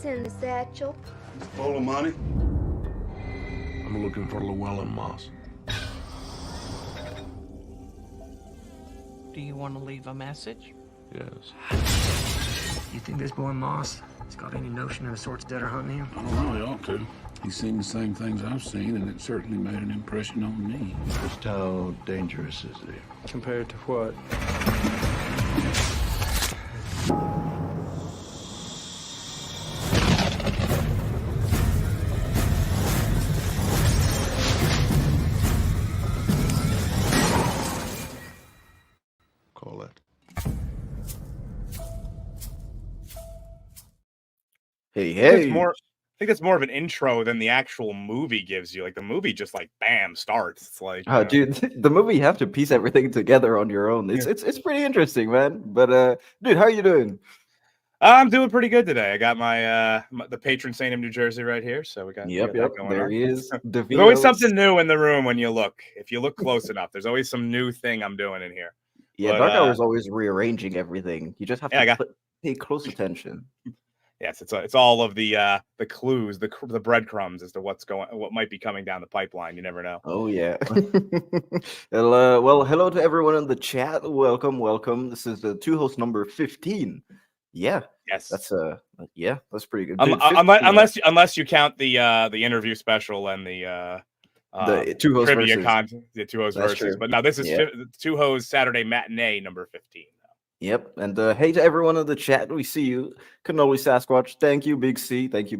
What's in the satchel? Full of money. I'm looking for Llewelyn Moss. Do you want to leave a message? Yes. You think this boy Moss has got any notion of the sorts that are hunting him? I really ought to. He's seen the same things I've seen, and it certainly made an impression on me. Just how dangerous is he? Compared to what? Call it. Hey, I think hey. it's more of an intro than the actual movie gives you. Like the movie just like bam starts. It's like Dude, the movie you have to piece everything together on your own. It's pretty interesting, man. But dude, how are you doing? I'm doing pretty good today. I got my the patron saint of New Jersey right here, so we got Yep, that going there on. he is. There's always something new in the room when you look. If you look close enough, there's always some new thing I'm doing in here. Yeah, But, Dark Hour's always rearranging everything. You just have to pay close attention. Yes, it's all of the clues, the breadcrumbs as to what might be coming down the pipeline. You never know. Oh yeah. Well, hello to everyone in the chat. Welcome. This is the two host number 15. Yeah. Yes. That's pretty good. Dude, 15, unless you count the interview special and the two host trivia versus. content, the two host That's versus. true. But no, this is Yeah. two host Saturday matinee number 15. Yep, and hey to everyone in the chat, we see you. Cannoli Sasquatch, thank you, Big C, Dude,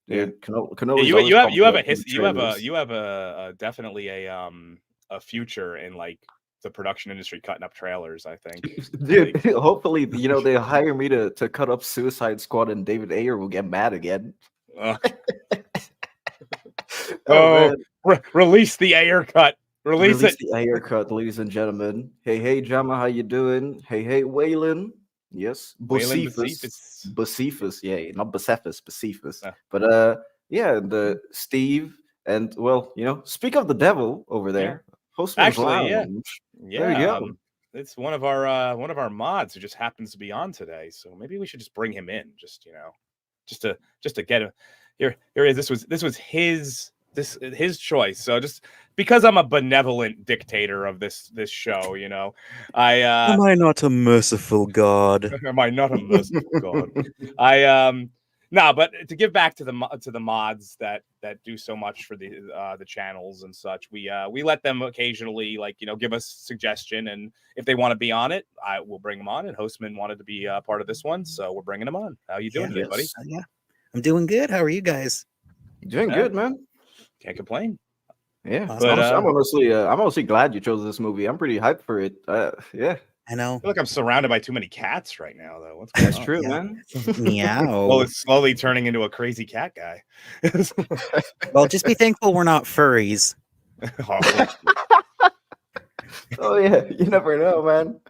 Yeah. Cannoli. You have a definitely a future in like the production industry cutting up trailers. I think, dude. Hopefully, they hire me to cut up Suicide Squad, and David Ayer will get mad again. Release the Ayer cut. Release it. The Ayer cut, ladies and gentlemen. Hey, Jama, how you doing? Hey, Waylon. Yes, Bocephus. Yeah, not Bocephus, Bocephus. But and Steve, and speak of the devil over there. Hostman's Lounge. There you go. It's one of our mods who just happens to be on today, so maybe we should just bring him in, just to get him here. Here he is. This was his choice. So just because I'm a benevolent dictator of this show, am I not a merciful God? Am I not a merciful God? But to give back to the mods that do so much for the channels and such, we let them occasionally give us suggestion, and if they want to be on it, I will bring them on. And Hostman wanted to be part of this one, so we're bringing him on. How you doing, buddy? Yeah, I'm doing good. How are you guys? Doing good, man. Can't complain. Yeah, but I'm honestly glad you chose this movie. I'm pretty hyped for it. Yeah, I know. I feel like I'm surrounded by too many cats right now, though. What's going on? That's true, man. Meow. Well, it's slowly turning into a crazy cat guy. Well, just be thankful we're not furries. Oh yeah, you never know, man.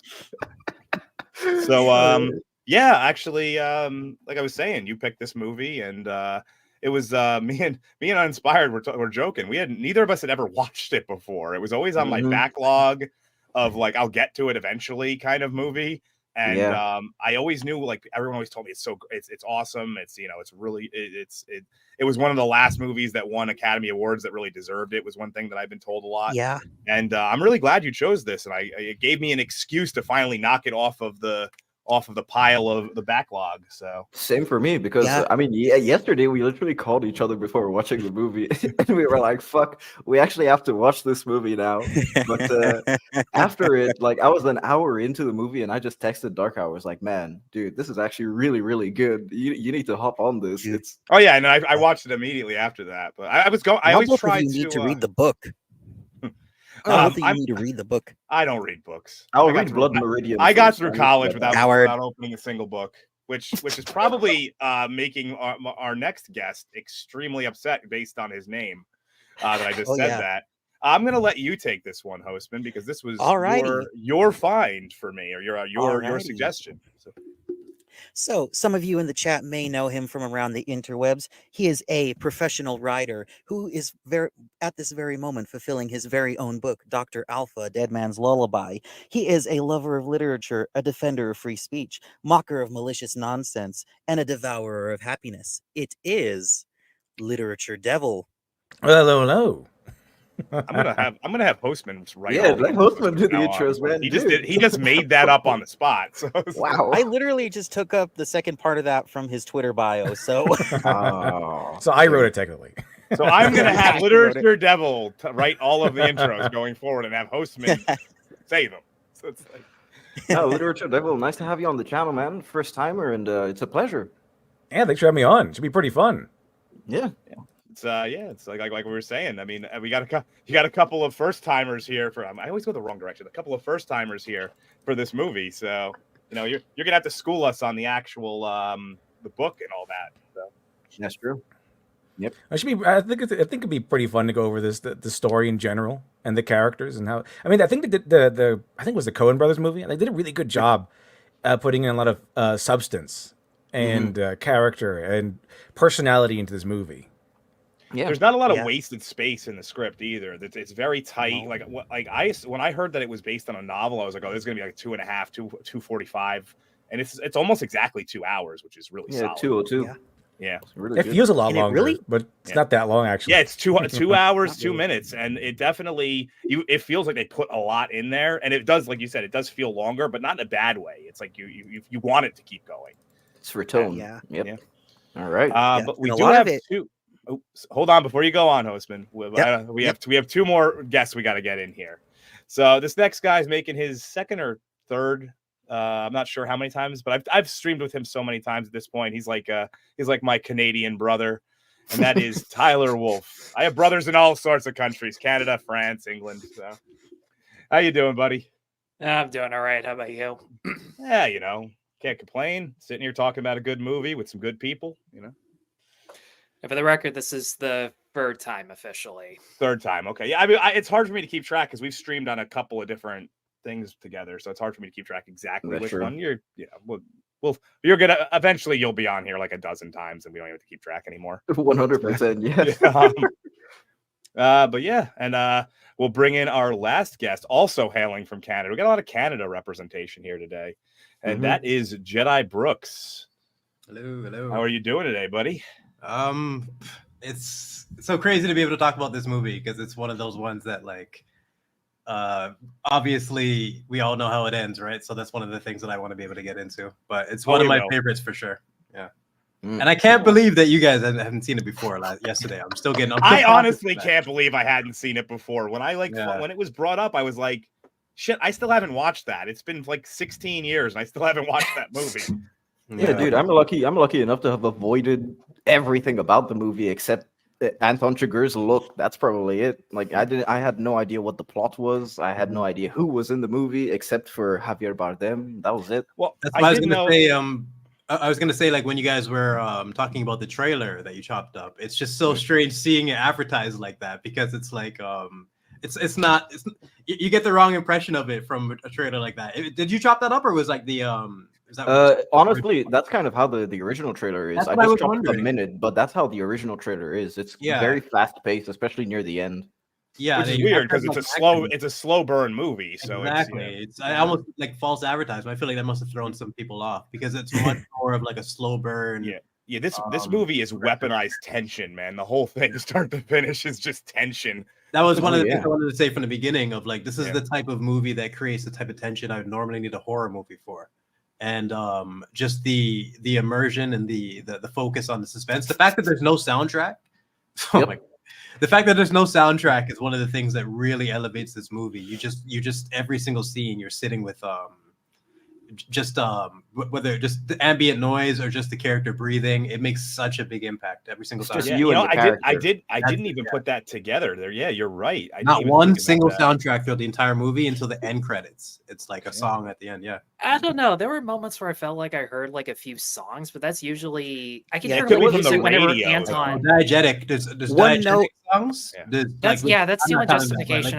So yeah, actually, like I was saying, you picked this movie, and it was me and Uninspired were joking. Neither of us had ever watched it before. It was always on my backlog of like I'll get to it eventually kind of movie. And I always knew, like everyone always told me it's awesome. It's it's really it was one of the last movies that won Academy Awards that really deserved it, was one thing that I've been told a lot. Yeah. And I'm really glad you chose this, and it gave me an excuse to finally knock it off of the pile of the backlog. So same for me, because yesterday we literally called each other before watching the movie and we were like, fuck, we actually have to watch this movie now. But after it, like I was an hour into the movie and I just texted Dark Hour. I was like, man, dude, this is actually really, really good. You need to hop on this. It's and I watched it immediately after that. But I always try to need to read the book. I don't think you need to read the book. I don't read books. I'll read Blood Meridian. I got through college without opening a single book, which is probably making our next guest extremely upset based on his name that I just said that. I'm gonna let you take this one, Hostman, because this was your find for me, or your suggestion. So. So, some of you in the chat may know him from around the interwebs. He is a professional writer who is at this very moment fulfilling his very own book, Dr. Alpha, Dead Man's Lullaby. He is a lover of literature, a defender of free speech, mocker of malicious nonsense, and a devourer of happiness. It is Literature Devil. Hello, hello. I'm gonna have Postman write. Yeah, all the let intros Postman do the from now intros, on. man. He just made that up on the spot. So Wow. I literally just took up the second part of that from his Twitter bio. So, Oh. So I wrote it technically. So I'm gonna have You wrote it. Literature Devil to write all of the intros going forward, and have Postman say them. So it's like, Oh, Literature Devil, nice to have you on the channel, man. First timer, and it's a pleasure. Yeah, thanks for having me on. It should be pretty fun. Yeah. it's like we were saying. I mean, you got a couple of first timers here for. I always go the wrong direction. A couple of first timers here for this movie. So you're gonna have to school us on the actual the book and all that. So. That's true. Yep. I think it'd be pretty fun to go over the story in general and the characters and how. I mean, I think they did I think it was the Coen Brothers movie, and they did a really good job putting in a lot of substance and character and personality into this movie. Yeah. There's not a lot of wasted space in the script either. It's very tight. No. When I heard that it was based on a novel, I was like, oh, this is gonna be like 2.5, 2:45, and it's almost exactly 2 hours, which is really solid. 202. Yeah. It's really It good. feels a lot Can it longer, really? but it's not that long actually. Yeah, it's 2 hours, 2 minutes, and it definitely it feels like they put a lot in there, and it does, like you said, it does feel longer, but not in a bad way. It's like you want it to keep going. It's for tone. Yeah. Yep. Yeah. All right. But we and a do lot have of it- two. Oh, hold on before you go on, Hostman. Yep. We have 2 more guests we got to get in here. So this next guy's making his second or third. I'm not sure how many times, but I've streamed with him so many times at this point. He's like my Canadian brother, and that is Tyler Wolf. I have brothers in all sorts of countries: Canada, France, England. So, how you doing, buddy? I'm doing all right. How about you? Yeah, can't complain. Sitting here talking about a good movie with some good people. And for the record, this is the third time officially. Third time, okay. Yeah, I mean, it's hard for me to keep track because we've streamed on a couple of different things together, so it's hard for me to keep track exactly That's which true. one you're. Yeah, you're gonna eventually you'll be on here like a dozen times, and we don't even have to keep track anymore. 100%. Yes. But yeah, and we'll bring in our last guest, also hailing from Canada. We got a lot of Canada representation here today, and that is Jedi Brooks. Hello. How are you doing today, buddy? It's so crazy to be able to talk about this movie because it's one of those ones that obviously we all know how it ends, right? So that's one of the things that I want to be able to get into. But it's one of my favorites for sure. Yeah. And I can't believe that you guys haven't seen it before yesterday. I'm still getting. I honestly can't believe I hadn't seen it before. When when it was brought up, I was like, "Shit, I still haven't watched that." It's been like 16 years, and I still haven't watched that movie. Yeah, dude, I'm lucky enough to have avoided everything about the movie except Anton Chigurh's look. That's probably it. I had no idea what the plot was. I had no idea who was in the movie except for Javier Bardem. That was it. Well, that's what I was gonna say. I was gonna say, when you guys were talking about the trailer that you chopped up, it's just so strange seeing it advertised like that because it's like it's not you get the wrong impression of it from a trailer like that. Did you chop that up or was the honestly, that's kind of how the original trailer is. I just chopped up a minute, but that's how the original trailer is. It's very fast paced, especially near the end. Yeah, which is weird because it's a slow burn movie. So exactly, it's almost like false advertisement. I feel like that must have thrown some people off because it's much more of like a slow burn. Yeah. This movie is weaponized tension, man. The whole thing, start to finish, is just tension. That was one of the things I wanted to say from the beginning of this is the type of movie that creates the type of tension I would normally need a horror movie for. And just the immersion and the focus on the suspense. The fact that there's no soundtrack. Oh my God. The fact that there's no soundtrack is one of the things that really elevates this movie. You just every single scene you're sitting with whether just the ambient noise or just the character breathing, it makes such a big impact every single time. I didn't even put that together there. Yeah, you're right. Not one single soundtrack throughout the entire movie until the end credits. It's like a song at the end. Yeah. I don't know. There were moments where I felt like I heard like a few songs, but that's usually I can hear music whenever Anton. Diegetic. There's one diegetic note songs. That's the only justification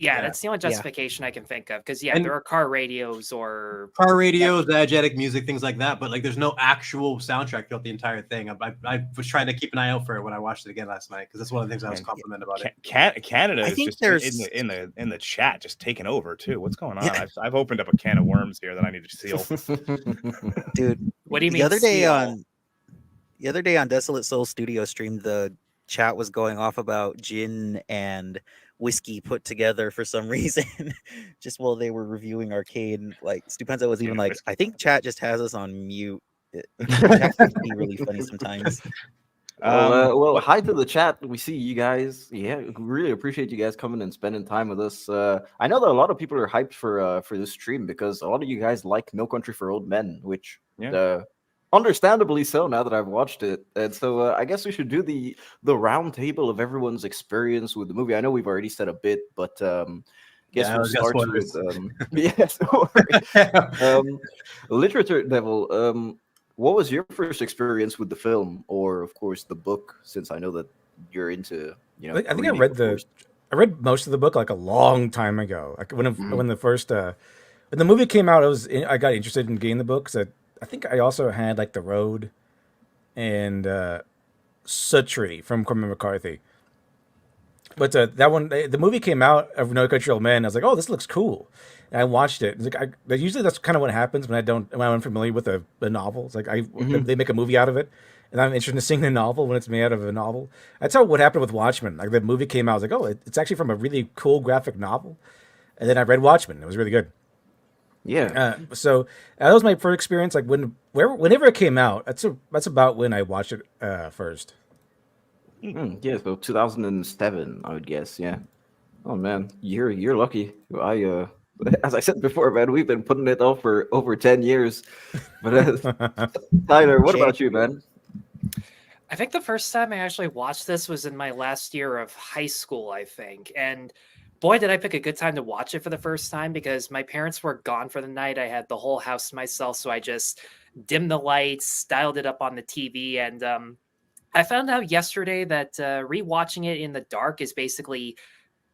Yeah, Yeah. that's the only Yeah. justification I can think of. Because And- there are car radios or car radios, diegetic music, things like that. But like, there's no actual soundtrack throughout the entire thing. I was trying to keep an eye out for it when I watched it again last night because that's one of the things I was complimented about it. Canada I is think just there's- in the chat, just taking over too. What's going on? Yeah. I've opened up a can of worms here that I need to seal. Dude, what do you mean? the other day seal? on Desolate Soul Studio stream, the chat was going off about gin and whiskey put together for some reason, just while they were reviewing Arcane. Like Stupenza was even and like, whiskey. I think chat just has us on mute. Chat can be really funny sometimes. Well, hi to the chat. We see you guys. Yeah, really appreciate you guys coming and spending time with us. I know that a lot of people are hyped for this stream because a lot of you guys like No Country for Old Men, which understandably so now that I've watched it. And so I guess we should do the round table of everyone's experience with the movie. I know we've already said a bit, but guess we'll start with Literature Devil. What was your first experience with the film, or of course the book? Since I know that you're into, I think I read most of the book like a long time ago. Like when the first when the movie came out, I got interested in getting the book because I think I also had like The Road and Suttree from Cormac McCarthy. But that one, the movie came out of No Country for Old Men. I was like, oh, this looks cool. And I watched it. It's like usually that's kind of what happens when I'm unfamiliar with a novel. It's like they make a movie out of it, and I'm interested in seeing the novel when it's made out of a novel. That's what happened with Watchmen. Like the movie came out, I was like, oh, it's actually from a really cool graphic novel. And then I read Watchmen. It was really good. Yeah. So that was my first experience. Like whenever it came out, that's about when I watched it first. Yeah, so 2007, I would guess. Yeah. Oh man, you're lucky. As I said before, man, we've been putting it off for over 10 years. But Tyler, what about you, man? I think the first time I actually watched this was in my last year of high school, I think. And boy, did I pick a good time to watch it for the first time because my parents were gone for the night. I had the whole house to myself, so I just dimmed the lights, dialed it up on the TV, and I found out yesterday that rewatching it in the dark is basically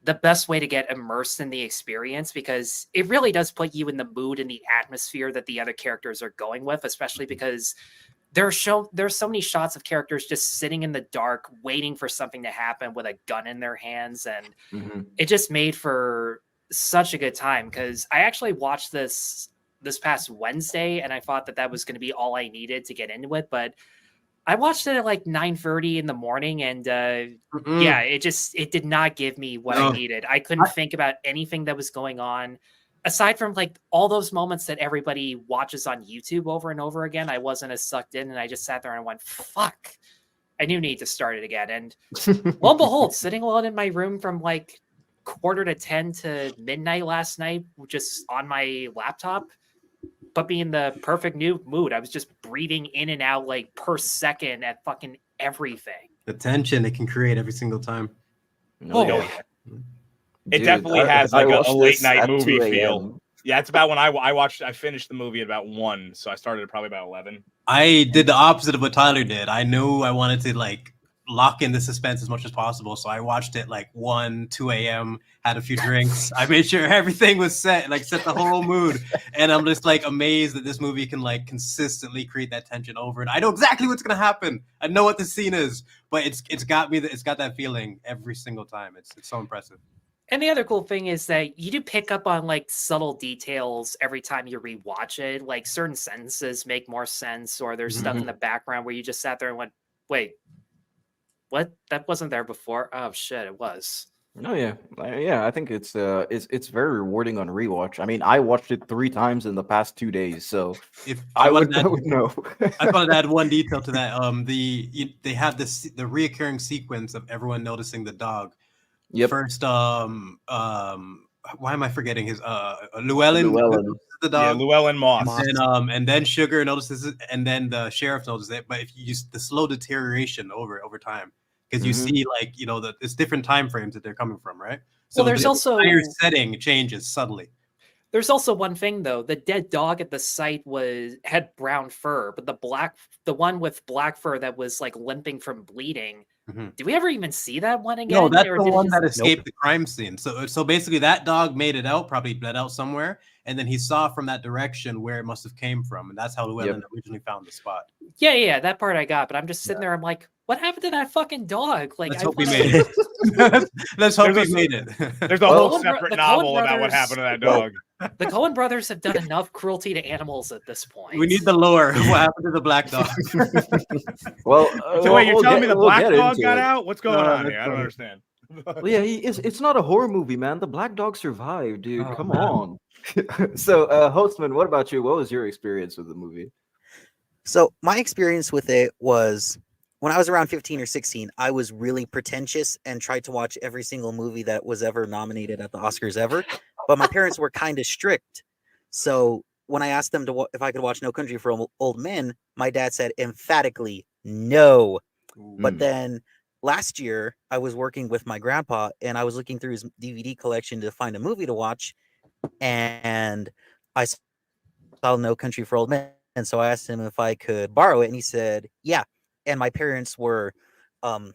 the best way to get immersed in the experience because it really does put you in the mood and the atmosphere that the other characters are going with, especially because there's so many shots of characters just sitting in the dark waiting for something to happen with a gun in their hands, and it just made for such a good time because I actually watched this past Wednesday and I thought that was going to be all I needed to get into it, but I watched it at like 9:30 in the morning, and it did not give me what I needed. I couldn't think about anything that was going on, aside from like all those moments that everybody watches on YouTube over and over again. I wasn't as sucked in, and I just sat there and went, "Fuck!" I do need to start it again. And lo and behold, sitting alone in my room from like 9:45 to midnight last night, just on my laptop. Put me in the perfect new mood. I was just breathing in and out like per second at fucking everything. The tension it can create every single time. It definitely has like a late night movie feel. Yeah, it's about when I finished the movie at about 1, so I started at probably about 11. I did the opposite of what Tyler did. I knew I wanted to like lock in the suspense as much as possible, so I watched it like 1, 2 a.m., had a few drinks. I made sure everything was set the whole mood, and I'm just like amazed that this movie can like consistently create that tension over it. I know exactly what's gonna happen. I know what the scene is, but it's got that feeling every single time. It's so impressive. And the other cool thing is that you do pick up on like subtle details every time you rewatch it. Like certain sentences make more sense, or there's stuff in the background where you just sat there and went, wait, what? That wasn't there before. Oh shit, it was. Oh yeah. I think it's very rewarding on rewatch. I mean, I watched it 3 times in the past 2 days, so if I would know. I want to add one detail to that. They have the reoccurring sequence of everyone noticing the dog. Yep. First, why am I forgetting his Llewelyn the dog? Yeah, Llewelyn Moss. And then Chigurh notices it, and then the sheriff notices it. But if you use the slow deterioration over time, because you see like it's different time frames that they're coming from, right? So there's also entire setting changes subtly. There's also one thing though: the dead dog at the site had brown fur, but the one with black fur that was like limping from bleeding Did we ever even see that one again? No, that's or the did it one just- that escaped the crime scene. So basically, that dog made it out, probably bled out somewhere, and then he saw from that direction where it must have came from, and that's how Llewelyn originally found the spot. Yeah, that part I got, but I'm just sitting there. I'm like, what happened to that fucking dog? Like, Let's hope he made it. Let's hope he made it. There's a whole separate novel about what happened to that dog. The Coen Brothers have done enough cruelty to animals at this point. We need the lore. What happened to the black dog? Well, So wait, you're telling me the black get dog into got it. out? What's going on here? I don't understand. Well, yeah, it's not a horror movie, man. The black dog survived, dude. Oh, Come man. on. So, Hostman, what about you? What was your experience with the movie? So my experience with it was when I was around 15 or 16, I was really pretentious and tried to watch every single movie that was ever nominated at the Oscars ever. But my parents were kind of strict. So when I asked them if I could watch No Country for Old Men, my dad said emphatically no. But then last year, I was working with my grandpa and I was looking through his DVD collection to find a movie to watch. And I saw No Country for Old Men. And so I asked him if I could borrow it. And he said, yeah. And my parents were out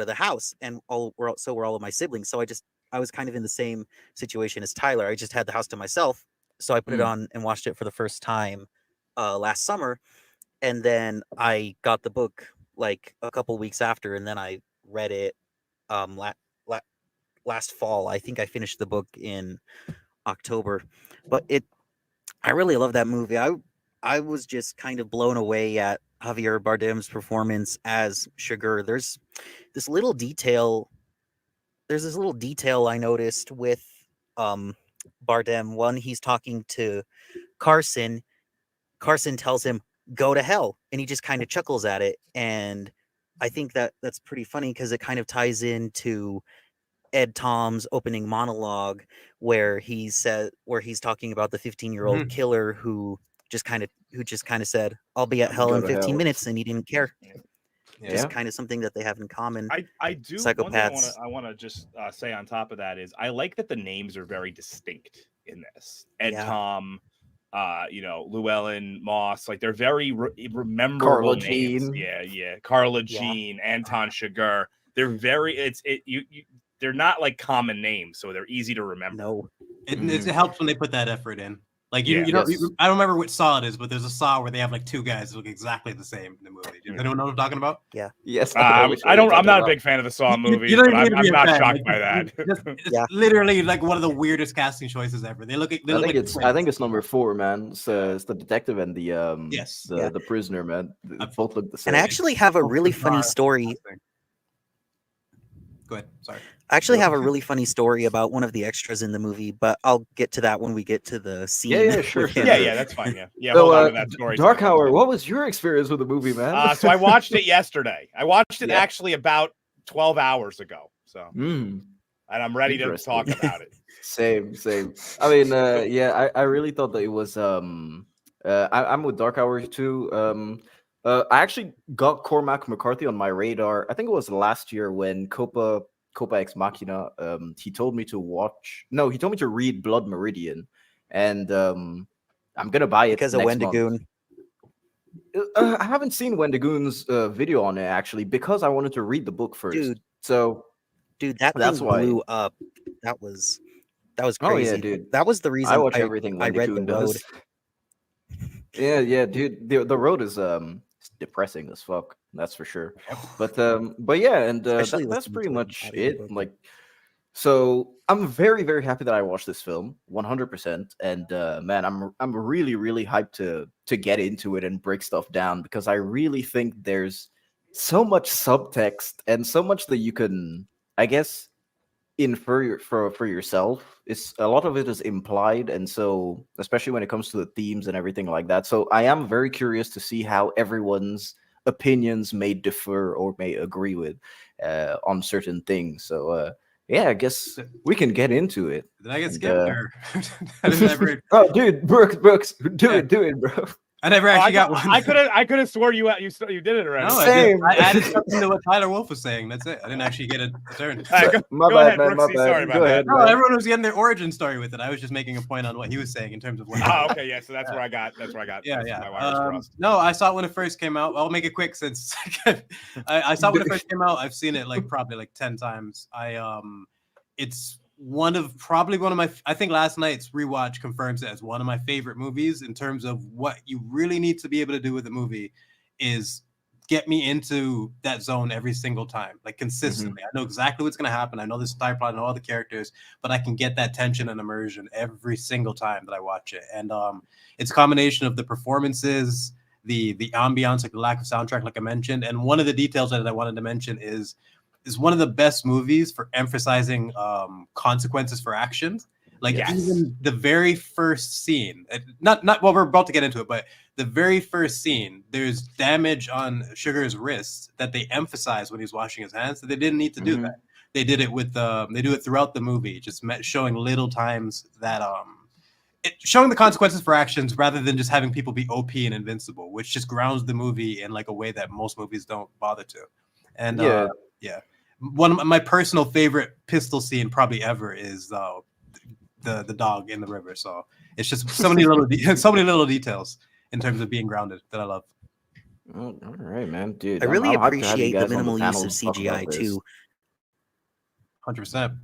of the house, and were all of my siblings. So I was kind of in the same situation as Tyler. I just had the house to myself. So I put it on and watched it for the first time last summer. And then I got the book like a couple weeks after, and then I read it last fall. I think I finished the book in October. But I really love that movie. I was just kind of blown away at Javier Bardem's performance as Chigurh. There's this little detail I noticed with Bardem. One, he's talking to Carson. Carson tells him, "Go to hell," and he just kind of chuckles at it. And I think that's pretty funny because it kind of ties into Ed Tom's opening monologue where he's talking about the 15-year-old killer who just kind of said, "I'll be at hell Go in to 15 hell. minutes," and he didn't care. Yeah. Just kind of something that they have in common. I do. Psychopaths. One thing I want to just say on top of that is I like that the names are very distinct in this. Ed Tom, Llewelyn Moss, like they're very rememberable Carla names. Jean. Yeah. Carla Jean, Anton Chigurh. They're very. They're not like common names, so they're easy to remember. No, It helps when they put that effort in. Like Yeah. I don't remember which Saw it is, but there's a Saw where they have like two guys that look exactly the same in the movie. Does anyone know what I'm talking about? Yeah. Yes. I'm not a big fan of the Saw movies, don't but need to I'm be a not fan. shocked Like, by that. It's literally like one of the weirdest casting choices ever. They look. I think it's number 4, man. It's the detective and the the prisoner, man. They both look the same. and I actually have a really funny story. Go ahead. Sorry. I actually have a really funny story about one of the extras in the movie, but I'll get to that when we get to the scene. Yeah, sure. with him. Yeah, that's fine. Yeah. So, Hold on to that story. Dark Hour, what was your experience with the movie, man? So I watched it yesterday. I watched it actually about 12 hours ago. So, and I'm ready to talk about it. Same. I mean, I really thought that it was. I'm with Dark Hour too. I actually got Cormac McCarthy on my radar. I think it was last year when Copa Ex Machina. He told me to read Blood Meridian, and I'm gonna buy it because of next month. Wendigoon. I haven't seen Wendigoon's video on it actually because I wanted to read the book first. Dude, that's that's thing why. blew up. That was crazy. Oh yeah, dude. That was the reason I watch everything I read Wendigoon The Road. does. Yeah, dude. The Road is depressing as fuck. That's for sure. But yeah, and that's listening pretty to an much audiobook. it. Like, so I'm very, very happy that I watched this film, 100%. And man, I'm really, really hyped to get into it and break stuff down because I really think there's so much subtext and so much that you can, I guess, infer for yourself. It's a lot of it is implied, and so especially when it comes to the themes and everything like that. So I am very curious to see how everyone's opinions may differ or may agree with on certain things. So yeah, I guess we can get into it. Did I get skipped? I didn't ever... Oh, dude, Brooks, do it, bro. I never actually got one. I could have swore you did it already. No, Same. I added something to what Tyler Wolf was saying. That's it. I didn't actually get a turn. All right, My go bad, ahead, man. My Brooksy. bad. Sorry Go about ahead, that. No, man. everyone was getting their origin story with it. I was just making a point on what he was saying in terms of what. Oh, okay, yeah. So that's where I got. Yeah. My wires crossed. No, I saw it when it first came out. I'll make it quick since I saw it when it first came out. I've seen it like probably like 10 times. It's one of my. I think last night's rewatch confirms it as one of my favorite movies in terms of what you really need to be able to do with a movie is get me into that zone every single time, like consistently. I know exactly what's going to happen. I know this entire plot, I know all the characters, but I can get that tension and immersion every single time that I watch it. And it's a combination of the performances, the ambiance, like the lack of soundtrack, like I mentioned. And one of the details that I wanted to mention is one of the best movies for emphasizing consequences for actions. Like even the very first scene, not well, we're about to get into it, but the very first scene, there's damage on Chigurh's wrist that they emphasize when he's washing his hands. That they didn't need to do that. They did it with they do it throughout the movie, just showing little times that showing the consequences for actions rather than just having people be OP and invincible, which just grounds the movie in like a way that most movies don't bother to. And one of my personal favorite pistol scene probably ever is the dog in the river. So it's just so many little details in terms of being grounded that I love. Oh, all right, man, dude. I really I'm hyped to have you appreciate the guys on minimal use panel of to talk about CGI this. too. 100%.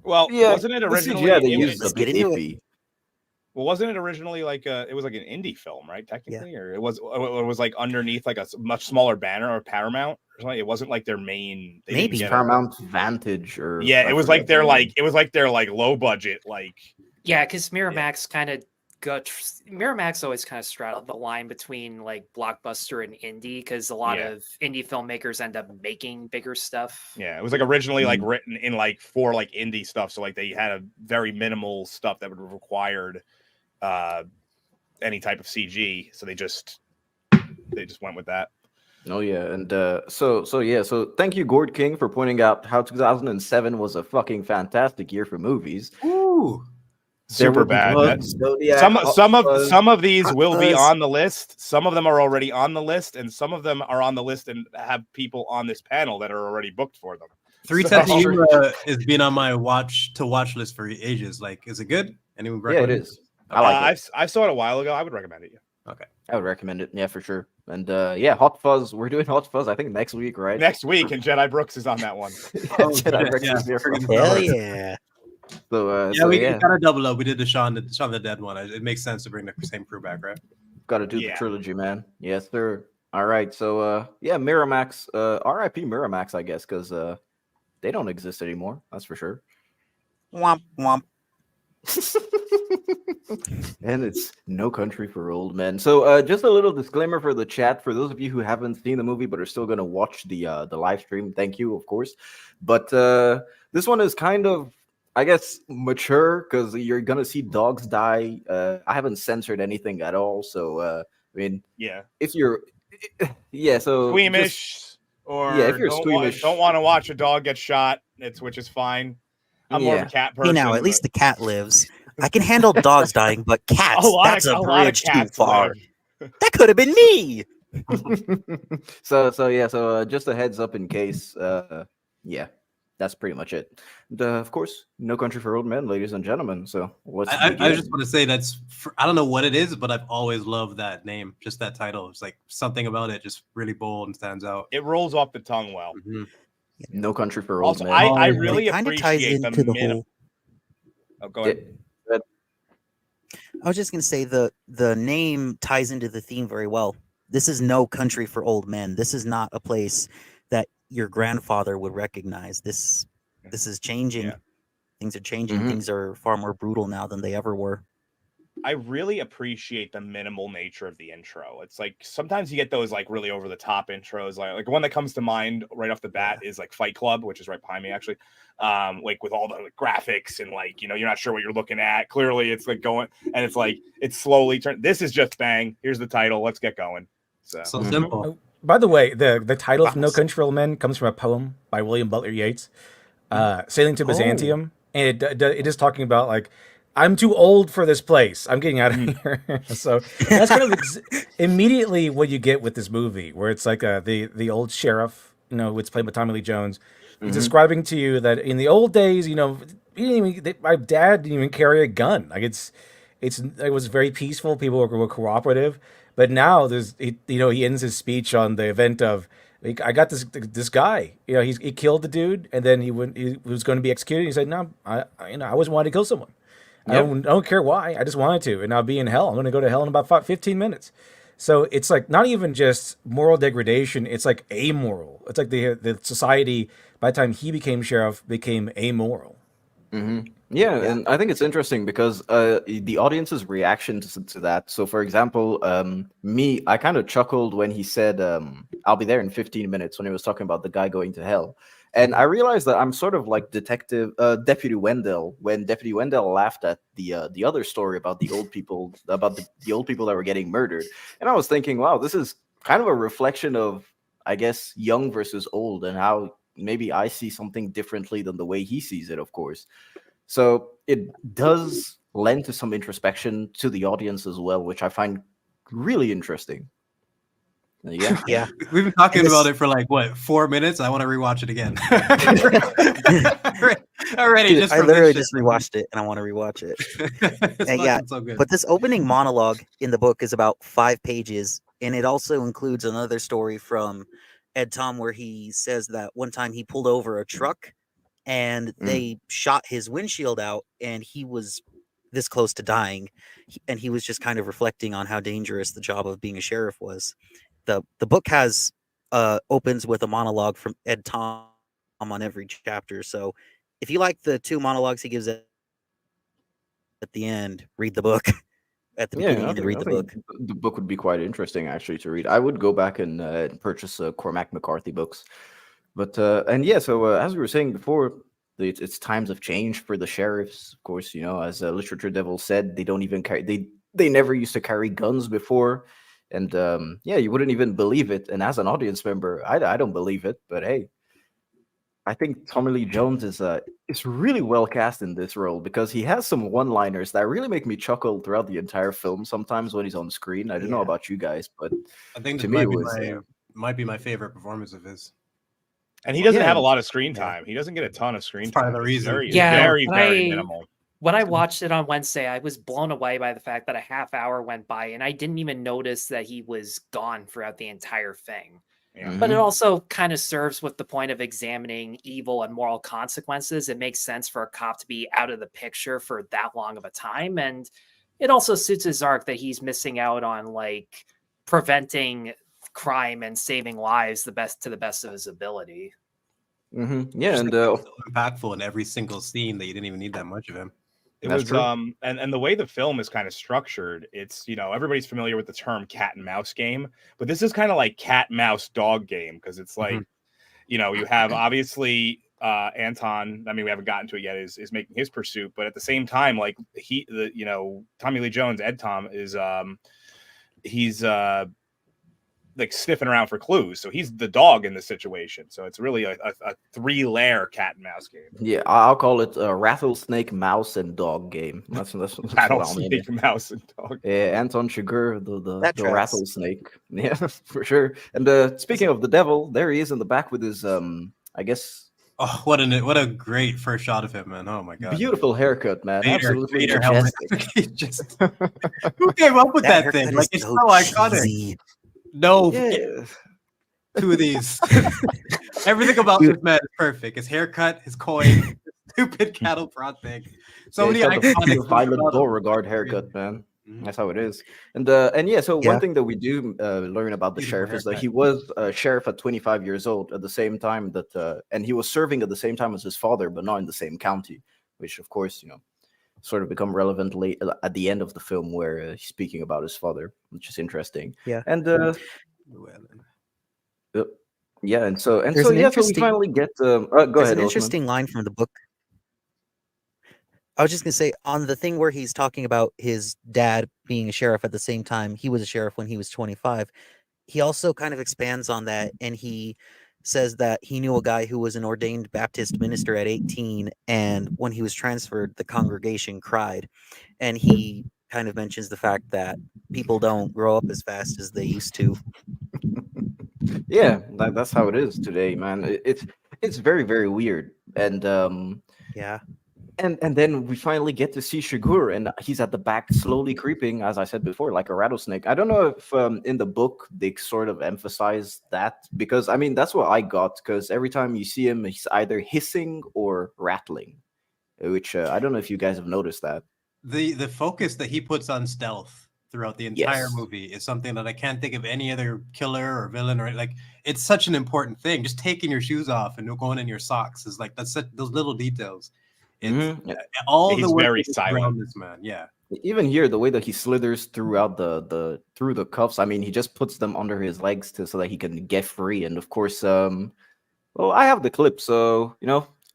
Well, Yeah, wasn't it the originally? CGI they it used was- is a bit get into it. iffy. Well, wasn't it originally like it was like an indie film, right? Technically, or it was like underneath like a much smaller banner or Paramount or something. It wasn't like their main. They didn't Maybe. get it. Paramount Vantage or Yeah, it was like their low budget like. Yeah, because Miramax kind of Miramax always kind of straddled the line between like blockbuster and indie because a lot of indie filmmakers end up making bigger stuff. Yeah, it was like originally like written in like for like indie stuff, so like they had a very minimal stuff that would have required any type of CG, so they just went with that. Oh yeah, and so thank you, Gord King, for pointing out how 2007 was a fucking fantastic year for movies. Ooh. Super bad. Some of these will be on the list. Some of them are already on the list, and some of them are on the list and have people on this panel that are already booked for them. 310 to You has been on my watch list for ages. Like, is it good? Anyone recommend it is. I like it. I saw it a while ago. I would recommend it. Yeah. Okay. I would recommend it. Yeah, for sure. And Hot Fuzz. We're doing Hot Fuzz. I think next week, right? Next week, and Jedi Brooks is on that one. Jedi Brooks is here for Hell yeah. So we got a double up. We did the Shaun the Dead one. It makes sense to bring the same crew back, right? Got to do the trilogy, man. Yes, sir. All right. So Miramax. R.I.P. Miramax, I guess, because they don't exist anymore. That's for sure. Womp womp. And it's No Country for Old Men. So just a little disclaimer for the chat for those of you who haven't seen the movie but are still going to watch the live stream. Thank you, of course. But this one is kind of, I guess, mature because you're gonna see dogs die. I haven't censored anything at all, so I mean, if you're, so squeamish if you're squeamish, don't want to watch a dog get shot, which is fine. I'm more of a cat person. Hey, now at least the cat lives. I can handle dogs dying, but cats—that's a bridge too far. That could have been me. So just a heads up in case. That's pretty much it. And, of course, No Country for Old Men, ladies and gentlemen. So I just want to say I don't know what it is, but I've always loved that name, just that title. It's like something about it just really bold and stands out. It rolls off the tongue well. Mm-hmm. No Country for Old Men. I really appreciate the minimum. Oh, go ahead. I was just gonna say the name ties into the theme very well. This is no country for old men. This is not a place that your grandfather would recognize. This is changing. Yeah. Things are changing. Things are far more brutal now than they ever were. I really appreciate the minimal nature of the intro. It's like sometimes you get those like really over the top intros. Like one that comes to mind right off the bat is like Fight Club, which is right behind me actually. Like with all the graphics and like, you're not sure what you're looking at. Clearly it's like going and it's like it's slowly turned. This is just bang. Here's the title. Let's get going. So simple. By the way, the title of No Country for Old Men comes from a poem by William Butler Yeats, Sailing to Byzantium, and it is talking about like I'm too old for this place. I'm getting out of here. So that's kind of immediately what you get with this movie, where it's like the old sheriff, it's played by Tommy Lee Jones. He's describing to you that in the old days, my dad didn't even carry a gun. Like it was very peaceful. People were cooperative. But now he ends his speech on the event of, I got this guy. He killed the dude, and then he was going to be executed. He said, "No, I always wanted to kill someone. I don't care why. I just wanted to, and I'll be in hell. I'm going to go to hell in about 15 minutes." So it's like not even just moral degradation. It's like amoral. It's like the society, by the time he became sheriff, became amoral. Yeah, and I think it's interesting because the audience's reaction to that. So, for example, I kind of chuckled when he said, "I'll be there in 15 minutes," when he was talking about the guy going to hell. And I realized that I'm sort of like Deputy Wendell, when Deputy Wendell laughed at the other story about the old people, the old people that were getting murdered. And I was thinking, wow, this is kind of a reflection of, I guess, young versus old, and how maybe I see something differently than the way he sees it, of course. So it does lend to some introspection to the audience as well, which I find really interesting. Yeah. We've been talking about it for like what, 4 minutes? I want to rewatch it again. Already, Dude, I literally just rewatched it, and I want to rewatch it. And yeah, so good. but this opening monologue in the book is about 5 pages, and it also includes another story from Ed Tom where he says that one time he pulled over a truck, and they shot his windshield out, and he was this close to dying, and he was just kind of reflecting on how dangerous the job of being a sheriff was. The book has opens with a monologue from Ed Tom on every chapter. So if you like the 2 monologues he gives at the end, read the book at the beginning and read the book. The book would be quite interesting actually to read. I would go back and purchase Cormac McCarthy books. But so as we were saying before, it's times of change for the sheriffs. Of course, as Literature Devil said, they don't even carry. They never used to carry guns before. And you wouldn't even believe it. And as an audience member, I don't believe it. But hey, I think Tommy Lee Jones is really well cast in this role because he has some one-liners that really make me chuckle throughout the entire film. Sometimes when he's on screen, I don't know about you guys, but I think to this me might be my favorite performance of his. And he doesn't have a lot of screen time. He doesn't get a ton of screen time. Part of the reason. Very minimal. When I watched it on Wednesday, I was blown away by the fact that a half hour went by and I didn't even notice that he was gone throughout the entire thing. Yeah. But it also kind of serves with the point of examining evil and moral consequences. It makes sense for a cop to be out of the picture for that long of a time. And it also suits his arc that he's missing out on like preventing crime and saving lives to the best of his ability. Yeah, and so impactful in every single scene that you didn't even need that much of him. It was and the way the film is kind of structured, it's everybody's familiar with the term cat and mouse game, but this is kind of like cat mouse dog game because it's like you have obviously Anton, I mean we haven't gotten to it yet, is making his pursuit, but at the same time like Tommy Lee Jones, Ed Tom is he's like sniffing around for clues, so he's the dog in the situation. So it's really a 3-layer cat and mouse game. Yeah, I'll call it a rattlesnake, mouse, and dog game. That's rattlesnake, mouse, and dog. Yeah, Anton Chigurh, the rattlesnake. Yeah, for sure. And speaking of the devil, there he is in the back with his I guess. Oh, what a great first shot of him, man! Oh my god, beautiful haircut, man. Absolutely majestic. Just who came up with that thing? Like it's so iconic. No, 2 of these. Everything about this man is perfect. His haircut, his coin, his stupid cattle prod thing. So many iconic Violet Beauregard haircut, man. That's how it is. And one thing that we do learn about the sheriff is that he was a sheriff at 25 years old at the same time that, and he was serving at the same time as his father, but not in the same county, which of course, sort of become relevant late at the end of the film where he's speaking about his father, which is interesting. Yeah. And so we finally get go ahead. An interesting line from the book. I was just gonna say on the thing where he's talking about his dad being a sheriff at the same time he was a sheriff when he was 25. He also kind of expands on that, and he says that he knew a guy who was an ordained Baptist minister at 18, and when he was transferred, the congregation cried. And he kind of mentions the fact that people don't grow up as fast as they used to. Yeah, that's how it is today, man. It's very very weird, and Yeah. and then we finally get to see Chigurh, and he's at the back, slowly creeping, as I said before, like a rattlesnake. I don't know if in the book they sort of emphasize that, because I mean that's what I got. Because every time you see him, he's either hissing or rattling, which I don't know if you guys have noticed that. The focus that he puts on stealth throughout the entire Yes. movie is something that I can't think of any other killer or villain or like. It's such an important thing. Just taking your shoes off and going in your socks is like those little details. It's Yeah. all He's the work very that is silent. around this man. Yeah. Even here, the way that he slithers throughout through the cuffs, I mean, he just puts them under his legs so that he can get free. And of course, well, I have the clip, so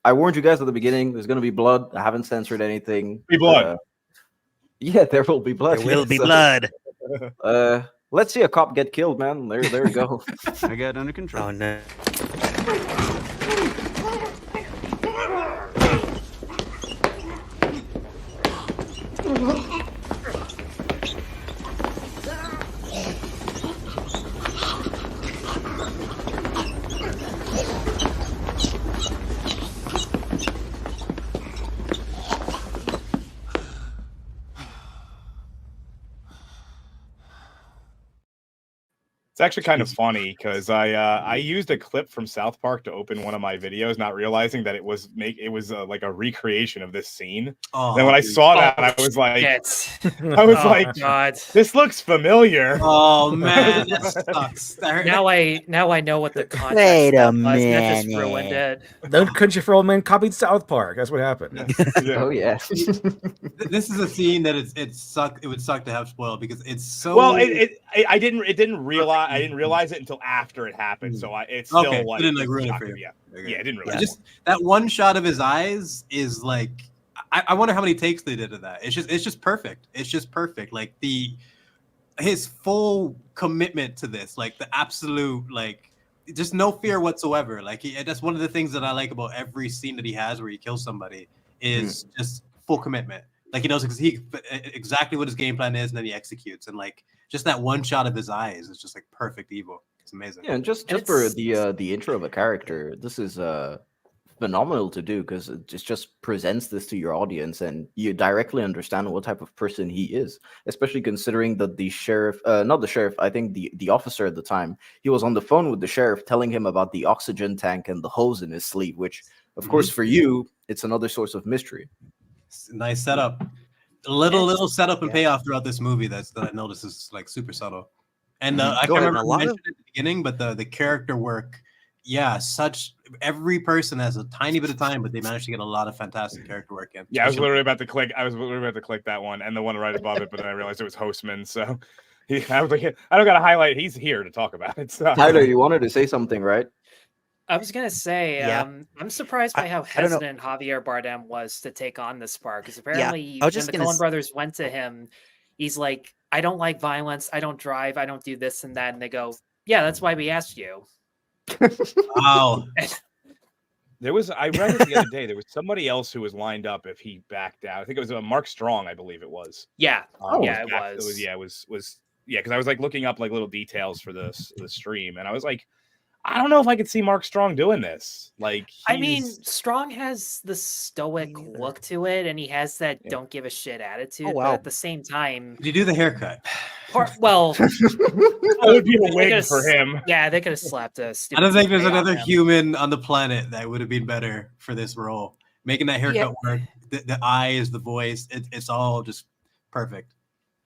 I warned you guys at the beginning. There's gonna be blood. I haven't censored anything. Be blood. Yeah, there will be blood. There will yes. be blood. Let's see a cop get killed, man. There we go. I got it under control. Oh no. It's actually kind of funny because I used a clip from South Park to open one of my videos, not realizing that it was like a recreation of this scene. Oh, Then when I saw that, I was like, God. this looks familiar. Oh man, that sucks. Now I know what the context Wait a was. That just ruined minute. it. The Country for Old Men copied South Park. That's what happened. Oh yeah. This is a scene that it would suck to have spoiled because it's so Well, I didn't realize it until after it happened. So it's still okay. like, It didn't like ruin it for you. Yeah, Okay. yeah, I didn't Yeah, realize. just that one shot of his eyes is like I wonder how many takes they did of that. It's just perfect. It's just perfect. Like his full commitment to this, like the absolute like just no fear whatsoever. Like that's one of the things that I like about every scene that he has where he kills somebody is just full commitment. Like he knows exactly what his game plan is, and then he executes. And like just that one shot of his eyes is just like perfect evil. It's amazing. Yeah, and just for the intro of a character, this is phenomenal to do because it just presents this to your audience, and you directly understand what type of person he is. Especially considering that the sheriff, not the sheriff, I think the officer at the time, he was on the phone with the sheriff telling him about the oxygen tank and the hose in his sleeve, which, of course, for you, it's another source of mystery. Nice setup. A little setup and payoff throughout this movie that I noticed is like super subtle. And I can't remember if I mentioned it at the beginning, but the character work, every person has a tiny bit of time, but they managed to get a lot of fantastic character work in. Yeah, I was literally about to click that one and the one right above it, but then I realized it was Hostman. So I was like, I don't got to highlight. He's here to talk about it. So. Tyler, you wanted to say something, right? I was gonna say, I'm surprised by how I don't know. hesitant Javier Bardem was to take on this part, because apparently I was when just the gonna Coen brothers went to him, he's like, I don't like violence, I don't drive, I don't do this and that, and they go, yeah, that's why we asked you. Wow. I read it the other day. There was somebody else who was lined up if he backed out. I think it was Mark Strong, I believe it was. Yeah, It was. was because I was like looking up like little details for the stream, and I was like, I don't know if I could see Mark Strong doing this. Like, I mean, Strong has the stoic look to it, and he has that don't give a shit attitude. Oh, wow. But at the same time, Did you do the haircut? that would be a they wig could've for him. Yeah, they could have slapped a I stupid. don't think there's toupee on another him. human on the planet that would have been better for this role. Making that haircut work, the eyes, the voice, it's all just perfect.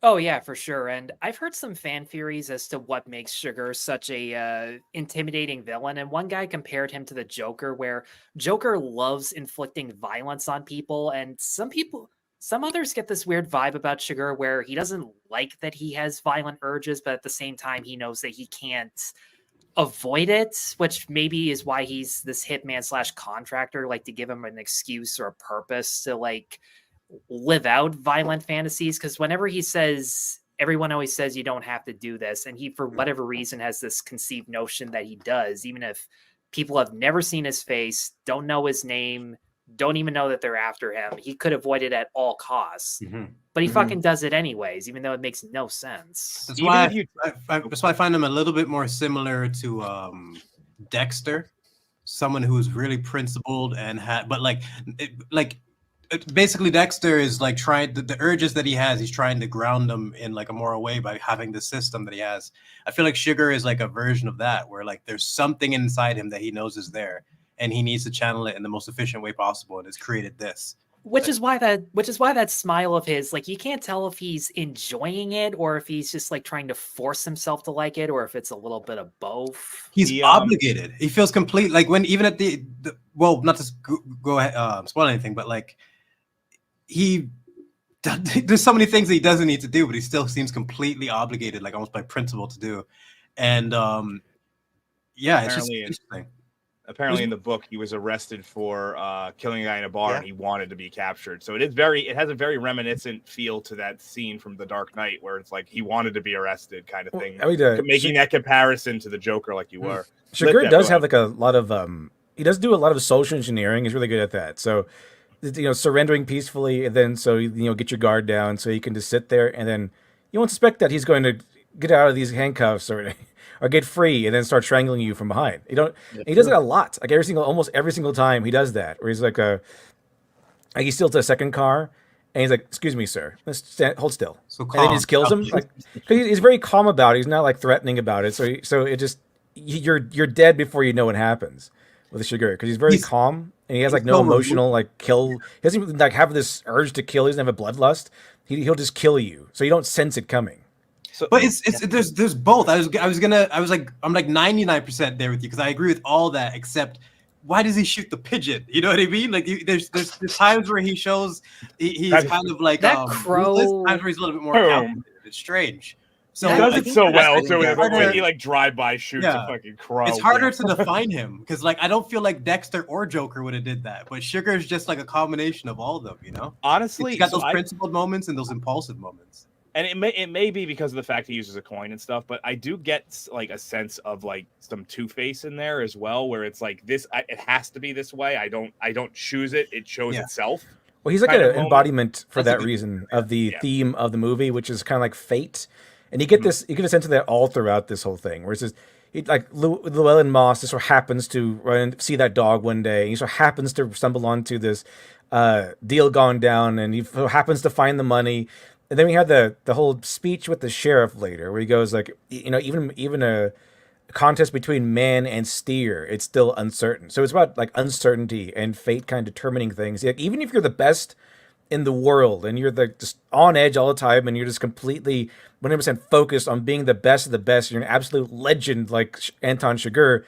Oh yeah, for sure. And I've heard some fan theories as to what makes Chigurh such a intimidating villain. And one guy compared him to the Joker, where Joker loves inflicting violence on people, and some others get this weird vibe about Chigurh where he doesn't like that he has violent urges, but at the same time he knows that he can't avoid it, which maybe is why he's this hitman / contractor, like to give him an excuse or a purpose to like live out violent fantasies. Because whenever he says, everyone always says you don't have to do this, and he for whatever reason has this conceived notion that he does, even if People have never seen his face, don't know his name, don't even know that they're after him. He could avoid it at all costs, but he fucking does it anyways, even though it makes no sense. That's why that's why I find him a little bit more similar to Dexter, someone who's really principled and but basically Dexter is like trying the urges that he has. He's trying to ground them in like a moral way by having the system that he has. I feel like Chigurh is like a version of that, where like there's something inside him that he knows is there, and he needs to channel it in the most efficient way possible, and has created this. Which is why that smile of his, like, you can't tell if he's enjoying it or if he's just like trying to force himself to like it, or if it's a little bit of both. He's obligated. He feels complete. Like when even at the well, not to go ahead, spoil anything, but like there's so many things that he doesn't need to do, but he still seems completely obligated, like almost by principle to do. And yeah, it's just interesting. Apparently in the book, he was arrested for killing a guy in a bar, and he wanted to be captured. So it has a very reminiscent feel to that scene from The Dark Knight, where it's like he wanted to be arrested kind of thing. Making that comparison to the Joker like you were. Chigurh does have like a lot of he does do a lot of social engineering. He's really good at that. So, surrendering peacefully, and then get your guard down so you can just sit there, and then you won't suspect that he's going to get out of these handcuffs or get free and then start strangling you from behind. He does it a lot. Like almost every single time he does that, where he's like he steals a second car and he's like, "Excuse me, sir, hold still." So calm. And then he just kills him. Like he's very calm about it. He's not like threatening about it. So it just you're dead before you know what happens with Chigurh, because he's very calm and he has like no emotional like kill. He doesn't even like have this urge to kill. He doesn't have a bloodlust. He'll just kill you, so you don't sense it coming. So, but there's both. I'm like 99% there with you, because I agree with all that, except why does he shoot the pigeon? You know what I mean? Like there's times where he shows he's kind of like that crow. Times where he's a little bit more calculated. It's strange. So he does it so well. So when he like drive-by shoots a fucking crow. It's harder to define him, because like I don't feel like Dexter or Joker would have did that, but Chigurh is just like a combination of all of them. Honestly, he's got those principled moments and those impulsive moments. And it may be because of the fact he uses a coin and stuff, but I do get like a sense of like some Two-Face in there as well, where it's like it has to be this way. I don't choose it; it shows itself. Well, he's like an embodiment for that reason of the theme of the movie, which is kind of like fate. And you get a sense of that all throughout this whole thing, where it's just like Llewelyn Moss just sort of happens to run and see that dog one day, and he sort of happens to stumble onto this deal gone down, and he happens to find the money. And then we had the whole speech with the sheriff later, where he goes like, even a contest between man and steer, it's still uncertain. So it's about like uncertainty and fate kind of determining things. Like, even if you're the best in the world and you're just on edge all the time, and you're just completely 100% focused on being the best of the best, you're an absolute legend like Anton Chigurh,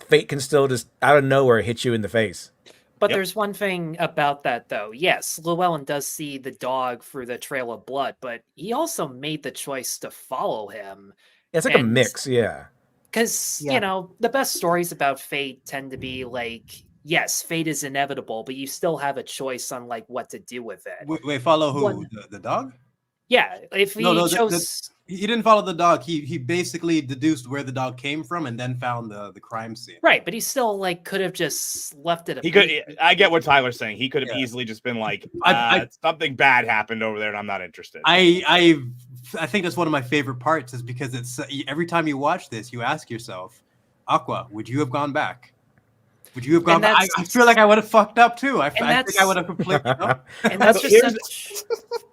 fate can still just out of nowhere hit you in the face. But there's one thing about that, though. Yes, Llewelyn does see the dog through the trail of blood, but he also made the choice to follow him. It's like a mix, yeah. Because, the best stories about fate tend to be like, yes, fate is inevitable, but you still have a choice on like what to do with it. Wait, follow who? The dog? Yeah, if he chose... He didn't follow the dog. He basically deduced where the dog came from and then found the crime scene. Right, but he still like could have just left it. He could. I get what Tyler's saying. He could have easily just been like, something bad happened over there, and I'm not interested. I think that's one of my favorite parts, is because it's every time you watch this, you ask yourself, Aqua, would you have gone back? Would you have gone back? I feel like I would have fucked up too. I think I would have completely. And that's just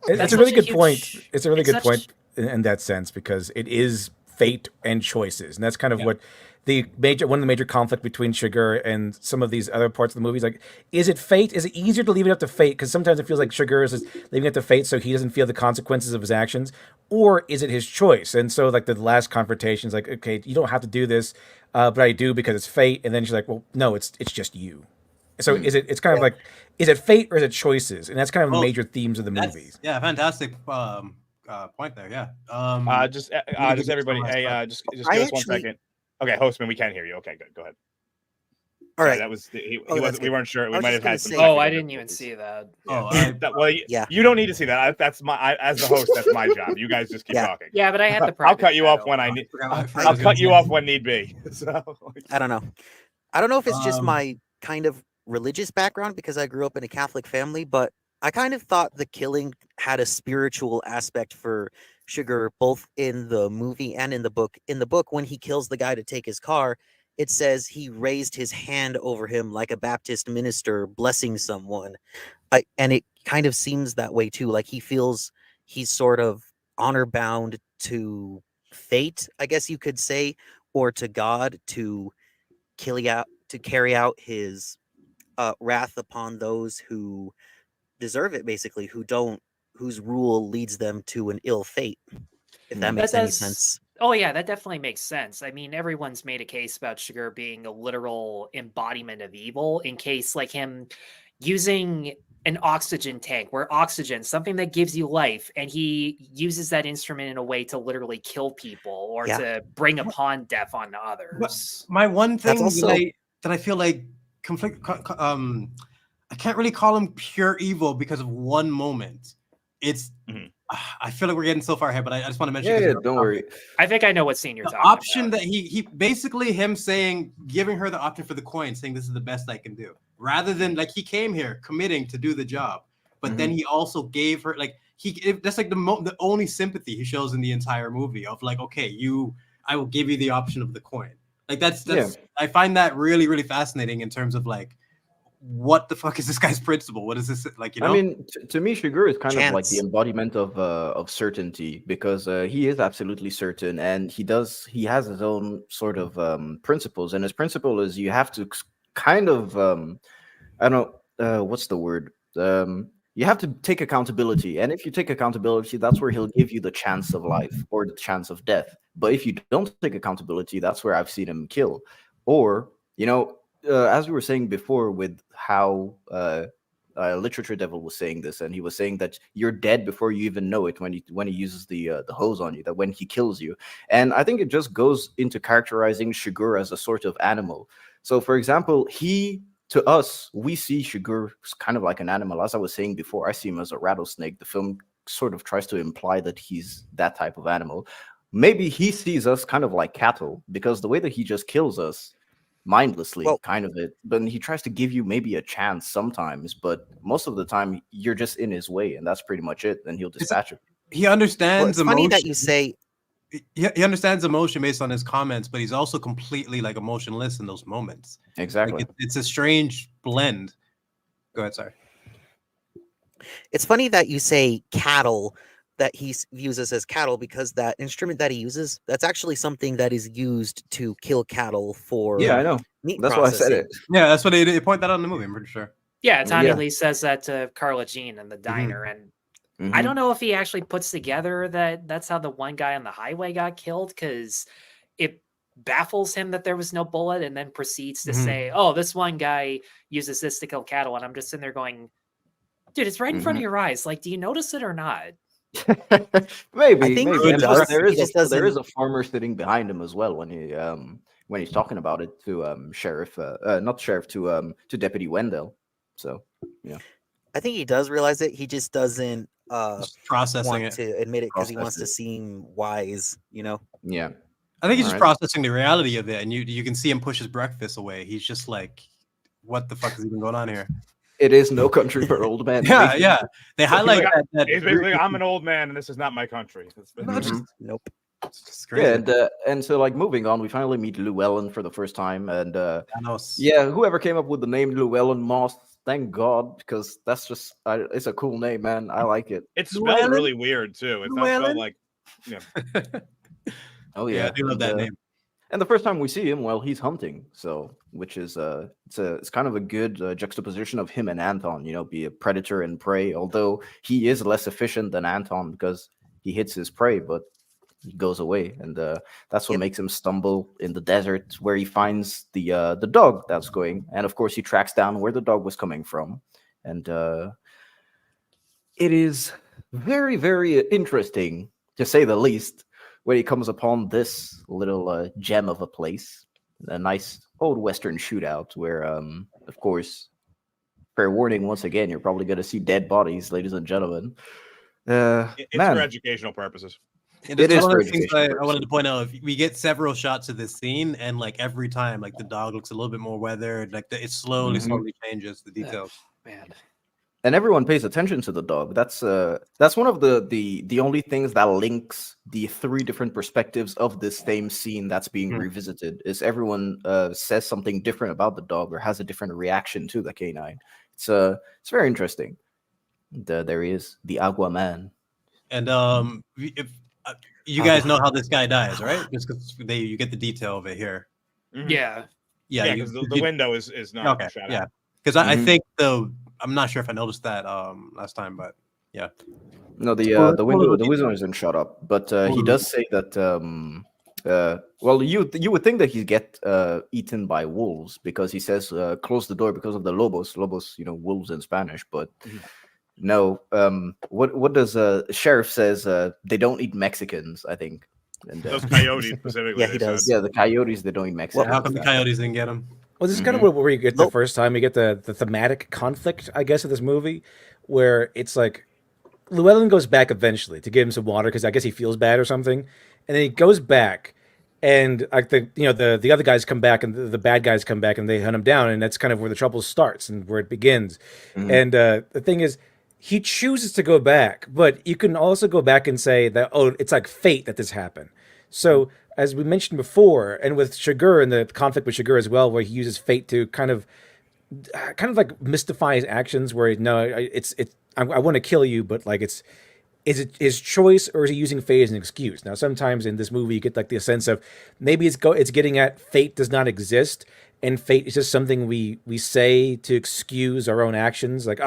it's a really good point. It's a really good point in that sense, because it is fate and choices, and that's kind of what one of the major conflict between Chigurh and some of these other parts of the movie is like, is it fate? Is it easier to leave it up to fate? Because sometimes it feels like Chigurh is just leaving it to fate so he doesn't feel the consequences of his actions, or is it his choice? And so like the last confrontation is like, okay, you don't have to do this, but I do because it's fate. And then she's like, well, no, it's just you. So it's kind of like, is it fate or is it choices? And that's kind of the major themes of the movies. Yeah, fantastic. Point there, just everybody, hey, just give us 1 second. Okay, Hostman, we can't hear you. Okay, good. Go ahead. All right. That was we weren't sure. We might have had some. I didn't even see that. You don't need to see that. That's as the host. That's my job. You guys just keep talking. Yeah, but I had the. I'll cut you off when I need. I'll cut you off when need be. So I don't know. I don't know if it's just Um, my kind of religious background because I grew up in a Catholic family, but I kind of thought the killing had a spiritual aspect for Sugar, both in the movie and in the book. In the book, when he kills the guy to take his car, it says he raised his hand over him like a Baptist minister blessing someone. And it kind of seems that way too. Like he feels he's sort of honor bound to fate, I guess you could say, or to God to carry out his wrath upon those who deserve it, basically, whose rule leads them to an ill fate. If that That makes any does. sense. Oh yeah, that definitely makes sense. I mean, everyone's made a case about Sugar being a literal embodiment of evil, in case like him using an oxygen tank where oxygen, something that gives you life, and he uses that instrument in a way to literally kill people or Yeah. to bring upon death on But others. my one That's thing also that I feel like I can't really call him pure evil because of one moment. It's Mhm. I feel like we're getting so far ahead, but I just want to mention Yeah, 'cause yeah, you're don't on worry. I think I know what scene you're the talking option about. that he basically him saying, giving her the option for the coin, saying this is the best I can do, rather than like he came here committing to do the job, but then he also gave her like that's like the only sympathy he shows in the entire movie of like, okay, I will give you the option of the coin. Like that's Yeah. I find that really really fascinating in terms of like what the fuck is this guy's principle? What is this like? You know, I mean, to me, Chigurh is kind of like the chance. embodiment of certainty because he is absolutely certain, and he has his own sort of principles, and his principle is you have to kind of I don't know what's the word you have to take accountability, and if you take accountability, that's where he'll give you the chance of life or the chance of death. But if you don't take accountability, that's where I've seen him kill, or you know. As we were saying before, with how Literature Devil was saying this, and he was saying that you're dead before you even know it when he uses the hose on you. That when he kills you, and I think it just goes into characterizing Chigurh as a sort of animal. So, for example, to us we see Chigurh kind of like an animal. As I was saying before, I see him as a rattlesnake. The film sort of tries to imply that he's that type of animal. Maybe he sees us kind of like cattle because the way that he just kills us mindlessly Well, kind of it, but he tries to give you maybe a chance sometimes, but most of the time you're just in his way and that's pretty much it, then he'll dispatch you. he understands it's funny that emotion. you say He understands emotion based on his comments, but he's also completely like emotionless in those moments. Exactly. Like it's a strange blend. Go ahead, sorry. it's funny that you say cattle, that he views us as cattle, because that instrument that he uses, that's actually something that is used to kill cattle for Yeah, I know, meat that's why I said processing. it. Yeah, that's what they point that out in the movie. I'm pretty sure. Yeah, Tanya Yeah. Lee says that to Carla Jean in the diner, and I Mhm. don't know if he actually puts together that that's how the one guy on the highway got killed, because it baffles him that there was no bullet, and then proceeds to say, "Oh, this one guy uses this to kill cattle," and I'm just sitting there going, "Dude, it's right in front of your eyes. Like, do you notice it or not?" I maybe think maybe he and plus does. He just there doesn't. is a farmer sitting behind him as well when he's talking about it to sheriff not sheriff to Deputy Wendell, so yeah, I think he does realize it. He just doesn't Just processing want it. to admit it because he process wants to it. seem wise. Yeah. I think he's All just right. processing the reality of it, and you can see him push his breakfast away. He's just like, "What the fuck is even going on here?" It is No Country for Old Men. Yeah, yeah. They highlight like, that. He's basically, I'm an old man and this is not my country. No, just Nope. it's just crazy. Yeah, and so like moving on, we finally meet Llewelyn for the first time, and Thanos. yeah, whoever came up with the name Llewelyn Moss, thank God, because that's just it's a cool name, man. I like it. It's spelled Llewellyn? really weird too. It's not spelled Llewellyn? like, yeah. Oh Yeah, yeah, I do love that name. And the first time we see him, well, he's hunting, so which is it's kind of a good juxtaposition of him and Anton. You know, be a predator and prey. Although he is less efficient than Anton because he hits his prey, but he goes away, and that's what Yep. makes him stumble in the desert where he finds the dog that's going, and of course he tracks down where the dog was coming from, and it is very very interesting to say the least when he comes upon this little gem of a place, a nice old western shootout where of course, fair warning once again, you're probably going to see dead bodies, ladies and gentlemen. It's for Man, educational purposes. And It it's is one for of the things educational I wanted to purposes. point out. We get several shots of this scene, and like every time, like the dog looks a little bit more weathered. Like it slowly changes the details. Man. And everyone pays attention to the dog. That's one of the only things that links the three different perspectives of this same scene that's being revisited. Is everyone says something different about the dog or has a different reaction to the canine. It's very interesting. There he is, the Agua Man. And if you guys know how this guy dies, right? Just because you get the detail of it here. Yeah. Yeah, because the window is not okay. shut Yeah, out. because I think I'm not sure if I noticed that last time, but yeah. No, the window isn't shut up, but he does say that. Well, you would think that he'd get eaten by wolves because he says close the door because of the lobos, wolves in Spanish, but. No, what does sheriff says they don't eat Mexicans, I think. And, those coyotes specifically. Yeah, he does. Yeah, the coyotes, they don't eat Mexicans. Well, how come the coyotes didn't get him? Well, this is kind of where you get the first time you get the thematic conflict, I guess, of this movie, where it's like Llewelyn goes back eventually to give him some water because I guess he feels bad or something, and then he goes back, and like the other guys come back and the bad guys come back and they hunt him down, and that's kind of where the trouble starts and where it begins. And the thing is, he chooses to go back, but you can also go back and say that, it's like fate that this happened. So, as we mentioned before, and with Chigurh and the conflict with Chigurh as well, where he uses fate to kind of like mystify his actions, where I want to kill you, but like is it his choice or is he using fate as an excuse? Now, sometimes in this movie, you get like the sense of maybe it's getting at fate does not exist, and fate is just something we say to excuse our own actions. Like,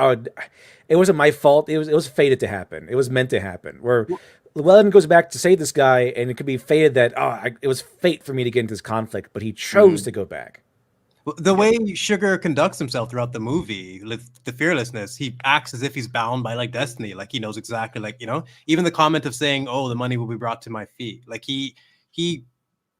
it wasn't my fault. It was fated to happen. It was meant to happen. Where Llewelyn goes back to save this guy, and it could be fated that it was fate for me to get into this conflict, but he chose to go back. The way Chigurh conducts himself throughout the movie, with the fearlessness, he acts as if he's bound by like destiny. Like he knows exactly, like, even the comment of saying, "Oh, the money will be brought to my feet." Like he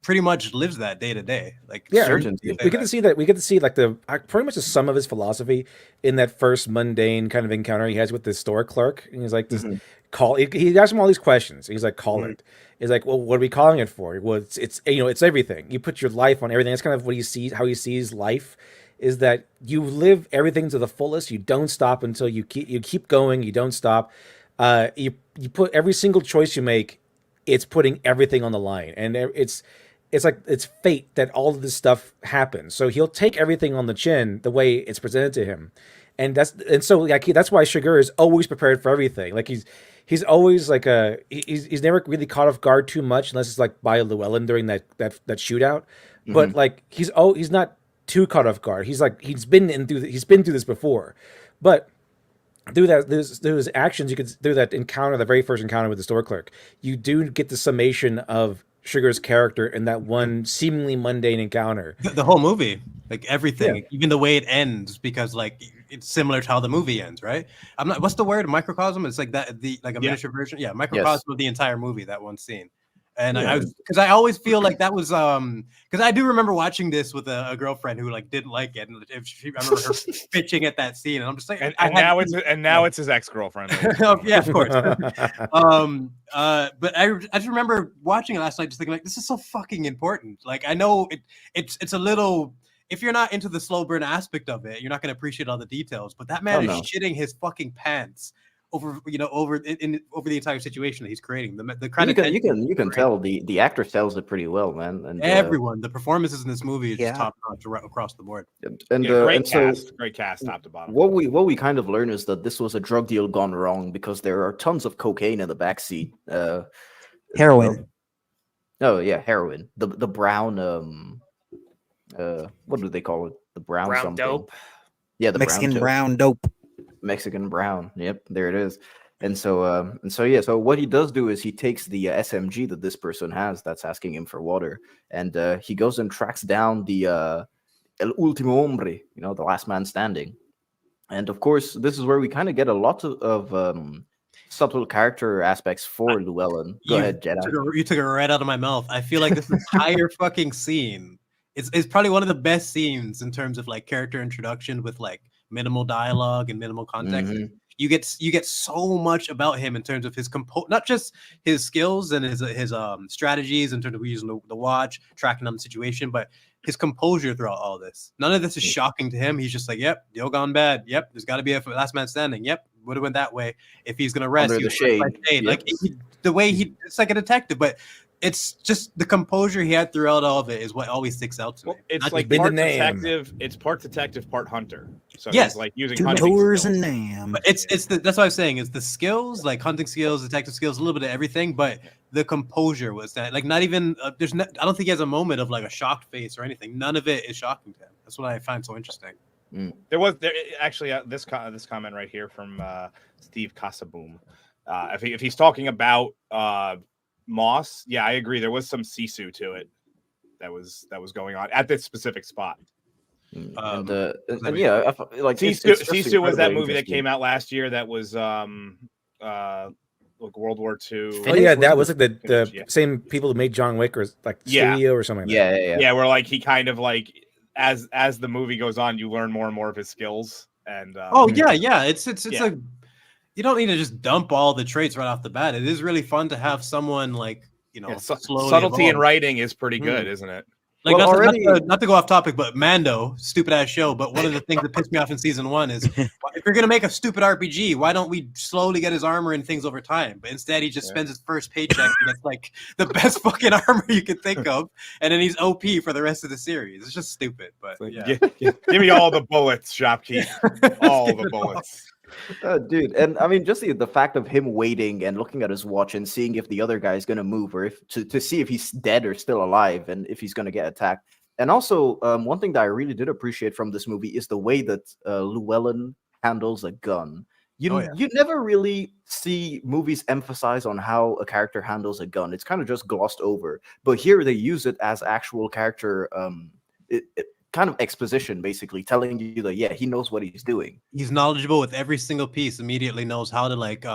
pretty much lives that day to day. Like certainty. We get to see that. We get to see like pretty much the sum of his philosophy in that first mundane kind of encounter he has with the store clerk. And he's like, this call. He asks him all these questions. He's like, call it. He's like, well, what are we calling it for? Well, it's it's everything. You put your life on everything. That's kind of what he sees. How he sees life is that you live everything to the fullest. You don't stop until you keep going. You don't stop. You put every single choice you make. It's putting everything on the line, and it's like it's fate that all of this stuff happens. So he'll take everything on the chin the way it's presented to him, and that's why Chigurh is always prepared for everything. Like he's always like he's never really caught off guard too much unless it's like by Llewelyn during that shootout. But like he's not too caught off guard. He's been through this before, but. Through those actions, you could through that encounter, the very first encounter with the store clerk, you do get the summation of Chigurh's character in that one seemingly mundane encounter. The whole movie, like everything, even the way it ends, because like it's similar to how the movie ends, right? What's the word? Microcosm? It's like that, a miniature version. Yeah, microcosm of the entire movie, that one scene. And I always feel like that was because I do remember watching this with a girlfriend who like didn't like it, and I remember her bitching at that scene, and I'm just like, now it's his ex-girlfriend. Yeah, of course. But I just remember watching it last night, just thinking like, this is so fucking important. Like I know it's a little. If you're not into the slow burn aspect of it, you're not going to appreciate all the details. But that man is shitting his fucking pants over the entire situation that he's creating. The kind you can tell the actor sells it pretty well, man. And everyone, the performances in this movie is just top notch across the board. Great cast, top to bottom. What we kind of learn is that this was a drug deal gone wrong because there are tons of cocaine in the backseat. Heroin. Oh yeah, heroin. The brown what do they call it? The brown something. Dope. Yeah, the Mexican brown dope. Mexican brown. Yep, there it is. And so so what he does do is he takes the SMG that this person has that's asking him for water, and he goes and tracks down the El Último Hombre, the last man standing. And of course, this is where we kind of get a lot of subtle character aspects for Llewelyn. Go ahead, Jedi. You took it right out of my mouth. I feel like this entire fucking scene is probably one of the best scenes in terms of like character introduction with like minimal dialogue and minimal context. You get so much about him in terms of his not just his skills and his strategies in terms of using the watch, tracking on the situation, but his composure throughout all this. None of this is shocking to him. He's just like, yep, deal gone bad. Yep, there's got to be a last man standing. Yep, would have went that way. If he's gonna rest, Under the shade. Yep. Like the way it's like a detective, but it's just the composure he had throughout all of it is what always sticks out to me. It's Not like just- part detective. It's part detective, part hunter. So Yes. he's like using Two hunting tours skills. and Nam. But that's what I'm saying is the skills, like hunting skills, detective skills, a little bit of everything, but the composure was that like not even I don't think he has a moment of like a shocked face or anything. None of it is shocking to him. That's what I find so interesting. There actually this comment right here from Steve Casaboom. If he's talking about Moss, yeah, I agree. There was some sisu to it that was going on at this specific spot. And yeah, like Sisu was that movie that came out last year that was like World War II. Oh yeah, that was like the same people who made John Wick, or like studio or something. Like that. Yeah. Where like he kind of like as the movie goes on, you learn more and more of his skills. And it's like you don't need to just dump all the traits right off the bat. It is really fun to have someone like slowly subtlety in evolve. writing is pretty good, isn't it? Like not to go off topic, but Mando, stupid ass show. But one of the things that pissed me off in season 1 is if you're gonna make a stupid RPG, why don't we slowly get his armor and things over time? But instead, he just spends his first paycheck and gets like the best fucking armor you can think of, and then he's OP for the rest of the series. It's just stupid. But give me all the bullets, Shopkeep. All the bullets. Dude, and I mean, just the fact of him waiting and looking at his watch and seeing if the other guy is going to move, or if to see if he's dead or still alive, and if he's going to get attacked. And also, one thing that I really did appreciate from this movie is the way that Llewelyn handles a gun. You never really see movies emphasize on how a character handles a gun. It's kind of just glossed over. But here they use it as actual character kind of exposition, basically telling you that he knows what he's doing. He's knowledgeable with every single piece. Immediately knows how to like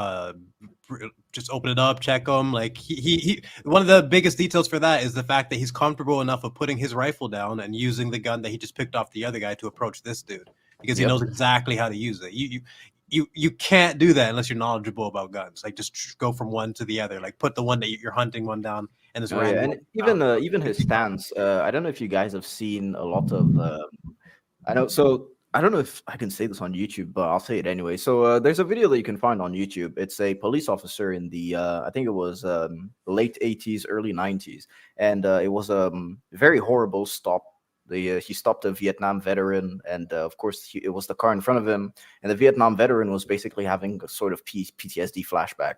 just open it up, check them. Like he one of the biggest details for that is the fact that he's comfortable enough of putting his rifle down and using the gun that he just picked off the other guy to approach this dude, because he knows exactly how to use it. You can't do that unless you're knowledgeable about guns. Like just go from one to the other. Like put the one that you're hunting one down and this and even his stance. I don't know if you guys have seen a lot of. I don't know if I can say this on YouTube, but I'll say it anyway. So there's a video that you can find on YouTube. It's a police officer in the I think it was late 80s, early 90s, and it was a very horrible stop. He stopped a Vietnam veteran, and of course it was the car in front of him, and the Vietnam veteran was basically having a sort of PTSD flashback,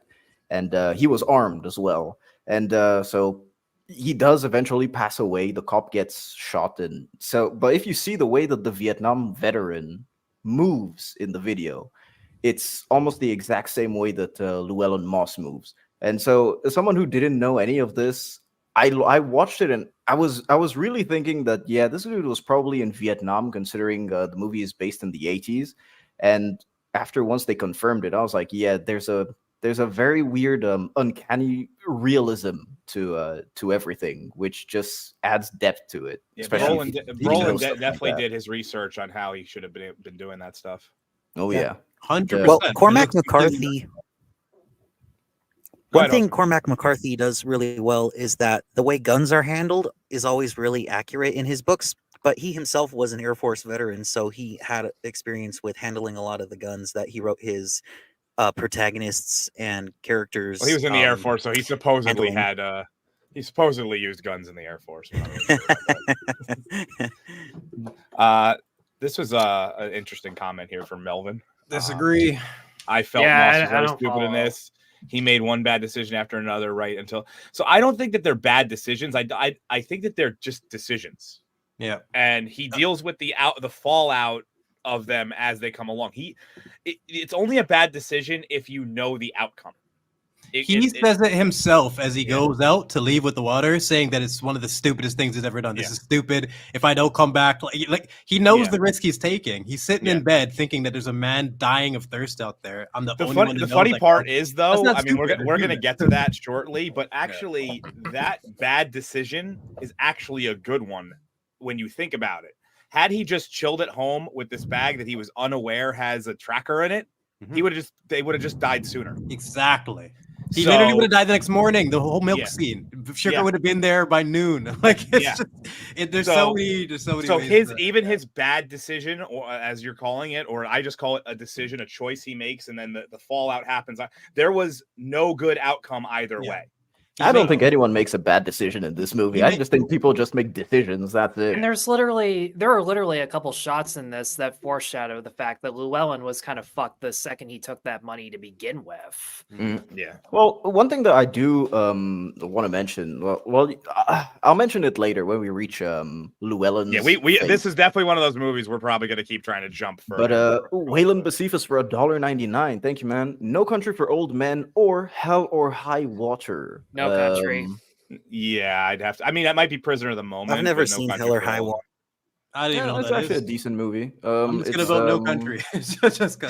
and he was armed as well, and so he does eventually pass away. The cop gets shot, and so but if you see the way that the Vietnam veteran moves in the video, it's almost the exact same way that Llewelyn Moss moves. And so as someone who didn't know any of this, I watched it and I was really thinking that this dude was probably in Vietnam, considering the movie is based in the 80s. And after once they confirmed it, I was like, there's a very weird uncanny realism to everything, which just adds depth to it. Brolin definitely did his research on how he should have been doing that stuff. Oh yeah, 100%. Well, Cormac McCarthy. One thing Cormac McCarthy does really well is that the way guns are handled is always really accurate in his books. But he himself was an Air Force veteran, so he had experience with handling a lot of the guns that he wrote his protagonists and characters. Well, he was in the Air Force, so he supposedly he supposedly used guns in the Air Force. This was an interesting comment here from Melvin. Disagree. I felt Moss was very stupid in this. He made one bad decision after another, right? So I don't think that they're bad decisions. I think that they're just decisions. Yeah. And he deals with the fallout of them as they come along. It's only a bad decision if you know the outcome. He says it himself as he goes out to leave with the water, saying that it's one of the stupidest things he's ever done. This is stupid. If I don't come back, like he knows the risk he's taking. He's sitting in bed thinking that there's a man dying of thirst out there. I'm the only one. The funny part is, though, I mean, we're gonna get to that shortly, but actually, that bad decision is actually a good one when you think about it. had he just chilled at home with this bag that he was unaware has a tracker in it, they would have just died sooner. Exactly. He literally would have died the next morning. The whole milk scene. Sugar would have been there by noon. Like it's there's so many ways. So his bad decision, or as you're calling it, or I just call it a decision, a choice he makes, and then the fallout happens. There was no good outcome either way. I don't think anyone makes a bad decision in this movie. I just think people just make decisions. That's it. And there are literally a couple shots in this that foreshadow the fact that Llewelyn was kind of fucked the second he took that money to begin with. Yeah. Well, one thing that I do want to mention. I'll mention it later when we reach Llewelyn's. Yeah, we this is definitely one of those movies we're probably going to keep trying to jump for. But Waylon Bacifus for $1.99. Thank you, man. No Country for Old Men or Hell or High Water. No Country. Yeah, I'd have to. I mean, that might be Prisoner of the Moment. I've never seen Hell or High Water. I didn't know that's that actually is. a decent movie. I'm just gonna vote No Country. just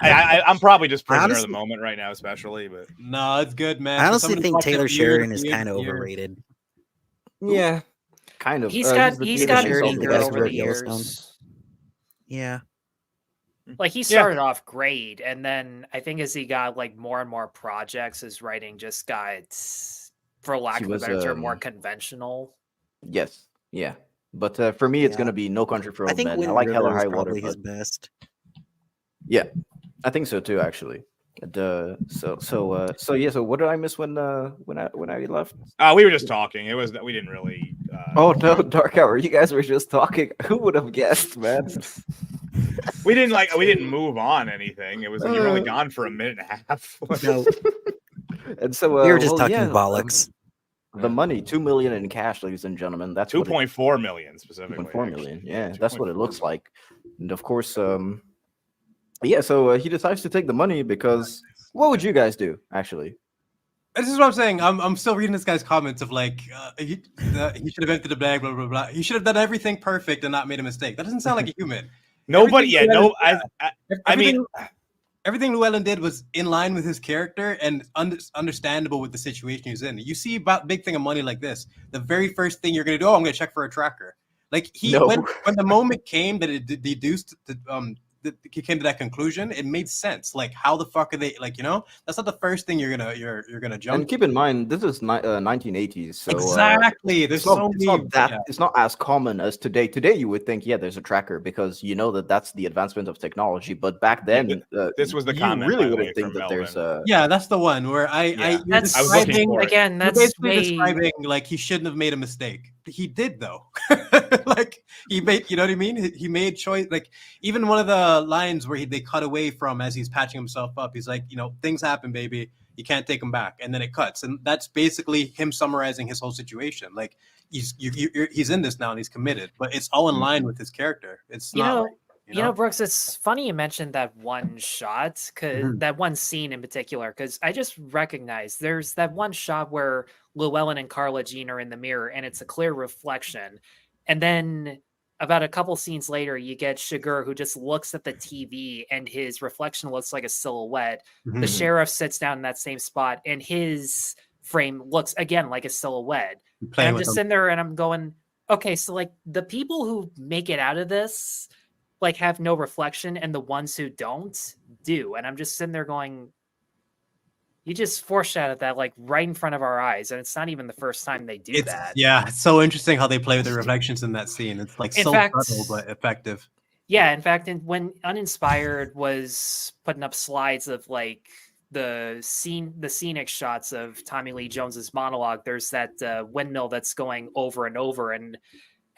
I'm probably just Prisoner of the Moment right now, especially. But no, it's good, man. I honestly think Taylor Sheridan is kind of overrated. Yeah, kind of. He's gotten better over the Yellowstone. years. Yeah. Like he started off great, and then I think as he got like more and more projects, his writing just got, for lack of a better term, more conventional. Yes, yeah, but for me, it's gonna be No Country for Old Men. I like Hell or High Water. His best. Yeah, I think so too, actually. So what did I miss when I left? We were just talking. It was that we didn't really. Oh no, Dark Hour! You guys were just talking. Who would have guessed, man? We didn't move on anything. It was you were only gone for a minute and a half. No. And so we were just talking bollocks. The money, $2 million in cash, ladies and gentlemen. That's 2.4 million specifically. 2.4 million. Yeah, that's what it looks like. And of course, so he decides to take the money because what would you guys do, actually? This is what I'm saying. I'm still reading this guy's comments of like he should have emptied the bag, blah blah blah. He should have done everything perfect and not made a mistake. That doesn't sound like a human. Nobody, I mean, everything Llewelyn did was in line with his character and understandable with the situation he's in. You see about big thing of money like this, the very first thing you're gonna do, I'm gonna check for a tracker. Like when the moment came that it deduced he came to that conclusion, it made sense. Like, how the fuck are they? Like, that's not the first thing you're gonna jump. And keep in mind, this is 1980s. So, exactly. There's it's not as common as today. Today, you would think, there's a tracker because you know that's the advancement of technology. But back then, this was the comment. You really wouldn't think that there's a. Yeah, that's the one where you're describing again. That's basically describing like he shouldn't have made a mistake. He did though. Like he made, you know what I mean? He made choice. Like even one of the lines where they cut away from as he's patching himself up, he's like, things happen, baby. You can't take them back, and then it cuts, and that's basically him summarizing his whole situation. Like he's in this now and he's committed, but it's all in line with his character. It's not. Brooks, it's funny you mentioned that one shot, because that one scene in particular, because I just recognized there's that one shot where Llewelyn and Carla Jean are in the mirror and it's a clear reflection. And then about a couple scenes later, you get Chigurh who just looks at the TV and his reflection looks like a silhouette. The sheriff sits down in that same spot and his frame looks again like a silhouette. And I'm just sitting there and I'm going, okay, so like the people who make it out of this like have no reflection and the ones who don't do. And I'm just sitting there going, you just foreshadowed that like right in front of our eyes. And it's not even the first time they do that. Yeah. It's so interesting how they play with the reflections in that scene. It's like subtle but effective. Yeah. In fact, when Uninspired was putting up slides of like the scenic shots of Tommy Lee Jones's monologue, there's that windmill that's going over and over. And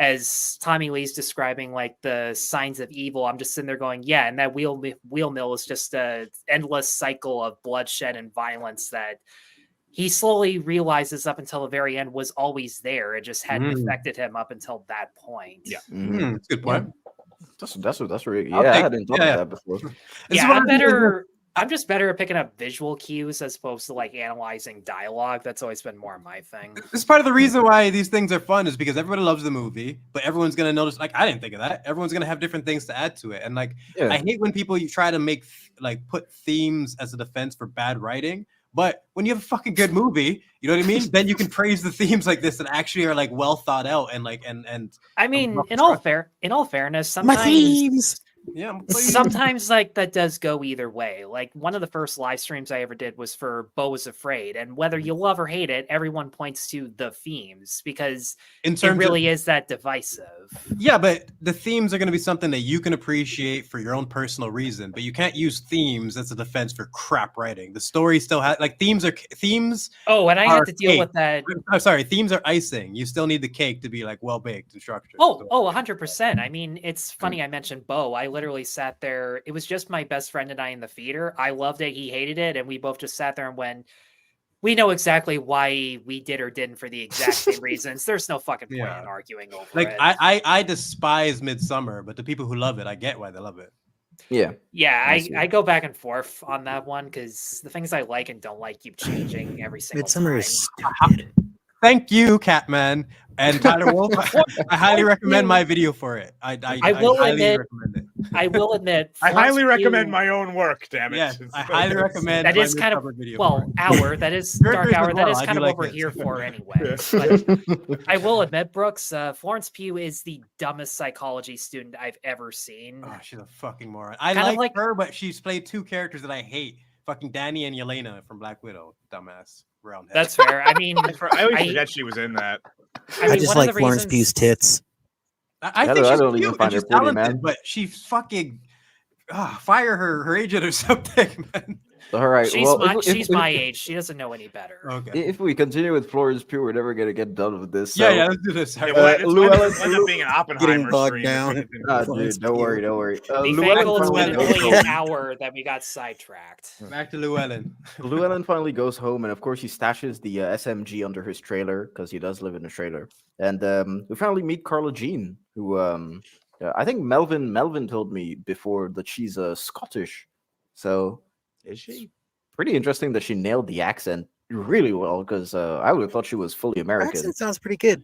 as Tommy Lee's describing like the signs of evil, I'm just sitting there going, yeah, and that wheel mill is just a endless cycle of bloodshed and violence that he slowly realizes up until the very end was always there. It just hadn't affected him up until that point. Yeah, that's a good point. That's really I hadn't thought of that before. I'm just better at picking up visual cues as opposed to like analyzing dialogue. That's always been more my thing. This is part of the reason why these things are fun is because everybody loves the movie, but everyone's going to notice, like, I didn't think of that. Everyone's going to have different things to add to it. And like, I hate when people try to make, like, put themes as a defense for bad writing But when you have a fucking good movie, you know what I mean? Then you can praise the themes like this that actually are like well thought out and like and. I mean, in all fairness, My themes. sometimes like that does go either way. Like one of the first live streams I ever did was for Beau is Afraid, and whether you love or hate it, everyone points to the themes because it really is that divisive. Yeah, but the themes are going to be something that you can appreciate for your own personal reason, but you can't use themes as a defense for crap writing. The story still has like themes. Oh, and I had to deal with that. I'm sorry, themes are icing. You still need the cake to be like well baked and structured. Oh, 100%. I mean, it's funny I mentioned Beau. I literally sat there. It was just my best friend and I in the theater. I loved it. He hated it. And we both just sat there and went, we know exactly why we did or didn't for the exact same reasons. There's no fucking point in arguing over it. I despise Midsummer, but the people who love it, I get why they love it. Yeah, I go back and forth on that one because the things I like and don't like keep changing every single Midsummer time. is stupid. Thank you, Catman and Tyler Wolf. I highly recommend my video for it. I highly recommend it. I will admit. I highly recommend my own work. Damn it! Yes, I highly recommend. That is kind of hour. That is dark hour. That is kind of what we're here for anyway. But I will admit, Brooks, Florence Pugh is the dumbest psychology student I've ever seen. Oh, she's a fucking moron. I like her, but she's played two characters that I hate: fucking Danny and Yelena from Black Widow. Dumbass. Roundhead. That's fair. I mean, I always forget she was in that. I just like Florence Pugh's tits. I think she's cute and she's talented, but she fucking fire her agent or something, man. All right. She's my age. She doesn't know any better. Okay. If we continue with Florence Pugh, we're never gonna get done with this. So. Yeah, let's do this. Llewelyn end up being an Oppenheimer getting bogged down. Dude, don't worry. It's been only an hour that we got sidetracked. Back to Llewelyn. Llewelyn finally goes home, and of course he stashes the SMG under his trailer because he does live in a trailer. And we finally meet Carla Jean, who I think Melvin told me before that she's Scottish. So. Is she? Pretty interesting that she nailed the accent really well because I would have thought she was fully American. Accent sounds pretty good.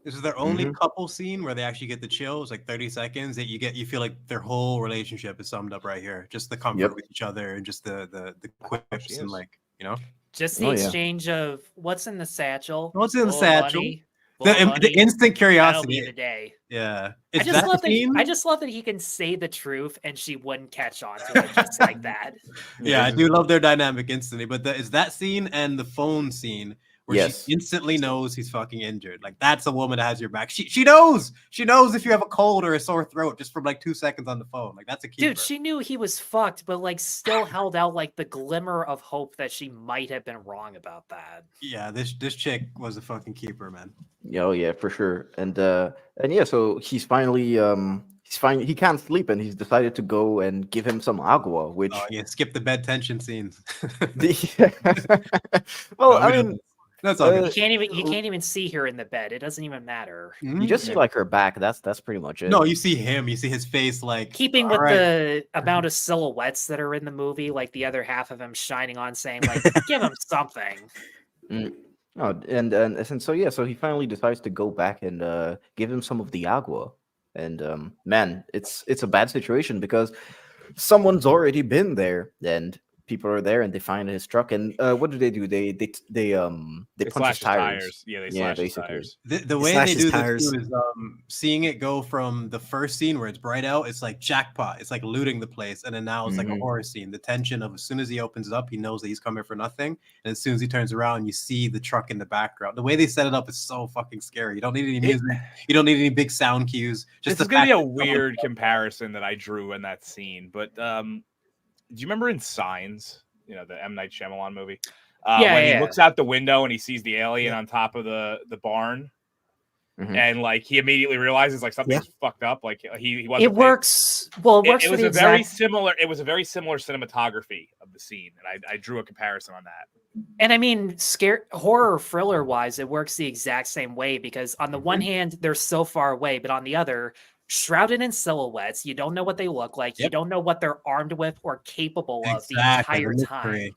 This is their only couple scene where they actually get the chills, like 30 seconds that you feel like their whole relationship is summed up right here. Just the comfort with each other and just the quips and like, you know, just the exchange of what's in the satchel. What's in the satchel? The instant curiosity. That'll be the day. Yeah. I just love that he can say the truth and she wouldn't catch on to it just like that. Yeah, I do love their dynamic instantly. But it's that scene and the phone scene where she instantly knows he's fucking injured. Like that's a woman that has your back. She knows. She knows if you have a cold or a sore throat just from like 2 seconds on the phone. Like that's a keeper. Dude, she knew he was fucked, but like still held out like the glimmer of hope that she might have been wrong about that. Yeah, this chick was a fucking keeper, man. Oh yeah, for sure. And yeah, so he's finally he can't sleep and he's decided to go and give him some agua, which skip the bed tension scenes. Well, I mean, that's all good. He can't even see her in the bed. It doesn't even matter. You just see like her back. That's pretty much it. No, you see him. You see his face. Like keeping with the amount of silhouettes that are in the movie, like the other half of him shining on, saying like, "Give him something." Oh, and so yeah, so he finally decides to go back and give him some of the agua. And man, it's a bad situation because someone's already been there and people are there and they find his truck and what do? They punch his tires. Yeah, they slash his tires. The way they do this is seeing it go from the first scene where it's bright out, it's like jackpot, it's like looting the place, and then now it's like a horror scene. The tension of as soon as he opens it up, he knows that he's coming for nothing, and as soon as he turns around, you see the truck in the background. The way they set it up is so fucking scary. You don't need any music, you don't need any big sound cues. Just this is gonna be a weird comparison that I drew in that scene, but do you remember in Signs, the M. Night Shyamalan movie? When he looks out the window and he sees the alien on top of the barn, and like he immediately realizes like something's fucked up. Like he wasn't. It works. Well, it works. It was a very similar cinematography of the scene, and I drew a comparison on that. And I mean, horror thriller wise, it works the exact same way because on the one hand, they're so far away, but on the other, shrouded in silhouettes, you don't know what they look like. You don't know what they're armed with or capable of the entire time.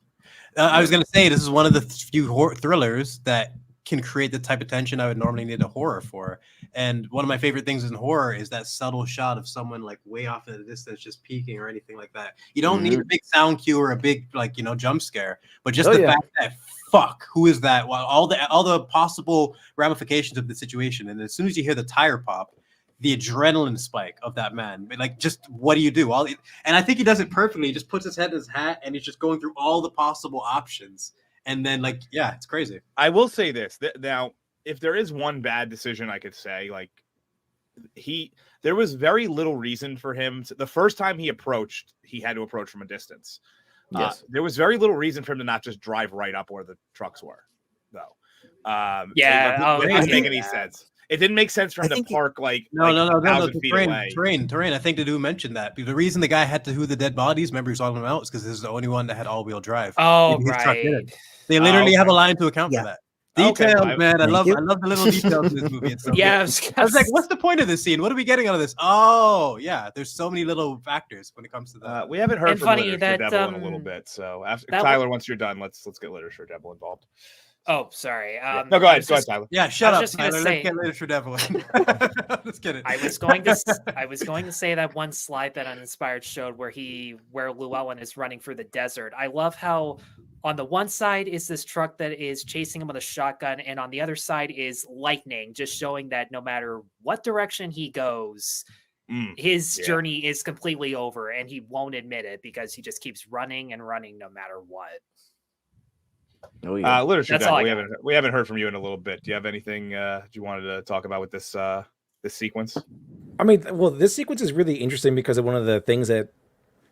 I was going to say, this is one of the few horror thrillers that can create the type of tension I would normally need a horror for. And one of my favorite things in horror is that subtle shot of someone like way off in the distance just peeking or anything like that. You don't need a big sound cue or a big jump scare, but just the fact that fuck, who is that? Well, all the possible ramifications of the situation. And as soon as you hear the tire pop, the adrenaline spike of that man, like, just what do you do? And I think he does it perfectly. He just puts his head in his hat and he's just going through all the possible options. And then, like, yeah, it's crazy. I will say this now, if there is one bad decision I could say, like, there was very little reason for him the first time he had to approach from a distance. Yes. There was very little reason for him to not just drive right up where the trucks were, though. It didn't make any sense. It didn't make sense for him to park no. Terrain. I think they do mention that. The reason the guy had to the dead bodies, remember he was on them out, is because this is the only one that had all-wheel drive. Oh, right. They literally have a line to account for that. Details, man. I love the little details in this movie. It's so I was like, what's the point of this scene? What are we getting out of this? Oh, yeah. There's so many little factors when it comes to that. We haven't heard from Literature Devil in a little bit. So after Tyler, once you're done, let's get Literature Devil involved. Oh, sorry. No, go ahead, Tyler. Yeah, shut up, Tyler. Let's get Literature Devil. Let's get it. I was going to say that one slide that Uninspired showed where Llewelyn is running through the desert. I love how on the one side is this truck that is chasing him with a shotgun, and on the other side is lightning, just showing that no matter what direction he goes, his journey is completely over, and he won't admit it because he just keeps running and running no matter what. Oh, yeah. Literature Devil, we haven't heard from you in a little bit. Do you have anything you wanted to talk about with this this sequence? I mean, well, this sequence is really interesting because of one of the things that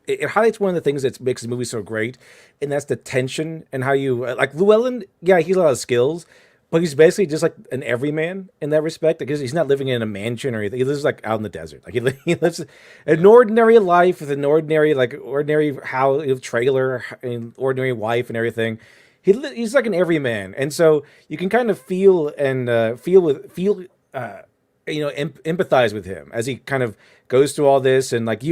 it highlights one of the things that makes the movie so great, and that's the tension and how you like Llewelyn. Yeah, he's a lot of skills, but he's basically just like an everyman in that respect. Because he's not living in a mansion or anything. He lives like out in the desert. Like he lives an ordinary life with an ordinary house, trailer, and ordinary wife and everything. He's like an everyman, and so you can kind of feel empathize with him as he kind of goes through all this. And like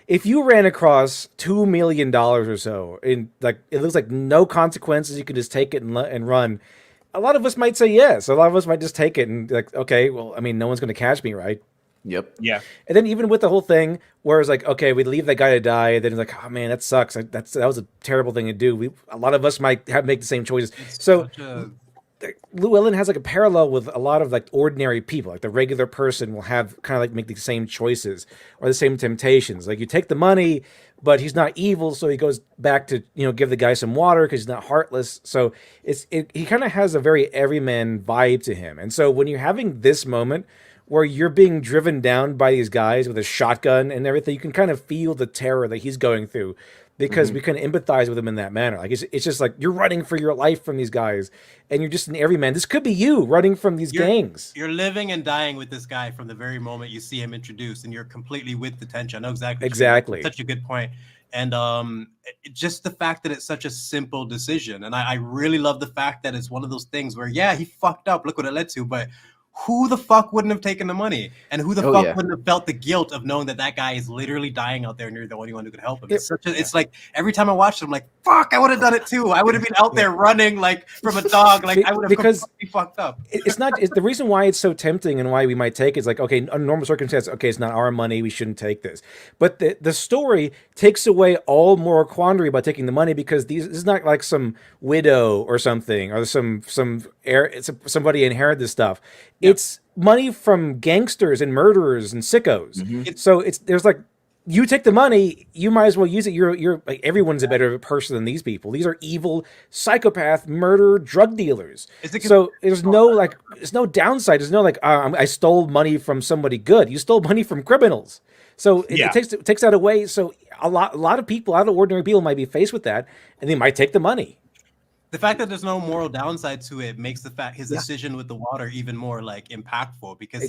if you ran across $2 million or so, and like it looks like no consequences, you can just take it and run. A lot of us might say yes. A lot of us might just take it and like, okay, well, I mean, no one's going to catch me, right? Yep. Yeah. And then even with the whole thing where it's like, okay, we leave that guy to die. Then it's like, oh man, that sucks. That was a terrible thing to do. A lot of us might make the same choices. Llewelyn has like a parallel with a lot of like ordinary people. Like the regular person will have kind of like make the same choices or the same temptations. Like you take the money, but he's not evil, so he goes back to give the guy some water because he's not heartless. So he kind of has a very everyman vibe to him. And so when you're having this moment where you're being driven down by these guys with a shotgun and everything, you can kind of feel the terror that he's going through because we can empathize with him in that manner. Like it's just like you're running for your life from these guys and you're just an everyman. This could be you running from these gangs. You're living and dying with this guy from the very moment you see him introduced, and you're completely with the tension. I know exactly. Such a good point. And just the fact that it's such a simple decision. And I really love the fact that it's one of those things where, yeah, he fucked up. Look what it led to. But who the fuck wouldn't have taken the money? And who the fuck wouldn't have felt the guilt of knowing that guy is literally dying out there and you're the only one who could help him? It's like every time I watch it, I'm like, fuck, I would have done it too. I would have been out there running like from a dog. Like I would have completely fucked up. It's the reason why it's so tempting and why we might take it is like, okay, under normal circumstances, okay, it's not our money, we shouldn't take this. But the story takes away all moral quandary by taking the money because this is not like some widow or something or somebody inherited this stuff. Yep. It's money from gangsters and murderers and sickos. Mm-hmm. So there's like, you take the money, you might as well use it. You're like, everyone's a better person than these people. These are evil, psychopath, murder, drug dealers. So there's no downside. There's no like, I stole money from somebody good. You stole money from criminals. So it takes that away. So a lot of people, a lot of ordinary people might be faced with that, and they might take the money. The fact that there's no moral downside to it makes his decision with the water even more like impactful because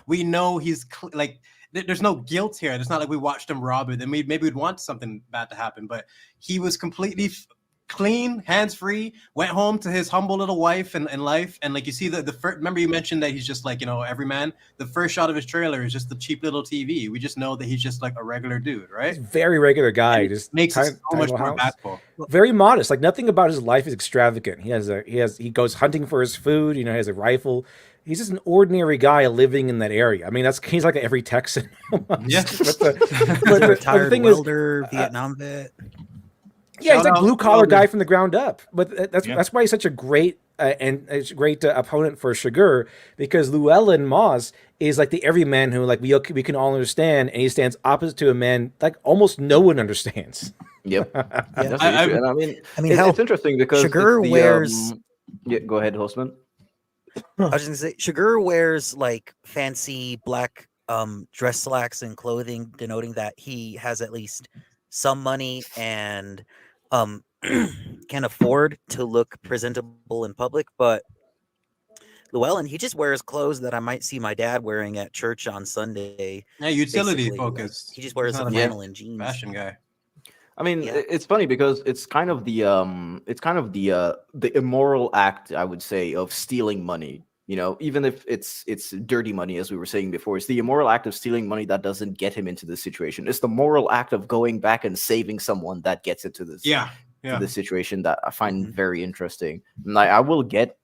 we know he's like there's no guilt here. It's not like we watched him rob it and maybe we'd want something bad to happen, but he was completely clean, hands-free, went home to his humble little wife and life. And like you see the first, remember you mentioned that he's just like, you know, Everyman. The first shot of his trailer is just the cheap little TV. We just know that he's just like a regular dude, right? He's a very regular guy. Just makes it so much little more house. impactful. Very modest. Like nothing about his life is extravagant. He goes hunting for his food. You know, he has a rifle. He's just an ordinary guy living in that area. I mean, he's like every Texan. Yeah. But the retired welder, Vietnam vet. Yeah, he's like blue collar guy from the ground up. But that's why he's such a great opponent for Chigurh, because Llewelyn Moss is like the everyman who like we can all understand, and he stands opposite to a man like almost no one understands. Yep. That's true. And I mean, it's interesting because Chigurh wears. Yeah, go ahead, Hostman. I was just gonna say Chigurh wears like fancy black dress slacks and clothing, denoting that he has at least some money and can afford to look presentable in public. But Llewelyn, he just wears clothes that I might see my dad wearing at church on Sunday. Yeah, utility basically. focused. He just wears a flannel and jeans. Fashion guy. I mean, it's funny because it's kind of the immoral act, I would say, of stealing money. You know, even if it's dirty money, as we were saying before, it's the immoral act of stealing money that doesn't get him into this situation. It's the moral act of going back and saving someone that gets into this to this situation that I find very interesting. And I will get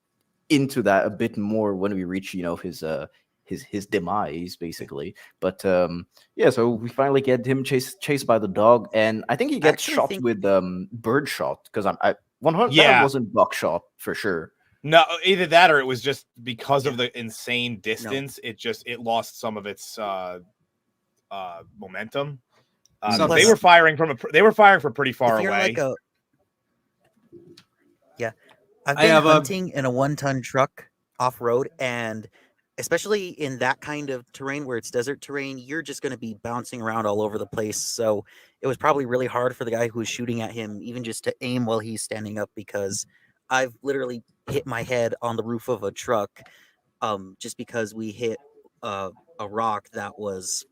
into that a bit more when we reach, you know, his demise, basically. But so we finally get him chased by the dog, and I think he gets shot with birdshot, because I 100 that wasn't buckshot for sure. No, either that or it was just because of the insane distance. No. It lost some of its momentum. They were firing from pretty far away. I've been hunting in a 1-ton truck off road, and especially in that kind of terrain where it's desert terrain, you're just going to be bouncing around all over the place. So it was probably really hard for the guy who was shooting at him, even just to aim while he's standing up, because I've literally hit my head on the roof of a truck just because we hit a rock that was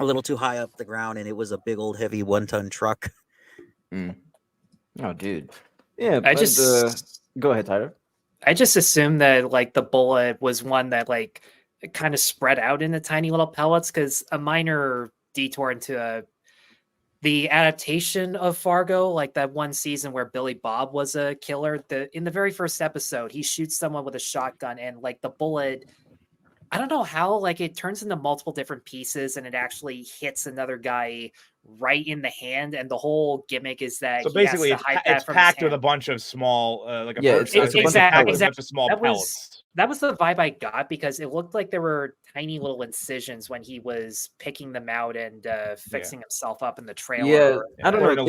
a little too high up the ground, and it was a big old heavy 1-ton truck. Oh, dude. Yeah, go ahead, Tyler. I just assumed that like the bullet was one that like kind of spread out into tiny little pellets, because a minor detour into the adaptation of Fargo, like that one season where Billy Bob was a killer. In the very first episode, he shoots someone with a shotgun, and like the bullet, I don't know how, like it turns into multiple different pieces, and it actually hits another guy right in the hand, and the whole gimmick is that so basically it's packed with a bunch of small exactly small pellets. That was the vibe I got, because it looked like there were tiny little incisions when he was picking them out and fixing himself up in the trailer. Yeah, I don't know.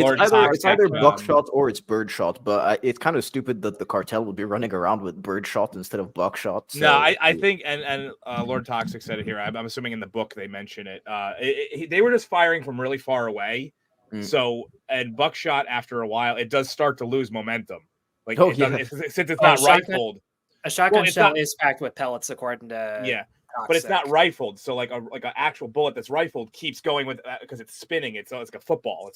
It's either buckshot or it's birdshot, but it's kind of stupid that the cartel would be running around with birdshot instead of buckshot. So. No, I think, and Lord Toxic said it here. I'm assuming in the book they mention it. They were just firing from really far away. So, and buckshot after a while, it does start to lose momentum. Like since it's not rifled. A shotgun shell is packed with pellets, according to Toxic. But it's not rifled. So like an actual bullet that's rifled keeps going with because it's spinning. It's like a football.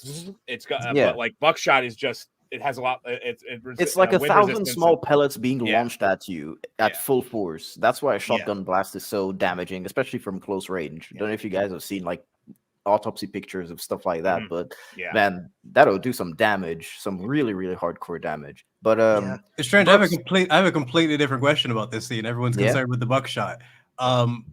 It's got but like buckshot is just it has a lot. It's like 1,000 small pellets being launched at you at full force. That's why a shotgun blast is so damaging, especially from close range. I don't know if you guys have seen like autopsy pictures of stuff like that, but man, that'll do some damage, some really, really hardcore damage. But it's strange. I have a completely different question about this scene. Everyone's concerned with the buckshot.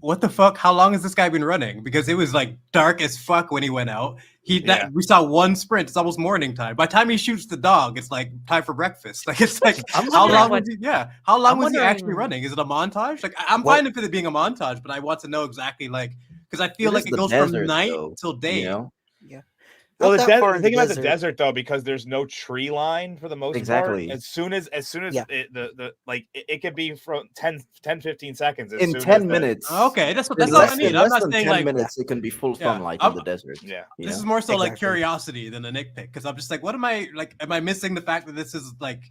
What the fuck? How long has this guy been running? Because it was like dark as fuck when he went out. We saw one sprint. It's almost morning time. By the time he shoots the dog, it's like time for breakfast. Like it's like how long was he actually running? Is it a montage? Like I'm fine with it being a montage, but I want to know exactly like because I feel like it goes from night till day. You know? Yeah. Well, the thing about the desert though, because there's no tree line for the most part. As soon as it could be from 10-15 seconds. In 10 minutes. Okay, that's all I need. I'm not saying 10 minutes it can be full sunlight in the desert. Yeah. This is more so like curiosity than a nitpick, because I'm just like, what am I like? Am I missing the fact that this is like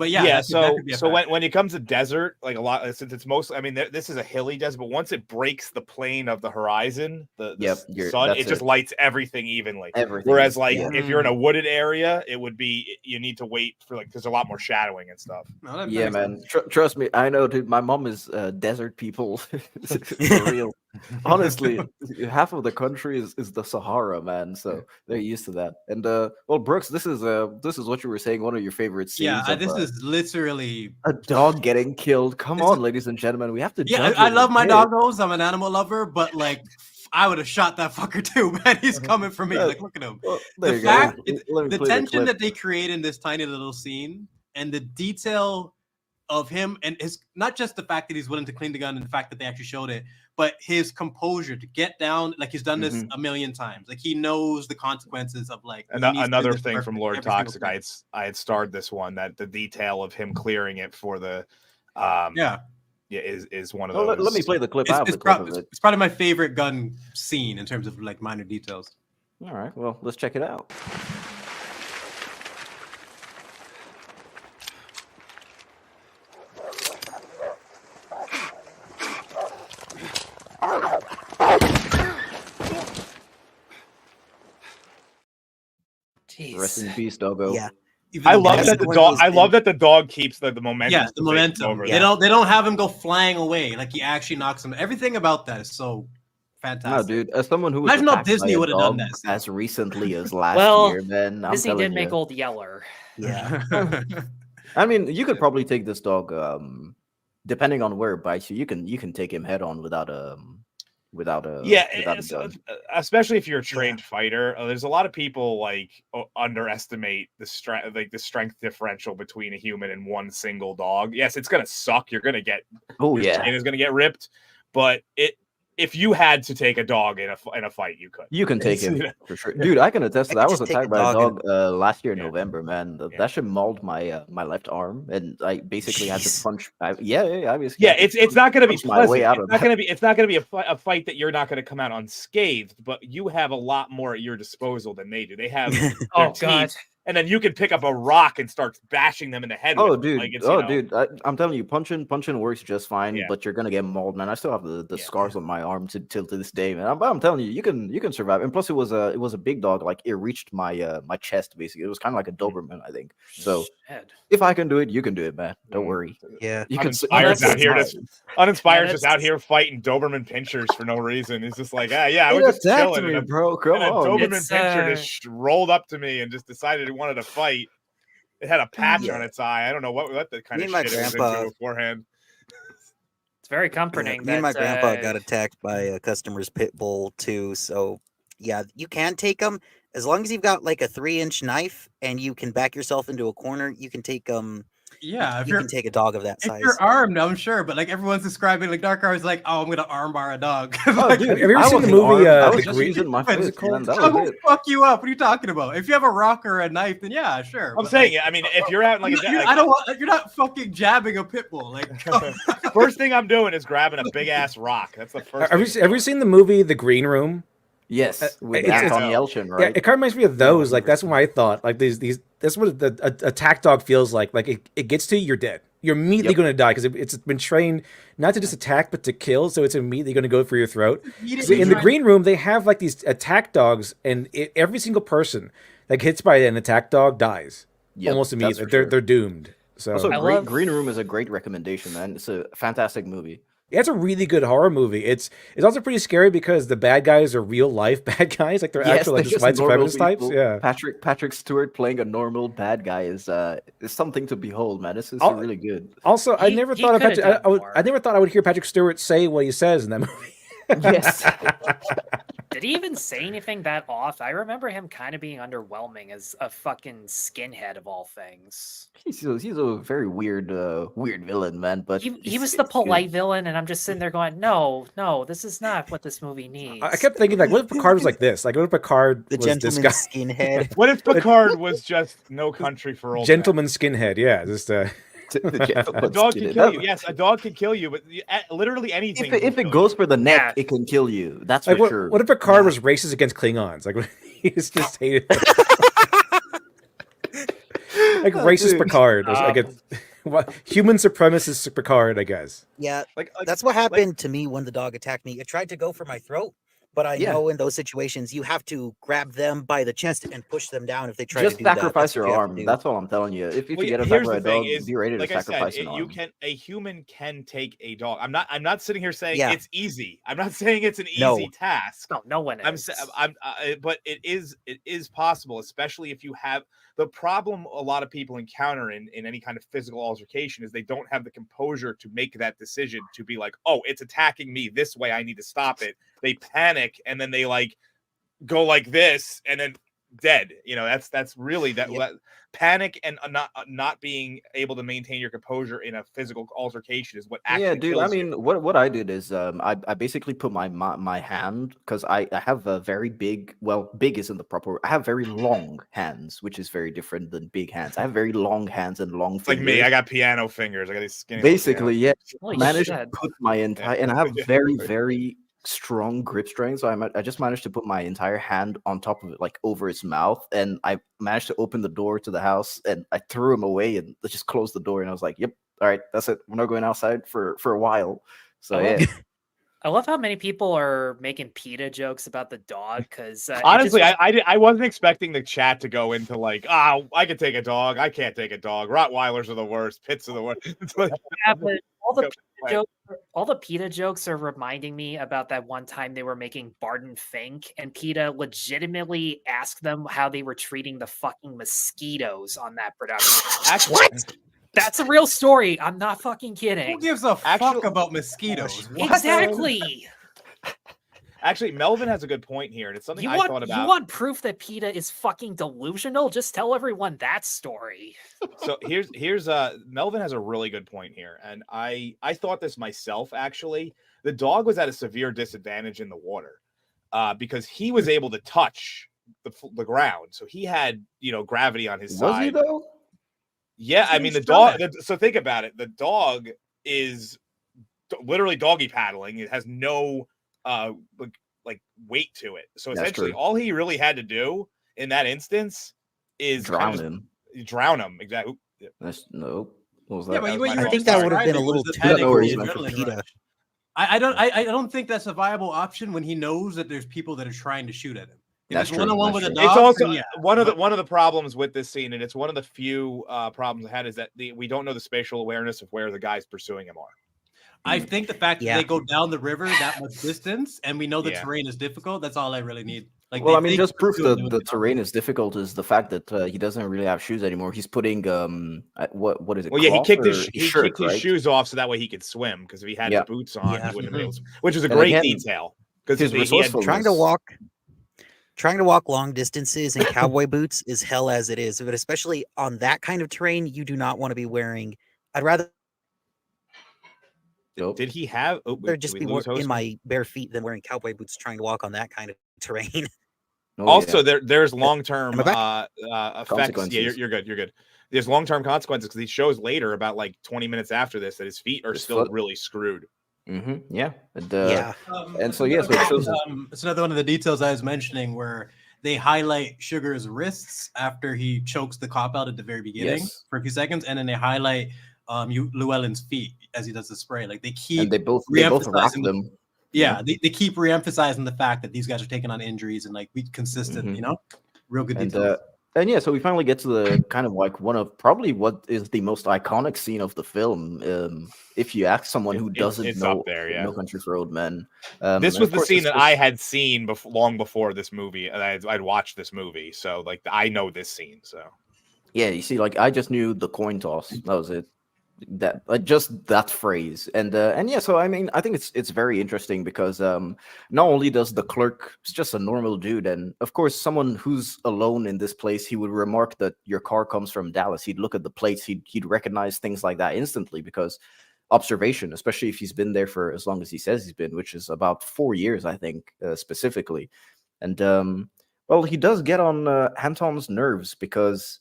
But yeah, that could be a so factor. when it comes to desert, like a lot, since it's mostly, I mean, this is a hilly desert, but once it breaks the plane of the horizon, the sun, it just lights everything evenly. Everything. Whereas, like, if you're in a wooded area, it would be, you need to wait for, like, there's a lot more shadowing and stuff. Yeah, man. Trust me, I know, dude. My mom is desert people for real. Honestly, half of the country is the Sahara, man. So they're used to that. And well, Brooks, this is what you were saying. One of your favorite scenes. Yeah, this is literally a dog getting killed. Come on, ladies and gentlemen, we have to. Yeah, I love my doggos. I'm an animal lover, but like, I would have shot that fucker too, man. He's coming for me. Like, look at him. Well, the tension that they create in this tiny little scene, and the detail of him, and his, not just the fact that he's willing to clean the gun and the fact that they actually showed it, but his composure to get down, like he's done this a million times. Like, he knows the consequences of, like, another thing from Lord Toxic. I had starred this one, that the detail of him clearing it for the is one of those. Let me play the clip. It's probably my favorite gun scene in terms of, like, minor details. All right, well, let's check it out. Jeez. Rest in peace, doggo. Yeah. I love that the dog. I love that the dog keeps the momentum. Yeah, the momentum. They don't have him go flying away. Like, he actually knocks him. Everything about that is so fantastic. No, dude. As someone who imagine if Disney would have done that as recently as last year, man. Disney did make Old Yeller. Yeah. I mean, you could probably take this dog, depending on where it bites you. You can take him head on without a gun. Especially if you're a trained fighter. There's a lot of people like underestimate the strength differential between a human and one single dog. Yes, it's gonna suck. You're gonna get your skin is gonna get ripped, but if you had to take a dog in a fight, you could. You can take him for sure, dude. I can attest to that. I was attacked by a dog last year in November, man. That shit mauled my my left arm, and I basically had to punch. It's not going to be pleasant. It's not going to be a fight that you're not going to come out unscathed. But you have a lot more at your disposal than they do. They have teeth, and then you can pick up a rock and start bashing them in the head. Dude, I'm telling you, punching works just fine. But you're gonna get mauled, man. I still have the scars on my arm till to this day, man. I'm telling you, you can survive. And plus, it was a big dog. Like, it reached my my chest basically. It was kind of like a Doberman, I think. So if I can do it, you can do it, man. Don't worry. Yeah, you can. Uninspired's just out here fighting Doberman pinchers for no reason. He's just like, I was just chilling, me, bro. Come on. Doberman pincher just rolled up to me and just decided he wanted to fight. It had a patch on its eye. I don't know what the kind of shit it was into beforehand. It's very comforting. Me and my grandpa got attacked by a customer's pit bull too. So yeah, you can take them as long as you've got like a 3-inch knife and you can back yourself into a corner. You can take Yeah, you can take a dog of that size. If you're armed, I'm sure, but like everyone's describing, like Dark Hour is like, oh, I'm gonna armbar a dog. Dude, have you ever seen the movie? I was just using my fist. Fuck you up. What are you talking about? If you have a rock or a knife, then yeah, sure. I'm saying, I mean, if you're out like I don't want. You're not fucking jabbing a pit bull. Like, first thing I'm doing is grabbing a big ass rock. That's the first. Have you seen the movie The Green Room? Yes, with Anton Chigurh, right? Yeah, it kind of reminds me of those. Like, that's what I thought. Like, these. That's what the attack dog feels like. Like, it gets to you, you're dead. You're immediately going to die because it's been trained not to just attack but to kill. So it's immediately going to go for your throat. So in the Green Room, they have like these attack dogs, and every single person that gets by an attack dog dies almost immediately. They're doomed. So also, Green Room is a great recommendation, man. It's a fantastic movie. Yeah, it's a really good horror movie. It's also pretty scary because the bad guys are real life bad guys, like they're actual like white supremacist types. Yeah, Patrick Stewart playing a normal bad guy is something to behold, man. This is really good. Also, I never thought I would hear Patrick Stewart say what he says in that movie. Yes. Did he even say anything that off? I remember him kind of being underwhelming as a fucking skinhead of all things. He's a very weird villain, man. But he was the polite villain, and I'm just sitting there going, no, this is not what this movie needs. I kept thinking, like, what if Picard was like this? Like, what if Picard was this guy? Skinhead? What if Picard was just No Country for Old Gentleman skinhead? Yeah, just. A dog can kill you. Yes, a dog can kill you, but literally anything. If it goes for the neck, it can kill you. That's like, for sure. What if Picard was racist against Klingons? Like, he's just hated. Like, like racist dude. Picard. I guess human supremacist Picard, I guess. Yeah, Like that's what happened to me when the dog attacked me. It tried to go for my throat, but I Yeah. know in those situations you have to grab them by the chest and push them down if they try Just to do that. sacrifice That's what your you have to arm. do. That's all I'm telling you. If Well, you get here's attacked by the a thing dog, is, be ready to like I said, sacrifice an you arm. can a human can take a dog. I'm not sitting here saying Yeah. it's easy. I'm not saying it's an No. easy task. No, no one is. But it is possible, especially if you have the problem a lot of people encounter in any kind of physical altercation is they don't have the composure to make that decision to be like, oh, it's attacking me this way, I need to stop it. They panic and then they like go like this and then dead. You know, that's really that panic and not being able to maintain your composure in a physical altercation is what actually Yeah, dude. kills I you. mean, what I did is I basically put my hand because I have a very big. Well, big isn't the proper. I have very long hands, which is very different than big hands. I have very long hands and long It's like fingers. me, I got piano fingers. I got these skinny little Basically, yeah. Holy Managed to shit. put my entire and I have very strong grip strength. So I just managed to put my entire hand on top of it, like over his mouth, and I managed to open the door to the house, and I threw him away and just closed the door, and I was like, "Yep, all right, that's it. We're not going outside for a while." So love- yeah. I love how many people are making PETA jokes about the dog because Honestly, I wasn't expecting the chat to go into like, I could take a dog. I can't take a dog. Rottweilers are the worst. Pits are the worst. It's like, yeah, but all the Go PETA jokes, all the PETA jokes are reminding me about that one time they were making Barton Fink, and PETA legitimately asked them how they were treating the fucking mosquitoes on that production. Actually, That's a real story. I'm not fucking kidding. Who gives a fuck about mosquitoes? What? Exactly. Actually, Melvin has a good point here, and it's something You I want thought about. you want proof that PETA is fucking delusional? Just tell everyone that story. So here's Melvin has a really good point here, and I thought this myself. Actually, the dog was at a severe disadvantage in the water because he was able to touch the ground, so he had gravity on his side. Was he though? Yeah, I mean the dog. So think about it. The dog is literally doggy paddling. It has no like weight to it. So That's essentially, true. all he really had to do in that instance is Drown kind of him. Drown him. Exactly. That's no. What was that? Yeah, but what you I were think just that would have been a describing little was the too panic know where he's and the meant to adrenaline PETA. rush. I don't think that's a viable option when he knows that there's people that are trying to shoot at him. If That's it's true, one-on-one that's with a true. dog, It's also then yeah. one of the problems with this scene, and it's one of the few problems I had is that we don't know the spatial awareness of where the guys pursuing him are. I think the fact Yeah. that they go down the river that much distance and we know the Yeah. terrain is difficult, that's all I really need. Like, Well, they I mean, think just proof they're doing that the it now. terrain is difficult is the fact that he doesn't really have shoes anymore. He's putting what is it? Well, yeah, he cloth kicked or his shirt, kicked his right? shoes off so that way he could swim. Because if he had Yeah. his boots on, Yeah. he wouldn't have been able to, which is a And great again, detail. Because his he had resourcefulness. Trying to walk long distances in cowboy boots is hell as it is, but especially on that kind of terrain, you do not want to be wearing. I'd rather Nope. Did he have? Oh, wait, just did be we lose in Host? my bare feet than wearing cowboy boots trying to walk on that kind of terrain. Oh, Also, yeah. there's long term Am I back? effects. Yeah, Consequences. you're good. You're good. There's long term consequences because he shows later, about like 20 minutes after this, that his feet are His still foot. really screwed. Yeah. And, Yeah. and so yeah, so it shows. It's another one of the details I was mentioning where they highlight Sugar's wrists after he chokes the cop out at the very beginning Yes. for a few seconds, and then they highlight Llewellyn's feet as he does the spray. Like they keep And they both wrap re-emphasizing them. Yeah, they keep re-emphasizing the fact that these guys are taking on injuries and like be consistent, Mhm. you know? Real good And details. and yeah, so we finally get to the kind of like one of probably what is the most iconic scene of the film. If you ask someone who doesn't It's know up there, yeah. No Country for Old Men, This and was of the course scene this that was- I had seen long before this movie. And I'd watched this movie, so like I know this scene. So Yeah, you see, like I just knew the coin toss. That was it. That just that phrase, and yeah. So I mean, I think it's very interesting because not only does the clerk, it's just a normal dude, and of course, someone who's alone in this place, he would remark that your car comes from Dallas. He'd look at the plates, he'd recognize things like that instantly because observation, especially if he's been there for as long as he says he's been, which is about 4 years, I think, specifically. And well, he does get on Anton's nerves because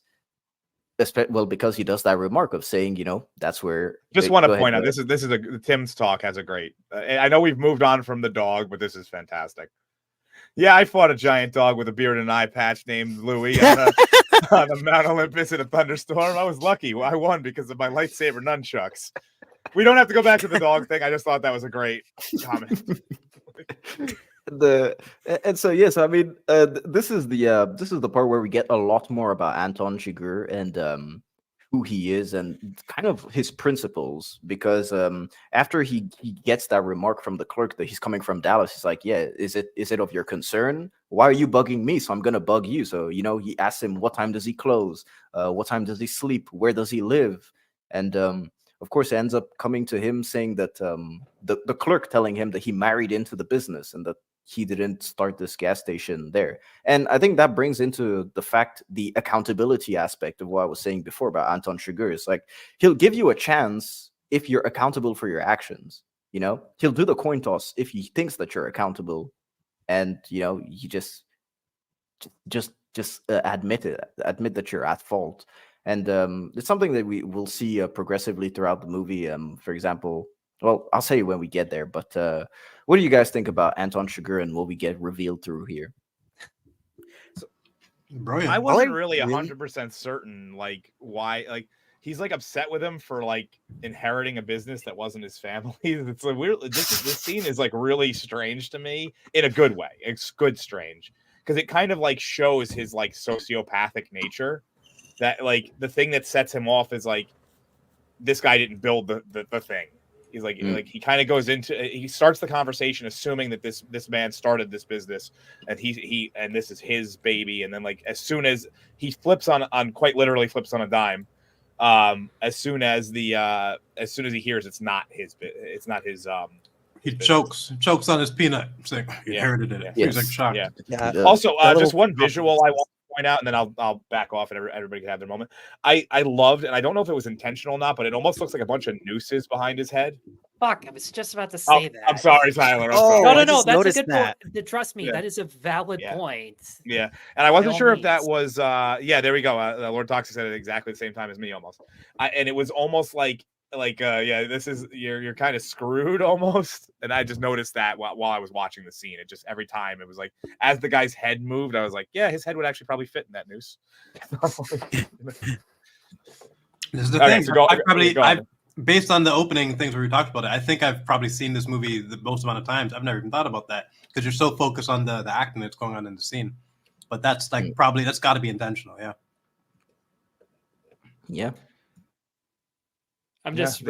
he does that remark of saying, that's where. just want to go ahead, point out go ahead. this is a Tim's talk has a great. I know we've moved on from the dog, but this is fantastic. Yeah, I fought a giant dog with a beard and an eye patch named Louis. on the Mount Olympus in a thunderstorm. I was lucky. I won because of my lightsaber nunchucks. We don't have to go back to the dog thing. I just thought that was a great comment. So yes, I mean, this is the part where we get a lot more about Anton Chigurh and who he is and kind of his principles. Because after he gets that remark from the clerk that he's coming from Dallas, he's like, "Yeah, is it of your concern? Why are you bugging me? So I'm gonna bug you." So he asks him, "What time does he close? What time does he sleep? Where does he live?" And of course, it ends up coming to him saying that the clerk telling him that he married into the business and that he didn't start this gas station there. And I think that brings into the accountability aspect of what I was saying before about Anton Chigurh. It's like, he'll give you a chance if you're accountable for your actions. He'll do the coin toss if he thinks that you're accountable, and you just admit that you're at fault. And it's something that we will see progressively throughout the movie. For example, well, I'll say when we get there, but what do you guys think about Anton Chigurh and what we get revealed through here? Brilliant. I wasn't really 100% certain, like, why, like, he's like upset with him for like inheriting a business that wasn't his family. It's like weird. This scene is like really strange to me in a good way. It's good strange because it kind of like shows his like sociopathic nature. That like the thing that sets him off is like this guy didn't build the thing. He's like he kind of goes into, he starts the conversation assuming that this man started this business and he and this is his baby, and then like as soon as he flips on quite literally flips on a dime, as soon as he hears it's not his he chokes on his peanut. It's like he inherited it. Yeah. He's like shocked. Yeah. Also, just one visual I want to point out, and then I'll back off, and everybody can have their moment. I loved, and I don't know if it was intentional or not, but it almost looks like a bunch of nooses behind his head. Fuck, I was just about to say that. I'm sorry, Tyler. No, that's a good point. Trust me, that is a valid point. Yeah, and I wasn't sure if that was. There we go. Lord Toxic said it exactly the same time as me, almost. And it was almost like this is you're kind of screwed almost. And I just noticed that while I was watching the scene. It just every time it was like as the guy's head moved, I was like, yeah, his head would actually probably fit in that noose. This is the thing. So based on the opening things where we talked about it, I think I've probably seen this movie the most amount of times. I've never even thought about that because you're so focused on the acting that's going on in the scene. But that's like probably that's got to be intentional. Yeah. Yeah. I'm just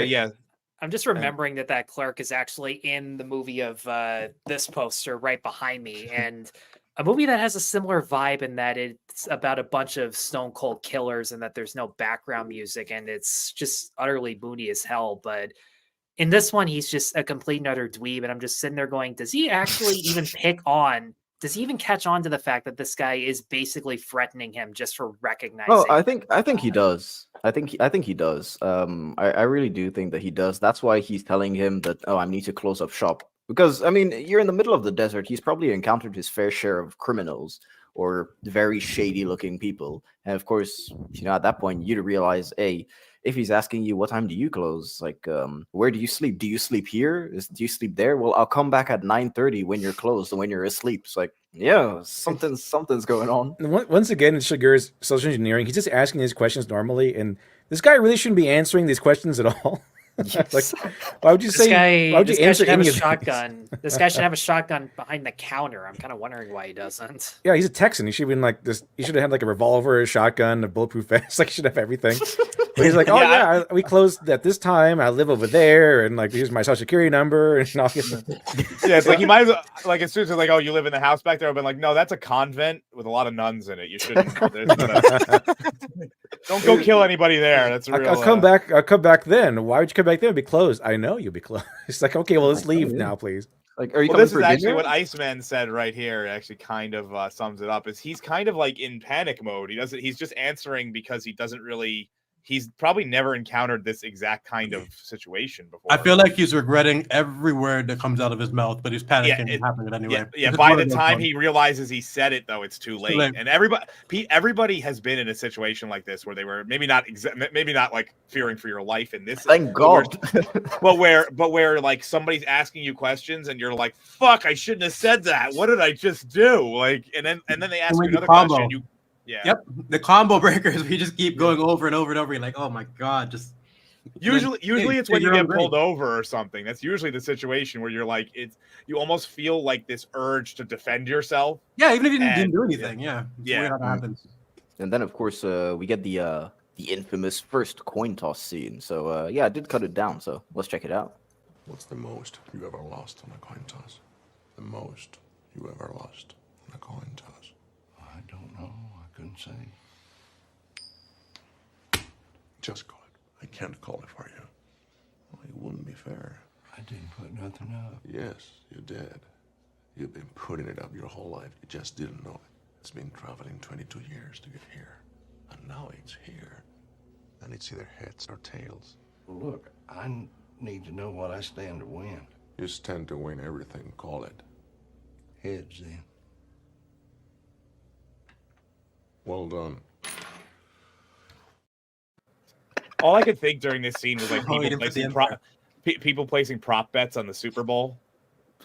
remembering that clerk is actually in the movie of this poster right behind me, and a movie that has a similar vibe in that it's about a bunch of stone cold killers and that there's no background music and it's just utterly moody as hell. But in this one, he's just a complete and utter dweeb, and I'm just sitting there going, does he actually even does he even catch on to the fact that this guy is basically threatening him just for recognizing? Oh, I think he does. I think he does. I really do think that he does. That's why he's telling him that, I need to close up shop. Because, I mean, you're in the middle of the desert. He's probably encountered his fair share of criminals or very shady looking people. And of course, at that point, you'd realize, hey, if he's asking you, what time do you close? Like, where do you sleep? Do you sleep here? Do you sleep there? Well, I'll come back at 9:30 when you're closed and when you're asleep. It's like, yeah, something's going on. Once again, in Chigurh's social engineering, he's just asking these questions normally, and this guy really shouldn't be answering these questions at all. Yes. Like, why would you say? Why would you answer have any a of shotgun? This guy should have a shotgun behind the counter. I'm kind of wondering why he doesn't. Yeah, he's a Texan. He should have been like this. He should have had like a revolver, a shotgun, a bulletproof vest. Like, he should have everything. But he's like, we closed at this time. I live over there, and like, here's my social security number. And all this. Yeah, it's like he might as well, like as soon as it's like, oh, you live in the house back there. I've been like, no, that's a convent with a lot of nuns in it. You shouldn't. Don't go kill anybody there. That's real. I'll come back. I'll come back then. Why would you come back then? It'll be closed. I know you'll be closed. It's like, okay, well, let's leave now, please. Like, are you this is actually what Iceman said right here. It actually kind of sums it up. Is he's kind of like in panic mode. He's just answering because he doesn't really. He's probably never encountered this exact kind of situation before. I feel like he's regretting every word that comes out of his mouth, but he's panicking and happening anyway. Yeah. By the time he realizes he said it, though, it's too late. And everybody has been in a situation like this where they were maybe not like fearing for your life in this. Thank God. But where like somebody's asking you questions and you're like, "Fuck, I shouldn't have said that. What did I just do?" Like, and then they ask you another question. Yeah. Yep, the combo breakers. We just keep going over and over and over. You're like, oh my god, just. Usually it's when you your own get pulled brain. over or something. That's usually the situation where you're like, you almost feel like this urge to defend yourself. Yeah, even if you didn't And- do anything. Yeah. It's Yeah. weird how that happens. And then, of course, we get the infamous first coin toss scene. So, yeah, I did cut it down. So let's check it out. What's the most you ever lost on a coin toss? The most you ever lost on a coin toss? I don't know. I couldn't say. Just call it. I can't call it for you. Well, it wouldn't be fair. I didn't put nothing up. Yes, you did. You've been putting it up your whole life. You just didn't know it. It's been traveling 22 years to get here. And now it's here. And it's either heads or tails. Well, look, I need to know what I stand to win. You stand to win everything. Call it. Heads, then. Well done. All I could think during this scene was like Oh, you people didn't put the placing Empire. people placing prop bets on the Super Bowl.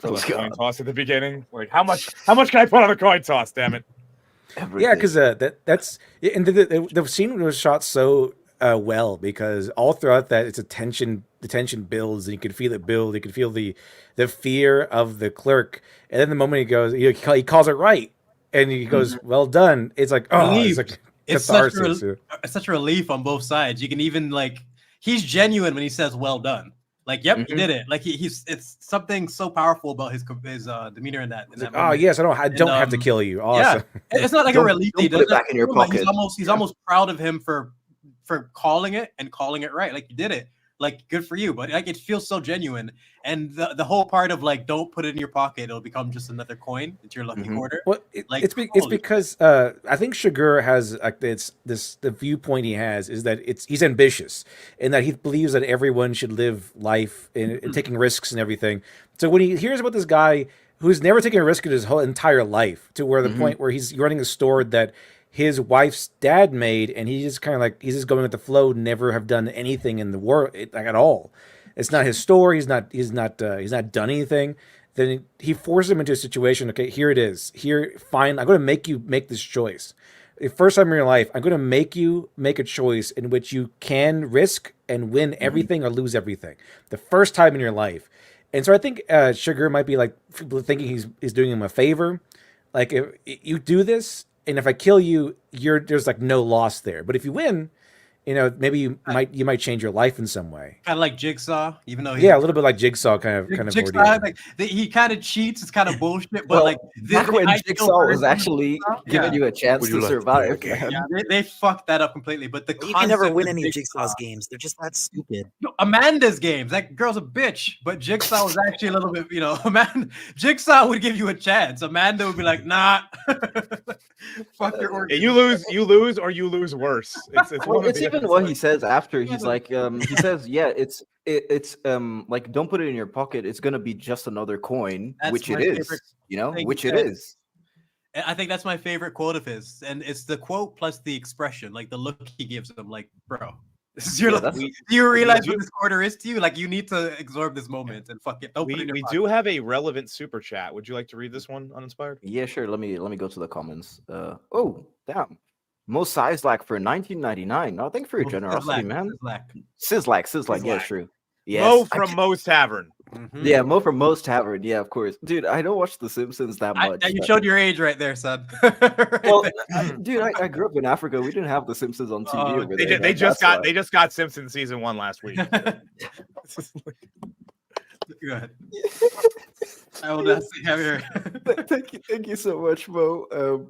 So Oh, the coin God. toss at the beginning. Like, how much can I put on a coin toss? Damn it! Everything. Yeah, because that's and the scene was shot so well because all throughout that the tension builds and you can feel it build. You can feel the fear of the clerk, and then the moment he goes, he calls it right, and he goes, "Well done." It's like, oh, it's like It's catharsis. such a relief on both sides. You can even like he's genuine when he says "well done." Like, yep, you did it. Like he's it's something so powerful about his demeanor in that. It's like, oh yes, I don't have to kill you. Awesome. Yeah, it's not like a relief. Don't put it back in your pocket. He's almost proud of him for calling it and calling it right. Like, you did it. Like, good for you. But like, it feels so genuine. And the whole part of like, don't put it in your pocket. It'll become just another coin into your lucky quarter. Well, Like, it's because I think Chigurh has like the viewpoint he has is that he's ambitious and that he believes that everyone should live life and taking risks and everything. So when he hears about this guy who's never taken a risk in his whole entire life, to where the point where he's running a store that his wife's dad made, and he's just kind of like he's just going with the flow, never have done anything in the world like at all. It's not his store. He's not done anything. Then he forces him into a situation. Okay, here it is. Here, fine. I'm going to make you make this choice. The first time in your life, I'm going to make you make a choice in which you can risk and win everything or lose everything. The first time in your life. And so I think Chigurh might be like thinking he's doing him a favor. Like, if you do this, and if I kill you, there's like no loss there. But if you win, maybe you might change your life in some way. kind of like Jigsaw, even though Yeah, a little bit like Jigsaw kind of Jigsaw, ordeal. like, he kind of cheats. It's kind of bullshit, but Well, like back when ideal Jigsaw was version of actually Jigsaw, giving you a chance Would to you like to survive. play again? yeah, they fucked that up completely. But the You can never concept win of any of Jigsaw- Jigsaw's games. They're just that stupid. No, Amanda's games. That girl's a bitch, but Jigsaw was actually a little bit, Jigsaw would give you a chance. Amanda would be like, nah, fuck your Yeah, organ. you lose, or you lose worse. It's Well, one of it's the- even what he says after. He's like, he says, yeah, it's like, don't put it in your pocket. It's gonna be just another coin, That's which my it is. favorite thing Which he it said. is. I think that's my favorite quote of his, and it's the quote plus the expression, like the look he gives them, like, bro, this is your Yeah, life. that's- Do you realize do- what this quarter is to you? Like, you need to absorb this moment and fuck it. Don't put it in your we pocket. do have a relevant super chat. Would you like to read this one, Uninspired? Yeah, sure. Let me go to the comments. Oh, damn. Mo Sizlak for 19.99. No, thank you for your generosity, man. Sizzlack. Yeah, Sizzlack. true. Yes. Mo from Mo's Tavern. Mhm. Yeah, Mo from Mo's Tavern. Yeah, of course. Dude, I don't watch The Simpsons that much. You showed your age right there, son. Well, dude, I grew up in Africa. We didn't have The Simpsons on TV Oh, over They, there. ju- they man. just That's got why. they just got Simpsons season 1 last week. Go ahead. I will not have your. Thank you so much, Mo.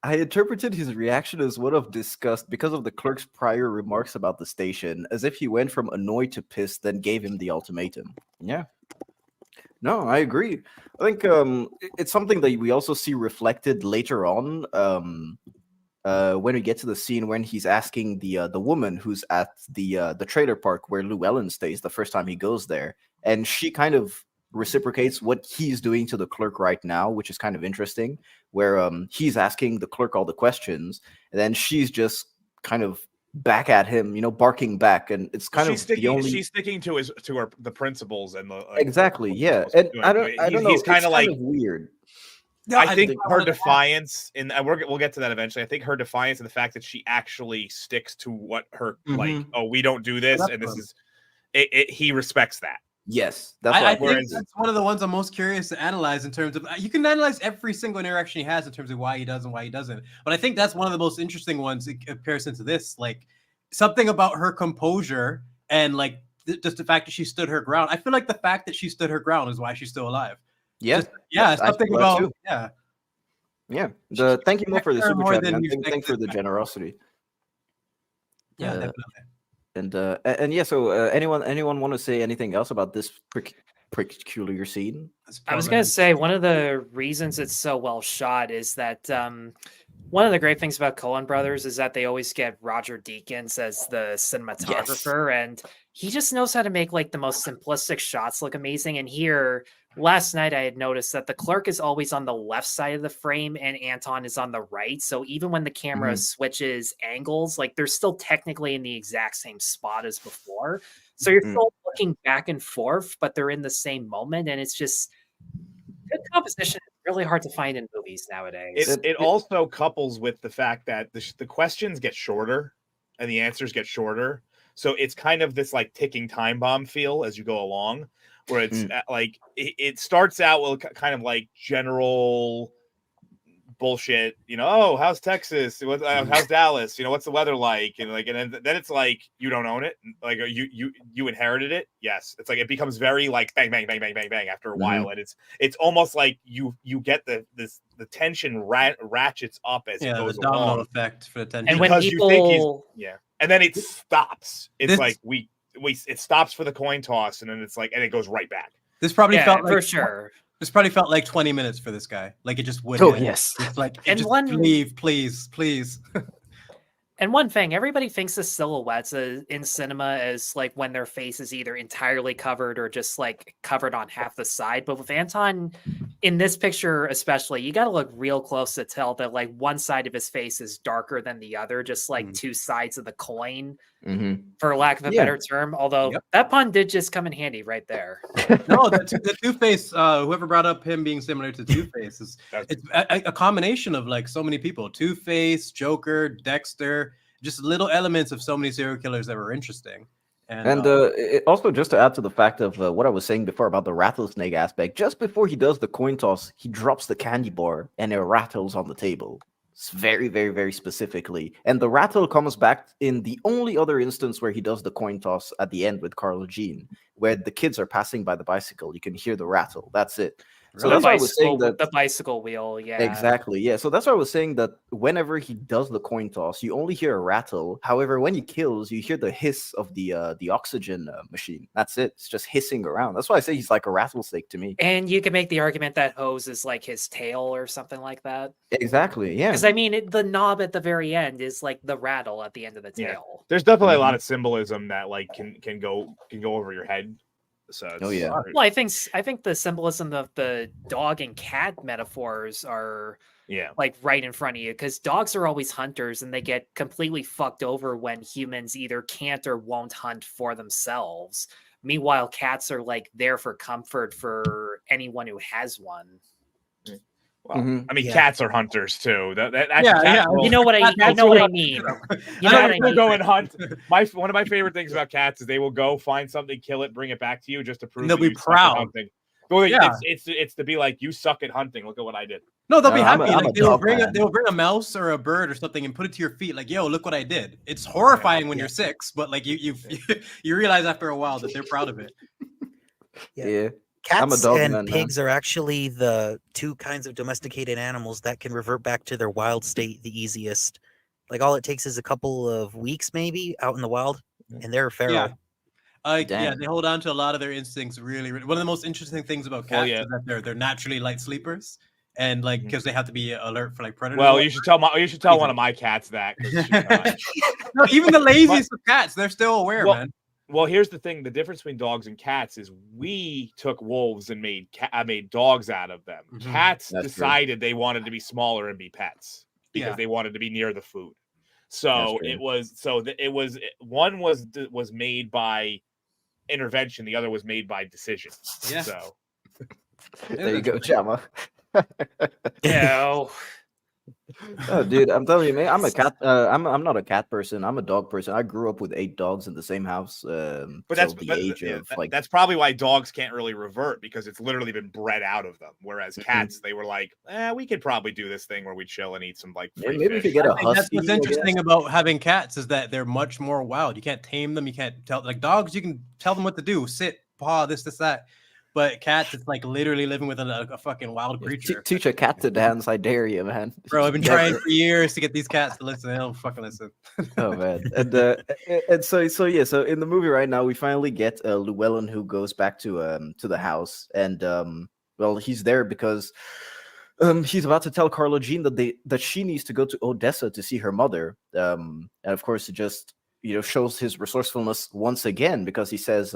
I interpreted his reaction as one of disgust because of the clerk's prior remarks about the station, as if he went from annoyed to pissed, then gave him the ultimatum. Yeah. No, I agree. I think it's something that we also see reflected later on when we get to the scene when he's asking the woman who's at the trailer park where Llewelyn stays the first time he goes there, and she kind of reciprocates what he's doing to the clerk right now, which is kind of interesting, where he's asking the clerk all the questions, and then she's just kind of back at him, barking back, and it's kind she's of the only. She's sticking to the principles and the Exactly, yeah, principles and he's doing. I don't know. He's kind it's of like weird. I think her defiance, and we'll get to that eventually. I think her defiance and the fact that she actually sticks to what her like, oh, we don't do this, and this is it. He respects that. Yes, that's I why think that's one of the ones I'm most curious to analyze in terms of you can analyze every single interaction he has in terms of why he does and why he doesn't. But I think that's one of the most interesting ones in comparison to this. Like something about her composure and like just the fact that she stood her ground. I feel like the fact that she stood her ground is why she's still alive. Yeah, something about Thank you more for the super chat, man. Thanks for the generosity. Yeah, definitely. And yeah, so anyone want to say anything else about this peculiar scene? I was gonna say one of the reasons it's so well shot is that one of the great things about Coen Brothers is that they always get Roger Deakins as the cinematographer, and he just knows how to make like the most simplistic shots look amazing. And here, last night I had noticed that the clerk is always on the left side of the frame and Anton is on the right. So even when the camera switches angles, like they're still technically in the exact same spot as before. So you're still looking back and forth, but they're in the same moment, and it's just good composition. Really hard to find in movies nowadays. It also couples with the fact that the questions get shorter and the answers get shorter. So it's kind of this like ticking time bomb feel as you go along, where it's like it starts out with kind of like general bullshit, oh, how's Texas? How's Dallas? What's the weather like? And then it's like you don't own it, like you inherited it. Yes, it's like it becomes very like bang bang bang bang bang bang after a while, and it's almost like you get the tension ratchets up as it goes the domino along. effect for the tension, and when because people you think and then it stops. It's like it stops for the coin toss, and then it's like and it goes right back. This probably felt like for sure. This probably felt like 20 minutes for this guy. Like it just would. Oh, yes. It's like, and just leave, please. And one thing, everybody thinks of silhouettes in cinema as like when their face is either entirely covered or just like covered on half the side. But with Anton in this picture, especially, you got to look real close to tell that like one side of his face is darker than the other, just like two sides of the coin, for lack of a better term. Although that pun did just come in handy right there. No, the Two-Face, whoever brought up him being similar to Two-Face, it's a combination of like so many people. Two-Face, Joker, Dexter, just little elements of so many serial killers that were interesting. And also, just to add to the fact of what I was saying before about the rattlesnake aspect, just before he does the coin toss, he drops the candy bar and it rattles on the table. It's very, very, very specifically. And the rattle comes back in the only other instance where he does the coin toss at the end with Carla Jean, where the kids are passing by the bicycle. You can hear the rattle. That's it. So that's why I was saying that the bicycle wheel, exactly, yeah. So that's why I was saying that whenever he does the coin toss, you only hear a rattle. However, when he kills, you hear the hiss of the oxygen machine. That's it. It's just hissing around. That's why I say he's like a rattlesnake to me. And you can make the argument that hose is like his tail or something like that. Exactly, yeah. Because I mean, the knob at the very end is like the rattle at the end of the tail. Yeah. There's definitely a lot of symbolism that like can go over your head. So well, I think the symbolism of the dog and cat metaphors are like right in front of you, because dogs are always hunters and they get completely fucked over when humans either can't or won't hunt for themselves. Meanwhile, cats are like there for comfort for anyone who has one. Well, I mean, cats are hunters too. That's You know what I mean. You know what I mean. Go and hunt. One of my favorite things about cats is they will go find something, kill it, bring it back to you just to prove. They'll be proud. Hunting. Well, it's to be like, you suck at hunting. Look at what I did. No, they'll be happy. They'll bring a mouse or a bird or something and put it to your feet. Like, yo, look what I did. It's horrifying when you're 6, but like you realize after a while that they're proud of it. Yeah. Cats and pigs are actually the two kinds of domesticated animals that can revert back to their wild state the easiest. Like all it takes is a couple of weeks maybe out in the wild, and they're feral. They hold on to a lot of their instincts really. One of the most interesting things about cats is that they're naturally light sleepers, and like because they have to be alert for like predators. Well, you should tell one of my cats that. No, even the laziest of cats, they're still aware, man. Well, here's the thing. The difference between dogs and cats is we took wolves and made dogs out of them. Cats decided they wanted to be smaller and be pets because they wanted to be near the food. So one was made by intervention. The other was made by decision. Yeah. So there you go, Chama. No. Oh, dude, I'm telling you, man, I'm a cat. I'm not a cat person. I'm a dog person. I grew up with 8 dogs in the same house. But Till the age of like. that's probably why dogs can't really revert, because it's literally been bred out of them. Whereas cats, they were like, we could probably do this thing where we chill and eat some like free Maybe if fish. you get a I think that's husky. what's I interesting guess. about having cats is that they're much more wild. You can't tame them. You can't tell, like dogs, you can tell them what to do, sit, paw, this, that. But cats, it's like literally living with a fucking wild creature. Teach a cat to dance. I dare you, man. Bro, I've been trying for years to get these cats to listen. They don't fucking listen. Oh man, and so yeah, so in the movie right now we finally get Llewelyn, who goes back to the house, and well, he's there because he's about to tell Carla Jean that she needs to go to Odessa to see her mother, and of course it just shows his resourcefulness once again, because he says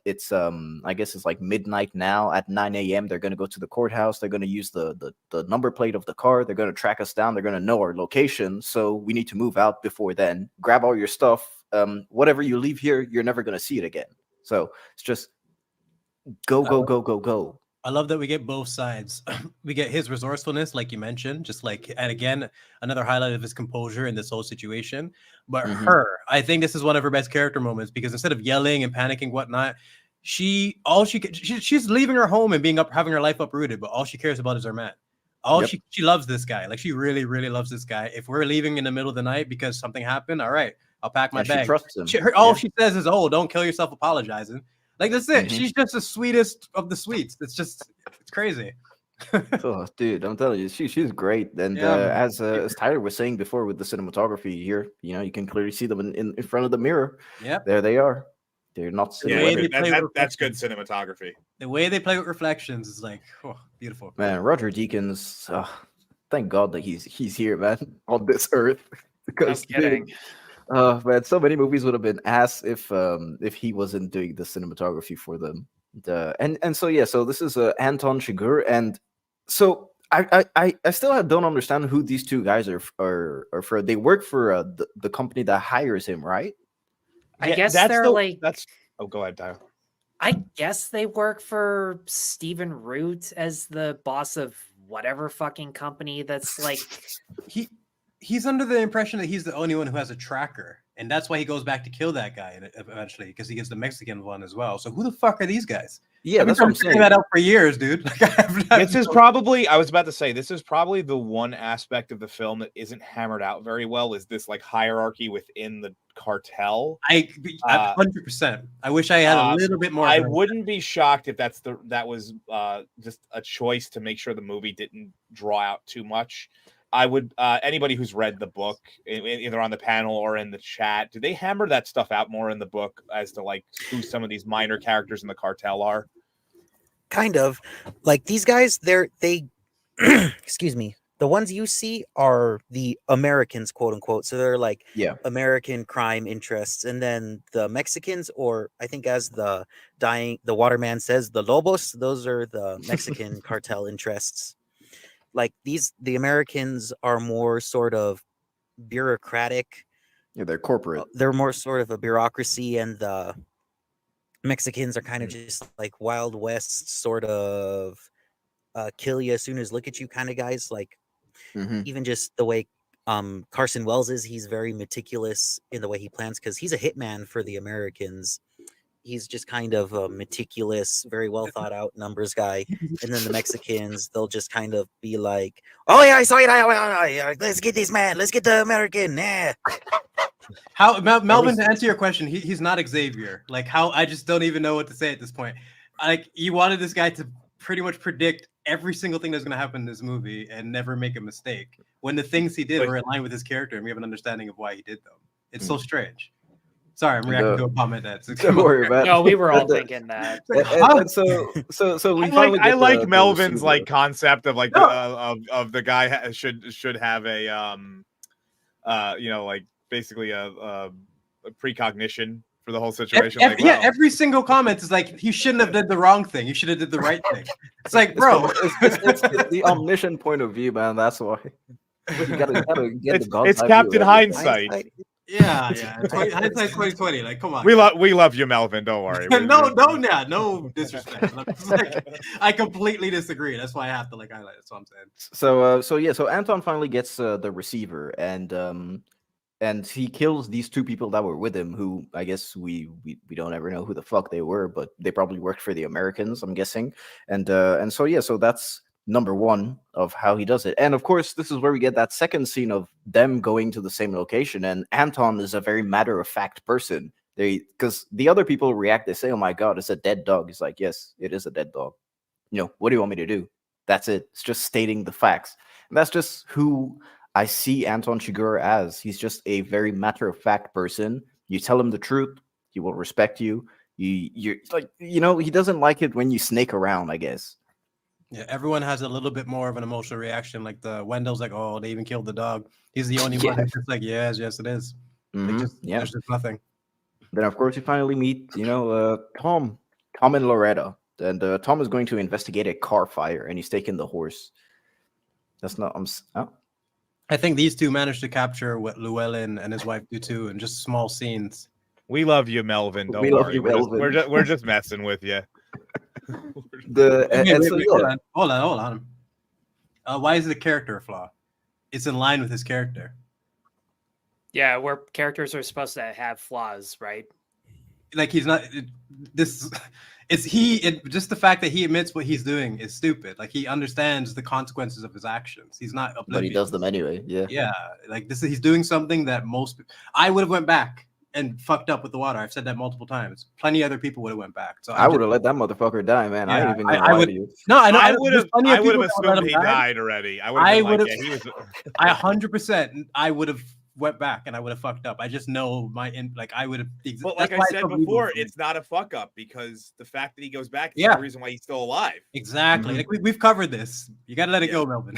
it's I guess it's like midnight now. At 9 a.m. they're going to go to the courthouse. They're going to use the number plate of the car. They're going to track us down. They're going to know our location, so we need to move out before then. Grab all your stuff. Whatever you leave here, you're never going to see it again. So it's just go. I love that we get both sides. We get his resourcefulness, like you mentioned, just like, and again, another highlight of his composure in this whole situation. But her, I think this is one of her best character moments, because instead of yelling and panicking, whatnot, she's leaving her home and having her life uprooted, but all she cares about is her man. She loves this guy. Like, she really, really loves this guy. If we're leaving in the middle of the night because something happened, all right, I'll pack my bag. She trusts him. All she says is, "Oh, don't kill yourself apologizing." Like, that's it. She's just the sweetest of the sweets. It's crazy. Oh, dude, I'm telling you, she's great. And as Tyler was saying before with the cinematography here, you can clearly see them in front of the mirror. Yeah, there they are. They're not silhouetted. That's good cinematography. The way they play with reflections is like, beautiful. Man, Roger Deakins, thank God that he's here, man, on this earth. Because No kidding. man, so many movies would have been ass if he wasn't doing the cinematography for them. So this is Anton Chigurh, and so I still don't understand who these two guys are for. They work for the company that hires him, right? I guess they're Oh, go ahead, Tyler. I guess they work for Stephen Root as the boss of whatever fucking company that's like. He's under the impression that he's the only one who has a tracker, and that's why he goes back to kill that guy eventually, because he gets the Mexican one as well. So who the fuck are these guys? Yeah, I've been trying to figure that out for years, dude. This is probably the one aspect of the film that isn't hammered out very well, is this like hierarchy within the cartel. 100%. I wish I had a little bit more. I wouldn't be shocked if that was just a choice to make sure the movie didn't draw out too much. I would anybody who's read the book, either on the panel or in the chat, do they hammer that stuff out more in the book as to like who some of these minor characters in the cartel are? Kind of. Like, these guys, they excuse me, the ones you see are the Americans, quote unquote, so they're like American crime interests, and then the Mexicans, or I think as the waterman says, the Lobos, those are the Mexican cartel interests. Like, the Americans are more sort of bureaucratic. Yeah, they're corporate. They're more sort of a bureaucracy, and the Mexicans are kind of just like Wild West sort of kill you as soon as look at you kind of guys. Like, even just the way Carson Wells is, he's very meticulous in the way he plans, because he's a hitman for the Americans. He's just kind of a meticulous, very well thought out numbers guy. And then the Mexicans, they'll just kind of be like, "Oh yeah, I saw it. Let's get this man. Let's get the American." Yeah. How Melvin, to answer your question, he's not Xavier. Like, how I just don't even know what to say at this point. Like, you wanted this guy to pretty much predict every single thing that's going to happen in this movie and never make a mistake, when the things he did were in line with his character and we have an understanding of why he did them. It's so strange. Sorry, I'm reacting to a comment that's. Don't worry about it. No, we were all thinking that. And so we finally I get like the Melvin's super- like concept of like of the guy should have a like basically a precognition for the whole situation. Every single comment is like, you shouldn't have did the wrong thing. You should have did the right thing. It's like, bro, it's the omniscient point of view, man. That's why. You gotta get the God's it's eye Captain view, Hindsight. Yeah, yeah. Hindsight 2020. Like, come on. We love you, Melvin. Don't worry. No disrespect. I'm just like, I completely disagree. That's why I have to like highlight it. That's what I'm saying. So Anton finally gets the receiver, and he kills these two people that were with him, who I guess we don't ever know who the fuck they were, but they probably worked for the Americans, I'm guessing. And so that's number one of how he does it. And of course, this is where we get that second scene of them going to the same location. And Anton is a very matter-of-fact person. Because the other people react, they say, "Oh my god, it's a dead dog." He's like, "Yes, it is a dead dog. What do you want me to do?" That's it. It's just stating the facts. And that's just who I see Anton Chigurh as. He's just a very matter-of-fact person. You tell him the truth, he will respect you. You're like, he doesn't like it when you snake around, I guess. Yeah, everyone has a little bit more of an emotional reaction. Like the Wendell's like, "Oh, they even killed the dog." He's the only one that's just like, "Yes, it is." There's just nothing. Then of course you finally meet, Tom and Loretta. And Tom is going to investigate a car fire, and he's taking the horse. That's not. I think these two managed to capture what Llewelyn and his wife do too, in just small scenes. We love you, Melvin. Don't worry. Love you, Melvin. We're just messing with you. Hold on. Why is it a character flaw? It's in line with his character. Yeah, where characters are supposed to have flaws, right? Like he's not. Just the fact that he admits what he's doing is stupid. Like he understands the consequences of his actions. He's not oblivious. But he does them anyway. Yeah. Like he's doing something that I would have went back and fucked up with the water. I've said that multiple times. Plenty of other people would have went back. So I would have let that motherfucker die, man. Yeah, I ain't even gonna lie to you. No, I know. I would have assumed he died already. I would have. I 100%. I would have went back and I would have fucked up. I just know I would have. But like I said before, it's not a fuck up because the fact that he goes back is the reason why he's still alive. Exactly. Like we've covered this. You got to let it go, Melvin.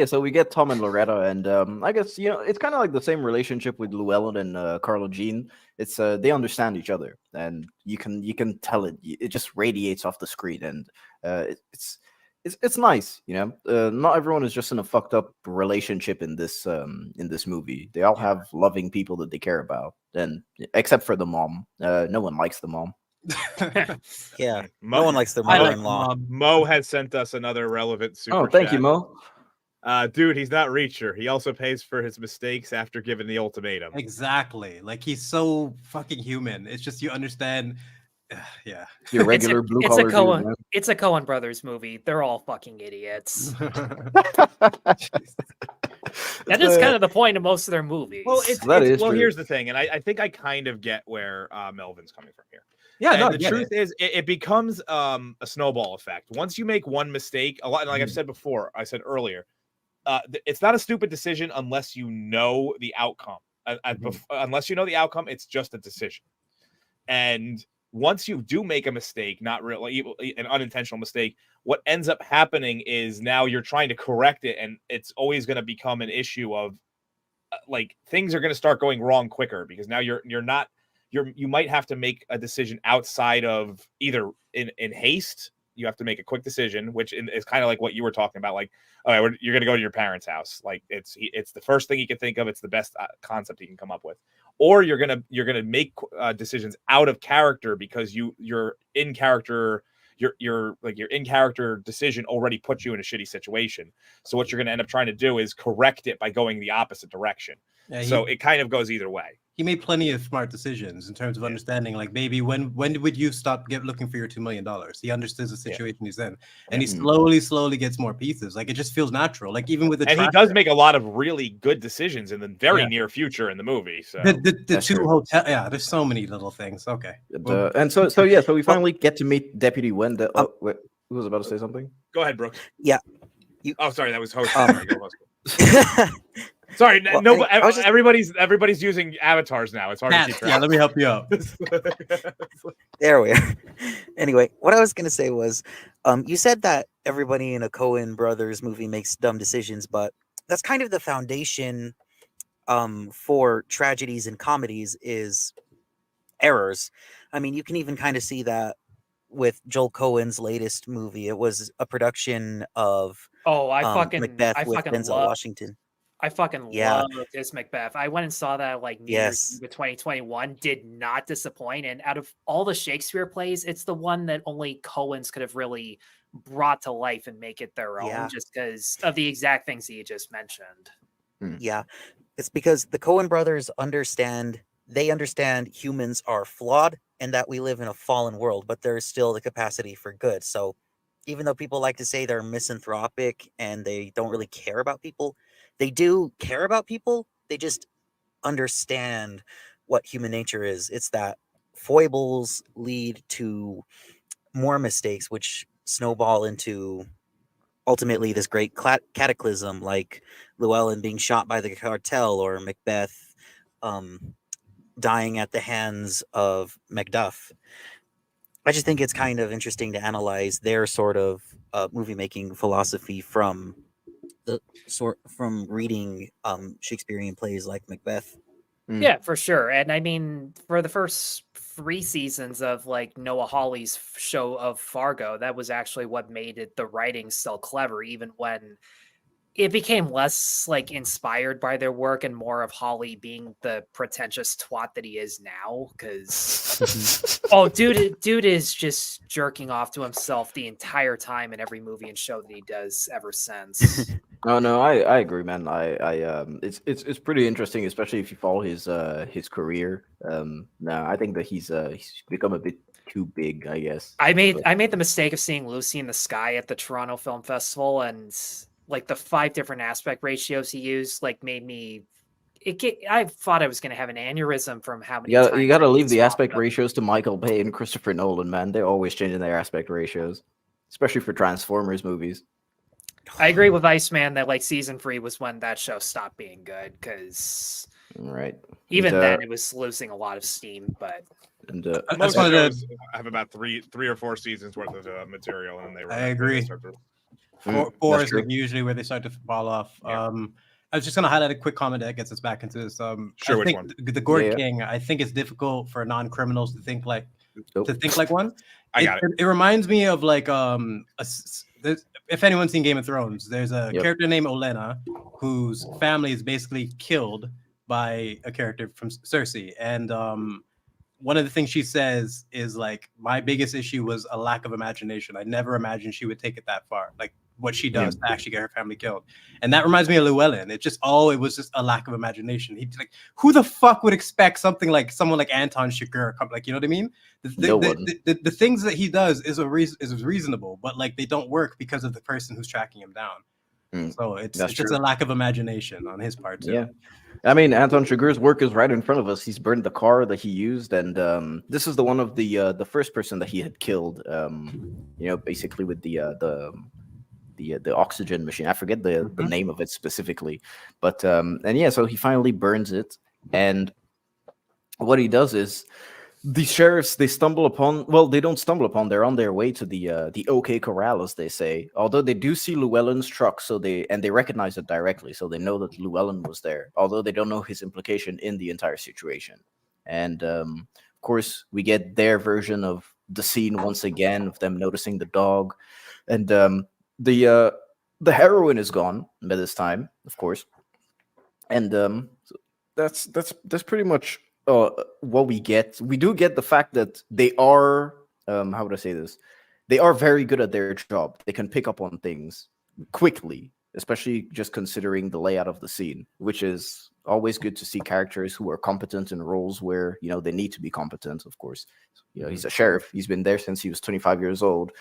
So we get Tom and Loretta, and I guess it's kind of like the same relationship with Llewelyn and Carla Jean. It's they understand each other, and you can tell it. It just radiates off the screen, and it's nice. Not everyone is just in a fucked up relationship in this movie. They all have loving people that they care about, and except for the mom. No one likes the mom. Yeah, no one likes their mother-in-law. Mo has sent us another relevant super thank chat. you, Mo. Dude, he's not Reacher. He also pays for his mistakes after giving the ultimatum. Exactly. Like he's so fucking human. It's just you understand. Yeah, your regular blue collar. It's a Coen Brothers movie. They're all fucking idiots. That is kind of the point of most of their movies. Well, here's the thing, and I think I kind of get where Melvin's coming from here. Yeah, and the truth is, it becomes a snowball effect. Once you make one mistake, like I've said before, I said earlier, it's not a stupid decision unless you know the outcome. Unless you know the outcome, it's just a decision. And once you do make a mistake, not really an unintentional mistake, what ends up happening is now you're trying to correct it, and it's always going to become an issue of like things are going to start going wrong quicker because now you might have to make a decision outside of either in haste. You have to make a quick decision, which is kind of like what you were talking about. Like, all right, you're going to go to your parents' house. Like it's the first thing you can think of. It's the best concept you can come up with. Or you're gonna make decisions out of character because you're in character. Your in character decision already puts you in a shitty situation. So what you're going to end up trying to do is correct it by going the opposite direction. Yeah, so it kind of goes either way. He made plenty of smart decisions in terms of understanding, like, maybe when would you stop looking for your $2 million? He understands the situation he's in, and he slowly gets more pieces. Like it just feels natural. Like even with he does make a lot of really good decisions in the very near future in the movie. So the two hotel, there's so many little things. Okay, so we finally get to meet Deputy Wendell. Who was about to say something? Go ahead, Brooke. Yeah. Sorry, that was host. Sorry, everybody's using avatars now. It's hard to keep track. Yeah, let me help you out. There we are. Anyway, what I was gonna say was, you said that everybody in a Coen Brothers movie makes dumb decisions, but that's kind of the foundation for tragedies and comedies is errors. I mean, you can even kind of see that with Joel Coen's latest movie. It was a production of Macbeth with Denzel Washington. I fucking Yeah. love this Macbeth. I went and saw that like New Year's Yes. Eve of 2021. Did not disappoint. And out of all the Shakespeare plays, it's the one that only Coens could have really brought to life and make it their own, Yeah. just because of the exact things that you just mentioned. Yeah. It's because the Coen brothers understand humans are flawed and that we live in a fallen world, but there is still the capacity for good. So even though people like to say they're misanthropic and they don't really care about people, they do care about people. They just understand what human nature is. It's that foibles lead to more mistakes, which snowball into ultimately this great cataclysm, like Llewelyn being shot by the cartel or Macbeth dying at the hands of Macduff. I just think it's kind of interesting to analyze their sort of movie making philosophy from reading Shakespearean plays like Macbeth. Yeah, for sure. And I mean, for the first 3 seasons of like Noah Hawley's show of Fargo, that was actually what made it the writing still clever, even when it became less like inspired by their work and more of Hawley being the pretentious twat that he is now. Because dude is just jerking off to himself the entire time in every movie and show that he does ever since. Oh no, I agree, man. It's pretty interesting, especially if you follow his career. No, I think that he's become a bit too big, I guess. I made the mistake of seeing Lucy in the Sky at the Toronto Film Festival, and like the 5 different aspect ratios he used, like made me. I thought I was going to have an aneurysm from how many. You gotta leave the aspect them. ratios to Michael Bay and Christopher Nolan, man. They're always changing their aspect ratios, especially for Transformers movies. I agree with Iceman that like season 3 was when that show stopped being good, because Right. even then it was losing a lot of steam. But And most shows have about three or 4 seasons worth of material, and they. I agree. Four is like usually where they start to fall off. Yeah. I was just gonna highlight a quick comment that gets us back into this. Sure, I which think one? the Gourd King. I think it's difficult for non-criminals to think like one. I got it. It reminds me of like if anyone's seen Game of Thrones, there's a character named Olenna whose family is basically killed by a character from Cersei, and one of the things she says is like, my biggest issue was a lack of imagination. I never imagined she would take it that far, like what she does to actually get her family killed. And that reminds me of Llewelyn. It was just a lack of imagination. He's like, who the fuck would expect something like someone like Anton Chigurh, like, you know what I mean? The things that he does is reasonable, but like they don't work because of the person who's tracking him down. So it's just a lack of imagination on his part too. Yeah. I mean, Anton Chigurh's work is right in front of us. He's burned the car that he used, and this is the one of the first person that he had killed. Basically with the oxygen machine. I forget the name of it specifically, but so he finally burns it, and what he does is the sheriffs, they don't stumble upon, they're on their way to the OK Corral, as they say, although they do see Llewellyn's truck, so they recognize it directly, so they know that Llewelyn was there, although they don't know his implication in the entire situation. And of course we get their version of the scene once again, of them noticing the dog, and the heroin is gone by this time, of course, and so that's pretty much what we get. We do get the fact that they are, how would I say this? They are very good at their job. They can pick up on things quickly, especially just considering the layout of the scene, which is always good to see characters who are competent in roles where, they need to be competent, of course. He's a sheriff. He's been there since he was 25 years old.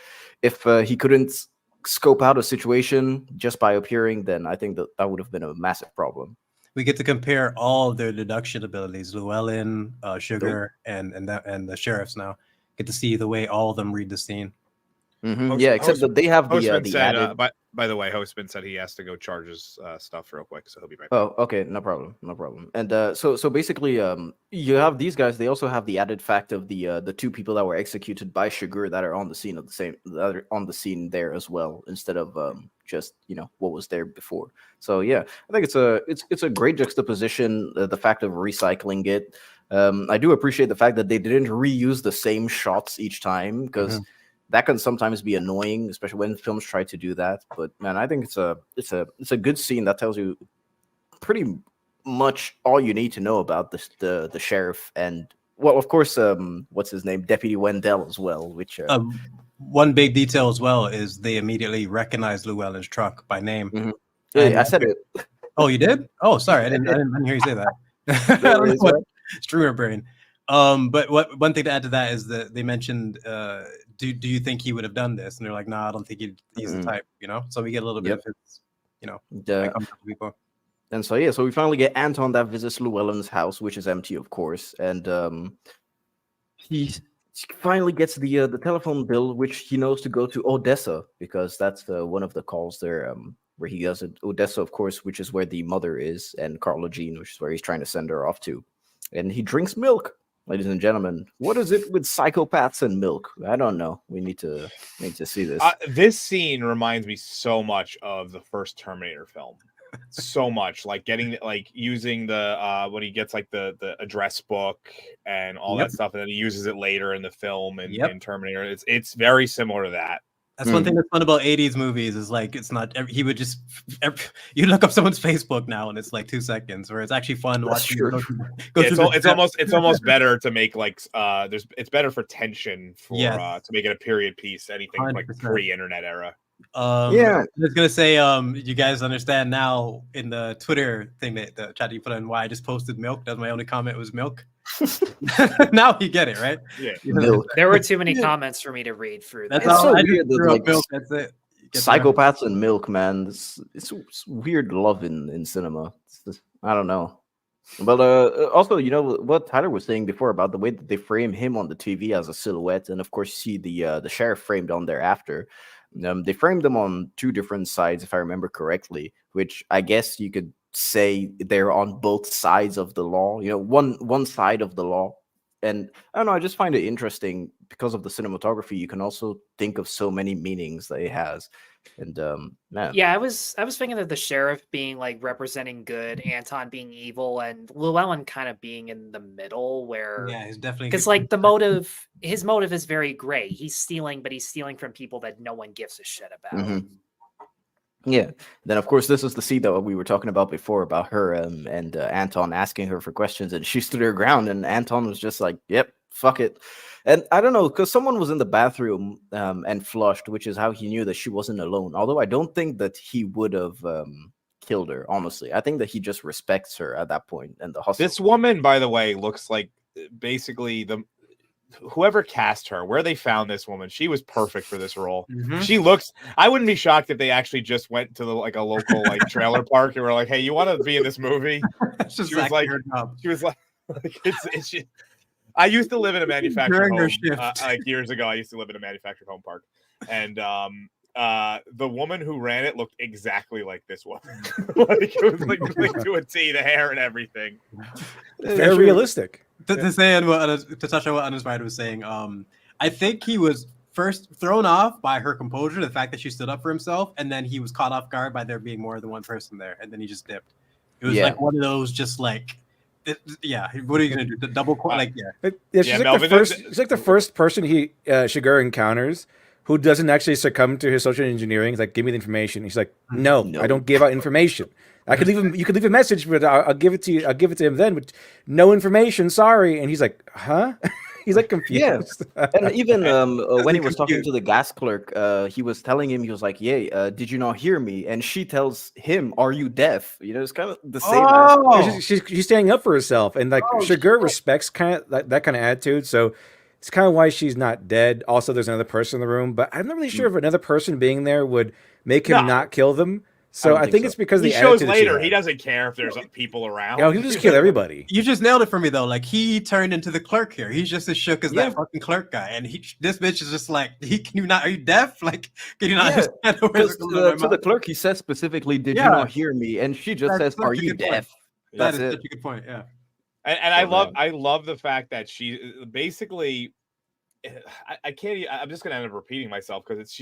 If he couldn't scope out a situation just by appearing, then I think that would have been a massive problem. We get to compare all of their deduction abilities, Llewelyn, Chigurh, and the sheriffs now. Get to see the way all of them read the scene. Except that they have the added. By the way, Hostman said he has to go charge his stuff real quick, so he'll be right back. Oh, okay, no problem. And so basically, you have these guys. They also have the added fact of the 2 people that were executed by Chigurh that are on the scene there as well, instead of just what was there before. So yeah, I think it's a great juxtaposition. The fact of recycling it. I do appreciate the fact that they didn't reuse the same shots each time, because that can sometimes be annoying, especially when films try to do that. But man, I think it's a good scene that tells you pretty much all you need to know about the sheriff and, well, of course, what's his name, Deputy Wendell as well. Which one big detail as well is they immediately recognized Llewellyn's truck by name. Mm-hmm. Yeah, I said it. Oh, you did? Oh, sorry, I didn't hear you say that. I don't know what streamer brain. But one thing to add to that is that they mentioned, do you think he would have done this? And they're like, no, I don't think he's the type, you know. So we get a little bit of his, you know, people. And so so we finally get Anton that visits Llewellyn's house, which is empty, of course, and he finally gets the telephone bill, which he knows to go to Odessa because that's one of the calls there. Where he does it, Odessa, of course, which is where the mother is, and Carla Jean, which is where he's trying to send her off to. And he drinks milk, ladies and gentlemen. What is it with psychopaths and milk? I don't know. We need to see this. This scene reminds me so much of the first Terminator film. So much, like using the when he gets like the address book and all that stuff, and then he uses it later in the film and in Terminator. It's very similar to that. That's one thing that's fun about 80s movies is like it's not he would just you look up someone's Facebook now and it's like 2 seconds, where it's actually fun watching. It's almost better to make like it's better for tension to make it a period piece. Anything 100%. Like pre-internet era. I was gonna say, you guys understand now in the Twitter thing that the chat you put in why I just posted milk. That was my only comment was milk. Now you get it, right? Yeah. There were too many comments for me to read through. That's so weird. Milk, that's it. Psychopaths and milk, man. It's weird love in cinema. I don't know. But also, you know what Tyler was saying before about the way that they frame him on the TV as a silhouette, and of course, you see the sheriff framed on there after. They framed them on 2 different sides, if I remember correctly, which I guess you could say they're on both sides of the law. You know, one side of the law. And I don't know, I just find it interesting because of the cinematography. You can also think of so many meanings that it has. And man, yeah, I was thinking of the sheriff being like representing good, Anton being evil, and Llewellyn kind of being in the middle, where he's definitely because like his motive is very gray. He's stealing, but he's stealing from people that no one gives a shit about. Mm-hmm. Yeah. Then, of course, this is the scene that we were talking about before about her and Anton asking her for questions, and she stood her ground, and Anton was just like, "Yep, fuck it." And I don't know, because someone was in the bathroom and flushed, which is how he knew that she wasn't alone. Although I don't think that he would have killed her. Honestly, I think that he just respects her at that point and the hustle. This woman, by the way, looks like basically whoever cast her, where they found this woman, she was perfect for this role. Mm-hmm. She looks. I wouldn't be shocked if they actually just went to a local like trailer park and were like, "Hey, you want to be in this movie?" She was like, it's. I used to live in a manufactured home like years ago. I used to live in a manufactured home park, and the woman who ran it looked exactly like this woman. Like it was like to a T, the hair and everything. Very realistic. To touch on what Uninspired was saying, I think he was first thrown off by her composure, the fact that she stood up for himself, and then he was caught off guard by there being more than one person there, and then he just dipped. It was like one of those, just like, what are you gonna do? The double she's like the first person Chigurh encounters who doesn't actually succumb to his social engineering. He's like, "Give me the information." He's like, "No, I don't give out information. I could leave him. You could leave a message, but I'll give it to you. I'll give it to him then. But no information. Sorry." And he's like, "Huh?" He's like confused. Yeah. And even when he was talking to the gas clerk, he was telling him, he was like, "Yeah, did you not hear me?" And she tells him, "Are you deaf?" You know, it's kind of the same. She's standing up for herself, and like Chigurh respects kind of that kind of attitude. So it's kind of why she's not dead. Also, there's another person in the room, but I'm not really sure if another person being there would make him not kill them. So I think it's because he shows later he doesn't care if there's people around. Yeah, he'll just kill everybody. You just nailed it for me though. Like he turned into the clerk here. He's just as shook as that fucking clerk guy, and this bitch is just like, are you deaf? Like, can you not understand to the clerk, he says specifically, "Did you not hear me?" And she just says, "Are you deaf?" That is such a good point. Yeah, and I love the fact that she basically. I can't. I'm just gonna end up repeating myself because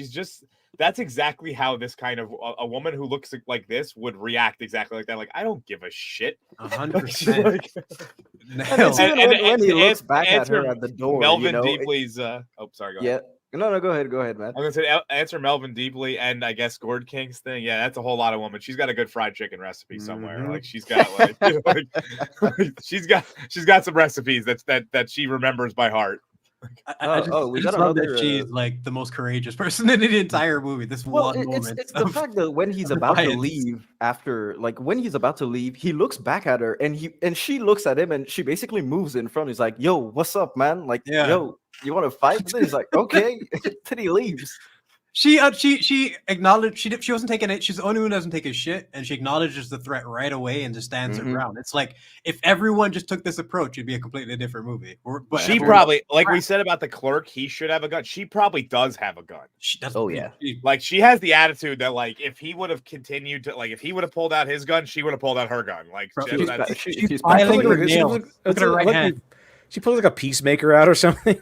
that's exactly how this kind of a woman who looks like this would react exactly like that. Like, I don't give a shit. 100%. When he looks back at her at the door, Melvin Deeply's. Sorry. Go ahead. No, go ahead, man. I'm gonna say answer Melvin deeply, and I guess Gord King's thing. Yeah, that's a whole lot of women. She's got a good fried chicken recipe somewhere. Like she's got like, she's got some recipes that she remembers by heart. I just love that she's like the most courageous person in the entire movie. This one moment. It's the fact that when he's about to leave, he looks back at her and she looks at him and she basically moves in front. He's like, "Yo, what's up, man? Like, yo, you want to fight?" And then he's like, "Okay." Then he leaves. She acknowledged she wasn't taking it. She's the only one who doesn't take his shit, and she acknowledges the threat right away and just stands her ground. It's like if everyone just took this approach, it'd be a completely different movie. But she probably, like we said about the clerk, he should have a gun. She probably does have a gun. She does. Oh yeah. Like she has the attitude that like if he would have continued to if he would have pulled out his gun, she would have pulled out her gun. Like she's filing her nails. Look at her right hand. She pulls like a peacemaker out or something.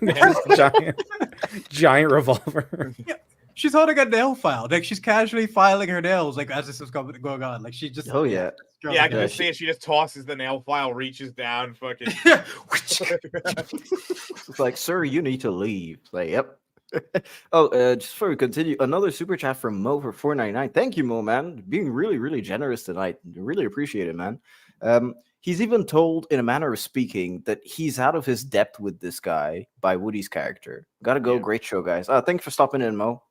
giant revolver. Yeah. She's holding a nail file. Like she's casually filing her nails, like as this is going on. Like she just. Oh yeah. Yeah, I can just see it. She just tosses the nail file, reaches down, fucking. It's like, sir, you need to leave. Like, yep. Just before we continue, another super chat from Mo for $4.99. Thank you, Mo, man. Being really, really generous tonight. Really appreciate it, man. He's even told, in a manner of speaking, that he's out of his depth with this guy by Woody's character. Gotta go. Yeah. Great show, guys. Thanks for stopping in, Mo.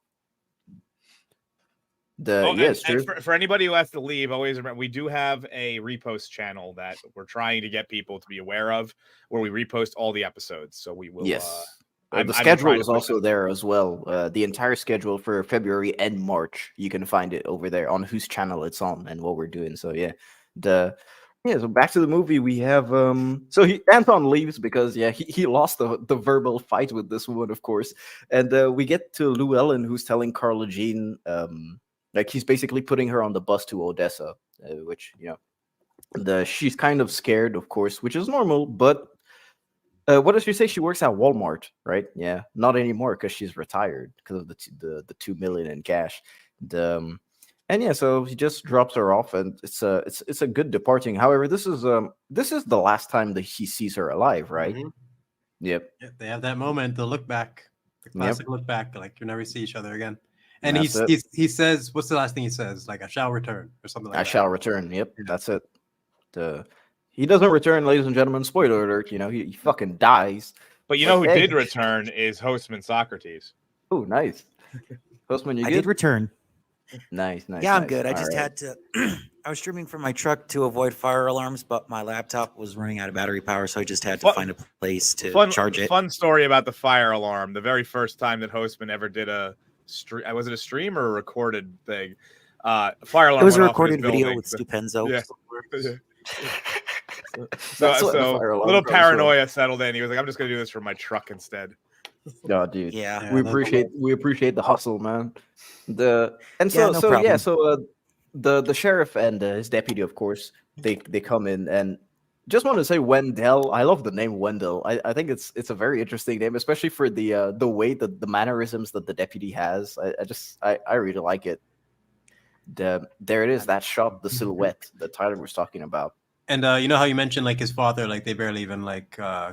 For anybody who has to leave, always remember we do have a repost channel that we're trying to get people to be aware of, where we repost all the episodes. So we will. Yes, the schedule is also there as well. The entire schedule for February and March, you can find it over there on whose channel it's on and what we're doing. So yeah, so back to the movie. We have Anton leaves because he lost the verbal fight with this woman, of course, and we get to Llewelyn, who's telling Carla Jean. Like he's basically putting her on the bus to Odessa, which she's kind of scared, of course, which is normal. But what does she say? She works at Walmart, right? Yeah, not anymore because she's retired because of the $2 million in cash. So he just drops her off, and it's a good departing. However, this is the last time that he sees her alive, right? Mm-hmm. Yep. They have that moment, the look back, the classic look back, like you never see each other again. And he says, what's the last thing he says? Like, I shall return or something like that. I shall return. Yep, that's it. He doesn't return, ladies and gentlemen. Spoiler alert, he fucking dies. But who did return is Hostman Socrates. Oh, nice. Hostman, you good? I did return. Nice. Yeah, I'm good. I just had to... I was streaming from my truck to avoid fire alarms, but my laptop was running out of battery power, so I just had to find a place to charge it. Fun story about the fire alarm. The very first time that Hostman ever did was it a stream or a recorded thing? Fire alarm. It was a recorded video with Stupenzo. Yeah. So a little paranoia settled in. He was like, "I'm just gonna do this from my truck instead." Oh, dude. Yeah. We appreciate the hustle, man. The sheriff and his deputy, of course, they come in and. Just want to say Wendell. I love the name Wendell. I think it's a very interesting name, especially for the way that the mannerisms that the deputy has. I really like it. There it is, that shot, the silhouette that Tyler was talking about. And you know how you mentioned like his father, like they barely even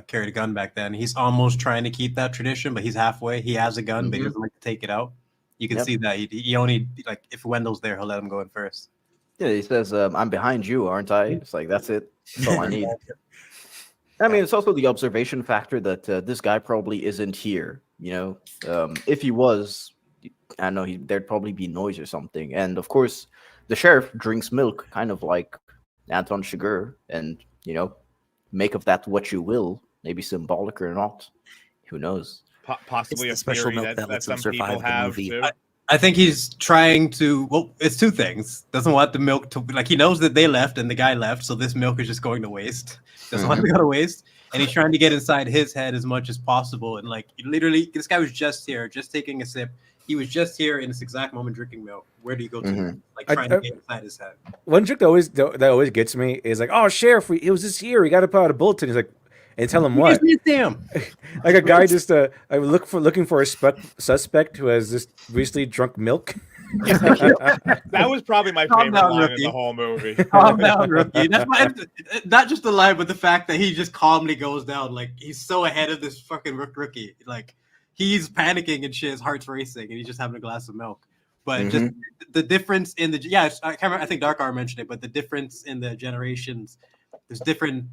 carried a gun back then. He's almost trying to keep that tradition, but he's halfway. He has a gun, but he doesn't like to take it out. You can see that he only if Wendell's there, he'll let him go in first. Yeah, he says, "I'm behind you, aren't I?" It's like that's it. That's all I need. I mean, it's also the observation factor that this guy probably isn't here. If he was, I know there'd probably be noise or something. And of course, the sheriff drinks milk, kind of like Anton Chigurh, and make of that what you will. Maybe symbolic or not. Who knows? Possibly a special milk that some people have too. I think he's trying to. Well, it's two things. Doesn't want the milk to he knows that they left and the guy left, so this milk is just going to waste. Doesn't want to go to waste, and he's trying to get inside his head as much as possible. And literally, this guy was just here, just taking a sip. He was just here in this exact moment drinking milk. Where do you go to? Trying to get inside his head. One trick that always gets me is like, "Oh, sheriff, it was just here. We got to put out a bulletin." He's like. And tell him what? Like a guy just looking for a suspect who has just recently drunk milk. That was probably my favorite line in the whole movie. Calm down, rookie. That's not just the line, but the fact that he just calmly goes down. Like he's so ahead of this fucking rookie. Like he's panicking and shit. His heart's racing, and he's just having a glass of milk. But just the difference in the I can't remember, I think Dark Hour mentioned it, but the difference in the generations, there's different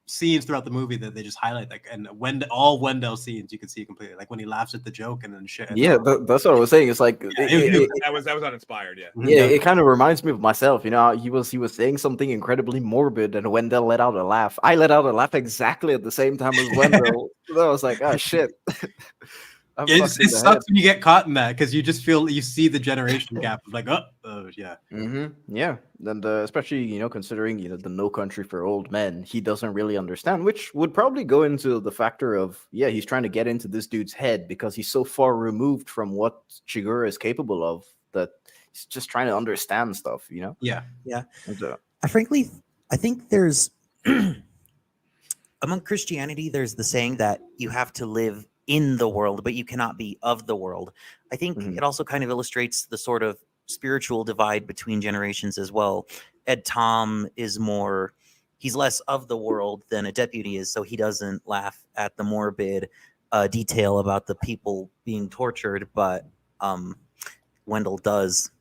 scenes throughout the movie that they just highlight, like, and all Wendell scenes you can see completely, like when he laughs at the joke and then shit. Yeah, that's what I was saying. It's like that was uninspired. Yeah, it kind of reminds me of myself. You know, he was saying something incredibly morbid, and Wendell let out a laugh. I let out a laugh exactly at the same time as Wendell. So I was like, oh shit. It sucks when you get caught in that, because you just feel, you see the generation gap of like, yeah. Yeah, and especially, you know, considering, you know, the No Country for Old Men, he doesn't really understand, which would probably go into the factor of, yeah, he's trying to get into this dude's head because he's so far removed from what Chigurh is capable of that he's just trying to understand stuff, you know? Yeah. And, I think there's among Christianity, there's the saying that you have to live in the world, but you cannot be of the world. I think it also kind of illustrates the sort of spiritual divide between generations as well. Ed Tom is more, he's less of the world than a deputy is, so he doesn't laugh at the morbid detail about the people being tortured, but Wendell does.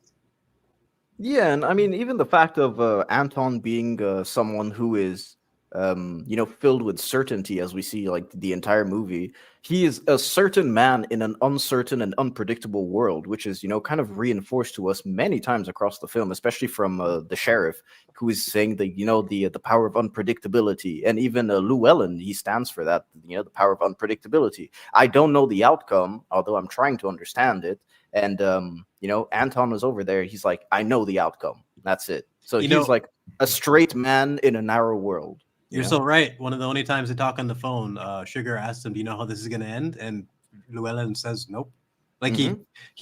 yeah, and I mean, even the fact of Anton being someone who is you know, filled with certainty, as we see like the entire movie. He is a certain man in an uncertain and unpredictable world, which is, you know, kind of reinforced to us many times across the film, especially from the sheriff, who is saying that, you know, the power of unpredictability, and even Llewelyn, he stands for that, you know, the power of unpredictability. I don't know the outcome, although I'm trying to understand it. And you know, Anton was over there. He's like, I know the outcome. That's it. So he's like a straight man in a narrow world. You're so right. One of the only times they talk on the phone, Chigurh asks him, "Do you know how this is going to end?" And Llewelyn says, "Nope." Like he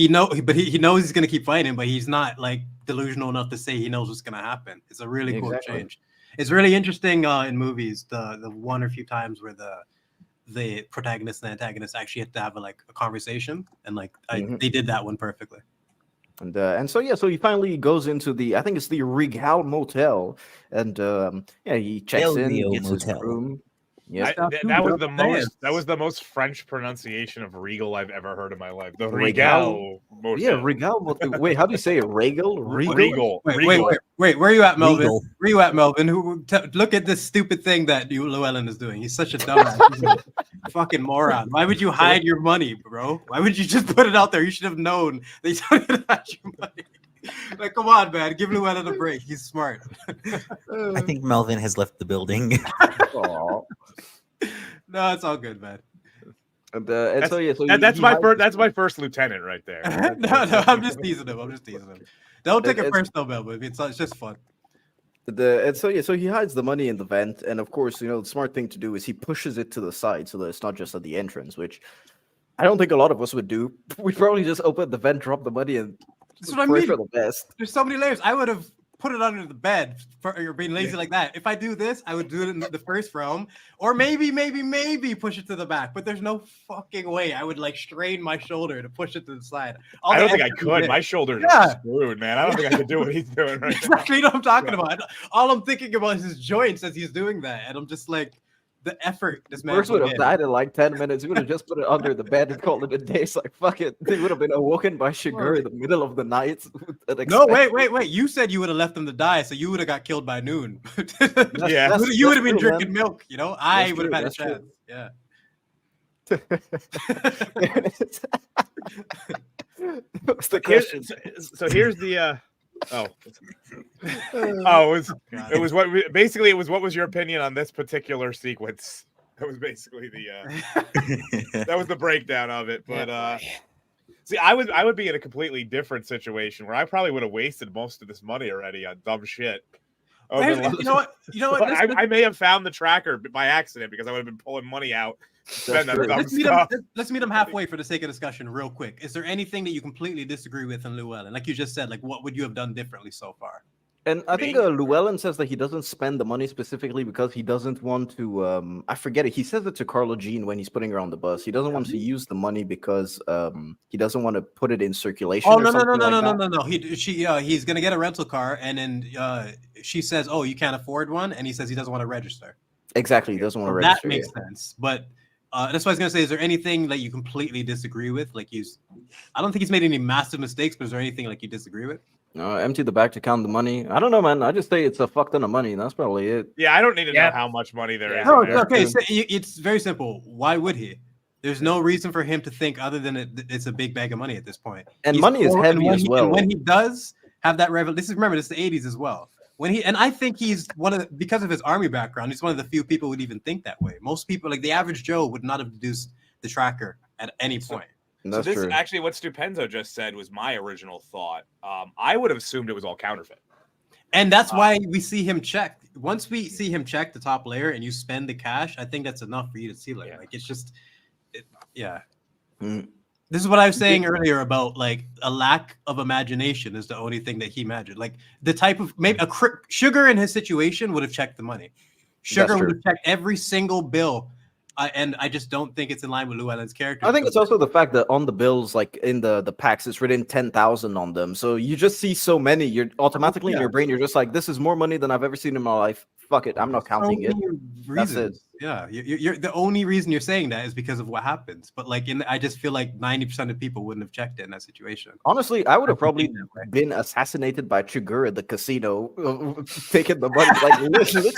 knows he's going to keep fighting, but he's not like delusional enough to say he knows what's going to happen. It's a really cool change. It's really interesting in movies, the one or few times where the protagonist and the antagonist actually have to have a conversation, and they did that one perfectly. And so he finally goes into I think it's the Regal Motel, and he checks in, gets his room. Yeah, that was the most French pronunciation of Regal I've ever heard in my life. The Regal Motel. Yeah, Regal Motel. Wait, how do you say it? Regal? Regal. Wait. Where are you at, Melvin? Regal. Where are you at, Melvin? Look at this stupid thing that Llewelyn is doing. He's such a dumbass. He's a fucking moron. Why would you hide your money, bro? Why would you just put it out there? You should have known that you don't need to hide your money. Like, come on, man. Give Llewelyn a break. He's smart. I think Melvin has left the building. No, it's all good, man. That's my first lieutenant right there. No, I'm just teasing him. Don't take it personal, Melvin. It's just fun. So he hides the money in the vent, and of course, you know, the smart thing to do is he pushes it to the side so that it's not just at the entrance, which I don't think a lot of us would do. We'd probably just open the vent, drop the money, and that's what I mean. For the best. There's so many layers. I would have put it under the bed for being lazy like that. If I do this, I would do it in the first realm, or maybe push it to the back. But there's no fucking way I would strain my shoulder to push it to the side. I don't think I could. My shoulders are screwed, man. I don't think I could do what he's doing right exactly now. What I'm talking about. All I'm thinking about is his joints as he's doing that, and I'm just like, the effort this man would have died in 10 minutes. He would have just put it under the bed and called it a day. It's like, fuck it. They would have been awoken by Chigurh in the middle of the night. No, wait. You said you would have left them to die, so you would have got killed by noon. Yeah. You would have been drinking milk, you know? I would have had a chance. Yeah. What's the question? So here's the it was what was your opinion on this particular sequence? That was basically that was the breakdown of it. But see, I would be in a completely different situation where I probably would have wasted most of this money already on dumb shit. You know what? I may have found the tracker by accident because I would have been pulling money out. Let's meet him halfway for the sake of discussion real quick. Is there anything that you completely disagree with in Llewelyn? Like you just said, what would you have done differently so far? And I think Llewelyn says that he doesn't spend the money specifically because he doesn't want to. I forget it. He says it to Carla Jean when he's putting her on the bus. He doesn't want to use the money because he doesn't want to put it in circulation. Oh no! He's gonna get a rental car, and then she says, "Oh, you can't afford one," and he says he doesn't want to register. Exactly, he doesn't want to register. That makes sense, but That's what I was gonna say. Is there anything that you completely disagree with? Like I don't think he's made any massive mistakes, but is there anything like you disagree with? Empty the bag to count the money. I don't know, man. I just say it's a fuck ton of money. That's probably it. Yeah, I don't need to know how much money there is. No, in there. okay. So it's very simple. Why would he? There's no reason for him to think other than it's a big bag of money at this point. And money is heavy as well. And when he does have that revelation, remember, this is the 80s as well. And I think he's because of his army background, he's one of the few people who would even think that way. Most people, like the average Joe, would not have deduced the tracker at any point. So this is actually what Stupenzo just said was my original thought. I would have assumed it was all counterfeit. And that's why we see him check. Once we see him check the top layer and you spend the cash, I think that's enough for you to see like it's just This is what I was saying earlier about like a lack of imagination is the only thing that he imagined. Like the type of maybe Chigurh in his situation would have checked the money. Chigurh would have checked every single bill. And I just don't think it's in line with Llewelyn's character. I think it's also the fact that on the bills, like in the packs, it's written 10,000 on them. So you just see so many. You're automatically in your brain, you're just like, this is more money than I've ever seen in my life. Fuck it, I'm not counting it. That's it. Yeah, you're the only reason you're saying that is because of what happens. But like, I just feel like 90% of people wouldn't have checked it in that situation. Honestly, I would have probably been assassinated by Chigurh at the casino, taking the money. Like literally.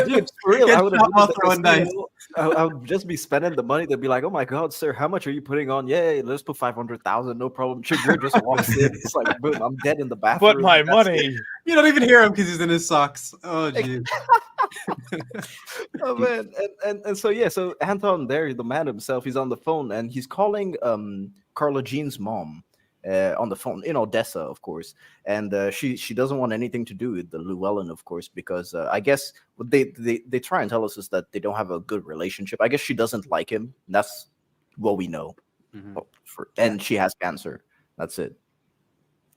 Dude, for real, I would just be spending the money. They'd be like, "Oh my god, sir, how much are you putting on?" Yeah, let's put 500,000, no problem. Chigurh just walks in. It's like, boom, I'm dead in the bathroom. Put my money. It. You don't even hear him because he's in his socks. Oh, geez. Oh man, and so yeah, so Anton there, the man himself, he's on the phone and he's calling Carla Jean's mom on the phone in Odessa, of course, and she doesn't want anything to do with the Llewelyn, of course, because I guess what they try and tell us is that they don't have a good relationship. I guess she doesn't like him. That's what we know, and she has cancer. That's it.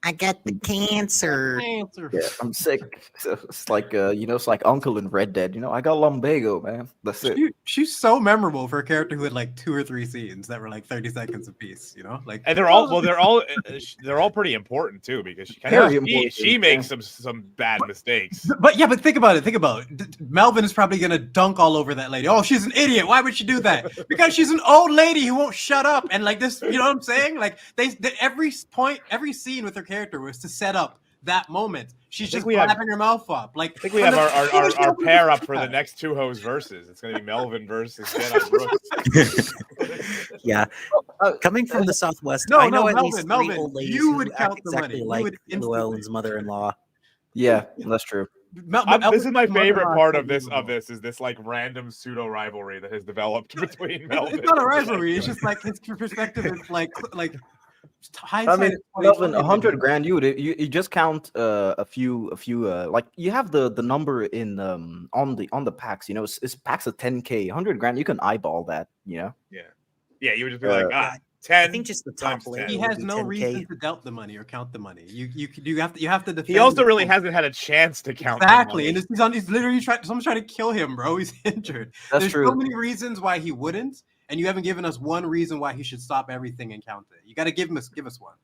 I got the cancer. Yeah, I'm sick. It's like it's like Uncle in Red Dead. I got lumbago, man. That's it. She's so memorable for a character who had like 2 or 3 scenes that were like 30 seconds apiece. Like, and they're all pretty important too, because she makes some bad mistakes. But think about it. Melvin is probably gonna dunk all over that lady. Oh, she's an idiot. Why would she do that? Because she's an old lady who won't shut up. And like this, you know what I'm saying? Like every scene with her character was to set up that moment. She's just clapping her mouth up. Like, I think we have our pair up for the next 2 hoes versus. It's going to be Melvin versus Jedi Brooks. Yeah, coming from the Southwest, I know Melvin, at least 3 old ladies you who would act count the exactly money. like Llewelyn's mother-in-law. Yeah, that's true. This is my favorite part of this is this like random pseudo rivalry that has developed between Melvin. It's not a rivalry. It's just like his perspective is like. I mean, Melvin, 100 grand. You just count a few like you have the number in on the packs. It's packs of 10K, 100 grand. You can eyeball that. Yeah. You would just be like 10. I think just the top layer. He has no reason to doubt the money or count the money. You have to defend. He also really hasn't had a chance to count. Exactly, and he's literally someone's trying to kill him, bro. He's injured. There's true. so many reasons why he wouldn't. And you haven't given us one reason why he should stop everything and count it. You got to give us one.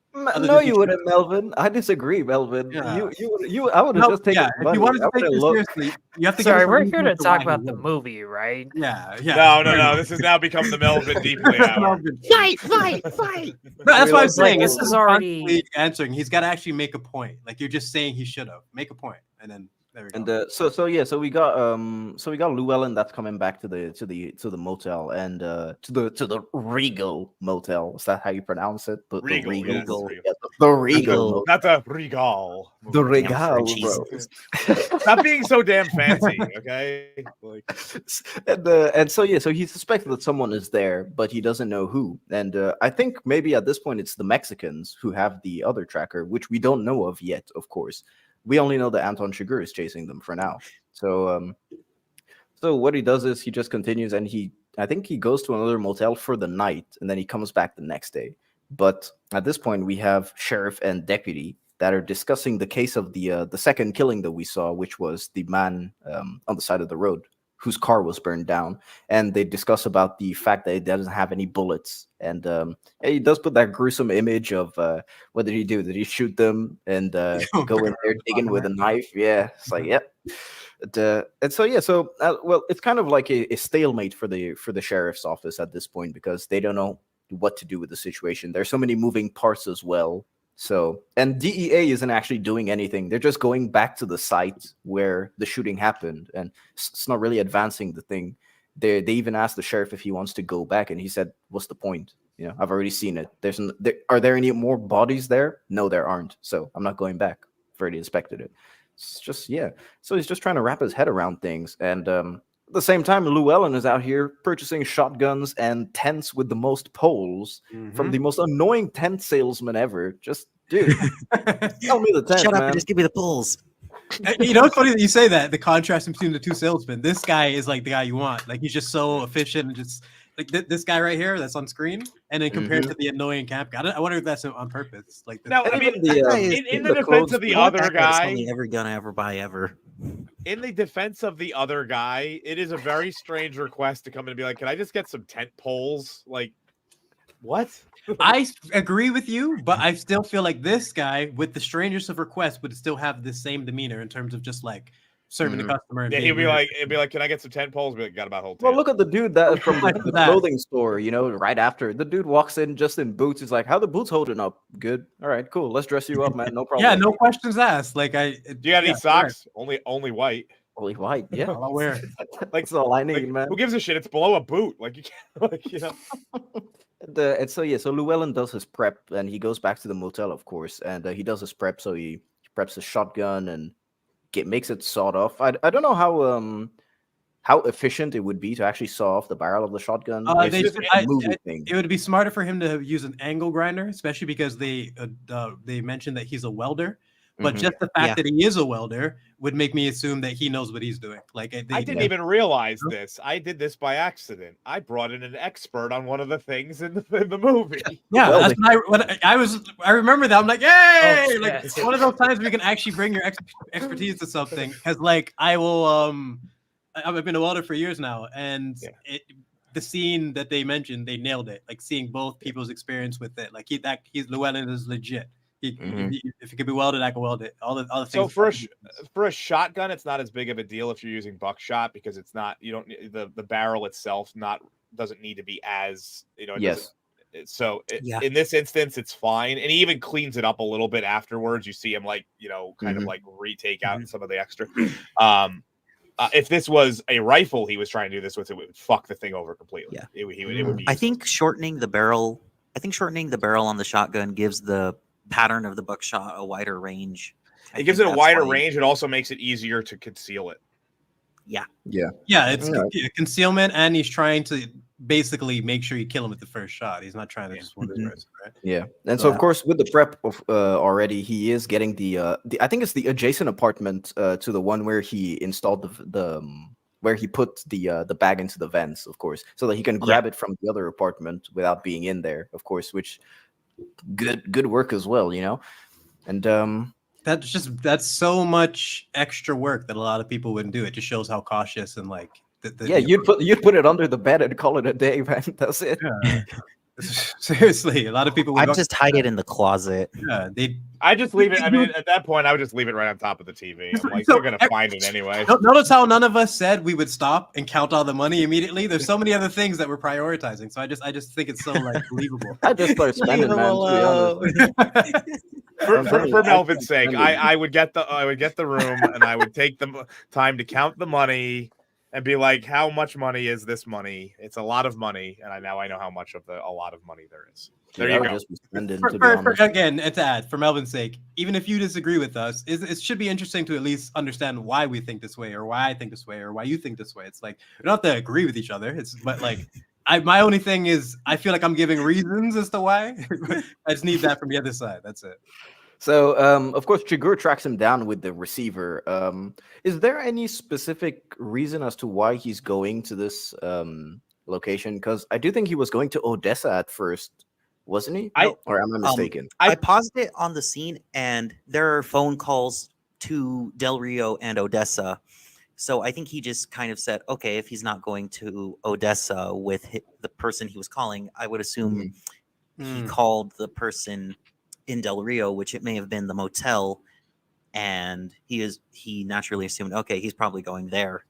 No, you wouldn't, Melvin. I disagree, Melvin. Yeah. I would have just taken. If you wanted to take this seriously, you have to. Sorry, we're here to talk about the movie, right? Yeah. No. This has now become the Melvin Deeply Hour. Fight! No, that's what I'm saying. This is already answering. He's got to actually make a point. Like you're just saying he should have make a point, and then. And so we got Llewelyn that's coming back to the motel and to the Regal motel. Is that how you pronounce it? The Regal. The Regal. Not the Regal. The Regal, bro. Stop being so damn fancy, okay? And so he suspects that someone is there, but he doesn't know who. And I think maybe at this point it's the Mexicans who have the other tracker, which we don't know of yet, of course. We only know that Anton Chigurh is chasing them for now. So what he does is he just continues, and I think he goes to another motel for the night, and then he comes back the next day. But at this point, we have sheriff and deputy that are discussing the case of the second killing that we saw, which was the man on the side of the road whose car was burned down, and they discuss about the fact that it doesn't have any bullets. And he does put that gruesome image of what did he do? Did he shoot them and go in there digging with a knife? Yeah, it's like, yep. And so yeah, so well, it's kind of like a stalemate for the sheriff's office at this point because they don't know what to do with the situation. There's so many moving parts as well. So, and DEA isn't actually doing anything. They're just going back to the site where the shooting happened, and it's not really advancing the thing. They even asked the sheriff if he wants to go back, and he said, "What's the point? You know, I've already seen it. Are there any more bodies there? No, there aren't. So I'm not going back. I've already inspected it." It's just So he's just trying to wrap his head around things, and at the same time, Llewelyn is out here purchasing shotguns and tents with the most poles from the most annoying tent salesman ever. Just, dude, tell me the tent, Shut up man. and just give me the poles. You know, it's funny that you say that. The contrast between the two salesmen. This guy is like the guy you want. Like he's just so efficient and just like this guy right here that's on screen. And then compared to the annoying camp guy, I wonder if that's on purpose. Like No, I mean, in the defense of the other guy, every gun I ever buy ever. in the defense of the other guy, it is a very strange request to come in and be like, "Can I just get some tent poles?" Like, what? I agree with you, but I still feel like this guy, with the strangest of requests, would still have the same demeanor in terms of just like serving the customer. And Yeah, being it'd be like, "Can I get some tent poles?" Be like, "Got about a whole tent." Well, look at the dude that from the clothing store, you know, right after. The dude walks in just in boots. He's like, "How the boots holding up? Good. All right, cool. Let's dress you up, man. No problem." Yeah, no questions asked. Like Do you got any socks? Only white. Only white. Yeah, I'll wear. That's all I need, man. Who gives a shit? It's below a boot. Like you can't, like, you know. And so yeah, so Llewelyn does his prep, and he goes back to the motel, of course, and he does his prep. So he preps his shotgun and makes it sawed off. I don't know how efficient it would be to actually saw off the barrel of the shotgun. It would be smarter for him to use an angle grinder, especially because they mentioned that he's a welder. But just the fact that he is a welder would make me assume that he knows what he's doing. Like I didn't even realize this. I did this by accident. I brought in an expert on one of the things in the movie. Yeah, that's when I remember that. I'm like, yay! Like it's one of those times where you can actually bring your expertise to something. Because like I will, I've been a welder for years now, and the scene that they mentioned, they nailed it. Like seeing both people's experience with it. Like he's Llewelyn is legit. If it could be welded, I can weld it. All the things. So for a shotgun, it's not as big of a deal if you're using buckshot because it's not. You don't the barrel itself doesn't need to be as Yes. So in this instance, it's fine, and he even cleans it up a little bit afterwards. You see him kind of like retake out some of the extra. If this was a rifle, he was trying to do this with, it would fuck the thing over completely. Yeah, it would be. I think shortening the barrel on the shotgun gives the pattern of the buckshot a wider range. It gives it a wider range. It also makes it easier to conceal it. Yeah. It's concealment, and he's trying to basically make sure you kill him with the first shot. He's not trying to just one person, right? Yeah, and so of course with the prep of already, he is getting the I think it's the adjacent apartment to the one where he installed the where he put the bag into the vents, of course, so that he can grab it from the other apartment without being in there, of course, which good work as well, you know. And that's so much extra work that a lot of people wouldn't do. It just shows how cautious and like you'd put it under the bed and call it a day, man. That's it. Yeah. Seriously, a lot of people would just hide it in the closet. Yeah, I just leave it. I mean, at that point, I would just leave it right on top of the TV. I'm like, they're gonna find it anyway. Notice how none of us said we would stop and count all the money immediately. There's so many other things that we're prioritizing. So I just think it's so like believable. I just started spending, man. To be honest. For Melvin's sake, I would get the room and I would take the time to count the money and be like, how much money is this money? It's a lot of money, and now I know how much of a lot of money there is. There you go. Again, to add, for Melvin's sake, even if you disagree with us, it should be interesting to at least understand why we think this way, or why I think this way, or why you think this way. It's like we don't have to agree with each other. But like, my only thing is, I feel like I'm giving reasons as to why. I just need that from the other side. That's it. So, of course, Chigurh tracks him down with the receiver. Is there any specific reason as to why he's going to this location? Because I do think he was going to Odessa at first, wasn't he? Or am I mistaken? I paused it on the scene, and there are phone calls to Del Rio and Odessa. So I think he just kind of said, okay, if he's not going to Odessa with the person he was calling, I would assume he called the person in Del Rio, which it may have been the motel, and he naturally assumed, okay, he's probably going there.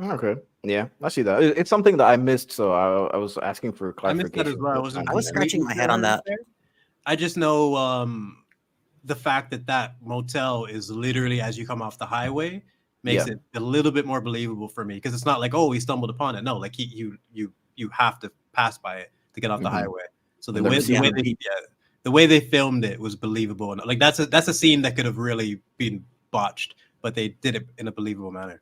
Okay. Yeah, I see that. It's something that I missed, so I was asking for I missed that as clarification. well. I was scratching my head on that. I just know the fact that motel is literally as you come off the highway makes it a little bit more believable for me, because it's not like, oh, he stumbled upon it. No, like you have to pass by it to get off the highway. So the way they filmed it was believable, and like that's a scene that could have really been botched, but they did it in a believable manner.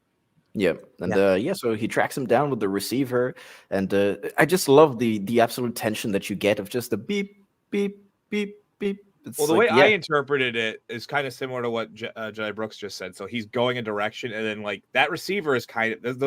Yeah, and so he tracks him down with the receiver, and I just love the absolute tension that you get of just the beep, beep, beep, beep. It's Well, the like, way I interpreted it is kind of similar to what Jedi Brooks just said. So he's going a direction, and then like that receiver is kind of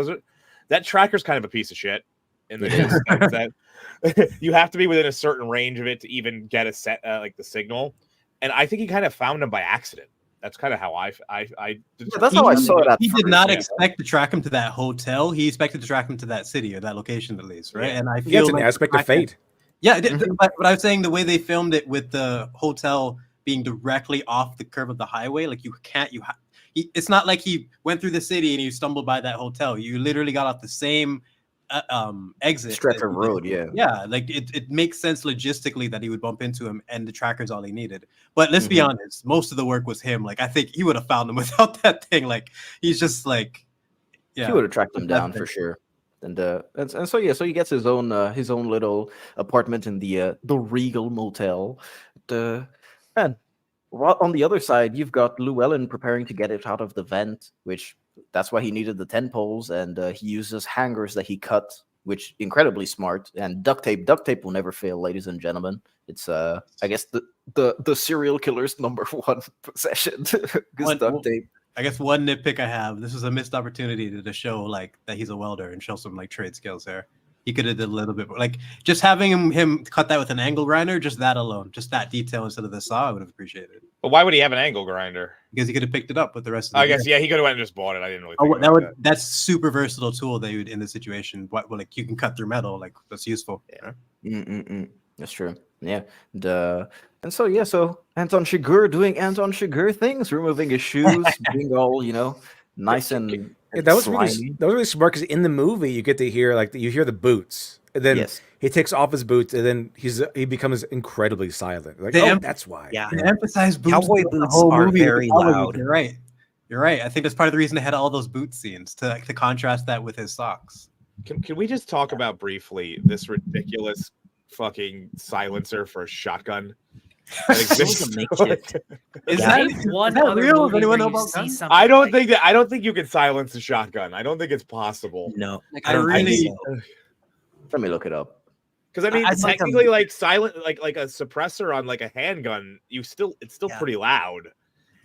that tracker's kind of a piece of shit. In the sense that you have to be within a certain range of it to even get a set like the signal, and I think he kind of found him by accident. That's kind of how that's how I saw it. He did not expect to track him to that hotel. He expected to track him to that city or that location at least, right? Yeah. And I It's feel an aspect of fate. Yeah, but I was saying the way they filmed it with the hotel being directly off the curve of the highway, like it's not like he went through the city and he stumbled by that hotel. You literally got off the same exit stretch of road. Yeah, like it makes sense logistically that he would bump into him, and the tracker's all he needed. But let's be honest, most of the work was him. Like I think he would have found him without that thing. Like he's just like, yeah, he would have tracked him down for sure. And so he gets his own little apartment in the Regal Motel. And on the other side, you've got Llewelyn preparing to get it out of the vent, which that's why he needed the 10 poles, and he uses hangers that he cut, which incredibly smart. And duct tape will never fail, ladies and gentlemen. It's I guess the serial killer's number one possession. Duct tape. I guess one nitpick I have, this is a missed opportunity to show like that he's a welder and show some like trade skills there. He could have did a little bit more. Like just having him cut that with an angle grinder, just that alone, just that detail instead of the saw, I would have appreciated. But why would he have an angle grinder? Because he could have picked it up with the rest of the I guess, he could have went and just bought it. I didn't really think that's super versatile tool that you would in this situation. Like you can cut through metal, like that's useful. Yeah. That's true. Yeah. And so Anton Chigurh doing Anton Chigurh things, removing his shoes, being all, nice and that was slimy. really smart, because in the movie you get to hear you hear the boots, and then he takes off his boots, and then he becomes incredibly silent. Like, that's why. Yeah, they emphasize boots. Cowboy boots are very loud. You're right. I think that's part of the reason they had all those boot scenes to contrast that with his socks. Can we just talk about briefly this ridiculous fucking silencer for a shotgun? Is that real? Does anyone know about guns? I don't think you can silence a shotgun. I don't think it's possible. No, I really. Let me look it up. Because I mean, technically, silent, like a suppressor on like a handgun, it's still pretty loud.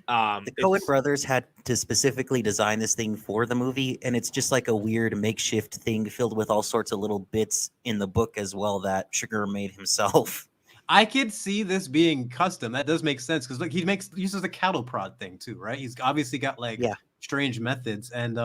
The Coen Brothers had to specifically design this thing for the movie, and it's just like a weird makeshift thing filled with all sorts of little bits in the book as well that Chigurh made himself. I could see this being custom. That does make sense, because he uses a cattle prod thing too, right? He's obviously got strange methods, and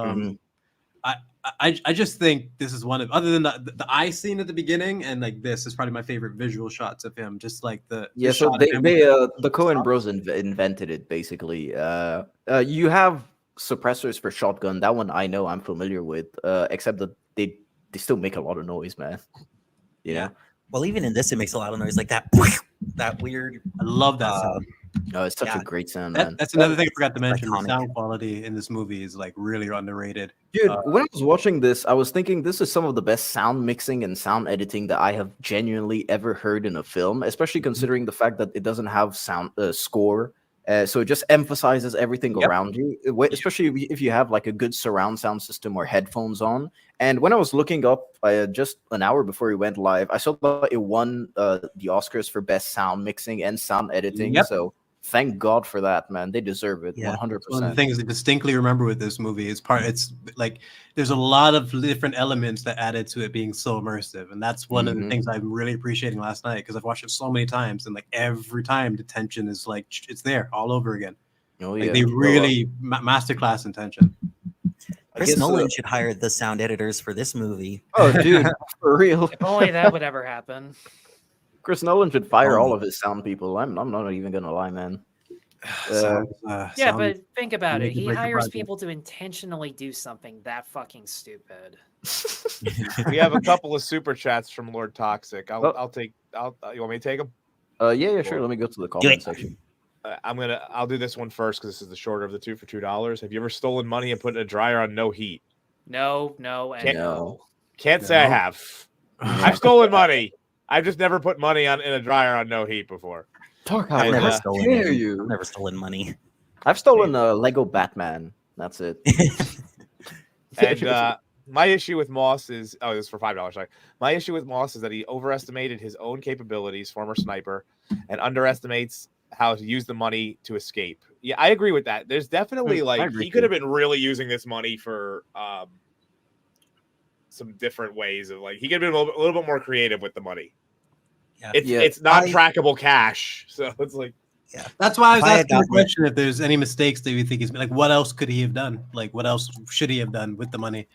I just think this is one of, other than the eye scene at the beginning, and like this is probably my favorite visual shots of him. Just like the the Coen Bros invented it basically. You have suppressors for shotgun. That one I know, I'm familiar with. Except that they still make a lot of noise, man. Yeah. Well, even in this, it makes a lot of noise, like that weird. I love that sound. No, it's such a great sound, man. That's another thing I forgot to mention. The sound quality in this movie is like really underrated. Dude, when I was watching this, I was thinking this is some of the best sound mixing and sound editing that I have genuinely ever heard in a film, especially considering the fact that it doesn't have sound score. So it just emphasizes everything around you, especially if you have like a good surround sound system or headphones on. And when I was looking up just an hour before we went live, I saw that it won the Oscars for best sound mixing and sound editing. So thank God for that, man. They deserve it. 100%. One of the things I distinctly remember with this movie is it's like there's a lot of different elements that added to it being so immersive, and that's one of the things I'm really appreciating last night, because I've watched it so many times, and like every time the tension is like it's there all over again. They really masterclass in tension. Chris Nolan should hire the sound editors for this movie. Oh, dude, for real. If only that would ever happen. Chris Nolan should fire all of his sound people. I'm not even gonna lie, man. Yeah, sounds but think about it. make or He break a hires project. people to intentionally do something that fucking stupid. We have a couple of super chats from Lord Toxic. Oh. I'll take. You want me to take them? Yeah, sure. Let me go to the comment section. I'll do this one first because this is the shorter of the two for $2. Have you ever stolen money and put it in a dryer on no heat? No, and no. Can't say I have. I've stolen money. I've just never put money in a dryer on no heat before. I've never stolen dare money. you. I've never stolen money. I've stolen a Lego Batman. That's it. And my issue with Moss is this is for $5. Sorry. My issue with Moss is that he overestimated his own capabilities, former sniper, and underestimates how to use the money to escape. Yeah, I agree with that. There's definitely he could have been really using this money for some different ways of he could have been a little bit more creative with the money. Yeah. It's not trackable cash, so it's yeah. That's why I was asking the question if there's any mistakes that you think he's like, what else could he have done? Like, what else should he have done with the money?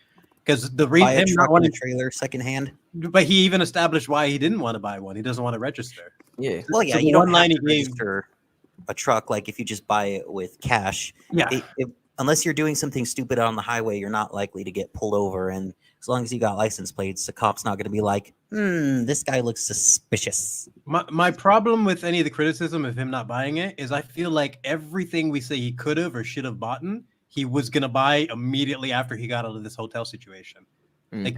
Because the reason him not wanting a trailer secondhand, but he even established why he didn't want to buy one. He doesn't want to register. Yeah. Well, yeah, So you the don't one line have he to gave. register a truck like if you just buy it with cash. Yeah. Unless you're doing something stupid on the highway, you're not likely to get pulled over. And as long as you got license plates, the cop's not going to be like, this guy looks suspicious. My problem with any of the criticism of him not buying it is I feel like everything we say he could have or should have bought, he was going to buy immediately after he got out of this hotel situation. Like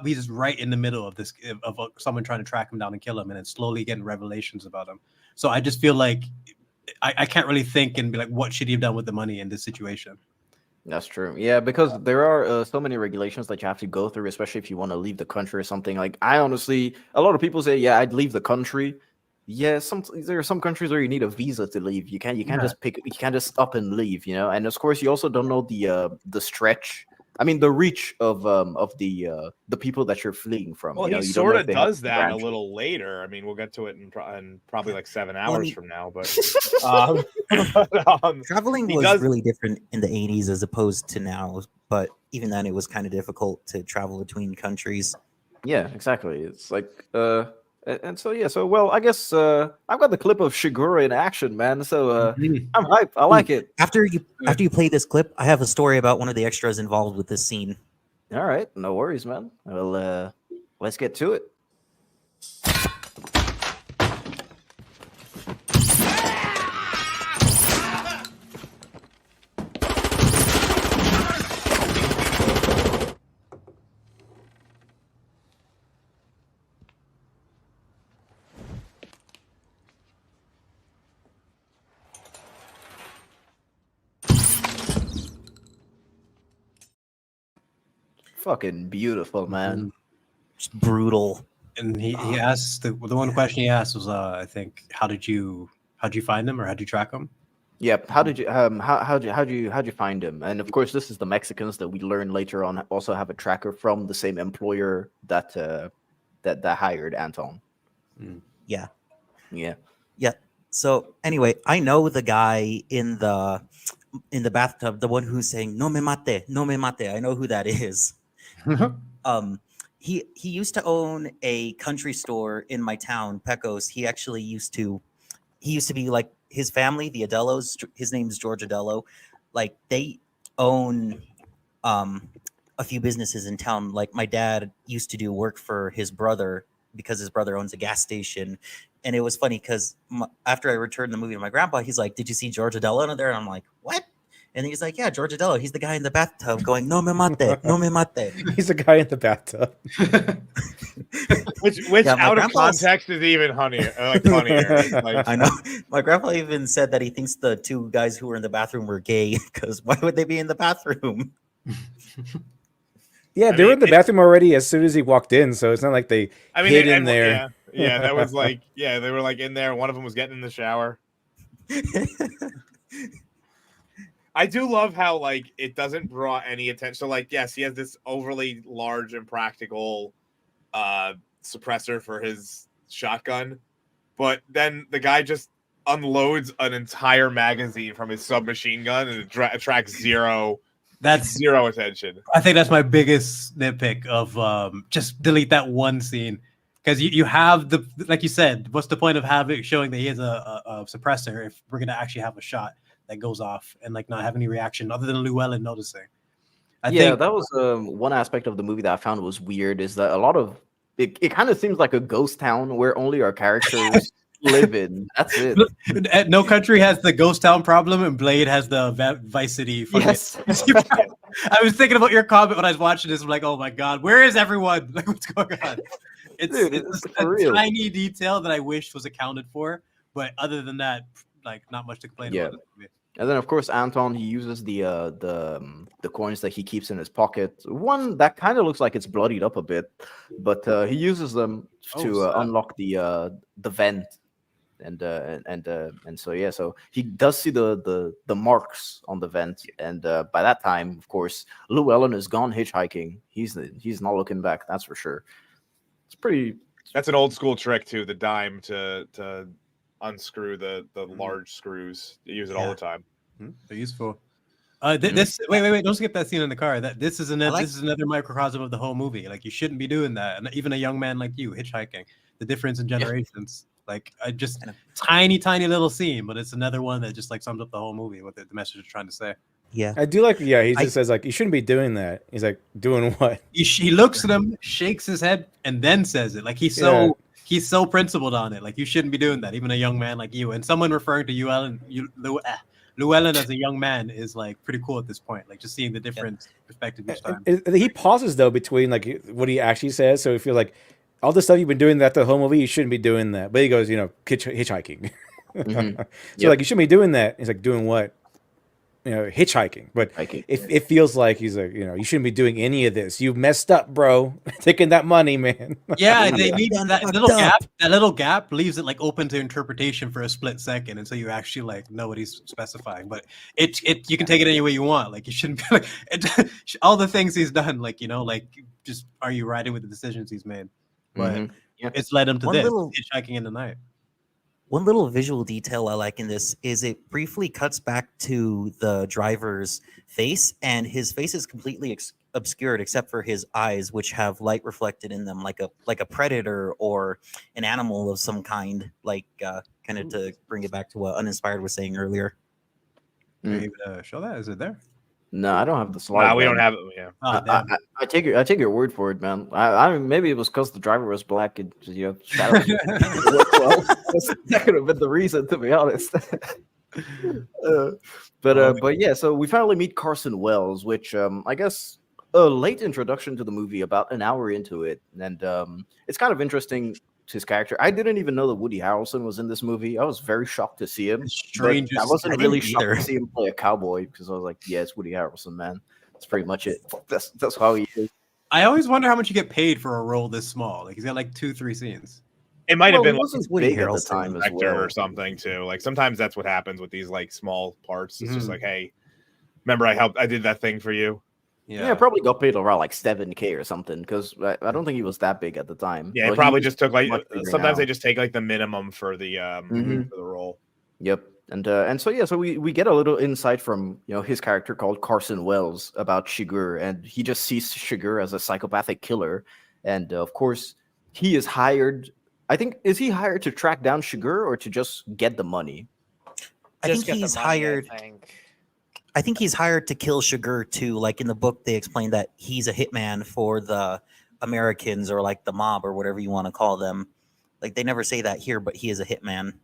he's right in the middle of this of someone trying to track him down and kill him, and it's slowly getting revelations about him. So I just feel like I can't really think and be like, what should he have done with the money in this situation? That's true. Yeah, because there are so many regulations that you have to go through, especially if you want to leave the country or something. Like, I honestly, a lot of people say, yeah, I'd leave the country. Yeah, there are some countries where you need a visa to leave. You can't just up and leave, And of course, you also don't know the stretch. I mean, the reach of the people that you're fleeing from. Well, he sort of does that a little later. I mean, we'll get to it in probably like 7 hours from now. But traveling was really different in the 80s as opposed to now. But even then, it was kind of difficult to travel between countries. Yeah, exactly. It's like and so yeah. So well, I guess I've got the clip of Chigurh in action, man. So I'm hyped. I like it. After you play this clip, I have a story about one of the extras involved with this scene. All right, no worries, man. Well, let's get to it. Fucking beautiful, man. Just brutal. And he asked the one question he asked was I think how'd you find him or how'd you track him? Yep. How'd you find him? And of course, this is the Mexicans that we learn later on also have a tracker from the same employer that hired Anton. Yeah. Yeah. Yeah. So anyway, I know the guy in the bathtub, the one who's saying "No me mate, no me mate." I know who that is. He used to own a country store in my town, Pecos. He actually used to be like his family, the Adellos. His name's George Adello. Like they own a few businesses in town. Like my dad used to do work for his brother because his brother owns a gas station. And it was funny because after I returned the movie to my grandpa, he's like, "Did you see George Adello in there?" And I'm like, "What?" And he's like, "Yeah, George Adello. He's the guy in the bathtub going, no me mate, no me mate." He's the guy in the bathtub. which out of context is even funnier. I know. My grandpa even said that he thinks the two guys who were in the bathroom were gay because why would they be in the bathroom? Yeah, they were in the bathroom already as soon as he walked in, so it's not like they hid in there. Yeah, that was like, yeah, they were like in there. One of them was getting in the shower. I do love how like it doesn't draw any attention. So like, yes, he has this overly large and practical suppressor for his shotgun, but then the guy just unloads an entire magazine from his submachine gun and it attracts zero attention. I think that's my biggest nitpick of just delete that one scene Because you have the, like you said, what's the point of showing that he has a suppressor if we're gonna actually have a shot that goes off and like not have any reaction other than Llewelyn noticing? I think that was one aspect of the movie that I found was weird. Is that a lot of it kind of seems like a ghost town where only our characters live in. That's it. No Country has the ghost town problem, and Blade has the Vice City. Yes. I was thinking about your comment when I was watching this. I'm like, oh my god, where is everyone? Like, what's going on? It's a tiny detail that I wished was accounted for, but other than that, like, not much to complain about. And then, of course, Anton, he uses the coins that he keeps in his pocket. One that kind of looks like it's bloodied up a bit, but he uses them to unlock the vent, and so he does see the marks on the vent, and by that time, of course, Llewelyn is gone hitchhiking. He's not looking back. That's for sure. It's pretty. That's an old school trick too. The dime to unscrew the large screws. You use it all the time. They're useful. This wait, don't skip that scene in the car. This is another microcosm of the whole movie. Like, you shouldn't be doing that. And even a young man like you hitchhiking. The difference in generations. Like, I just tiny little scene, but it's another one that just like sums up the whole movie, what the message is trying to say. Yeah, I do like. Yeah, he just says like, you shouldn't be doing that. He's like, doing what? He looks at him, shakes his head, and then says it. Like, he's so principled on it. Like, you shouldn't be doing that. Even a young man like you, and someone referring to Llewelyn as a young man is like pretty cool at this point. Like, just seeing the different perspective each time. He pauses though between like what he actually says. So if you're like, all the stuff you've been doing that the whole movie, you shouldn't be doing that. But he goes, hitchhiking. So like, you shouldn't be doing that. He's like, doing what? Hitchhiking. But it feels like he's like, you shouldn't be doing any of this. You messed up, bro. Taking that money, man. Yeah, they need that little gap. That little gap leaves it like open to interpretation for a split second until you actually like know what he's specifying. But you can take it any way you want. Like, you shouldn't be like all the things he's done. Like, just are you riding with the decisions he's made? But it's led him to hitchhiking in the night. One little visual detail I like in this is it briefly cuts back to the driver's face, and his face is completely obscured except for his eyes, which have light reflected in them, like a predator or an animal of some kind, like kind of to bring it back to what Uninspired was saying earlier. Are you able to show that? Is it there? No, I don't have the slide. No, we don't have it. Yeah. I take your word for it, man. I maybe it was because the driver was black and shadows. That could have been the reason, to be honest. But yeah, so we finally meet Carson Wells, which I guess a late introduction to the movie, about an hour into it, and it's kind of interesting. His character, I didn't even know that Woody Harrelson was in this movie. I was very shocked to see him. Strange. I wasn't really shocked to see him play a cowboy, because I was like, yeah, it's Woody Harrelson, man. That's pretty much it. That's how he is. I always wonder how much you get paid for a role this small. Like, he's got like 2-3 scenes. It might have been wasn't Woody big at the time as well, or something too. Like, sometimes that's what happens with these like small parts. It's just like, hey, remember I did that thing for you. Yeah, probably got paid around like $7,000 or something, because I don't think he was that big at the time. Yeah, it probably just took like sometimes they just take like the minimum for the for the role. Yep, and so we get a little insight from his character called Carson Wells about Chigurh, and he just sees Chigurh as a psychopathic killer, and of course he is hired. I think is he hired to track down Chigurh or to just get the money? I think he's hired. I think he's hired to kill Chigurh too. Like, in the book, they explain that he's a hitman for the Americans, or like the mob, or whatever you want to call them. Like, they never say that here, but he is a hitman.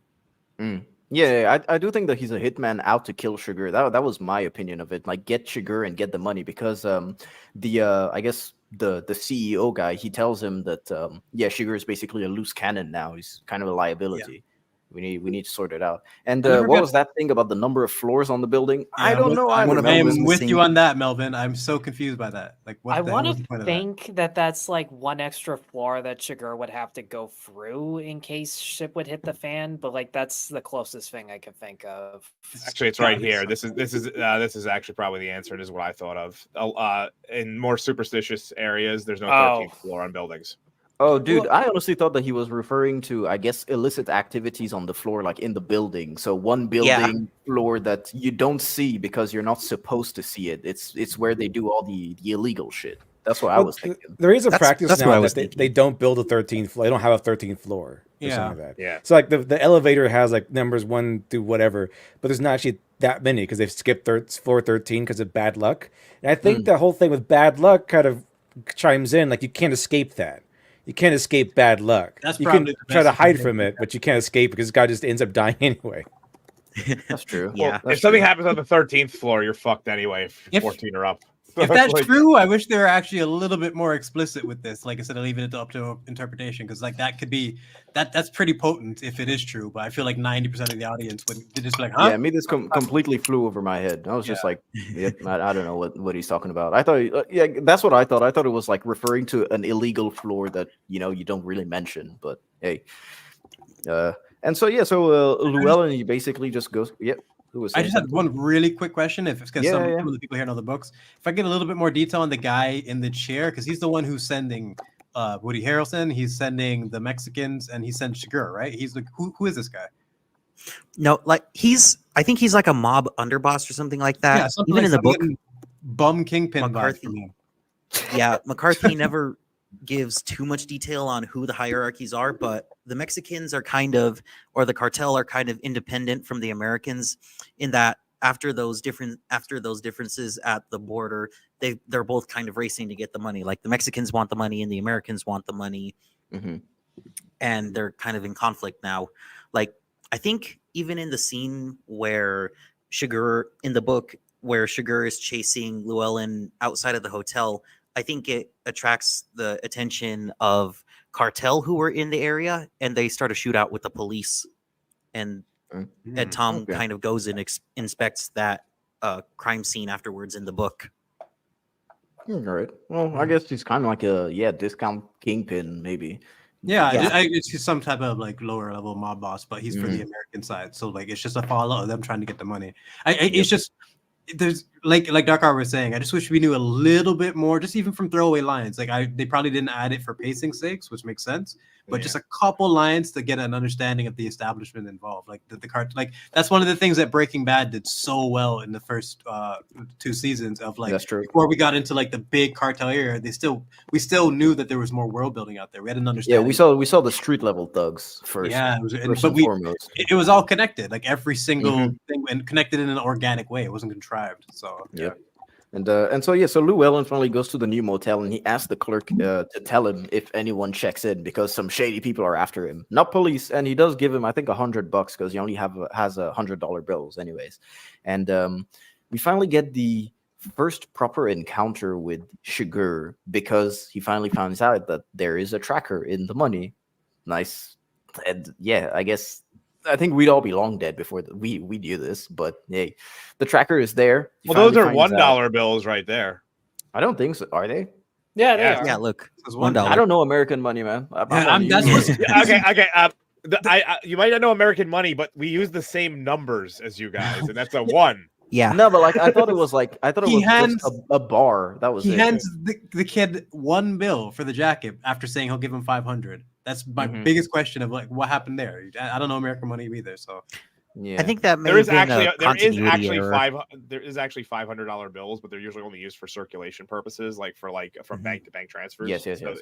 Yeah, I do think that he's a hitman out to kill Chigurh. That was my opinion of it. Like, get Chigurh and get the money, because I guess the CEO guy, he tells him that Chigurh is basically a loose cannon now. He's kind of a liability. Yeah. We need to sort it out. And what was that thing about the number of floors on the building? Yeah, I don't know. I am with you on that, Melvin. I'm so confused by that. Like, what I want to think that's like one extra floor that Chigurh would have to go through in case shit would hit the fan. But like, that's the closest thing I could think of. Actually, it's right here. This is actually probably the answer. It is what I thought of. In more superstitious areas, there's no 13th floor on buildings. Oh, dude, I honestly thought that he was referring to, I guess, illicit activities on the floor, like in the building. So one building floor that you don't see because you're not supposed to see it. It's where they do all the illegal shit. That's what I was thinking. There is a practice that's what now I was that thinking. they don't build a 13th floor. They don't have a 13th floor or Yeah. something like that. Yeah. So like the elevator has like numbers 1 through whatever, but there's not actually that many because they've skipped floor 13 because of bad luck. And I think the whole thing with bad luck kind of chimes in. Like you can't escape that. You can't escape bad luck. That's you can probably the try to best hide thing. from it, but you can't escape because this guy just ends up dying anyway. That's true. Yeah. If something happens on the 13th floor, you're fucked anyway. If If- 14 are up. If that's Like- true, I wish they were actually a little bit more explicit with this. Like instead of leaving it up to interpretation, because like that could be that's pretty potent if it is true. But I feel like 90% of the audience would just be like, huh? Yeah, me this completely flew over my head. I was just like, I don't know what he's talking about. I thought, yeah, that's what I thought. I thought it was like referring to an illegal floor that you don't really mention. But hey, and so Llewelyn, he basically just goes, yep. I just had one really quick question, because some of the people here know the books. If I get a little bit more detail on the guy in the chair, because he's the one who's sending Woody Harrelson, he's sending the Mexicans, and he sends Chigurh, right? He's like, who is this guy? No, like I think he's like a mob underboss or something like that. Yeah, something Even like in the I'm book, getting bum kingpin vibes McCarthy. from him. Yeah, McCarthy never gives too much detail on who the hierarchies are, but the Mexicans are kind of, or the cartel are kind of independent from the Americans in that after those differences at the border, they're both kind of racing to get the money. Like the Mexicans want the money and the Americans want the money, and they're kind of in conflict now. Like I think even in the scene where Chigurh in the book, where Chigurh is chasing Llewelyn outside of the hotel, I think it attracts the attention of cartel who were in the area, and they start a shootout with the police. And Ed Tom kind of goes and inspects that crime scene afterwards in the book. All right. Well, I guess he's kind of like a discount kingpin, maybe. Yeah, it's just some type of like lower level mob boss, but he's for the American side. So like it's just a follow of them trying to get the money. It's just there's like Darkar was saying, I just wish we knew a little bit more, just even from throwaway lines. Like they probably didn't add it for pacing sakes, which makes sense. But just a couple lines to get an understanding of the establishment involved. Like the cart, like that's one of the things that Breaking Bad did so well in the first 2 seasons of like that's true. Before we got into like the big cartel area, we still knew that there was more world building out there. We had an understanding. Yeah, we saw the street level thugs first. Yeah, foremost. It was all connected, like every single thing, and connected in an organic way. It wasn't contrived. So yeah. And so Llewelyn finally goes to the new motel and he asks the clerk to tell him if anyone checks in because some shady people are after him, not police. And he does give him, I think, $100 because he only has $100 bills, anyways. And we finally get the first proper encounter with Chigurh because he finally finds out that there is a tracker in the money. Nice, and yeah, I think we'd all be long dead before we knew this, but hey, the tracker is there. Well, those are $1 bills right there. I don't think so. Are they? Yeah, they are. Yeah, look, $1. I don't know American money, man. Okay. You might not know American money, but we use the same numbers as you guys, and that's a 1. Yeah. No, but like I thought it was just a bar. That was he hands the kid $1 bill for the jacket after saying he'll give him 500. That's my biggest question of like what happened there. I don't know American money either, so yeah. I think that there is actually $500 bills, but they're usually only used for circulation purposes, like from bank to bank transfers. Yes. So,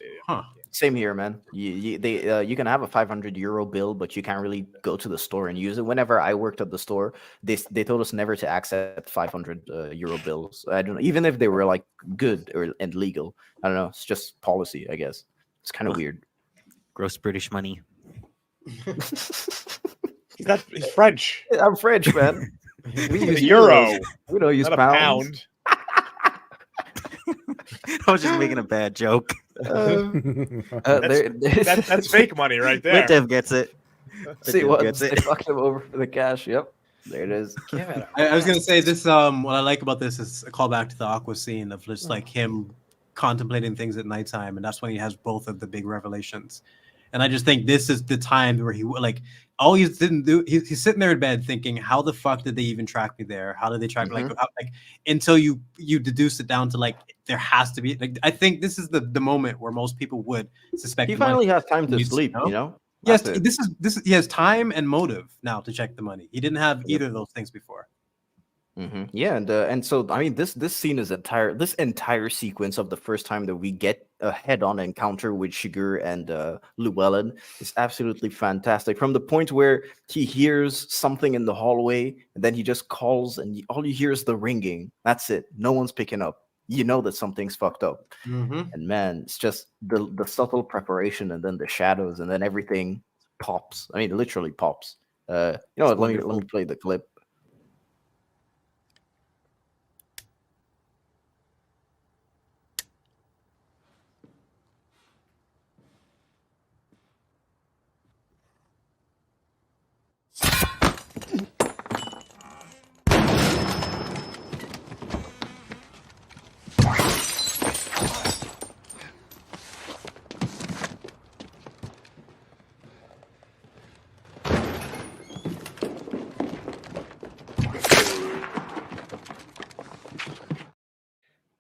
Same here, man. You can have a €500 bill, but you can't really go to the store and use it. Whenever I worked at the store, they told us never to accept €500 bills. I don't know, even if they were like good and legal. I don't know. It's just policy, I guess. It's kind of weird. Gross British money. He's French. I'm French, man. We use euro. We don't use pounds. I was just making a bad joke. That's fake money right there. Dev gets it. See what? They fucked him over for the cash. Yep. There it is. I was gonna say this. What I like about this is a callback to the Aqua scene of just like him contemplating things at nighttime, and that's when he has both of the big revelations. And I just think this is the time where he like all he didn't do. He's sitting there in bed thinking, "How the fuck did they even track me there? How did they track me?" Like until you deduce it down to like there has to be. Like I think this is the moment where most people would suspect. He finally has time to sleep. You know. Yes, this is he has time and motive now to check the money. He didn't have either of those things before. Yeah, and so I mean, this scene is this entire sequence of the first time that we get a head-on encounter with Chigurh and Llewelyn is absolutely fantastic. From the point where he hears something in the hallway, and then he just calls, and all you hear is the ringing. That's it. No one's picking up. You know that something's fucked up. And man, it's just the subtle preparation, and then the shadows, and then everything pops. I mean, it literally pops. You know what? Let me play the clip.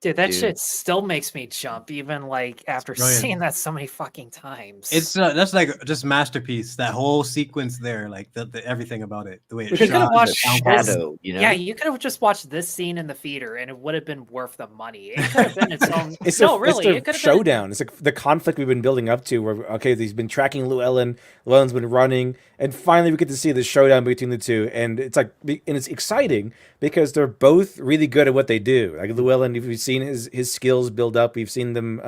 Dude, that Dude. shit still makes me jump, even like after Brilliant. seeing that so many fucking times. It's that's like just masterpiece. That whole sequence there, like the everything about it, the way You it's could have shot, the watched sound this. quality. Yeah, you could have just watched this scene in the theater, and it would have been worth the money. It could have been its own. It's no, a, really, it's it could the have been. showdown. It's like the conflict we've been building up to. Where okay, he's been tracking Llewelyn. Llewelyn's been running, and finally we get to see the showdown between the two. And it's like, and it's exciting because they're both really good at what they do. Like Llewelyn, we've seen his skills build up. We've seen them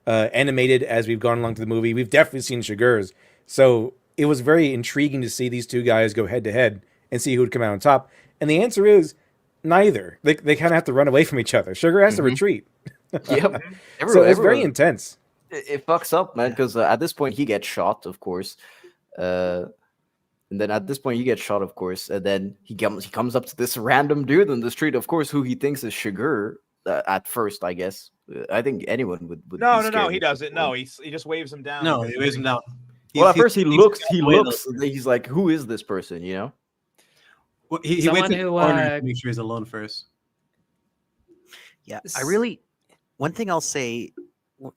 animated as we've gone along to the movie. We've definitely seen Chigurh's. So it was very intriguing to see these two guys go head to head and see who would come out on top. And the answer is neither. They kind of have to run away from each other. Chigurh has to retreat. Yep. So it's very intense. It fucks up, man, because at this point he gets shot, of course. And then at this point he gets shot, of course. And then he comes up to this random dude in the street, of course, who he thinks is Chigurh at first, I guess. I think anyone would No, be no, scared he at this doesn't. No, point. he just waves him down. No, he waves him down. Well, at first he looks, away he's like, who is this person, you know? Well, he Someone waits in the who, corner to make sure he's alone first. Yeah, one thing I'll say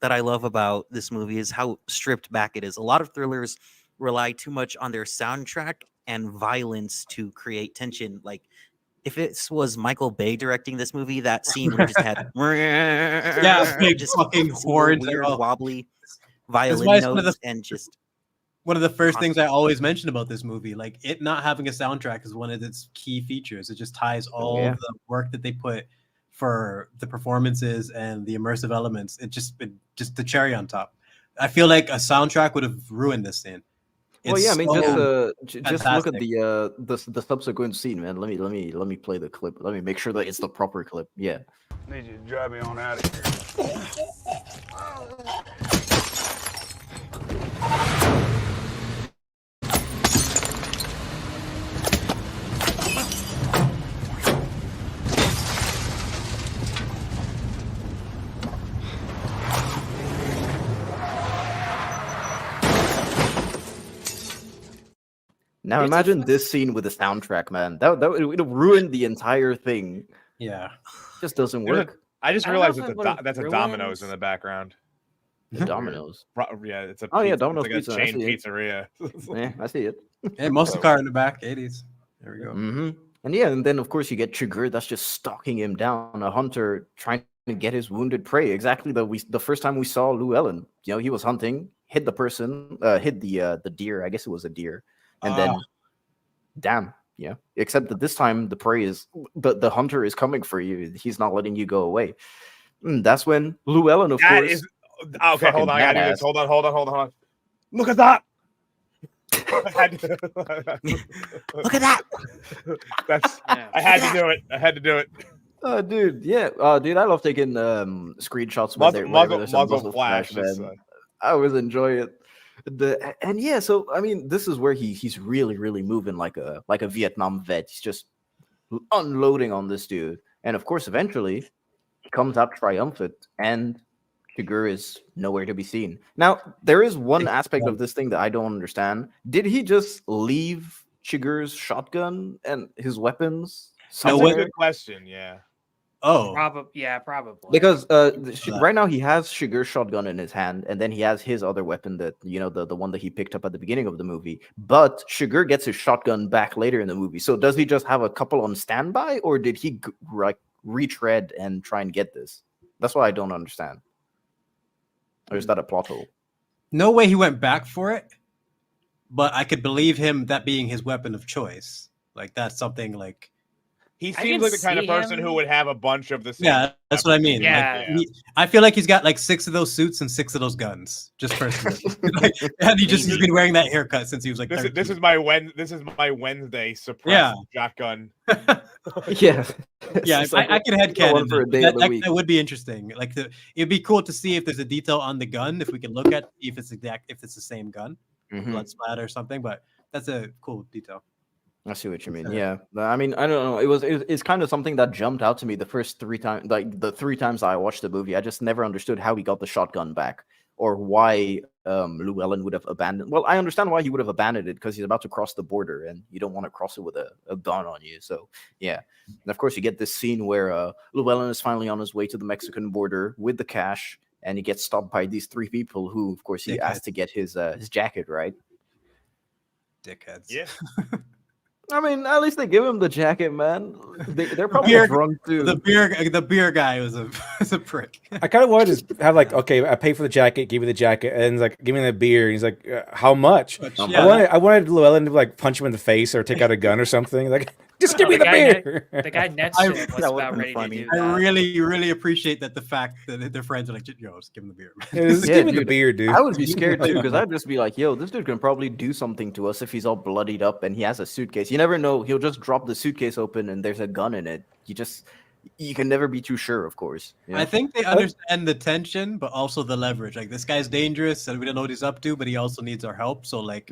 that I love about this movie is how stripped back it is. A lot of thrillers rely too much on their soundtrack and violence to create tension. Like, if it was Michael Bay directing this movie, that scene would have just had big just fucking super horns, weird, all. wobbly That's violin why it's one of notes the- and just One of the first things I always mention about this movie, like it not having a soundtrack, is one of its key features. It just ties all yeah. the work that they put for the performances and the immersive elements. It just the cherry on top. I feel like a soundtrack would have ruined this scene. Well, yeah, I mean, just look at fantastic. the subsequent scene, man. Let me play the clip. Let me make sure that it's the proper clip. Yeah. Need you to drive me on out of here. Now imagine this scene with the soundtrack, man. That would have ruined the entire thing. Yeah, just doesn't There's a- work. I just I don't realized know if it that's would've a ruined- Domino's in the background. The Domino's. Yeah, it's a Oh, yeah, pizza- Domino's it's like pizza, I a chain see it. pizzeria. Yeah, I see it. Hey, muscle car in the back, 80s. There we go. And yeah, and then of course you get Chigurh that's just stalking him down, a hunter trying to get his wounded prey. Exactly the first time we saw Llewelyn. You know, he was hunting, hit the person, hit the deer. I guess it was a deer, and then, damn, yeah. Except that this time the prey is the hunter is coming for you. He's not letting you go away. That's when Llewelyn, of That course. is okay. Hold on, I gotta do this. badass. Hold on. Look at that. look at that. That's. I had to do it. Oh, dude, yeah. Dude, I love taking screenshots Muzzle- whenever there's a muzzle flash is, man. I always enjoy it. And yeah, so I mean, this is where he's really moving like a Vietnam vet. He's just unloading on this dude, and of course, eventually, he comes out triumphant, and Chigurh is nowhere to be seen. Now, there is one aspect of this thing that I don't understand. Did he just leave Chigurh's shotgun and his weapons? That's a good question. Yeah. Oh, probably. Because right now he has Chigurh's shotgun in his hand, and then he has his other weapon that the one that he picked up at the beginning of the movie. But Chigurh gets his shotgun back later in the movie. So does he just have a couple on standby, or did he retread and try and get this? That's what I don't understand. Or is that a plot hole? No way he went back for it, but I could believe him that being his weapon of choice. Like that's something like. He seems like the kind of person who would have a bunch of the same. Yeah, that's what I mean. Yeah. Like, I feel like he's got like 6 of those suits and 6 of those guns, just personally. And he's been wearing that haircut since he was like. This is my Wednesday surprise shotgun. Yeah, yeah. I could headcanon for a day of the week. that would be interesting. Like it'd be cool to see if there's a detail on the gun, if we can look at if it's the same gun, blood splatter or something. But that's a cool detail. I see what you mean. Yeah, I mean, I don't know. It's kind of something that jumped out to me the first 3 times, like the 3 times I watched the movie. I just never understood how he got the shotgun back, or why Llewelyn would have abandoned. Well, I understand why he would have abandoned it, because he's about to cross the border, and you don't want to cross it with a gun on you. So yeah, and of course you get this scene where Llewelyn is finally on his way to the Mexican border with the cash, and he gets stopped by these 3 people who, of course, he asked to get his jacket, right? Dickheads. Yeah. I mean, at least they give him the jacket, man. They're probably drunk too. The beer guy was a prick. I kind of wanted to have like, okay, I pay for the jacket, give me the jacket, and he's like, give me the beer. And he's like, how much? Yeah. I wanted Llewelyn to like punch him in the face or take out a gun or something. Like, just give me the beer. The guy next to him was about ready to do that. I really appreciate that the fact that their friends are like, yo, just give him the beer. Just give me the beer, dude. I would be scared too, because I'd just be like, yo, this dude can probably do something to us if he's all bloodied up and he has a suitcase. You never know. He'll just drop the suitcase open and there's a gun in it. You can never be too sure, of course. You know? I think they understand the tension, but also the leverage. Like, this guy's dangerous and we don't know what he's up to, but he also needs our help. So like,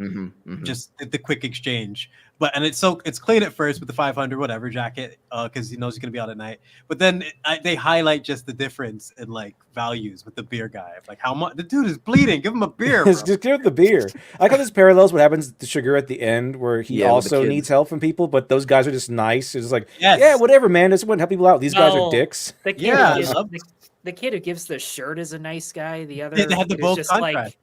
just the quick exchange. But and it's clean at first with the 500 whatever jacket, because he knows he's gonna be out at night. But then they highlight just the difference in like values with the beer guy. Like, how much the dude is bleeding? Give him a beer. Bro. Just give him the beer. I like how this parallels what happens to Chigurh at the end, where he also needs help from people, but those guys are just nice. It's just like, yeah, whatever, man. Just want to help people out. These guys are dicks. The kid who gives the shirt is a nice guy. The other they had the both just contract. like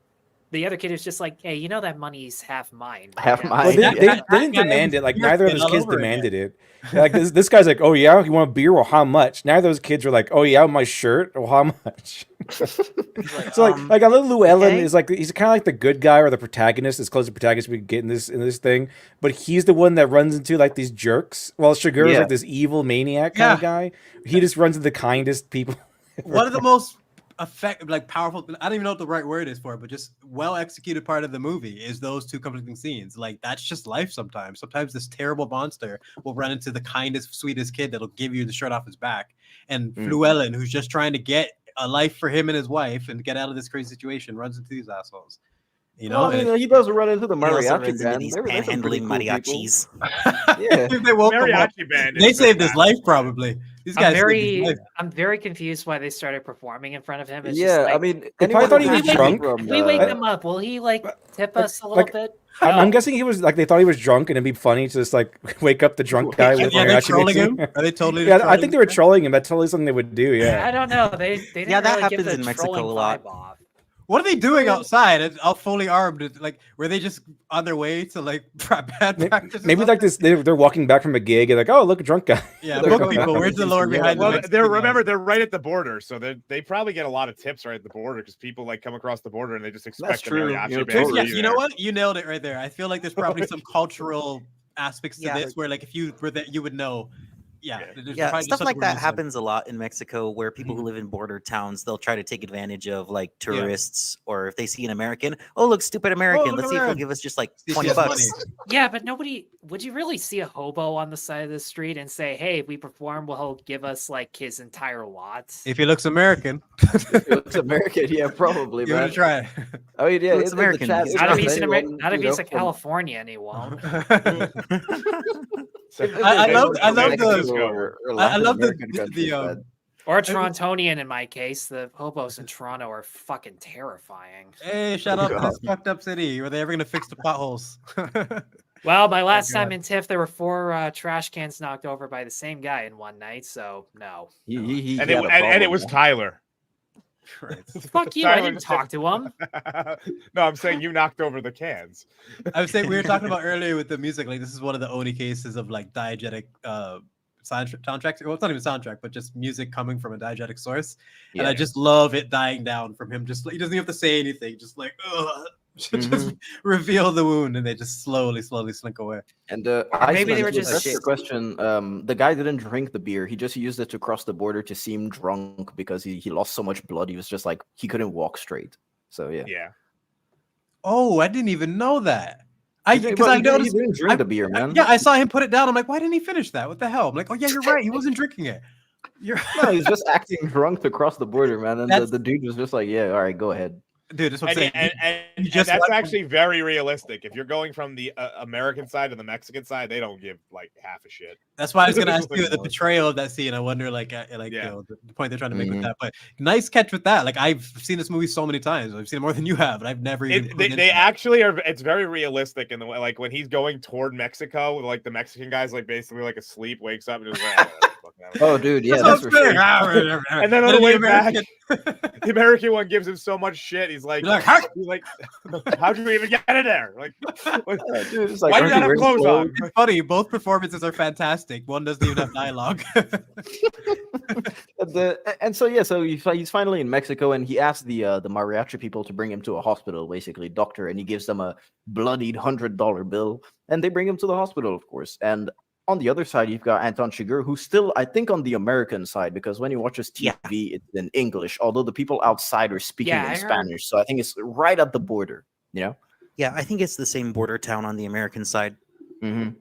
the other kid is just like, hey, you know that money's half mine. Half mine. Well, they didn't demand it. Like, neither of those kids demanded it. Like, this guy's like, oh yeah, you want a beer? Well, how much? Neither of those kids were like, oh yeah, my shirt. Well, how much? So like I love Llewelyn is like, he's kind of like the good guy or the protagonist, as close to protagonist we can get in this thing. But he's the one that runs into like these jerks. While Chigurh is like this evil maniac kind of guy. He just runs into the kindest people. One of the most powerful, I don't even know what the right word is for it, but just well executed part of the movie is those 2 conflicting scenes. Like, that's just life sometimes. Sometimes this terrible monster will run into the kindest, sweetest kid that'll give you the shirt off his back. And Llewelyn, who's just trying to get a life for him and his wife and get out of this crazy situation, runs into these assholes. You know, well, I mean, he does run into the mariachi band. These panhandling mariachis. Yeah, mariachi band. They saved his life, probably. These guys. I'm very confused why they started performing in front of him. It's I mean, I thought he was drunk. If we wake him up, will he like tip us a little bit? I'm guessing he was like, they thought he was drunk, and it'd be funny to just like wake up the drunk guy with they're trolling him. Are they totally? Yeah, I think they were trolling him. That's totally something they would do. Yeah, I don't know. They didn't that really happens give the in Mexico a trolling lot. vibe off. What are they doing outside? All fully armed. Like, were they just on their way to like bad practice? Maybe like this, they're walking back from a gig and like, oh, look, a drunk guy. Yeah, book people. Where's the Lord behind? Well, they're right at the border, so they probably get a lot of tips right at the border, because people like come across the border and they just expect the mariachi band. Yeah, you know what? You nailed it right there. I feel like there's probably some cultural aspects to this where like if you were there, you would know. Yeah, stuff like that happens a lot in Mexico, where people who live in border towns, they'll try to take advantage of like tourists, or if they see an American, oh look, stupid American, let's see if he'll give us just like $20. Yeah, but would you really see a hobo on the side of the street and say, hey, if we perform, will he'll give us like his entire lot? If he looks American. If he looks American, yeah, probably. Give it a try. I mean, yeah, it's American. Not if he's a Californian, he won't. I love the or a Torontonian in my case. The hobos in Toronto are fucking terrifying. Hey, shout out to this fucked up city. Are they ever gonna fix the potholes? Well, my last time in TIFF, there were 4 trash cans knocked over by the same guy in one night. So no. And it was Tyler. Right. Fuck you! I didn't talk to him. No, I'm saying you knocked over the cans. I was saying we were talking about earlier with the music. Like this is one of the only cases of like diegetic soundtracks. Well, it's not even soundtrack, but just music coming from a diegetic source. And I just love it dying down from him. Just like he doesn't even have to say anything. Just like just reveal the wound, and they just slowly slink away. And maybe they were just. That's your question. The guy didn't drink the beer. He just used it to cross the border to seem drunk because he lost so much blood. He was just like he couldn't walk straight. So yeah. Yeah. Oh, I didn't even know that. I noticed he didn't drink the beer, man. I saw him put it down. I'm like, why didn't he finish that? What the hell? I'm like, oh yeah, you're right. He wasn't drinking it. No, he's just acting drunk to cross the border, man. And the dude was just like, yeah, all right, go ahead. Dude, that's what I'm saying. And that's actually very realistic. If you're going from the American side to the Mexican side, they don't give like half a shit. That's why I was going to ask you the portrayal of that scene. I wonder, you know, the point they're trying to make with that. But nice catch with that. Like I've seen this movie so many times. I've seen it more than you have, and I've never even. They actually are. It's very realistic in the way, like when he's going toward Mexico, like the Mexican guy's like basically like asleep, wakes up and is like. Oh, dude, yeah, that's for sure. And then on the way back, the American one gives him so much shit. He's like, how'd you even get in there? Like, dude, it's why do you not have clothes on? It's funny. Both performances are fantastic. One doesn't even have dialogue. So he's finally in Mexico, and he asks the mariachi people to bring him to a hospital, basically doctor, and he gives them a bloodied $100 bill, and they bring him to the hospital, of course. And on the other side, you've got Anton Chigurh, who's still, I think, on the American side, because when he watches TV, it's in English, although the people outside are speaking in Spanish. So I think it's right at the border, you know? Yeah, I think it's the same border town on the American side. Mm-hmm.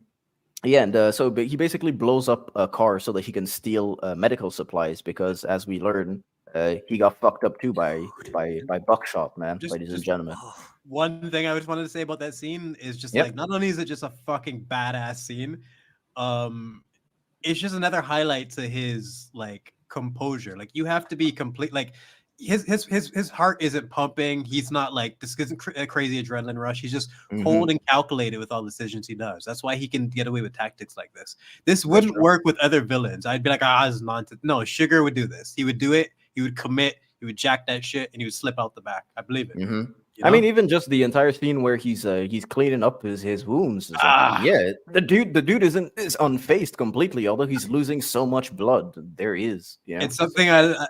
Yeah, and so he basically blows up a car so that he can steal medical supplies, because as we learn, he got fucked up too by buckshot, man, ladies and gentlemen. One thing I just wanted to say about that scene is just like, not only is it just a fucking badass scene, it's just another highlight to his like composure. Like you have to be complete. Like his heart isn't pumping. He's not like this isn't a crazy adrenaline rush. He's just cold and calculated with all the decisions he does. That's why he can get away with tactics like this. This wouldn't work with other villains. I'd be like, this is nonsense. No, Chigurh would do this. He would do it. He would commit. He would jack that shit, and he would slip out the back. I believe it. You know? I mean, even just the entire scene where he's cleaning up his wounds. Yeah, the dude is unfazed completely, although he's losing so much blood. There is. Yeah, it's something. I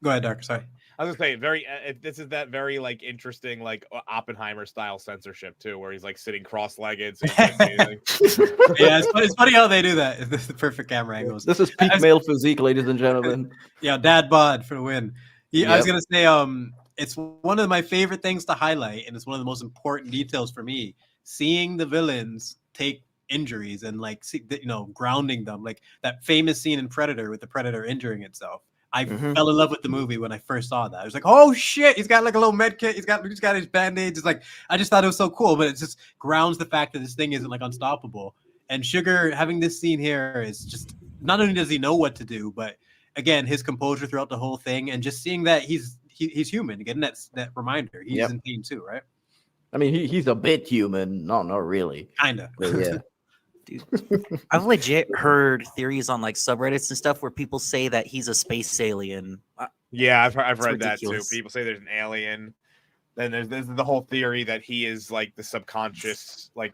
go ahead, Dark. Sorry. I was gonna say this is that very like interesting like Oppenheimer style censorship too, where he's like sitting cross-legged. So yeah, it's funny how they do that. This is the perfect camera angles. This is peak male physique, ladies and gentlemen. Yeah, dad bod for the win. I was gonna say it's one of my favorite things to highlight, and it's one of the most important details for me. Seeing the villains take injuries and like grounding them, like that famous scene in Predator with the Predator injuring itself. I fell in love with the movie when I first saw that. I was like, oh shit, he's got like a little med kit. He's got his band-aids. It's like, I just thought it was so cool, but it just grounds the fact that this thing isn't like unstoppable. And Chigurh having this scene here is just, not only does he know what to do, but again, his composure throughout the whole thing, and just seeing that he's human, getting that reminder. He's in pain too, right? I mean, he's a bit human. No, not really. Kinda. But yeah. Dude, I've legit heard theories on like subreddits and stuff where people say that he's a space alien. Yeah, I've read ridiculous. That too. People say there's an alien. Then there's the whole theory that he is like the subconscious like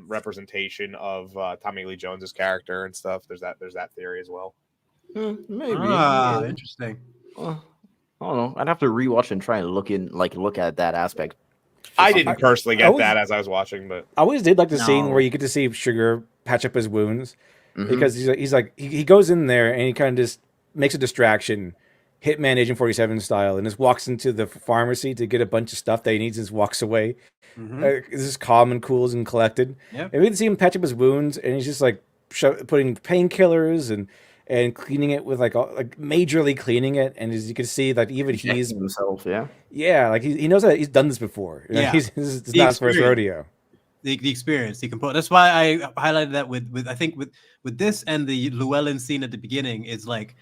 representation of Tommy Lee Jones's character and stuff. There's that theory as well. Maybe. Interesting. Well, I don't know. I'd have to rewatch and try and look at that aspect. I didn't personally get that as I was watching, but I always did like the scene where you get to see Chigurh patch up his wounds because he goes in there and he kind of just makes a distraction, Hitman Agent 47 style, and just walks into the pharmacy to get a bunch of stuff that he needs and just walks away. This is calm and cool and collected. Yep. And we can see him patch up his wounds, and he's just like putting painkillers and cleaning it with like majorly cleaning it, and as you can see, like even he's himself, like he knows that he's done this before. This is not his first rodeo. The experience, that's why I highlighted that with I think with this and the Llewelyn scene at the beginning is like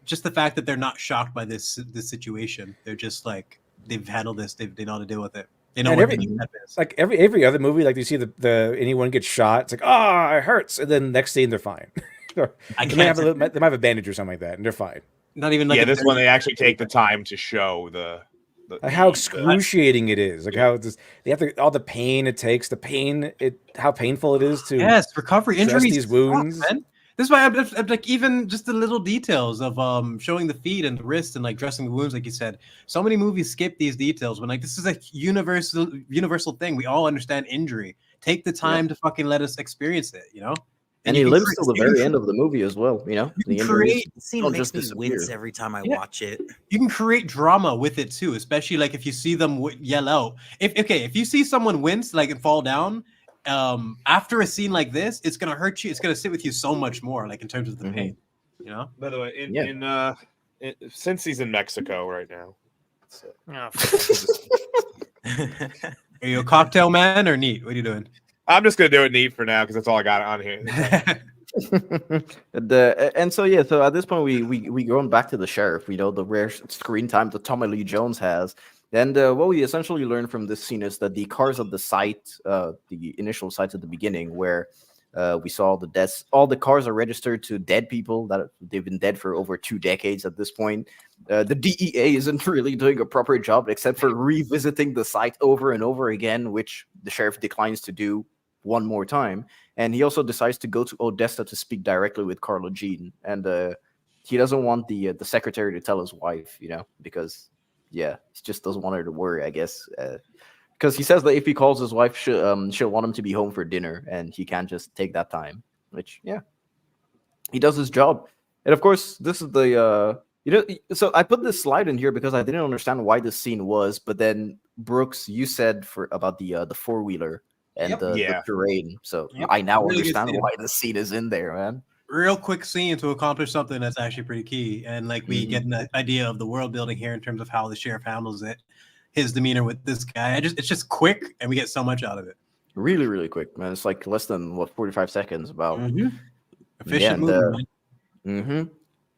just the fact that they're not shocked by this situation. They're just like they've handled this, they know how to deal with it. They know And what every the next step is. like every other movie, like you see the anyone gets shot, it's like, oh, it hurts, and then next scene they're fine. Or I they might can't. have they might have a bandage or something like that, and they're fine. Not even like Yeah, a this one dirty- they actually take the time to show the Like how excruciating it is, like how this they have to all the pain it takes, how painful it is to Yes, recovery dress injuries. these suck, wounds. man. This is why I'm like, even just the little details of showing the feet and the wrist and like dressing the wounds, like you said. So many movies skip these details when like this is a universal thing. We all understand injury. Take the time to fucking let us experience it, you know. And he lives till the very end of the movie as well. You know, the injuries The scene don't makes just me disappear. wince every time I watch it. You can create drama with it too, especially like if you see them yell out. If you see someone wince like and fall down, after a scene like this, it's gonna hurt you. It's gonna sit with you so much more, like in terms of the pain. You know. By the way, since he's in Mexico right now, Are you a cocktail man or neat? What are you doing? I'm just gonna do it neat for now because that's all I got on here. And so at this point we going back to the sheriff. We know the rare screen time that Tommy Lee Jones has. And what we essentially learn from this scene is that the cars at the site, the initial sites at the beginning, where we saw the deaths, all the cars are registered to dead people that they've been dead for over 2 decades at this point. The DEA isn't really doing a proper job except for revisiting the site over and over again, which the sheriff declines to do one more time. And he also decides to go to Odessa to speak directly with Carla Jean. And he doesn't want the secretary to tell his wife, you know, because he just doesn't want her to worry, I guess. Because he says that if he calls his wife, she'll want him to be home for dinner, and he can't just take that time. Which, he does his job. And of course, this is the so I put this slide in here because I didn't understand why this scene was. But then Brooks, you said about the 4-wheeler and the terrain. So I now Really good understand scene. why this scene is in there, man. Real quick scene to accomplish something that's actually pretty key, and like we get an idea of the world building here in terms of how the sheriff handles it, his demeanor with this guy. It's just quick, and we get so much out of it. Really, really quick, man. It's like less than 45 seconds. About Efficient movie, man.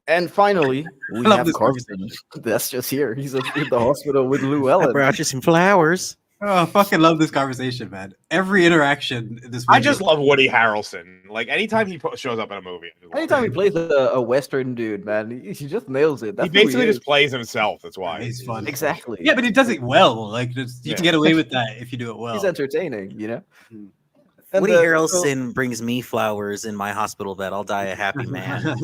And finally, we love have this Carson. That's just here. He's in the hospital with Llewelyn. I brought you some flowers. Oh, I fucking love this conversation, man. Every interaction in this movie. I just love Woody Harrelson. Like anytime he shows up in a movie, Anytime he plays a Western dude, man, he just nails it. That's he basically just plays himself. That's why he's fun. Exactly. Yeah, but he does it well. Like you can get away with that if you do it well. He's entertaining, you know. Woody Harrelson brings me flowers in my hospital bed. I'll die a happy man.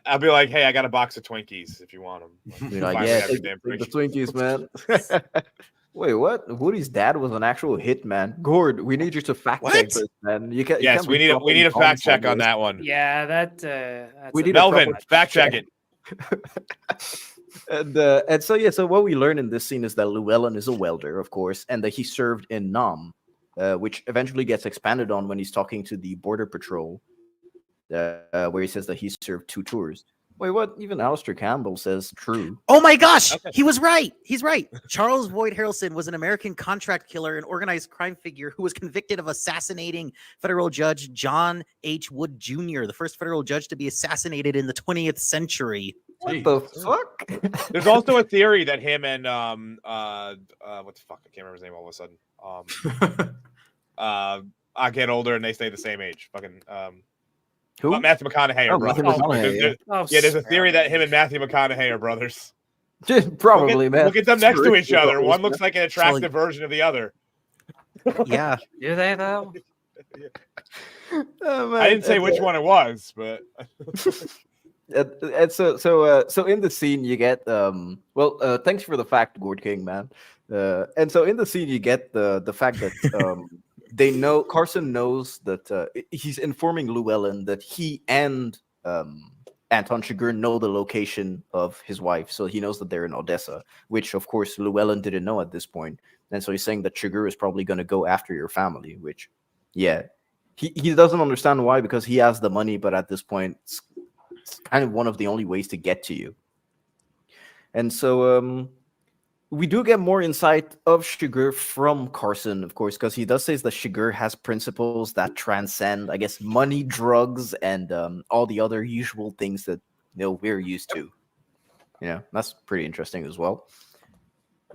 I'll be like, hey, I got a box of Twinkies if you want them. You're like, take the Twinkies, man. Wait, what? Woody's dad was an actual hitman. Gord, we need you to fact check this, man. You can't. Yes, we need a fact check on that one. Yeah, that's we need Melvin, fact check it. And so what we learn in this scene is that Llewelyn is a welder, of course, and that he served in Nam, which eventually gets expanded on when he's talking to the border patrol, where he says that he served 2 tours. Wait, what? Even Alistair Campbell says true. Oh my gosh, he was right. He's right. Charles Boyd Harrelson was an American contract killer and organized crime figure who was convicted of assassinating federal judge John H. Wood Jr., the first federal judge to be assassinated in the 20th century. What the fuck? There's also a theory that him and what the fuck? I can't remember his name all of a sudden. I get older and they stay the same age. Fucking who? Matthew McConaughey are brothers. Matthew McConaughey, There's a theory that him and Matthew McConaughey are brothers. Probably, man. Look at them next to each other. One looks like an attractive version of the other. Yeah. Do they though? Oh, man. I didn't say which one it was, but and so in the scene you get thanks for the fact, Gord King, man. And so in the scene you get the fact that they know Carson knows that he's informing Llewelyn that he and Anton Chigurh know the location of his wife, so he knows that they're in Odessa, which of course Llewelyn didn't know at this point. And so he's saying that Chigurh is probably going to go after your family, which he doesn't understand why, because he has the money, but at this point it's kind of one of the only ways to get to you. And so we do get more insight of Chigurh from Carson, of course, because he does say that Chigurh has principles that transcend, I guess, money, drugs, and all the other usual things that we're used to. That's pretty interesting as well.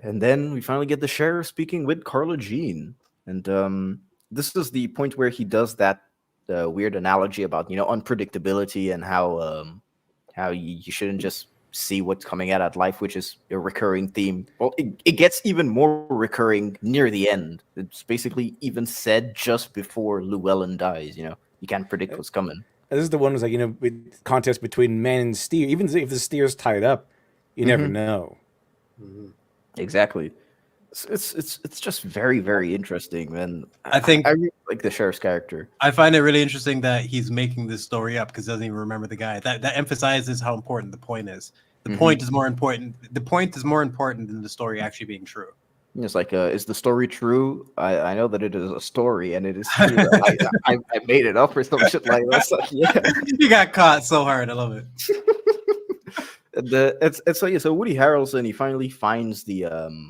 And then we finally get the sheriff speaking with Carla Jean. And this is the point where he does that weird analogy about, unpredictability and how you shouldn't just see what's coming out at life, which is a recurring theme. Well, it gets even more recurring near the end. It's basically even said just before Llewelyn dies, you can't predict what's coming. This is the one was like, with contest between man and steer. Even if the steer's tied up, you never know. Exactly. It's just very, very interesting, man. I think I really like the sheriff's character. I find it really interesting that he's making this story up because he doesn't even remember the guy. That emphasizes how important the point is. The point is more important. The point is more important than the story actually being true. It's like, is the story true? I know that it is a story, and it is true. I made it up or some shit like that. So, yeah, You got caught so hard. I love it. So Woody Harrelson, he finally finds the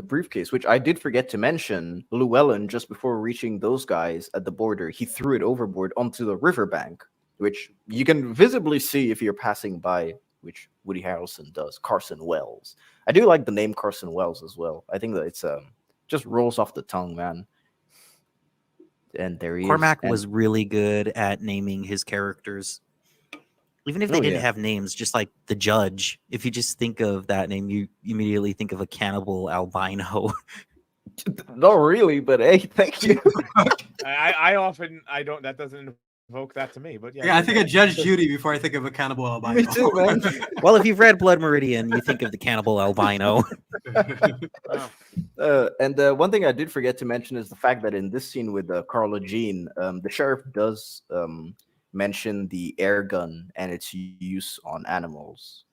briefcase, which I did forget to mention. Llewelyn, just before reaching those guys at the border, he threw it overboard onto the riverbank, which you can visibly see if you're passing by, which Woody Harrelson does. Carson Wells. I do like the name Carson Wells as well. I think that it's just rolls off the tongue, man. And there he Cormac is. was really good at naming his characters. Even if they didn't have names, just like the judge, if you just think of that name, you immediately think of a cannibal albino. Not really, but hey, thank you. I don't. That doesn't evoke that to me, but yeah. I think of Judge Judy before I think of a cannibal albino. Me too, man. Well, if you've read Blood Meridian, you think of the cannibal albino. And one thing I did forget to mention is the fact that in this scene with Carla Jean, the sheriff does mention the air gun and its use on animals.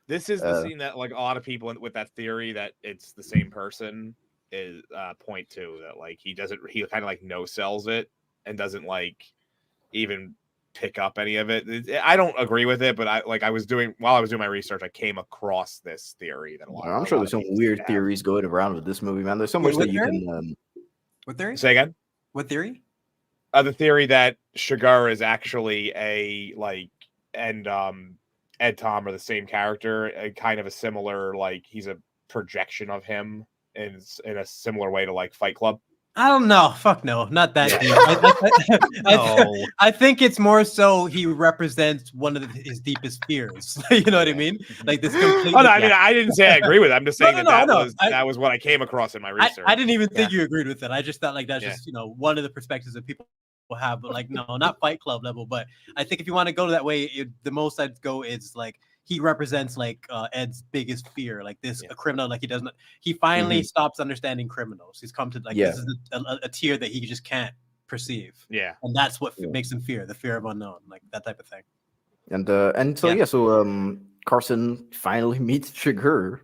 This is the scene that like a lot of people with that theory that it's the same person is point to, that like he kind of like no sells it and doesn't like even pick up any of it. I don't agree with it, but while I was doing my research, I came across this theory that I'm sure there's some weird theories going around with this movie, man. There's so much that you can. What theory? Say again. What theory? The theory that Chigurh is actually and Ed Tom are the same character, kind of a similar, like he's a projection of him in a similar way to like Fight Club. I don't know. Fuck no, not that deep. I think it's more so he represents one of his deepest fears. You know what I mean? Like this complete. Oh no, I mean I didn't say I agree with it. I'm just saying that was what I came across in my research. I didn't even think you agreed with it. I just thought like that's just one of the perspectives that people have, but like no, not Fight Club level. But I think if you want to go to that way, the most I'd go is like he represents like Ed's biggest fear, like this a criminal, like he finally stops understanding criminals. He's come to like this is a tier that he just can't perceive. Yeah, and that's what makes him fear, the fear of unknown, like that type of thing. So Carson finally meets Chigurh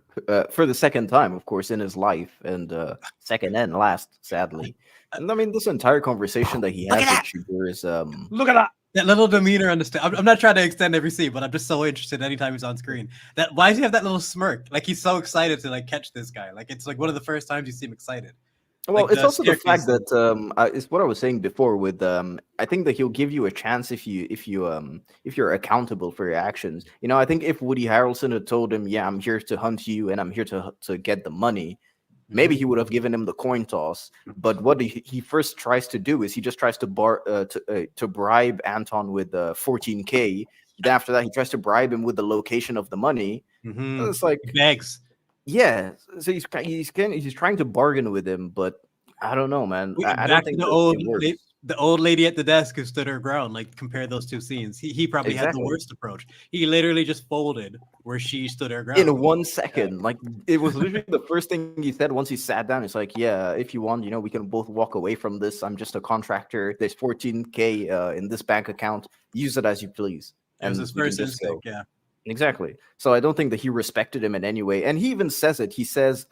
for the second time, of course, in his life, and second and last, sadly. And I mean, this entire conversation that he has with Chigurh is look at that little demeanor. I'm not trying to extend every scene, but I'm just so interested anytime he's on screen. Why does he have that little smirk? Like he's so excited to like catch this guy. Like it's like one of the first times you see him excited. Well, like it's also the fact that it's what I was saying before. With I think that he'll give you a chance if you're accountable for your actions. I think if Woody Harrelson had told him, "Yeah, I'm here to hunt you and I'm here to get the money," maybe he would have given him the coin toss. But what he first tries to do is he just tries to bribe Anton with $14K. Then after that, he tries to bribe him with the location of the money. It's like begs. Yeah, so he's trying to bargain with him, but I don't know, man. I don't think the old lady at the desk who stood her ground. Like compare those two scenes. He probably had the worst approach. He literally just folded where she stood her ground in 1 second. Like it was literally the first thing he said once he sat down. It's like, yeah, if you want, we can both walk away from this. I'm just a contractor. There's $14K in this bank account. Use it as you please. And it was his first instinct, yeah. Exactly. So I don't think that he respected him in any way. And he even says it. He says,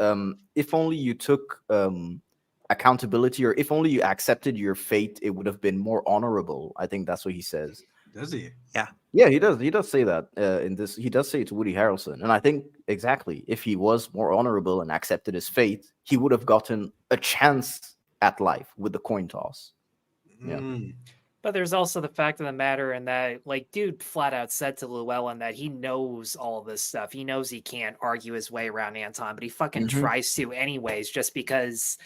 if only you took accountability, or if only you accepted your fate, it would have been more honorable. I think that's what he says. Does he? Yeah. Yeah, he does. He does say that in this. He does say it to Woody Harrelson. And I think exactly, if he was more honorable and accepted his fate, he would have gotten a chance at life with the coin toss. Yeah. But there's also the fact of the matter in that, like, dude flat out said to Llewelyn that he knows all this stuff. He knows he can't argue his way around Anton, but he fucking tries to anyways, just because.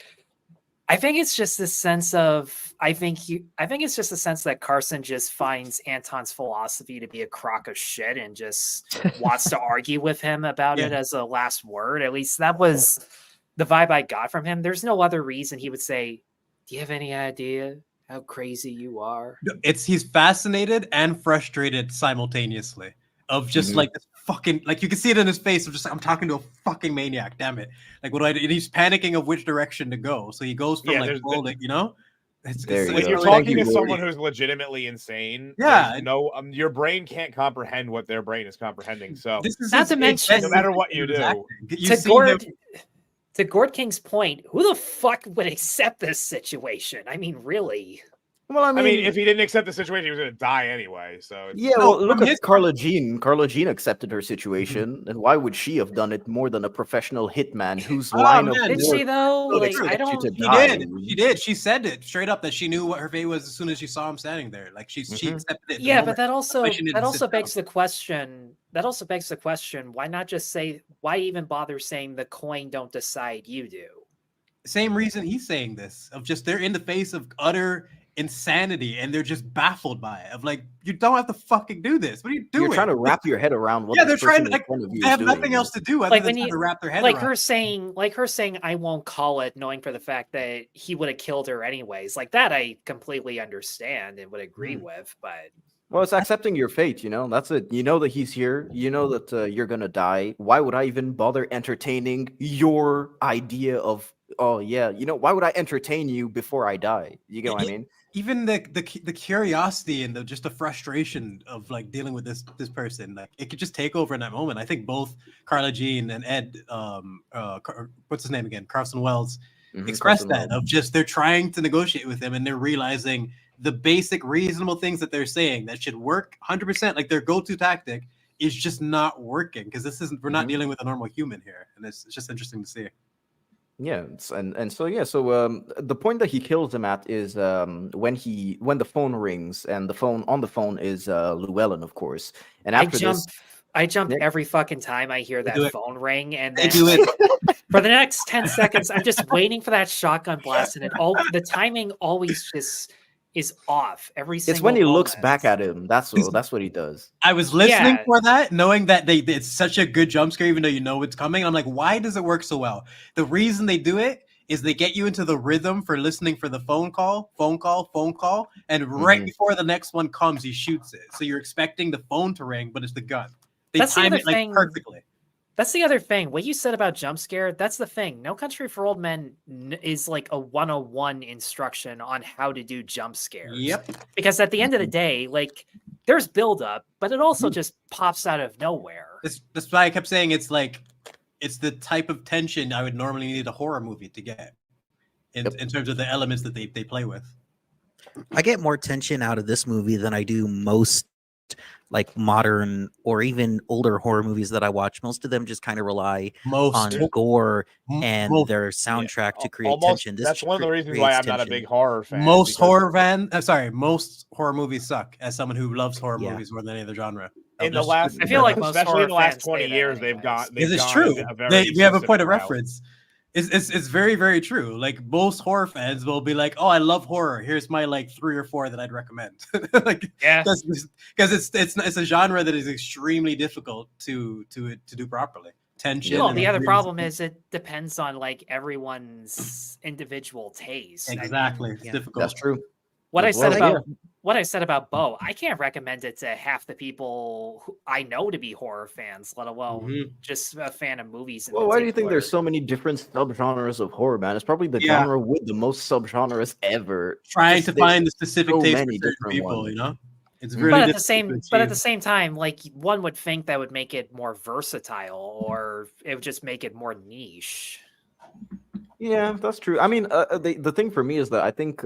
I think it's just this sense of I think it's just a sense that Carson just finds Anton's philosophy to be a crock of shit and just wants to argue with him about it as a last word. At least that was the vibe I got from him. There's no other reason he would say, "Do you have any idea how crazy you are?" He's fascinated and frustrated simultaneously of just like this fucking, like, you can see it in his face of just like, I'm talking to a fucking maniac, damn it. Like, what do I do? And he's panicking of which direction to go. So he goes from you know? When you're talking to someone who's legitimately insane, your brain can't comprehend what their brain is comprehending. So not to mention, no matter what you do, to Gord King's point, who the fuck would accept this situation? I mean, really? Well, I mean, if he didn't accept the situation, he was going to die anyway. So look at Carla Jean. Carla Jean accepted her situation, and why would she have done it more than a professional hitman whose line of did she though? Like, I don't. She did. She said it straight up that she knew what her fate was as soon as she saw him standing there. Like she accepted it. Yeah, but that also begs the question. That also begs the question: why not just say? Why even bother saying the coin don't decide, you do? Same reason he's saying this, of just they're in the face of utter insanity and they're just baffled by it, of like, you don't have to fucking do this. What are you doing? You're trying to wrap your head around what they're trying to, like, they have nothing else to do other than to wrap their head around. Her saying I won't call it, knowing for the fact that he would have killed her anyways, like that I completely understand and would agree with. But well, it's accepting your fate, you know. That's it. You know that he's here. You know that you're gonna die. Why would I even bother entertaining your idea of, oh yeah, you know, why would I entertain you before I die? You get what I mean? Even the curiosity and just the frustration of like dealing with this person, like it could just take over in that moment. I think both Carla Jean and Ed, what's his name again, Carson Wells, expressed that of just they're trying to negotiate with him and they're realizing the basic reasonable things that they're saying that should work 100%, like their go-to tactic, is just not working because we're not dealing with a normal human here, and it's just interesting to see. Yeah, so the point that he kills him at is when the phone rings, and on the phone is Llewelyn, of course. And after I jump every fucking time I hear that phone ring, and then for the next 10 seconds, I'm just waiting for that shotgun blast, and the timing always just is off every single. It's when he moment. Looks back at him. That's what he does. I was listening for that, knowing that it's such a good jump scare, even though you know it's coming. I'm like, why does it work so well? The reason they do it is they get you into the rhythm for listening for the phone call, and right before the next one comes, he shoots it. So you're expecting the phone to ring, but it's the gun. They time it like perfectly. That's the other thing. What you said about jump scare, that's the thing. No Country for Old Men is like a 101 instruction on how to do jump scares. Yep. Because at the end of the day, like, there's buildup, but it also just pops out of nowhere. That's why I kept saying it's the type of tension I would normally need a horror movie to get in terms of the elements that they play with. I get more tension out of this movie than I do most like modern or even older horror movies that I watch. Most of them just kind of rely on gore and their soundtrack to create tension. That's one of the reasons why I'm not a big horror fan. Most horror movies suck, as someone who loves horror movies more than any other genre. I feel like especially in the last 20 years, they've gone. It's true. We have a point of reference. It's very, very true. Like, most horror fans will be like, "Oh, I love horror. Here's my like 3 or 4 that I'd recommend." Because it's a genre that is extremely difficult to do properly. Tension. Well, the other problem is it depends on like everyone's individual taste. Exactly, it's difficult. That's true. What I said about Bo, I can't recommend it to half the people who I know to be horror fans, let alone just a fan of movies. Well, why do you think there's so many different subgenres of horror, man? It's probably the genre with the most subgenres ever. Trying to find the specific taste for certain people, you know? It's really but at the same time, like, one would think that would make it more versatile, or it would just make it more niche. Yeah, that's true. I mean, the thing for me is that I think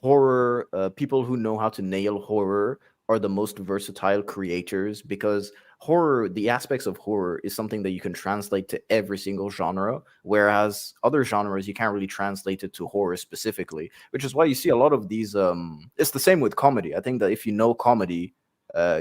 horror, people who know how to nail horror are the most versatile creators, because horror, the aspects of horror is something that you can translate to every single genre, whereas other genres you can't really translate it to horror specifically, which is why you see a lot of these it's the same with comedy. I think that if you know comedy,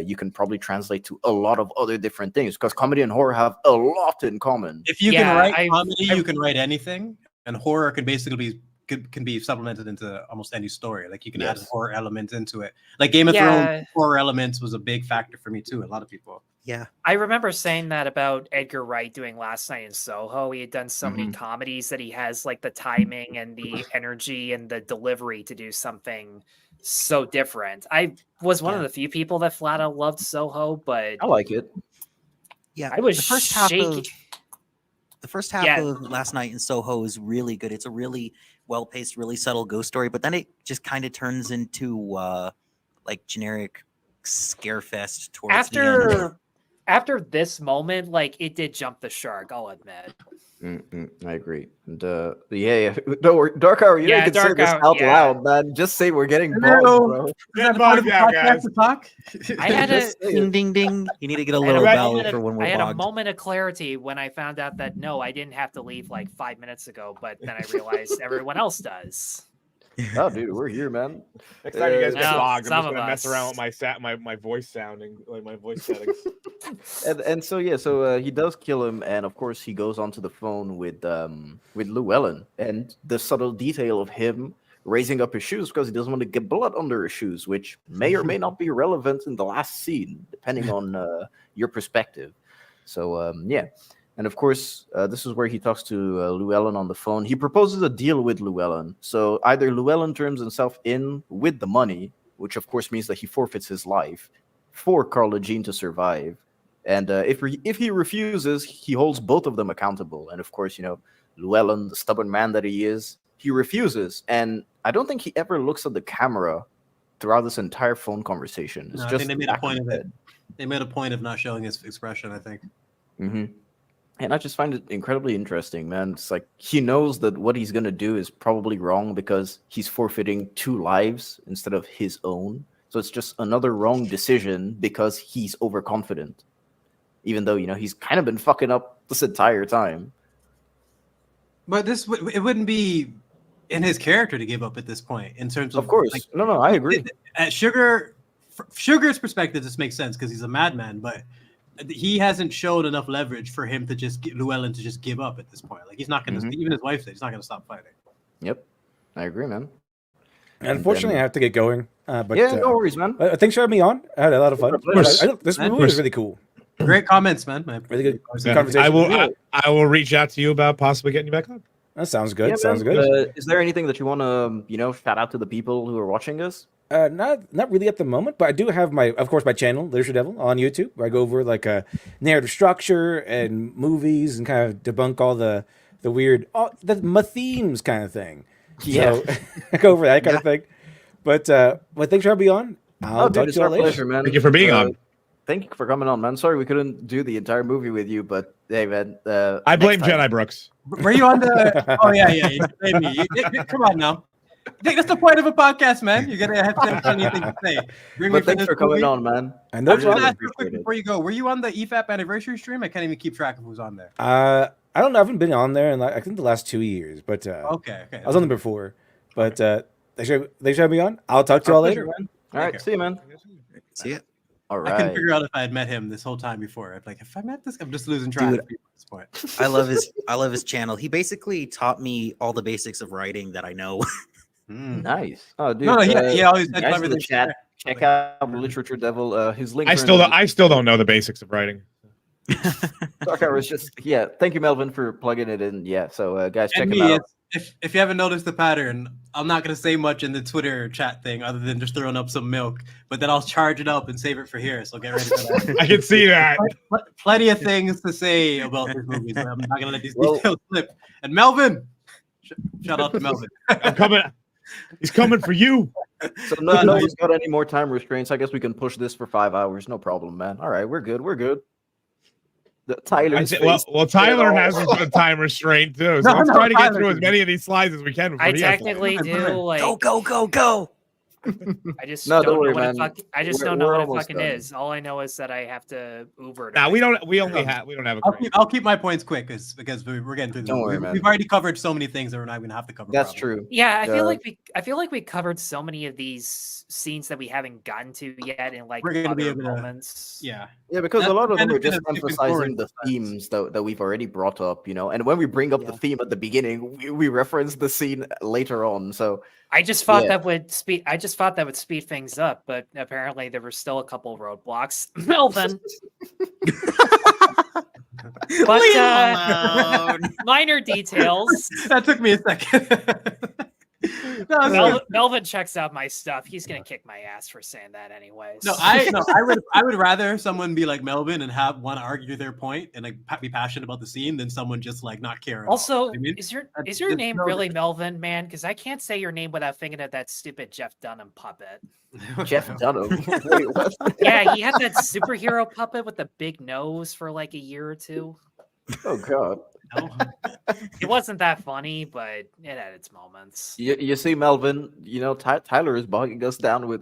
you can probably translate to a lot of other different things, because comedy and horror have a lot in common. If you can write comedy, you can write anything, and horror can basically can be supplemented into almost any story. Like you can add horror elements into it. Like Game of Thrones, horror elements was a big factor for me too. A lot of people. Yeah, I remember saying that about Edgar Wright doing Last Night in Soho. He had done so many comedies that he has like the timing and the energy and the delivery to do something so different. I was one of the few people that flat out loved Soho, but I like it. Yeah, I was the first shaking. The first half of Last Night in Soho is really good. It's a really well-paced, really subtle ghost story, but then it just kind of turns into like generic scarefest towards the end. After this moment, like it did jump the shark, I'll admit. I agree. And yeah. Don't worry, Dark Hour, you can say this out loud, man. Just say we're getting bogged, bro. Get bogged down, guys. I had a ding, ding, ding. You need to get a little bell for when we're bogged. I had a bogged. moment of clarity when I found out that no, I didn't have to leave like 5 minutes ago, but then I realized everyone else does. Oh, dude, we're here, man. Next time you guys get bogged, I'm just some gonna of mess us. around with my voice sounding, like my voice settings. And so he does kill him, and of course he goes onto the phone with Llewelyn, and the subtle detail of him raising up his shoes because he doesn't want to get blood under his shoes, which may or may not be relevant in the last scene, depending on your perspective. So yeah. And of course, this is where he talks to Llewelyn on the phone. He proposes a deal with Llewelyn. So either Llewelyn turns himself in with the money, which of course means that he forfeits his life, for Carla Jean to survive. And if he refuses, he holds both of them accountable. And of course, Llewelyn, the stubborn man that he is, he refuses. And I don't think he ever looks at the camera throughout this entire phone conversation. It's I just think they made a point of it. They made a point of not showing his expression, I think. And I just find it incredibly interesting, man. It's like he knows that what he's going to do is probably wrong because he's forfeiting 2 lives instead of his own. So it's just another wrong decision because he's overconfident. Even though, he's kind of been fucking up this entire time. But it wouldn't be in his character to give up at this point in terms of... Of course. No, I agree. At Sugar's perspective, this makes sense because he's a madman, but... he hasn't showed enough leverage for him to just get Llewelyn to just give up at this point. Like he's not going to, even his wife said he's not going to stop fighting. Yep, I agree, man. Unfortunately, I have to get going. But yeah, no worries, man. Thanks for having me on. I had a lot of fun. This movie was really cool. Great comments, man. Really good conversation. I will reach out to you about possibly getting you back on. That sounds good. Yeah, sounds man. good. Is there anything that you want to, shout out to the people who are watching us? Not really at the moment, but I do have my channel, Literature Devil, on YouTube, where I go over like a narrative structure and movies and kind of debunk all the weird, the themes kind of thing. Yeah, so, I go over that kind of thing. But thanks for having me on. I'll talk to you later. Pleasure, man. Thank you for being on. Thank you for coming on, man. Sorry we couldn't do the entire movie with you, but hey, man. I blame Jedi Brooks. Were you on the? Oh yeah. You blame me. Come on now. I think that's the point of a podcast, man. You're gonna have to have anything to say. Thanks for coming on, man. And no problem. Ask real quick before you go. Were you on the EFAP anniversary stream? I can't even keep track of who's on there. I don't know. I haven't been on there in I think the last 2 years, but okay. I was on there before. But thanks for having me on. I'll talk to you all later. Man. All right, see you, man. See ya. All right. I couldn't figure out if I had met him this whole time before. Like, if I met this, I'm just losing track Dude, of people at this point. I love his channel. He basically taught me all the basics of writing that I know. Nice. Oh, dude. No, he always had guys clever in the things. chat. Check out Literature Devil. His link. I still don't know the basics of writing. Dark Hour is just Thank you, Melvin, for plugging it in. Yeah. So guys, check And him out. If you haven't noticed the pattern, I'm not gonna say much in the Twitter chat thing other than just throwing up some milk. But then I'll charge it up and save it for here. So get ready for that. I can see that. Plenty of things to say about this movie. So I'm not gonna let these details slip. And Melvin, shout out to Melvin. I'm coming. He's coming for you. So no one's got any more time restraints. I guess we can push this for 5 hours. No problem, man. All right, we're good. Tyler. Tyler has a time restraint too. So let's try to get through as many of these slides as we can. I technically do. Like go. I just No, don't don't know worry, what it man. fuck. I just We're- don't know we're what it almost fucking done. is. All I know is that I have to Uber. To Nah, we my- don't. We only have. We don't have a. I'll keep my points quick because we're getting through. Don't worry, man. We've already covered so many things that we're not going to have to cover. That's probably. true. Yeah, I feel like we covered so many of these scenes that we haven't gotten to yet in like We're gonna be other able to- moments. Yeah. Yeah, because That's a lot the of them are benefit just of skipping emphasizing forward the sometimes. themes that we've already brought up, you know. And when we bring up the theme at the beginning, we reference the scene later on. So I just thought Yeah. that would speed. I just thought that would speed things up, but apparently there were still a couple roadblocks. Melvin, but Leave him alone. minor details. That took me a second. No, it's good. Melvin checks out my stuff. He's gonna kick my ass for saying that, anyways. I would rather someone be like Melvin and want to argue their point and like be passionate about the scene than someone just like not care. At all. Also, I mean, is your it's name no really Melvin, man? Because I can't say your name without thinking of that stupid Jeff Dunham puppet. Jeff Dunham. Wait, what? Yeah, he had that superhero puppet with the big nose for like a year or two. Oh God. No. It wasn't that funny, but it had its moments. You see, Melvin, you know, Tyler is bogging us down with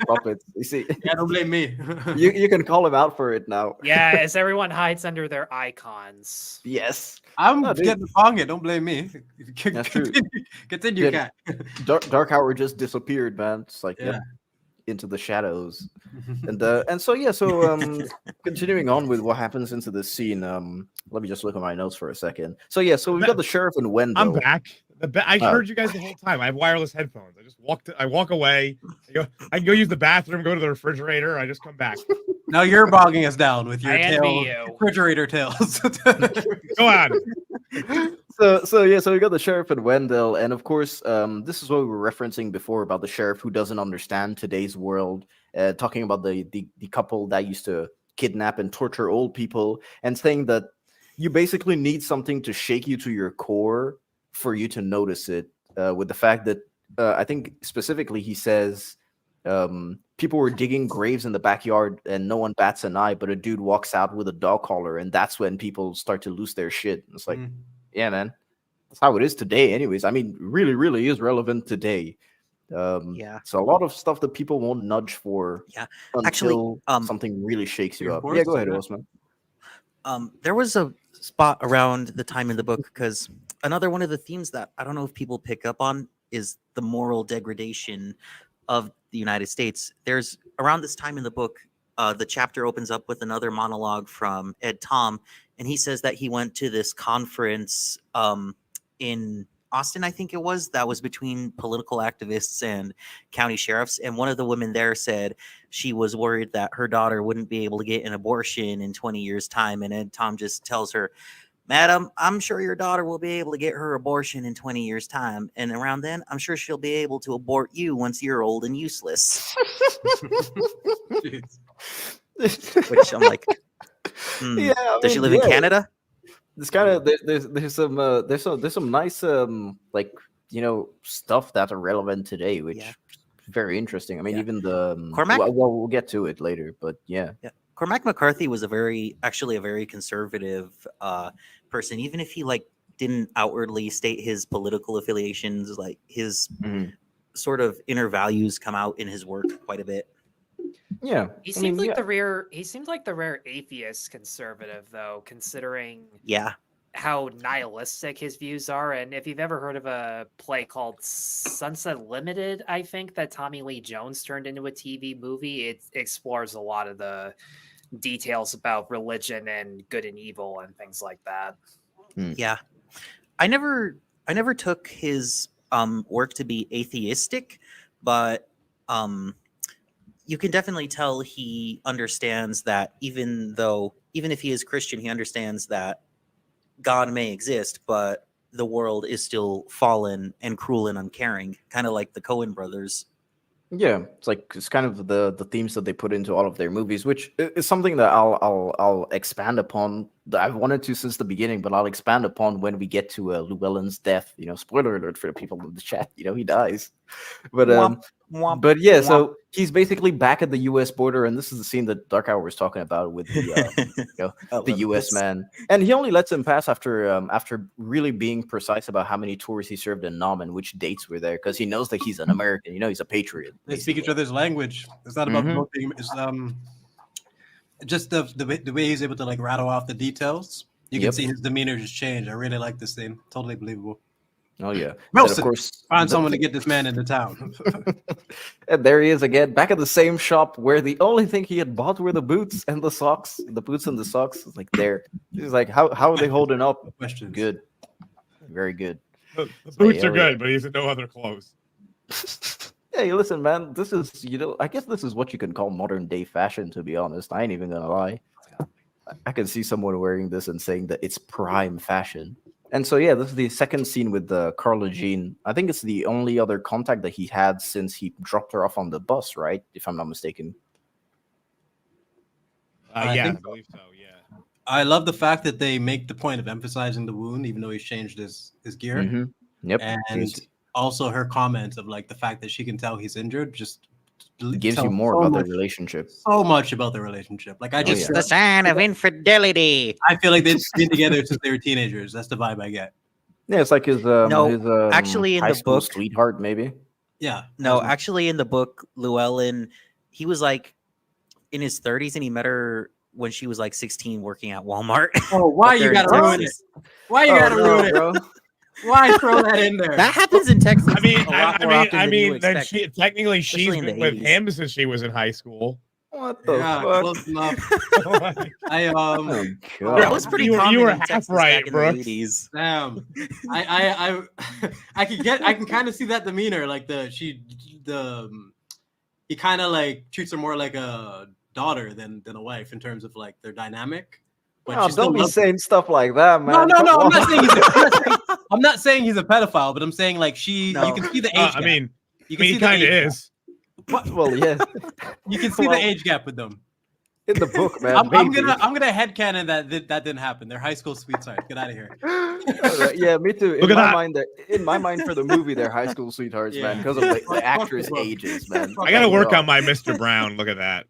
puppets. You see, Yeah, don't blame me. you can call him out for it now. Yeah, as everyone hides under their icons. Yes. I'm Oh, dude. getting wrong it. Don't blame me. That's true. Continue, Yeah. Cat. Dark Hour just disappeared, man. It's like Yeah. into the shadows. And so continuing on with what happens into this scene, let me just look at my notes for a second. So we've got the sheriff and Wendell. I'm back. I Oh. heard you guys the whole time. I have wireless headphones. I walk away. I can go use the bathroom, go to the refrigerator. I just come back. Now you're bogging us down with your I envy tail, you. refrigerator tails. Go on. So we got the sheriff and Wendell, and of course, this is what we were referencing before about the sheriff who doesn't understand today's world, talking about the couple that used to kidnap and torture old people, and saying that you basically need something to shake you to your core for you to notice it. With the fact that I think specifically he says people were digging graves in the backyard and no one bats an eye, but a dude walks out with a dog collar, and that's when people start to lose their shit. It's like, yeah, man, that's how it is today. Anyways, I mean, really, really is relevant today. Yeah. So a lot of stuff that people won't nudge for. Yeah. Until Actually, something really shakes you Of up. course, Yeah, go ahead, yeah. Osman. There was a spot around the time in the book because another one of the themes that I don't know if people pick up on is the moral degradation of the United States. There's around this time in the book, the chapter opens up with another monologue from Ed Tom, and he says that he went to this conference in Austin, I think it was, that was between political activists and county sheriffs. And one of the women there said she was worried that her daughter wouldn't be able to get an abortion in 20 years' time. And Ed Tom just tells her, "Madam, I'm sure your daughter will be able to get her abortion in 20 years' time. And around then, I'm sure she'll be able to abort you once you're old and useless." Which I'm like, Yeah, I does she mean, live in yeah. Canada? It's kind of there's some nice like, you know, stuff that are relevant today, which Yeah. is very interesting. I mean, even the Cormac? well, we'll get to it later, but yeah. Yeah. Cormac McCarthy was actually a very conservative person, even if he like didn't outwardly state his political affiliations. Like his sort of inner values come out in his work quite a bit. Yeah, He seems like the rare. He seems like the rare atheist conservative, though, considering Yeah. how nihilistic his views are. And if you've ever heard of a play called Sunset Limited, I think that Tommy Lee Jones turned into a TV movie, it explores a lot of the details about religion and good and evil and things like that. Yeah. I never took his work to be atheistic, but you can definitely tell he understands that even if he is Christian, he understands that God may exist, but the world is still fallen and cruel and uncaring, kind of like the Coen brothers. Yeah, it's kind of the themes that they put into all of their movies, which is something that I'll expand upon. That I've wanted to since the beginning, but I'll expand upon when we get to Llewelyn's death. You know, spoiler alert for the people in the chat. You know, he dies. But Womp, womp, but yeah, womp. so he's basically back at the U.S. border, and this is the scene that Dark Hour was talking about with the the U.S. man, and he only lets him pass after really being precise about how many tours he served in Nam and which dates were there, because he knows that he's an American. He's a patriot. They speak each other's language. It's not about voting. It's just the way he's able to like rattle off the details. You can see his demeanor just change. I really like this scene. Totally believable. Oh yeah, Wilson, and of course, find someone to get this man into town. And there he is again, back at the same shop where the only thing he had bought were the boots and the socks. The boots and the socks, like there. He's like, how are they holding up? Questions. Good, very good. The boots are good, but he's no other clothes. Hey, listen, man. This is, I guess this is what you can call modern day fashion. To be honest, I ain't even gonna lie. I can see someone wearing this and saying that it's prime fashion. And so, yeah, this is the second scene with Carla Jean. I think it's the only other contact that he had since he dropped her off on the bus, right? If I'm not mistaken. I believe so, yeah. I love the fact that they make the point of emphasizing the wound, even though he's changed his gear. Mm-hmm. Yep. And also her comment of like the fact that she can tell he's injured just gives you more about the relationship. So much about the relationship. Like it's the sign of infidelity. I feel like they've been together since they were teenagers. That's the vibe I get. Yeah, it's like his actually in high the school book, sweetheart, maybe. Yeah. No, actually in the book, Llewelyn, he was like in his 30s and he met her when she was like 16 working at Walmart. Oh, why you gotta ruin it? Why you gotta ruin it, bro? Why throw that in there? That happens in Texas. I mean, then she's been with him since she was in high school. What the fuck? Close enough. That was pretty common. You were in half Texas right, back in bro. the 80s. Damn. I can kind of see that demeanor. Like he kind of like treats her more like a daughter than a wife in terms of like their dynamic. But don't be saying stuff like that, man. No. I'm not saying he's a pedophile, but I'm saying like you can see the age gap. I mean, you can see he kind of is. Well, yeah. You can see the age gap with them. In the book, man. I'm gonna headcanon that didn't happen. They're high school sweethearts. Get out of here. Right, yeah, me too. In my mind, for the movie, they're high school sweethearts, man, because of the actress' ages, man. I gotta work on my Mr. Brown. Look at that.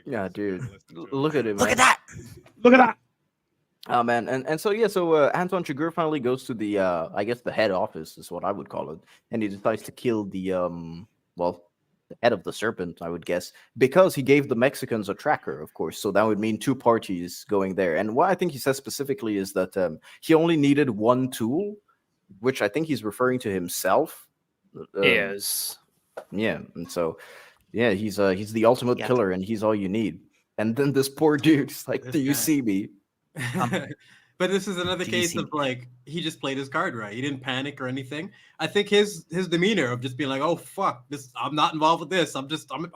Yeah, dude. Look at him. Look at that. Look at that. Oh man, and so Anton Chigurh finally goes to the I guess the head office is what I would call it, and he decides to kill the the head of the serpent, I would guess, because he gave the Mexicans a tracker, of course. So that would mean two parties going there. And what I think he says specifically is that he only needed one tool, which I think he's referring to himself. Yes. Yeah, and so he's the ultimate killer, and he's all you need. And then this poor dude's like, "Do you see me?" But this is another case of like he just played his card right. He didn't panic or anything. I think his demeanor of just being like, "Oh fuck, this I'm not involved with this. I'm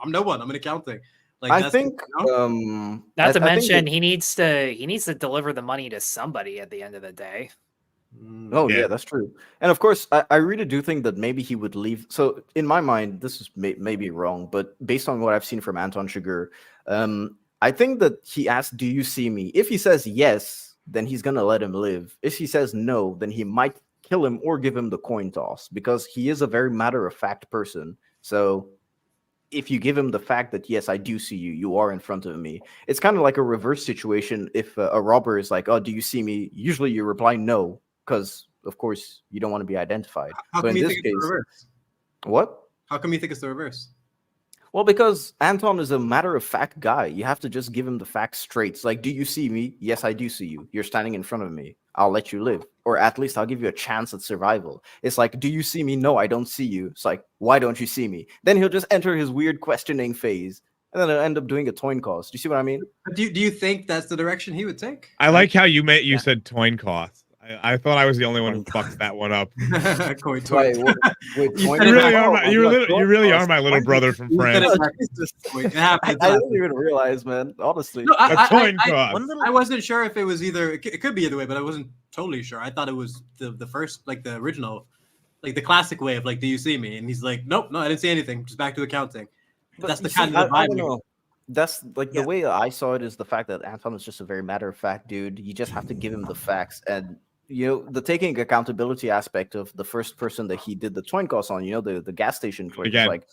no one. I'm in accounting." Like I think not to mention he needs to deliver the money to somebody at the end of the day. Oh yeah, that's true. And of course, I really do think that maybe he would leave. So in my mind, this is maybe wrong, but based on what I've seen from Anton Chigurh, I think that he asked, "Do you see me?" If he says yes, then he's gonna let him live. If he says no, then he might kill him or give him the coin toss, because he is a very matter-of-fact person. So if you give him the fact that, yes, I do see you, you are in front of me, it's kind of like a reverse situation. If a robber is like, "Oh, do you see me?" Usually you reply no, because of course you don't want to be identified. How come you think it's the reverse? What? How come you think it's the reverse? Well, because Anton is a matter-of-fact guy. You have to just give him the facts straight. It's like, "Do you see me?" "Yes, I do see you. You're standing in front of me. I'll let you live. Or at least I'll give you a chance at survival." It's like, "Do you see me?" "No, I don't see you." It's like, "Why don't you see me?" Then he'll just enter his weird questioning phase. And then he'll end up doing a coin toss. Do you see what I mean? Do you think that's the direction he would take? I like how you said coin toss. I thought I was the only one who fucked that one up. Coin toss. You really are my little brother from France. I didn't even realize, man. Honestly, no, I wasn't sure if it was either. It could be either way, but I wasn't totally sure. I thought it was the first, like the original, like the classic way of like, "Do you see me?" And he's like, "Nope, no, I didn't see anything. Just back to accounting." But that's the kind of vibe. I don't know. That's like the way I saw it is the fact that Anton is just a very matter-of-fact dude. You just have to give him the facts, and the taking accountability aspect of the first person that he did the coin toss on, the gas station, where it's like,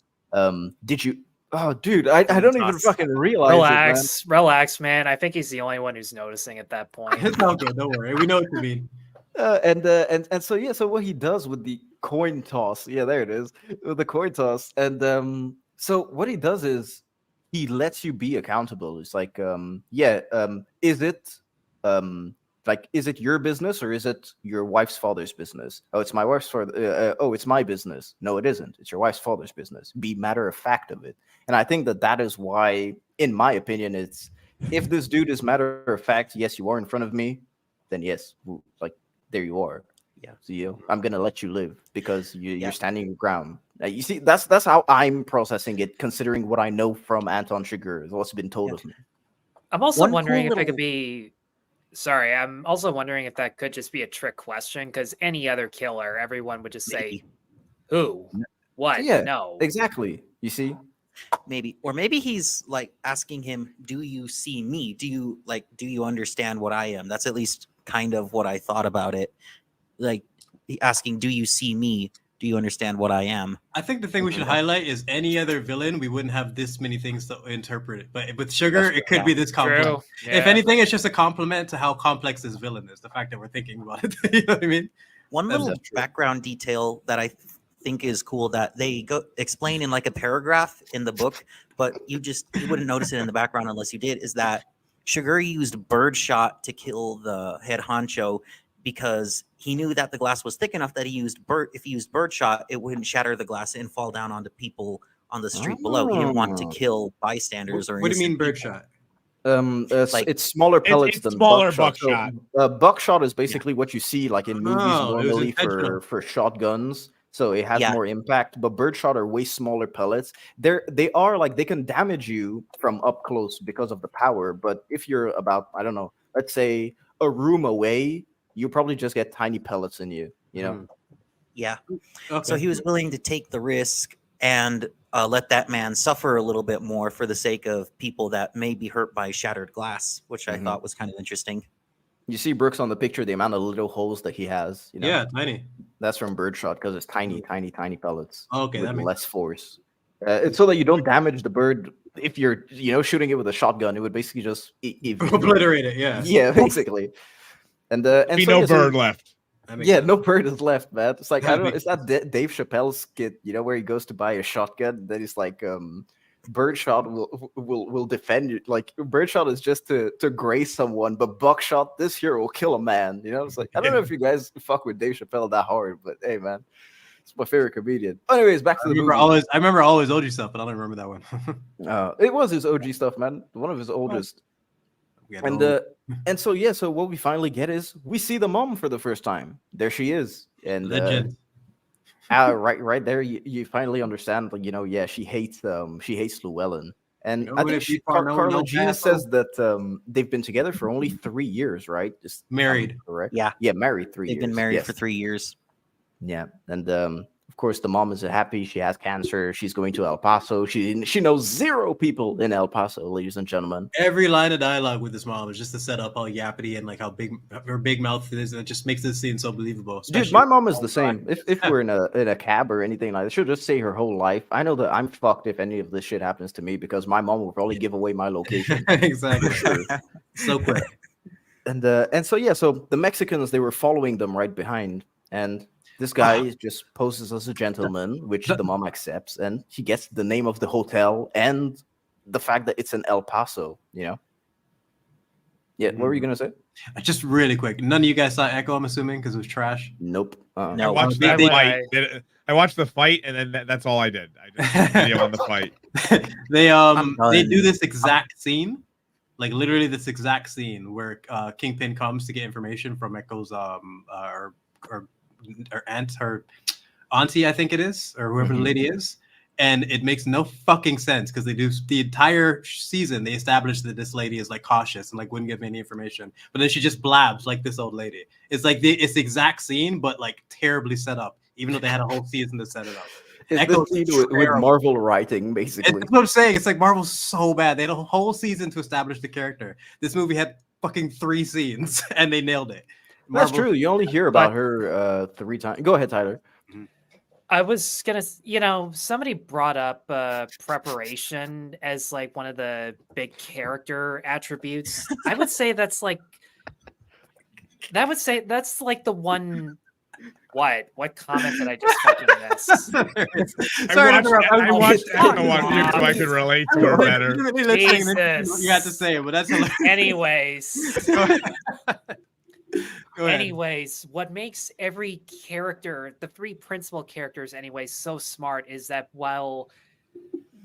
did you Oh, dude, I don't even fucking realize Relax, man. I think he's the only one who's noticing at that point. It's all good. Don't worry. We know what you mean. And so yeah, so what he does with the coin toss, yeah, there it is, with the coin toss, and so what he does is he lets you be accountable. It's like, is it is it your business or is it your wife's father's business? Oh, it's my wife's father. Oh, it's my business. No, it isn't. It's your wife's father's business. Be matter of fact of it. And I think that is why, in my opinion, it's if this dude is matter of fact, yes, you are in front of me, then yes, like there you are. Yeah. So I'm gonna let you live because you're standing your ground. You see, that's how I'm processing it, considering what I know from Anton Chigurh, what's been told of me. I'm also wondering if it could be. Sorry, I'm also wondering if that could just be a trick question, because any other killer, everyone would just say, "Who? What? Yeah, No." exactly. You see, maybe he's like asking him, "Do you see me? Do you understand what I am?" That's at least kind of what I thought about it. Like asking, "Do you see me? Do you understand what I am?" I think the thing we should highlight is any other villain, we wouldn't have this many things to interpret it. But with Chigurh, it could be this complex. Yeah. If anything, it's just a compliment to how complex this villain is. The fact that we're thinking about it. You know what I mean? One little background detail that I think is cool that they explain in like a paragraph in the book, but you wouldn't notice it in the background unless you did, is that Chigurh used birdshot to kill the head honcho because he knew that the glass was thick enough that if he used birdshot, it wouldn't shatter the glass and fall down onto people on the street below. He didn't want to kill bystanders or. What do you mean birdshot? It's smaller pellets than smaller buckshot. So, buckshot is basically what you see like in movies normally for shotguns. So it has more impact, but birdshot are way smaller pellets. They can damage you from up close because of the power. But if you're about, I don't know, let's say a room away, you probably just get tiny pellets in you. You know. Yeah. Okay. So he was willing to take the risk and let that man suffer a little bit more for the sake of people that may be hurt by shattered glass, which I thought was kind of interesting. You see Brooks on the picture, the amount of little holes that he has. You know? Yeah, tiny. That's from birdshot because it's tiny pellets. Okay, with that makes less force. It's so that you don't damage the bird. If you're, shooting it with a shotgun, it would basically just obliterate it. Yeah. Yeah, basically. And be no bird left. Yeah, no bird is left, man. It's like I don't know. It's that Dave Chappelle skit, where he goes to buy a shotgun. And then he's like, birdshot will defend you. Like birdshot is just to graze someone, but buckshot this here will kill a man. It's like I don't know if you guys fuck with Dave Chappelle that hard, but hey, man, it's my favorite comedian. Anyways, back to the movie. I remember all his OG stuff, but I don't remember that one. It was his OG stuff, man. One of his oldest. And so what we finally get is we see the mom for the first time. There she is, and right there you finally understand. Like she hates Llewelyn, and I think Carla Gina says that they've been together for only 3 years, right? Just married, correct? Yeah, married 3 years. They've been married for 3 years. Yeah, and of course the mom is happy. She has cancer. She's going to El Paso. She knows 0 people in El Paso, ladies and gentlemen. Every line of dialogue with this mom is just to set up how yappity and like how big her big mouth is, and it just makes this scene so believable. Dude, my mom is the same. If we're in a cab or anything like that, she'll just say her whole life. I know that I'm fucked if any of this shit happens to me because my mom will probably give away my location. Exactly. Sure. So quick. And so the Mexicans, they were following them right behind, and this guy just poses as a gentleman, which the mom accepts, and he gets the name of the hotel and the fact that it's in El Paso, Yeah, what were you gonna say? Just really quick. None of you guys saw Echo, I'm assuming, because it was trash. Nope. I watched that fight. I watched the fight, and then that's all I did. I just did a video on the fight. They do this exact scene, like literally this exact scene where Kingpin comes to get information from Echo's her auntie, I think it is, or whoever the lady is, and it makes no fucking sense because they do the entire season. They establish that this lady is like cautious and like wouldn't give me any information, but then she just blabs like this old lady. It's like it's the exact scene, but like terribly set up, even though they had a whole season to set it up. It's with Marvel writing, basically. That's what I'm saying. It's like Marvel's so bad. They had a whole season to establish the character. This movie had fucking 3 scenes, and they nailed it. That's true. You only hear about her 3 times. Go ahead, Tyler. I was gonna, somebody brought up preparation as like one of the big character attributes. I would say that's like the one. What comment did I just fucking miss? Sorry to interrupt. I watched fuck Echo on mute so I could relate to her better. Jesus. You got to say it, but that's hilarious. Anyways. Go ahead. Go ahead. Anyways, what makes every character, the three principal characters anyways, so smart is that while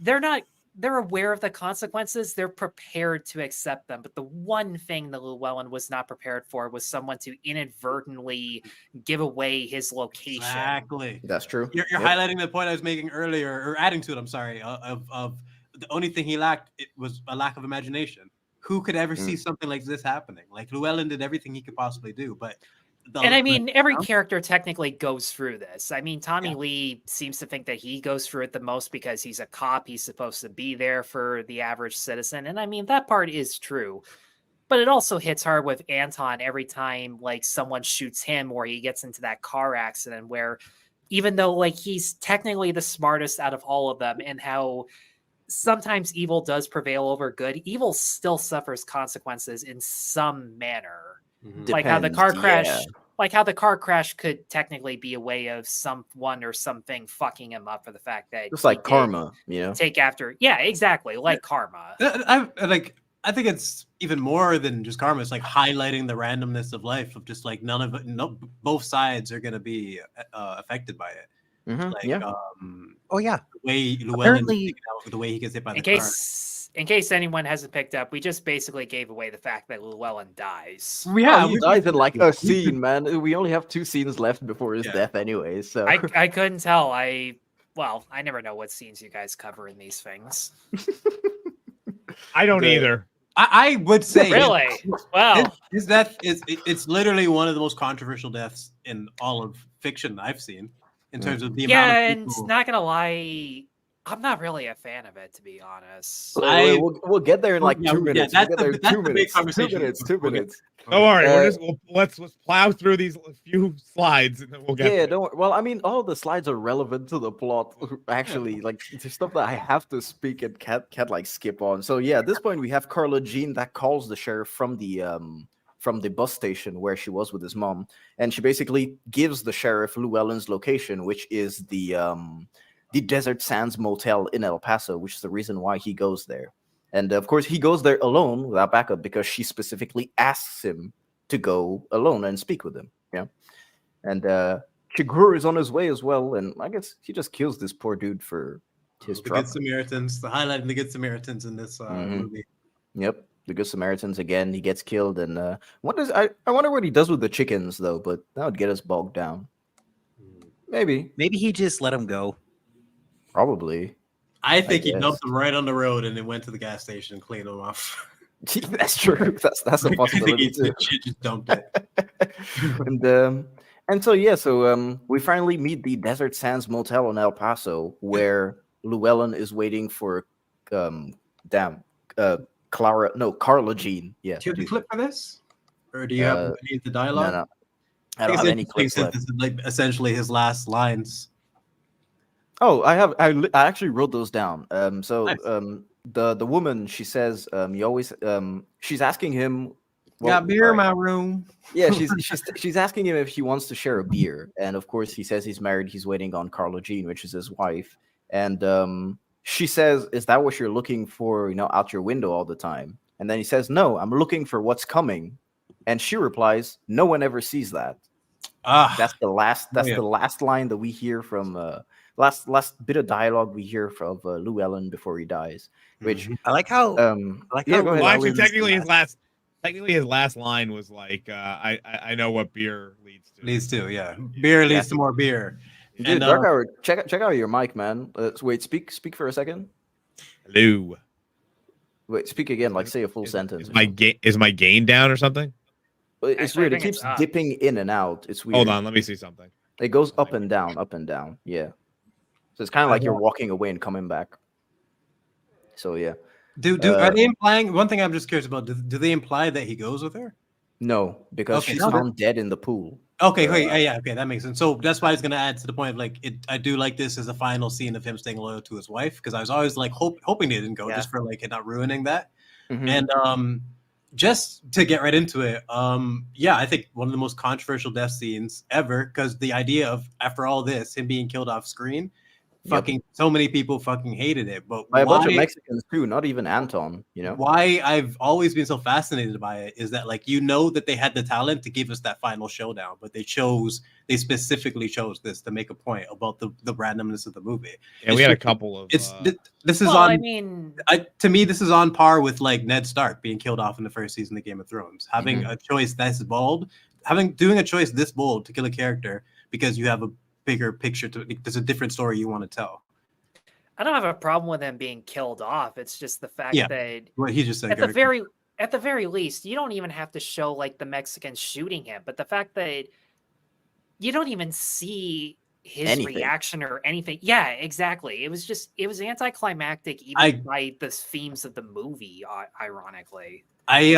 they're aware of the consequences, they're prepared to accept them. But the one thing that Llewelyn was not prepared for was someone to inadvertently give away his location. Exactly. That's true. You're highlighting the point I was making earlier, or adding to it, I'm sorry, of the only thing he lacked, it was a lack of imagination. Who could ever see something like this happening? Like, Llewelyn did everything he could possibly do, but... And I mean, every character technically goes through this. I mean, Tommy Lee seems to think that he goes through it the most because he's a cop. He's supposed to be there for the average citizen. And I mean, that part is true. But it also hits hard with Anton every time, like, someone shoots him or he gets into that car accident where even though, like, he's technically the smartest out of all of them and how sometimes evil does prevail over good, evil still suffers consequences in some manner. Like how the car crash could technically be a way of someone or something fucking him up for the fact that just like karma, take after. Yeah, exactly, like karma. I think it's even more than just karma. It's like highlighting the randomness of life, of just like both sides are going to be affected by it. Oh yeah. The way Llewelyn, the way he gets hit by the car. In case anyone hasn't picked up, we just basically gave away the fact that Llewelyn dies. Yeah, he dies in like a scene, man. We only have 2 scenes left before his death anyway, so... I couldn't tell. I never know what scenes you guys cover in these things. I don't either. I would say... Really? Wow. His death, it's literally one of the most controversial deaths in all of fiction I've seen, in terms of the amount of people... and not gonna lie... I'm not really a fan of it, to be honest. We'll get there in like 2 minutes. That's we'll get there the big conversation. 2 minutes. Don't worry. Let's plow through these few slides and then we'll get. Yeah, don't worry. Well, I mean, all the slides are relevant to the plot. Actually, like there's stuff that I have to speak and can't like skip on. So yeah, at this point we have Carla Jean that calls the sheriff from the bus station where she was with his mom, and she basically gives the sheriff Llewelyn's location, which is the Desert Sands Motel in El Paso, which is the reason why he goes there. And of course, he goes there alone without backup because she specifically asks him to go alone and speak with him. Yeah. And Chigurh is on his way as well. And I guess he just kills this poor dude for his the Good Samaritans, highlighting the Good Samaritans in this movie. Yep. The Good Samaritans again. He gets killed. And I wonder what he does with the chickens, though, but that would get us bogged down. Maybe he just let him go. Probably. I think he dumped them right on the road and then went to the gas station and cleaned them off. That's true. That's a possibility too. She just dumped it. and so we finally meet the Desert Sands Motel in El Paso where Llewelyn is waiting for Carla Jean. Yeah. Do you have the clip for this? Or do you have any of the dialogue? No. I don't have any clips left. This is like essentially his last lines. Oh, I have. I actually wrote those down. Nice. The woman, she says, you always. She's asking him. Got beer in my room. Yeah, she's asking him if he wants to share a beer, and of course he says he's married. He's waiting on Carla Jean, which is his wife, and she says, "Is that what you're looking for? Out your window all the time?" And then he says, "No, I'm looking for what's coming," and she replies, "No one ever sees that." That's the last. That's the last line that we hear from. Last bit of dialogue we hear from Llewelyn before he dies, which I like how. Go ahead. Well, actually, technically his last line was like, "I know what beer leads to." Leads to, yeah, beer leads to more beer. Dude, and, Dark Hour, check out your mic, man. Wait, speak for a second. Hello. Wait, speak again. Like say a full sentence. Is my gain down or something? It's weird. It keeps dipping in and out. It's weird. Hold on, let me see something. It goes up and down, up and down. Yeah. So it's kind of like you're walking away and coming back. So yeah. Are they implying? One thing I'm just curious about. Do they imply that he goes with her? No, because Okay, she's so found dead in the pool. Okay, wait, yeah, okay, that makes sense. So that's why I was gonna add to the point of like I do like this as a final scene of him staying loyal to his wife because I was always like hoping they didn't go just for like it not ruining that. And just to get right into it, yeah, I think one of the most controversial death scenes ever because the idea of after all this him being killed off screen, so many people fucking hated it. But by a bunch of Mexicans too, not even Anton, Why I've always been so fascinated by it is that like that they had the talent to give us that final showdown, but they specifically chose this to make a point about the randomness of the movie. Yeah, we had a couple of this is to me this is on par with like Ned Stark being killed off in the first season of Game of Thrones. Having a choice that's bold, doing a choice this bold to kill a character because you have a bigger picture there's a different story you want to tell. I don't have a problem with him being killed off. It's just the fact that what he just said at the very least, you don't even have to show like the Mexicans shooting him, but the fact that you don't even see his reaction or anything. Yeah, exactly. It was anticlimactic even by the themes of the movie, ironically. I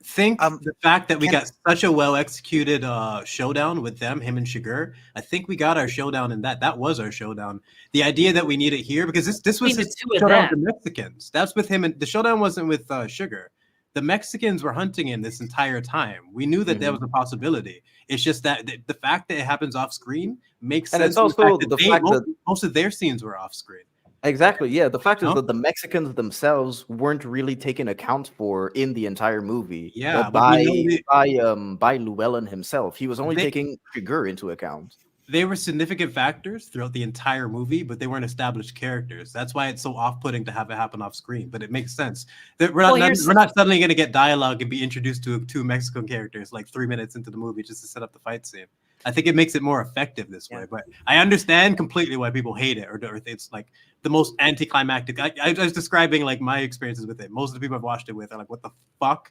think the fact that we got such a well executed showdown with him and Chigurh, I think we got our showdown in that. That was our showdown. The idea that we need it here because this was his showdown with the Mexicans. That's with him, and the showdown wasn't with Chigurh. The Mexicans were hunting him this entire time. We knew that there was a possibility. It's just that the fact that it happens off screen makes sense. And it's also the fact that most of their scenes were off screen. Exactly. Yeah. The fact is that the Mexicans themselves weren't really taken account for in the entire movie. Yeah, by Llewelyn himself. He was only taking Chigurh into account. They were significant factors throughout the entire movie, but they weren't established characters. That's why it's so off-putting to have it happen off screen. But it makes sense. We're not suddenly going to get dialogue and be introduced to two Mexican characters like 3 minutes into the movie just to set up the fight scene. I think it makes it more effective this way. But I understand completely why people hate it, or it's like the most anticlimactic. I was describing like my experiences with it. Most of the people I've watched it with are like, "What the fuck?"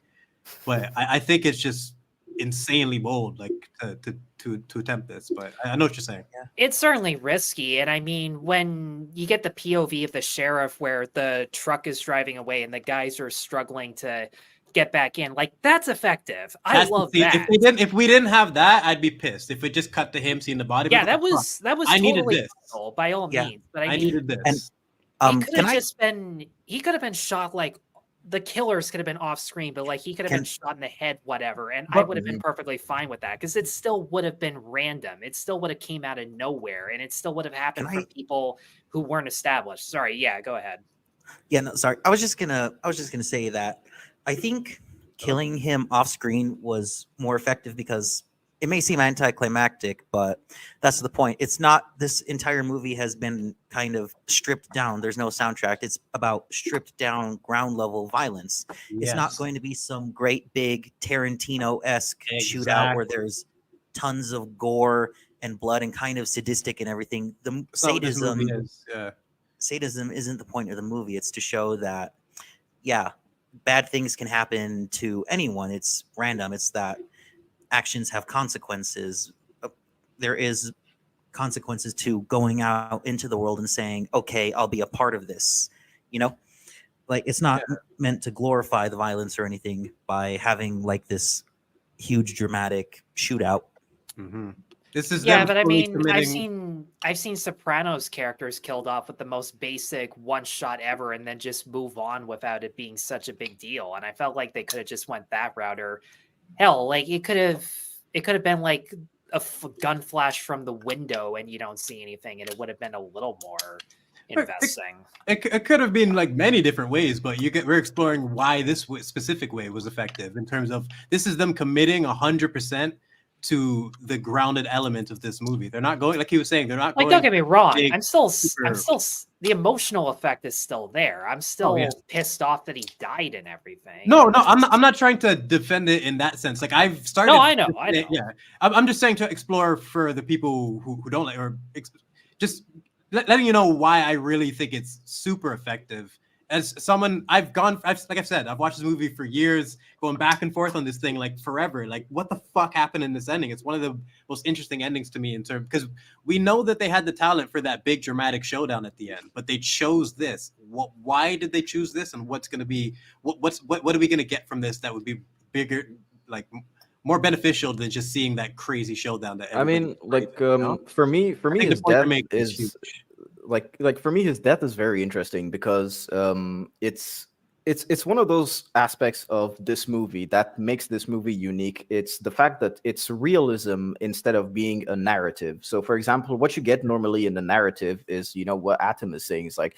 But I think it's just insanely bold, like to attempt this. But I know what you're saying. Yeah. It's certainly risky, and I mean, when you get the POV of the sheriff, where the truck is driving away and the guys are struggling to get back in, like that's effective. I love that. If we didn't have that, I'd be pissed. If we just cut to him seeing the body, yeah, that was I totally needed this by all means. But I needed this. And he could have been shot like. The killers could have been off screen, but like he could have been shot in the head, whatever. And I would have been perfectly fine with that because it still would have been random. It still would have came out of nowhere, and it still would have happened from people who weren't established. Sorry, yeah, go ahead. Yeah, no, sorry. I was just gonna say that I think killing him off screen was more effective because it may seem anticlimactic, but that's the point. It's not, this entire movie has been kind of stripped down. There's no soundtrack. It's about stripped down ground level violence. It's not going to be some great big Tarantino-esque shootout where there's tons of gore and blood and kind of sadistic and everything. The sadism isn't the point of the movie. It's to show that, yeah, bad things can happen to anyone. It's random. It's that actions have consequences. There is consequences to going out into the world and saying, okay, I'll be a part of this. Like it's not meant to glorify the violence or anything by having like this huge dramatic shootout. This is but I mean, I've seen Sopranos characters killed off with the most basic one shot ever and then just move on without it being such a big deal. And I felt like they could have just went that route, or hell, like it could have been like a gun flash from the window and you don't see anything, and it would have been a little more investing. It could have been like many different ways, but we're exploring why this specific way was effective in terms of this is them committing 100% to the grounded element of this movie. They're not going, like he was saying, they're not like, going. Don't get me wrong. I'm still the emotional effect is still there. I'm still pissed off that he died and everything. No, I'm not trying to defend it in that sense. Like I've started. No, I know. Yeah, I'm just saying to explore for the people who don't like, or just letting you know why I really think it's super effective. As someone, like I've said, I've watched this movie for years, going back and forth on this thing like forever. Like, what the fuck happened in this ending? It's one of the most interesting endings to me in terms, because we know that they had the talent for that big dramatic showdown at the end, but they chose this. Why did they choose this? And what's going to be what are we going to get from this that would be bigger, more beneficial than just seeing that crazy showdown. That I mean, like for me, think his the point you're death making is is huge. like for me, his death is very interesting because it's one of those aspects of this movie that makes this movie unique. It's the fact that it's realism instead of being a narrative. So, for example, what you get normally in the narrative is, you know, what Atom is saying is like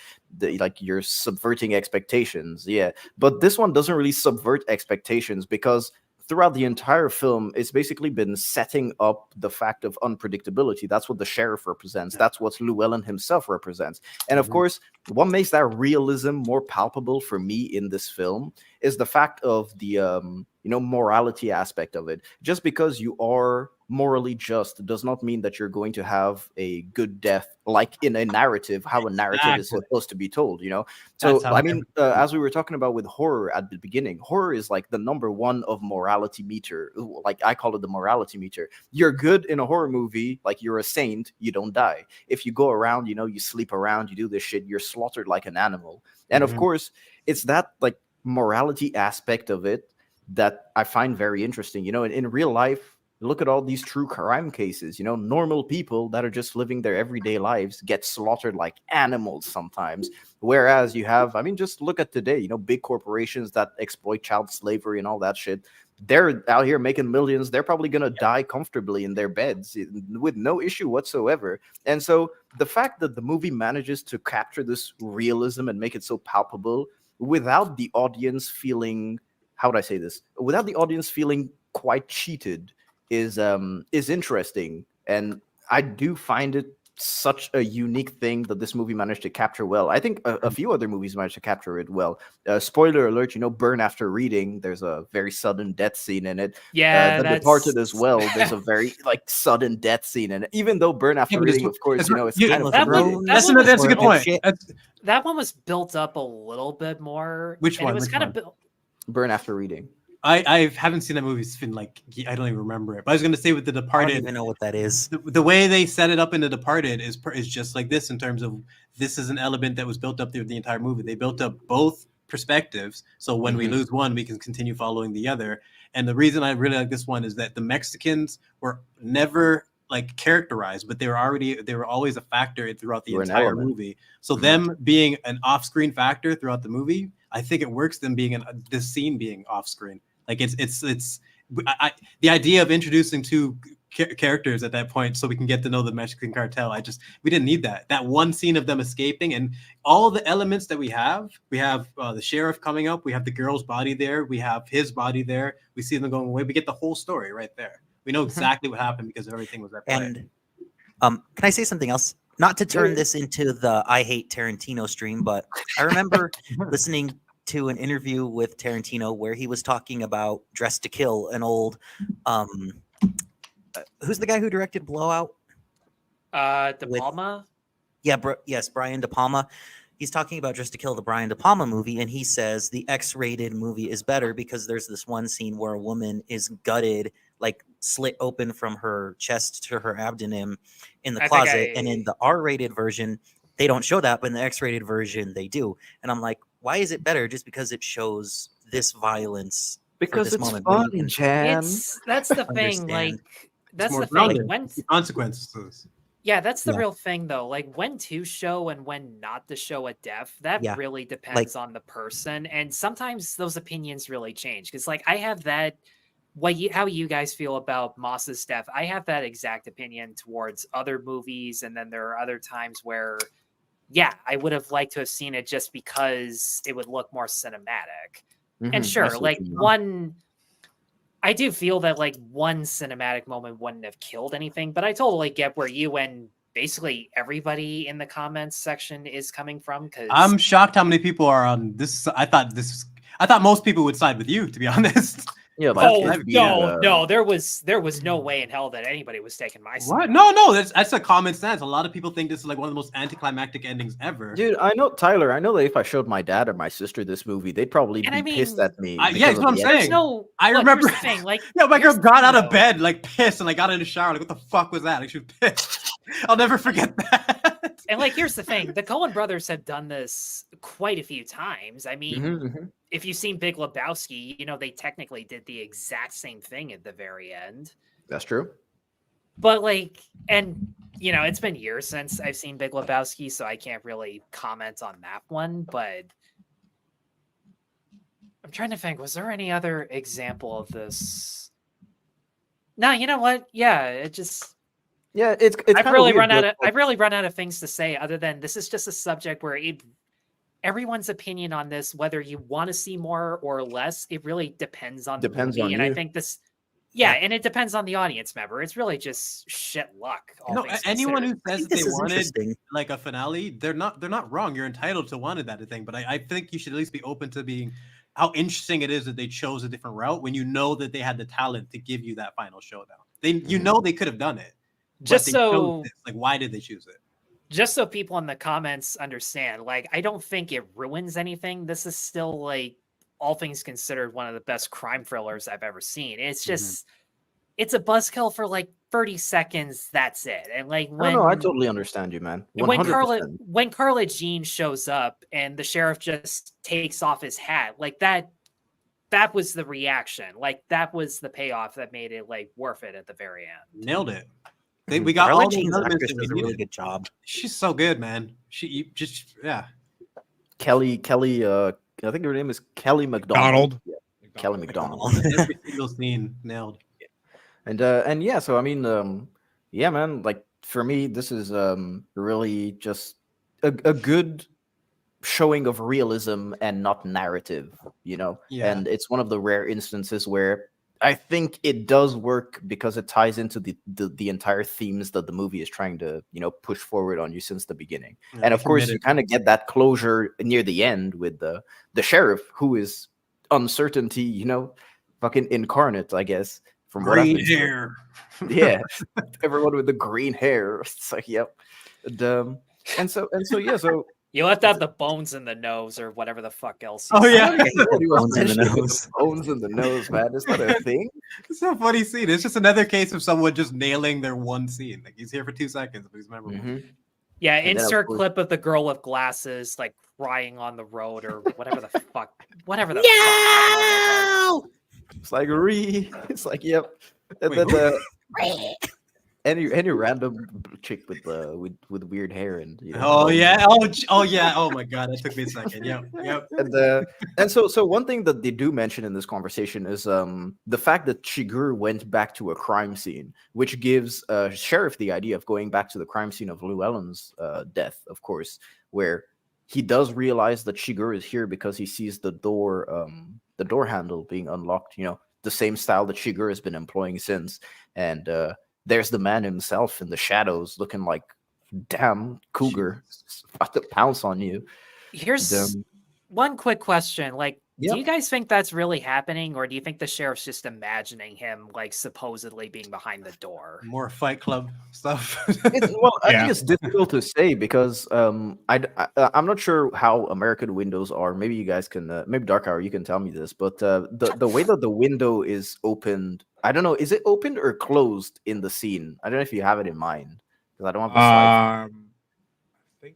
you're subverting expectations, yeah. But this one doesn't really subvert expectations because throughout the entire film, it's basically been setting up the fact of unpredictability. That's what the sheriff represents. That's what Llewelyn himself represents. And of course, what makes that realism more palpable for me in this film is the fact of the morality aspect of it. Just because you are morally just does not mean that you're going to have a good death, like in a narrative, how a narrative is supposed to be told, you know? So, I mean, as we were talking about with horror at the beginning, horror is like the number one of morality meter. Like I call it the morality meter. You're good in a horror movie, like you're a saint, you don't die. If you go around, you know, you sleep around, you do this shit, you're slaughtered like an animal. And of course, it's that like morality aspect of it that I find very interesting. You know, in real life, look at all these true crime cases. You know, normal people that are just living their everyday lives get slaughtered like animals sometimes. Whereas you have, I mean, just look at today, you know, big corporations that exploit child slavery and all that shit. They're out here making millions. They're probably going to die comfortably in their beds with no issue whatsoever. And so the fact that the movie manages to capture this realism and make it so palpable without the audience feeling, how would I say this? Without the audience feeling quite cheated is interesting. And I do find it such a unique thing that this movie managed to capture well. I think a few other movies managed to capture it well. Spoiler alert, you know, Burn After Reading, there's a very sudden death scene in it. Yeah, The Departed as well, there's a very like sudden death scene in it. Even though Burn After Reading, of course, you know, it's kind of that's a good point. That one was built up a little bit more. Which one? It was kind of built. Burn After Reading. I haven't seen that movie. It's been like, I don't even remember it. But I was going to say with The Departed, I don't even know what that is. The way they set it up in The Departed is just like this in terms of this is an element that was built up through the entire movie. They built up both perspectives, so when we lose one, we can continue following the other. And the reason I really like this one is that the Mexicans were never like characterized, but they were always a factor throughout the entire movie. So them being an off-screen factor throughout the movie, I think it works. Them being this scene being off-screen. Like it's the idea of introducing two characters at that point so we can get to know the Mexican cartel. We didn't need that. That one scene of them escaping and all the elements that we have the sheriff coming up. We have the girl's body there. We have his body there. We see them going away. We get the whole story right there. We know exactly what happened because everything was at play. And can I say something else? Not to turn this into the I hate Tarantino stream, but I remember listening to an interview with Tarantino where he was talking about Dress to Kill, an old who's the guy who directed Blowout? De Palma? Yes, Brian De Palma. He's talking about Dress to Kill, the Brian De Palma movie, and he says the X-rated movie is better because there's this one scene where a woman is gutted, like slit open from her chest to her abdomen in the closet, and in the R-rated version, they don't show that, but in the X-rated version, they do. And I'm like, why is it better just because it shows this violence? Because this it's moment fun, Chan. That's the thing. Like, that's the grounded. thing. When Consequences. Yeah, that's the real thing, though. Like, when to show and when not to show a death, that really depends on the person. And sometimes those opinions really change. Because, like, I have that, how you guys feel about Moss's death, I have that exact opinion towards other movies. And then there are other times where, yeah, I would have liked to have seen it just because it would look more cinematic. And sure, like, I do feel that like one cinematic moment wouldn't have killed anything, but I totally get where you and basically everybody in the comments section is coming from. Because I'm shocked how many people are on this. I thought most people would side with you, to be honest. Yeah, no, there was no way in hell that anybody was taking my side. What? No, that's a common stance. A lot of people think this is like one of the most anticlimactic endings ever. Dude, I know, Tyler. I know that if I showed my dad or my sister this movie, they'd probably be pissed at me. Yeah, that's what I'm saying. I remember. Like, my girl got out of bed like pissed, and I got in the shower. Like, what the fuck was that? Like, she was pissed. I'll never forget that. And like, here's the thing: the Coen Brothers have done this quite a few times. I mean, if you've seen Big Lebowski, you know they technically did the exact same thing at the very end. That's true. But like, and you know, it's been years since I've seen Big Lebowski, so I can't really comment on that one. But I'm trying to think: was there any other example of this? No, you know what? Yeah, it just. Yeah, it's I've really run out of things to say other than this is just a subject where everyone's opinion on this, whether you want to see more or less, it really depends on the movie. And I think this, and it depends on the audience member. It's really just shit luck. No, anyone who says they wanted like a finale, they're not wrong. You're entitled to wanted that thing, but I think you should at least be open to being how interesting it is that they chose a different route when you know that they had the talent to give you that final showdown. You know they could have done it. Just so, like, why did they choose it? Just so people in the comments understand, like, I don't think it ruins anything. This is still, like, all things considered, one of the best crime thrillers I've ever seen. It's just, it's a buzzkill for like 30 seconds. That's it. And like, when I totally understand you, man. 100%. When Carla Jean shows up and the sheriff just takes off his hat, like that was the reaction. Like that was the payoff that made it like worth it at the very end. Nailed it. We got Carla all Jean's the actress does a really good job. She's so good, man. Kelly. I think her name is Kelly McDonald. Yeah. Kelly McDonald. Every single scene nailed. And yeah, so I mean, yeah, man. Like for me, this is really just a good showing of realism and not narrative, you know. Yeah. And it's one of the rare instances where I think it does work because it ties into the entire themes that the movie is trying to, you know, push forward on you since the beginning. Yeah, and of course, you kind of get that closure near the end with the sheriff, who is uncertainty, you know, fucking incarnate, I guess. From green hair. Yeah, everyone with the green hair. It's like, yep. And so yeah, so. You left out the bones in the nose or whatever the fuck else. Oh yeah, bones in the nose. Bones in the nose, man. Is that a thing? It's a funny scene. It's just another case of someone just nailing their one scene. Like he's here for 2 seconds, but he's memorable. Yeah, insert clip of the girl with glasses like crying on the road or whatever the fuck. Whatever the fuck. It's like it's like yep. And then any random chick with weird hair and you know, oh my god, that took me a second. Yep. And so one thing that they do mention in this conversation is the fact that Chigurh went back to a crime scene, which gives sheriff the idea of going back to the crime scene of Llewelyn's death, of course, where he does realize that Chigurh is here because he sees the door handle being unlocked, you know, the same style that Chigurh has been employing since. And there's the man himself in the shadows looking like, damn, cougar, about to pounce on you. Here's one quick question. Like, do you guys think that's really happening? Or do you think the sheriff's just imagining him, like, supposedly being behind the door? More Fight Club stuff. I think it's difficult to say because I'm not sure how American windows are. Maybe you guys can, maybe Dark Hour, you can tell me this. But the way that the window is opened, I don't know. Is it opened or closed in the scene? I don't know if you have it in mind because I don't have the slide. I think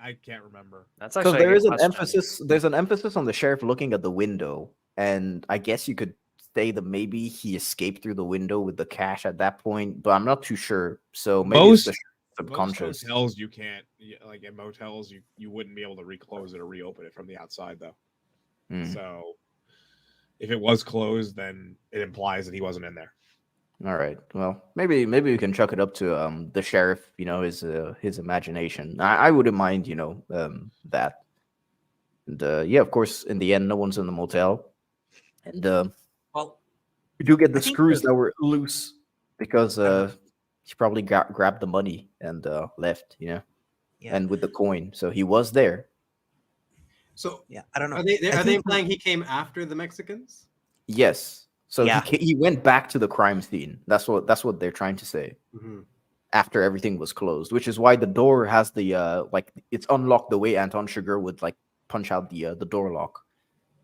I can't remember. That's because actually there is an emphasis. There's an emphasis on the sheriff looking at the window, and I guess you could say that maybe he escaped through the window with the cash at that point, but I'm not too sure. So maybe it's the subconscious. Most hotels you can't, like in motels, you wouldn't be able to reclose it or reopen it from the outside though. So if it was closed, then it implies that he wasn't in there. All right. Well, maybe we can chuck it up to the sheriff. You know, his imagination. I wouldn't mind. You know, that. And yeah, of course, in the end, no one's in the motel, and well, we do get the screws that were loose because he probably grabbed the money and left. You know, and with the coin, so he was there. So yeah, I don't know. Are they implying he came after the Mexicans? Yes. So he went back to the crime scene. That's what they're trying to say. After everything was closed, which is why the door has the like it's unlocked the way Anton Chigurh would like punch out the door lock,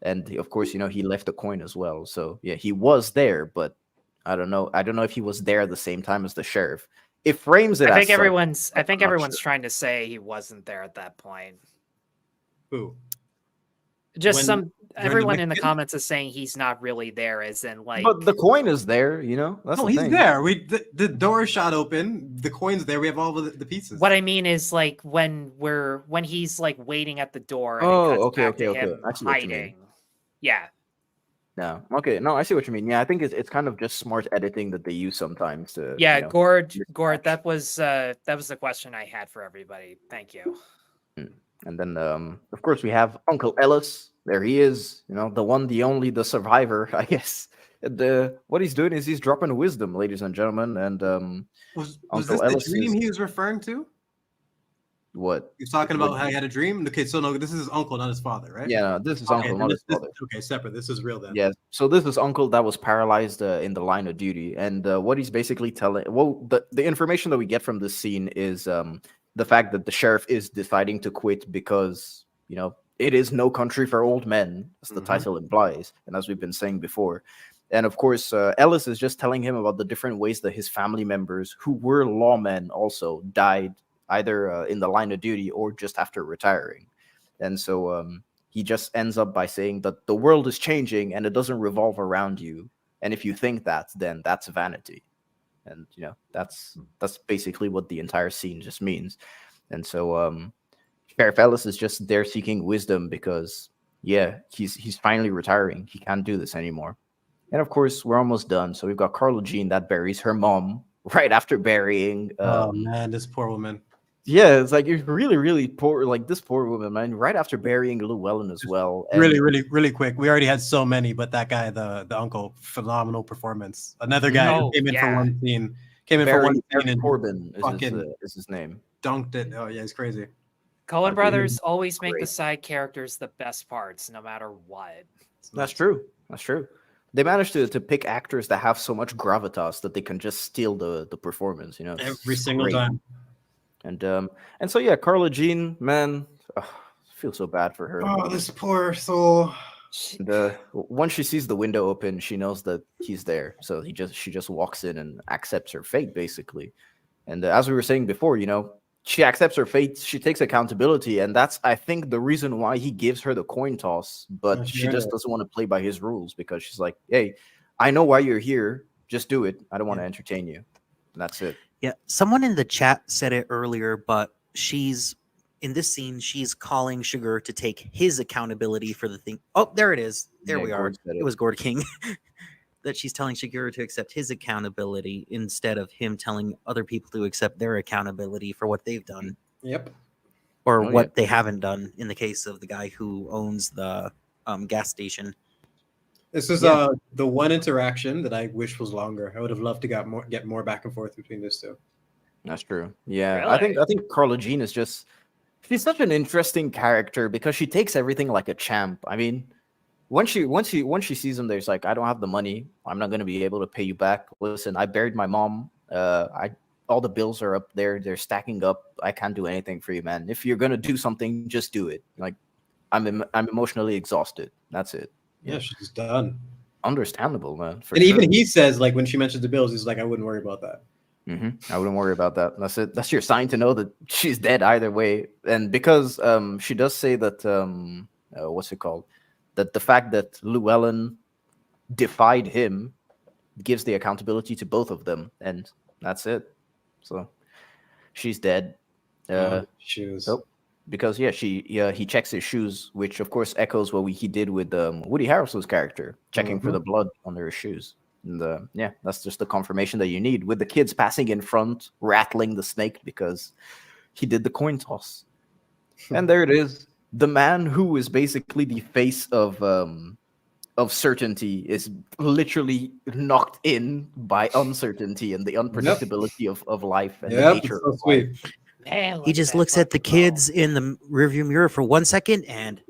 and of course you know he left the coin as well. So yeah, he was there, but I don't know if he was there at the same time as the sheriff. it frames it I as think such, everyone's I but think I'm not everyone's sure. trying to say he wasn't there at that point. Who? Just When during the everyone in the weekend? comments is saying he's not really there, as in But the coin is there, you know. That's No, the he's thing. there. The door is shot open. The coin's there. We have all the pieces. What I mean is like when he's like waiting at the door and it Oh, cuts okay, back okay, to okay. him I see what you mean. hiding. Yeah. No, okay, no, I see what you mean. Yeah, I think it's kind of just smart editing that they use sometimes to, Yeah, you know. Gord, mismatch. that was the question I had for everybody. Thank you. And then, of course, we have Uncle Ellis. There he is, you know, the one, the only, the survivor, I guess. What he's doing is he's dropping wisdom, ladies and gentlemen. And Was Uncle this the Ellis dream is he was referring to? what? He's talking What about how he had a dream. Okay, so no, this is his uncle, not his father, right? Yeah, no, this is Okay, Uncle, then not his this father. okay, separate. This is real then. Yeah, so this is Uncle that was paralyzed in the line of duty, and what he's basically telling, well, the information that we get from this scene is the fact that the sheriff is deciding to quit because, you know, it is no country for old men, as the title implies, and as we've been saying before. And of course, Ellis is just telling him about the different ways that his family members, who were lawmen, also died either in the line of duty or just after retiring. And so he just ends up by saying that the world is changing and it doesn't revolve around you. And if you think that, then that's vanity. And, you know, that's basically what the entire scene just means. And so Sheriff Ellis is just there seeking wisdom because, yeah, he's finally retiring. He can't do this anymore. And of course, we're almost done. So we've got Carla Jean that buries her mom right after burying. Oh man, this poor woman. Yeah, it's like it's really, really poor. Like this poor woman, man. Right after burying Llewelyn as well. And Really quick. We already had so many, but that guy, the uncle, phenomenal performance. Another guy who came in for one scene, Barry and Corbin fucking is his name. dunked it. Oh yeah, it's crazy. Coen Brothers always make the Great. side characters the best parts, no matter what. That's true. That's true. They managed to pick actors that have so much gravitas that they can just steal the performance. You know, Every single time. And so yeah, Carla Jean, man, I feel so bad for her. Oh, this poor soul. And once she sees the window open, she knows that he's there. So she just walks in and accepts her fate, basically. And as we were saying before, you know, she accepts her fate. She takes accountability, and that's, I think, the reason why he gives her the coin toss. But she just doesn't want to play by his rules because she's like, "Hey, I know why you're here. Just do it. I don't want to entertain you." And that's it. Yeah, someone in the chat said it earlier, but she's in this scene. She's calling Chigurh to take his accountability for the thing. Oh, there it is. There we are. Gord said It was Gord King. That she's telling Chigurh to accept his accountability instead of him telling other people to accept their accountability for what they've done. Yep. Or what they haven't done in the case of the guy who owns the gas station. This is the one interaction that I wish was longer. I would have loved to get more back and forth between these two. That's true. Yeah, Really? I think Carla Jean is just, she's such an interesting character because she takes everything like a champ. I mean, once she sees him, there's like, I don't have the money. I'm not gonna be able to pay you back. Listen, I buried my mom. All the bills are up there. They're stacking up. I can't do anything for you, man. If you're gonna do something, just do it. Like, I'm emotionally exhausted. That's it. Yeah, she's done. Understandable, man. And even he says, like, when she mentions the bills, he's like, I wouldn't worry about that. I wouldn't worry about that. That's it. That's your sign to know that she's dead either way. And because she does say that what's it called? That the fact that Llewelyn defied him gives the accountability to both of them, and that's it. So she's dead. Shoes. Nope. Because he checks his shoes, which of course echoes what he did with Woody Harrelson's character, checking for the blood under his shoes. And that's just the confirmation that you need, with the kids passing in front, rattling the snake because he did the coin toss. And there it is. The man who is basically the face of certainty is literally knocked in by uncertainty and the unpredictability of life and the nature of life. Man, He just looks at the kids in the rearview mirror for 1 second and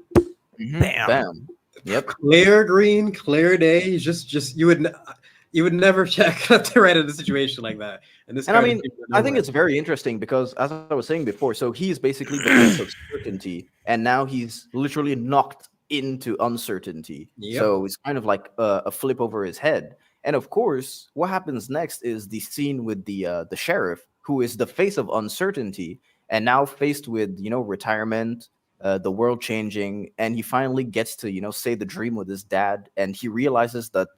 bam. Yep. Clear green, clear day. Just you would never check up to right in a situation like that. And I mean, I think it's very interesting because, as I was saying before, so he's basically the face of certainty, and now he's literally knocked into uncertainty. Yep. So it's kind of like a flip over his head. And of course, what happens next is the scene with the sheriff, who is the face of uncertainty, and now faced with, retirement, the world changing, and he finally gets to, say the dream with his dad, and he realizes that,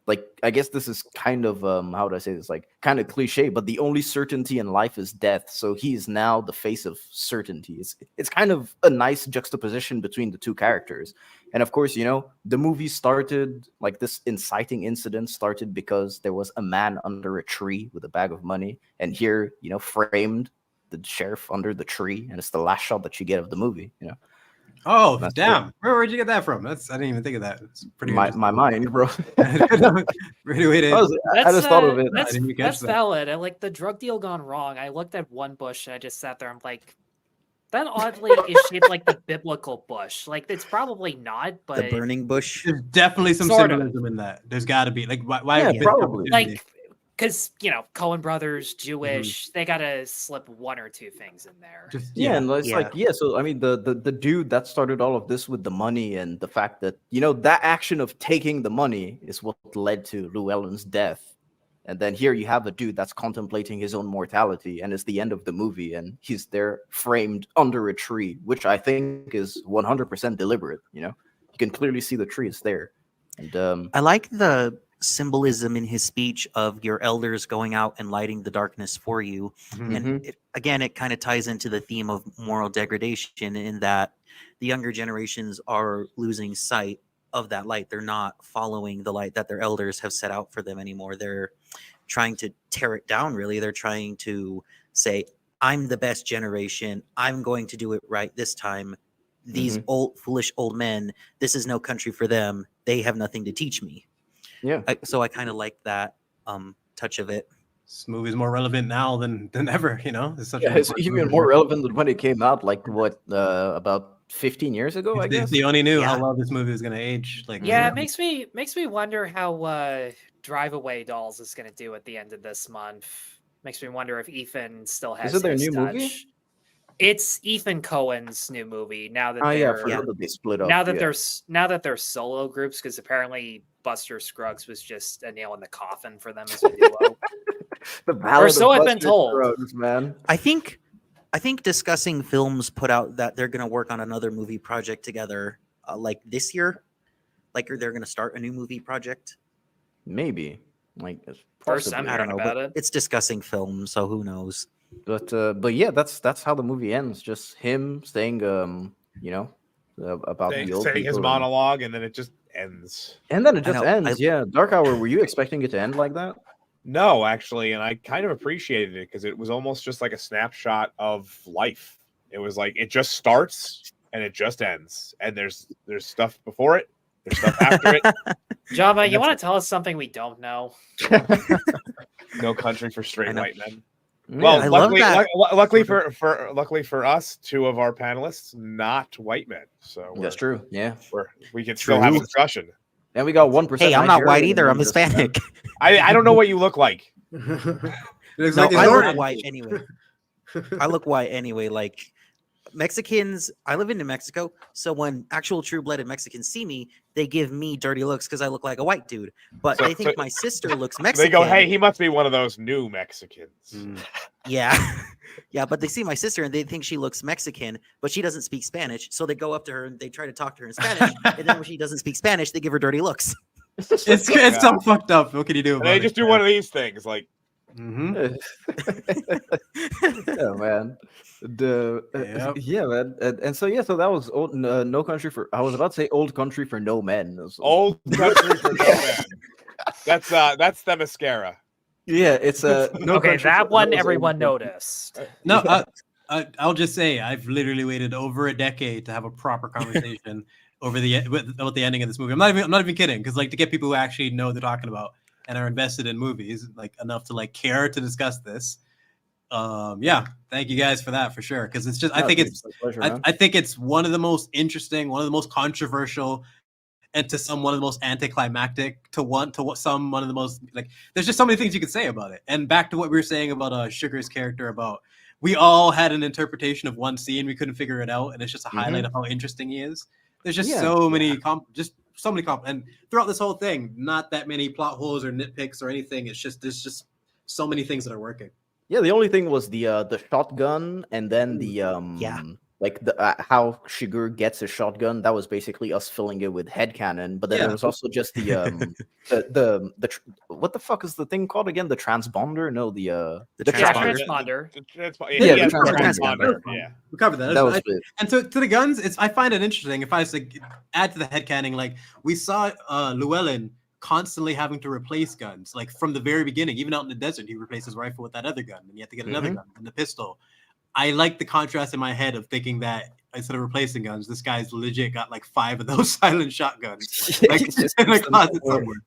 like, I guess this is kind of how do I say this, like, kind of cliche, but the only certainty in life is death. So he is now the face of certainty. It's kind of a nice juxtaposition between the two characters. And of course, the movie started, like, this inciting incident started because there was a man under a tree with a bag of money, and here, framed the sheriff under the tree, and it's the last shot that you get of the movie. Oh, That's damn! Where'd you get that from? I didn't even think of that. It's pretty. my mind, bro. Really waited. I just thought of it. That's valid. I like the drug deal gone wrong. I looked at one bush and I just sat there. I'm like, that oddly is shaped like the biblical bush. Like, it's probably not, but the burning bush. There's definitely some symbolism in that. There's got to be, like, why? Yeah, probably. Like, because Coen Brothers, Jewish, they gotta slip one or two things in there. And it's like, so I mean, the dude that started all of this with the money, and the fact that that action of taking the money is what led to Llewelyn's death. And then here you have a dude that's contemplating his own mortality, and it's the end of the movie, and he's there framed under a tree, which I think is 100% deliberate. You can clearly see the tree is there. And I like the symbolism in his speech of your elders going out and lighting the darkness for you. And it kind of ties into the theme of moral degradation, in that the younger generations are losing sight of that light. They're not following the light that their elders have set out for them anymore. They're trying to tear it down, really. They're trying to say, I'm the best generation. I'm going to do it right this time. These old, foolish old men, this is no country for them. They have nothing to teach me. Yeah. So I kind of like that touch of it. This movie is more relevant now than ever. It's even more relevant than when it came out. Like about 15 years ago, I guess. If they only knew how well this movie was going to age. Like, it makes me wonder how Drive Away Dolls is going to do at the end of this month. Makes me wonder if Ethan still has. Is it their his new touch. movie? It's Ethan Cohen's new movie. Now that that they split up. Now that they're solo groups, because apparently Buster Scruggs was just a nail in the coffin for them as a duo. Or so I've been told. Scruggs, man. I think Discussing Films put out that they're going to work on another movie project together, like this year. Like, they're going to start a new movie project. Maybe. Like, first I'm hearing about it. It's Discussing Films, so who knows? But yeah, that's how the movie ends. Just him saying, about the old saying his monologue, and then it just ends. And then it just ends. Yeah, Dark Hour. Were you expecting it to end like that? No, actually, and I kind of appreciated it because it was almost just like a snapshot of life. It was like it just starts and it just ends, and there's stuff before it, there's stuff after it. Java, you want to tell us something we don't know? No Country for Straight White Men. Well, luckily for us, two of our panelists not white men, so that's true. Yeah, we can still have a discussion. And we got 1%. Hey, I'm not white either. I'm Hispanic. I don't know what you look like. I look white anyway. I look white anyway. Like, Mexicans, I live in New Mexico, so when actual true-blooded Mexicans see me, they give me dirty looks because I look like a white dude. But they think my sister looks Mexican. They go, hey, he must be one of those new Mexicans. Yeah. Yeah, but they see my sister and they think she looks Mexican, but she doesn't speak Spanish. So they go up to her and they try to talk to her in Spanish. And then when she doesn't speak Spanish, they give her dirty looks. It's so fucked up. What can you do about it? They just do one of these things, like. Yeah, man. Yeah, man. And so so that was old, No Country for. I was about to say Old Country for No Men. Old Country for No Men. That's the mascara. Yeah, it's No okay. That one everyone noticed. No, I'll just say I've literally waited over a decade to have a proper conversation about the ending of this movie. I'm not even kidding, because like to get people who actually know what they're talking about and are invested in movies like enough to like care to discuss this. Yeah, thank you guys for that, for sure, because it's just I think it's one of the most interesting, one of the most controversial, and to some one of the most anticlimactic, to some one of the most, like, there's just so many things you could say about it. And back to what we were saying about Chigurh's character, about we all had an interpretation of one scene, we couldn't figure it out, and it's just a highlight of how interesting he is. There's just so many and throughout this whole thing, not that many plot holes or nitpicks or anything. It's just there's just so many things that are working. Yeah, the only thing was the shotgun, and then the like the how Chigurh gets a shotgun. That was basically us filling it with headcanon. But then there was also just what the fuck is the thing called again? The transponder? No, the transponder. Yeah, the transponder. Yeah, we covered that. That was it. And to the guns, I find it interesting. If I was to add to the headcanon, like we saw Llewelyn constantly having to replace guns, like from the very beginning, even out in the desert, he replaced his rifle with that other gun, and he had to get another gun and the pistol. I like the contrast in my head of thinking that instead of replacing guns, this guy's legit got like 5 of those silent shotguns, like in a closet somewhere,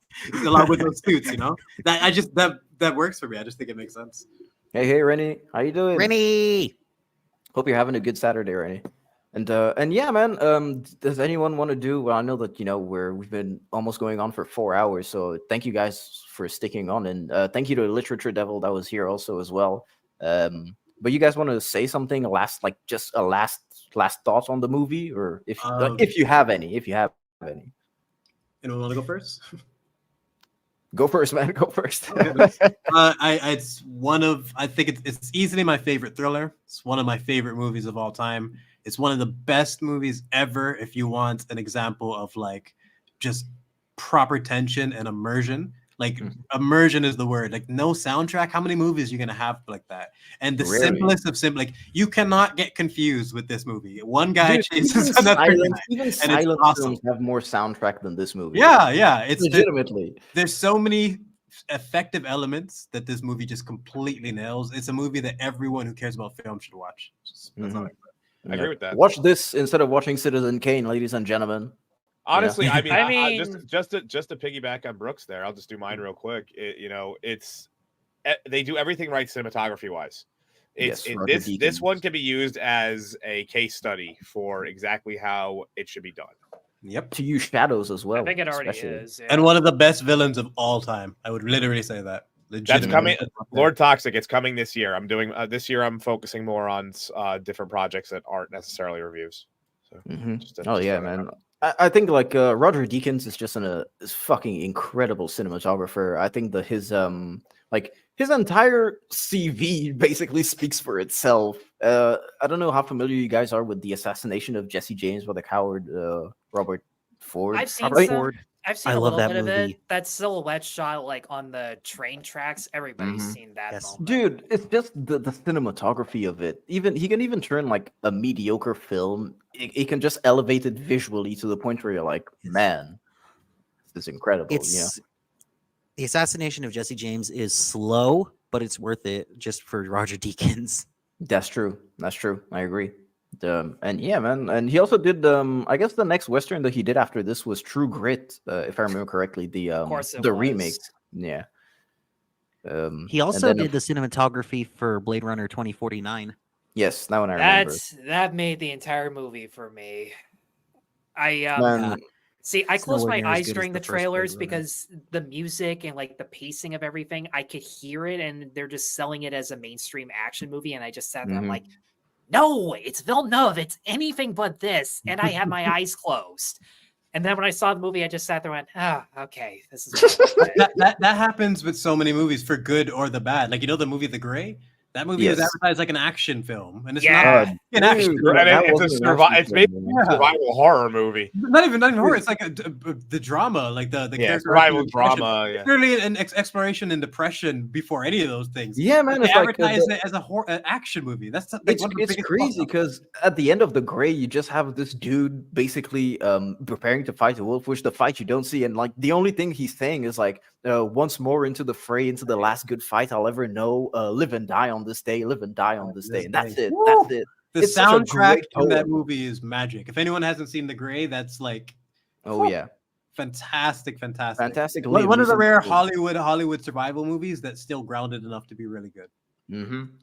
along with those suits. You know, that works for me. I just think it makes sense. Hey, Rennie, how you doing? Rennie, hope you're having a good Saturday, Rennie. And yeah, man. Does anyone want to do? Well, I know that we've been almost going on for 4 hours, so thank you guys for sticking on, and thank you to Literature Devil that was here also as well. But you guys want to say something? Last thoughts on the movie, or if you have any, Anyone want to go first? Go first, man. Go first. I think it's easily my favorite thriller. It's one of my favorite movies of all time. It's one of the best movies ever if you want an example of like just proper tension and immersion. Like immersion is the word. Like no soundtrack. How many movies are you gonna have like that? And the simplest of simple, like you cannot get confused with this movie. One guy chases another guy, even silent films have more soundtrack than this movie. Yeah. It's legitimately. There's so many effective elements that this movie just completely nails. It's a movie that everyone who cares about film should watch. That's all I agree with that. Watch this instead of watching Citizen Kane, ladies and gentlemen. Honestly, I mean, just to piggyback on Brooks there, I'll just do mine real quick. They do everything right cinematography wise. This one can be used as a case study for exactly how it should be done. Yep. To use shadows as well. I think it already is. Yeah. And one of the best villains of all time. I would literally say that. That's coming. Lord Toxic. It's coming this year. I'm doing this year. I'm focusing more on different projects that aren't necessarily reviews. So, man. I think like Roger Deakins is just is fucking incredible cinematographer. I think his entire CV basically speaks for itself. I don't know how familiar you guys are with The Assassination of Jesse James by the coward Robert Ford. I've seen I a love little that bit of movie. it. That silhouette shot, like on the train tracks. Everybody's seen that moment. Dude, it's just the cinematography of it. He can even turn like a mediocre film. It can just elevate it visually to the point where you're like, man, this is incredible. The Assassination of Jesse James is slow, but it's worth it just for Roger Deakins. That's true. I agree. And yeah, man. And he also did I guess the next Western that he did after this was True Grit, if I remember correctly. The remake. Yeah. He also did the cinematography for Blade Runner 2049. Yes, that one I remember. That made the entire movie for me. I closed my eyes during the trailers because the music and like the pacing of everything, I could hear it, and they're just selling it as a mainstream action movie, and I just sat there, I'm like, no, it's Villeneuve. It's anything but this. And I had my eyes closed. And then when I saw the movie, I just sat there and went, okay, this is that happens with so many movies, for good or the bad. Like, the movie The Gray? That movie was advertised like an action film, and it's not an action. It's basically a survival horror movie. Not even horror. It's like the drama, like the survival drama. It's literally an exploration in depression before any of those things. Yeah, man. They advertise it as an action movie. That's it's crazy because at the end of The Gray, you just have this dude basically preparing to fight a wolf, which the fight you don't see, and like the only thing he's saying is like, once more into the fray, into the last good fight I'll ever know. Live and die on this day. Live and die on this day. And that's it. Woo! That's it. The soundtrack in that movie is magic. If anyone hasn't seen The Gray, that's like, fantastic. One of the rare Hollywood survival movies that's still grounded enough to be really good.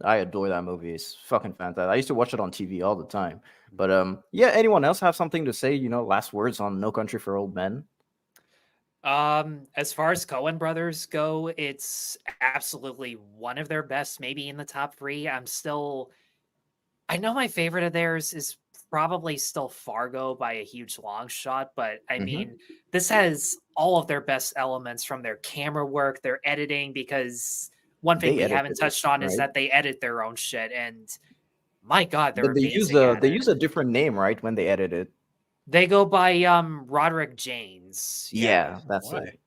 I adore that movie. It's fucking fantastic. I used to watch it on TV all the time. But anyone else have something to say? Last words on No Country for Old Men? As far as Coen Brothers go, it's absolutely one of their best, maybe in the top 3. I know my favorite of theirs is probably still Fargo by a huge long shot, but I mean, this has all of their best elements from their camera work, their editing, because one thing we edited haven't it, touched on is right? that they edit their own shit, and my God, they're But they use amazing at they it. use a different name, right, when they edit it. They go by Roderick Janes. Yeah, that's Why? it.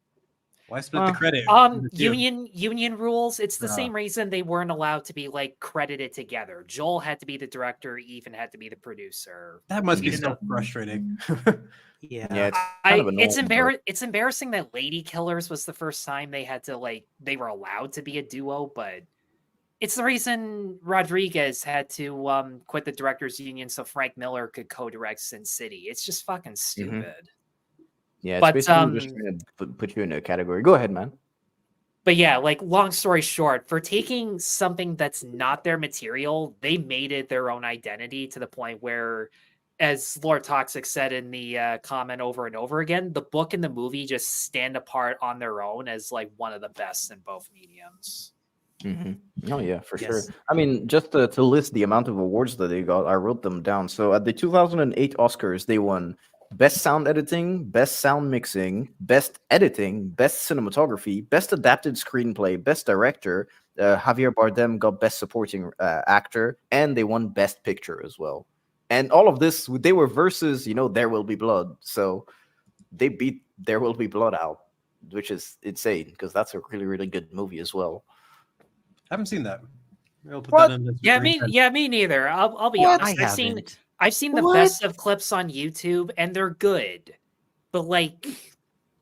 Why split the credit? Union rules. It's the Ah. same reason they weren't allowed to be like credited together. Joel had to be the director, Ethan had to be the producer. That must be Even so though- frustrating. Yeah. Yeah, it's kind of annoying. it's embarrassing that Lady Killers was the first time they had to they were allowed to be a duo, but it's the reason Rodriguez had to quit the directors union so Frank Miller could co-direct Sin City. It's just fucking stupid. Yeah, it's But, basically just trying to put you in a category. Go ahead, man. But yeah, like long story short, for taking something that's not their material, they made it their own identity to the point where, as Lord Toxic said in the comment over and over again, the book and the movie just stand apart on their own as like one of the best in both mediums. Oh yeah, for sure. I mean, just to list the amount of awards that they got, I wrote them down. So at the 2008 Oscars, they won Best Sound Editing, Best Sound Mixing, Best Editing, Best Cinematography, Best Adapted Screenplay, Best Director. Javier Bardem got Best Supporting Actor, and they won Best Picture as well. And all of this, they were versus, There Will Be Blood. So they beat There Will Be Blood out, which is insane because that's a really, really good movie as well. I haven't seen that. Me neither. I'll be honest. I've seen the best of clips on YouTube, and they're good. But like,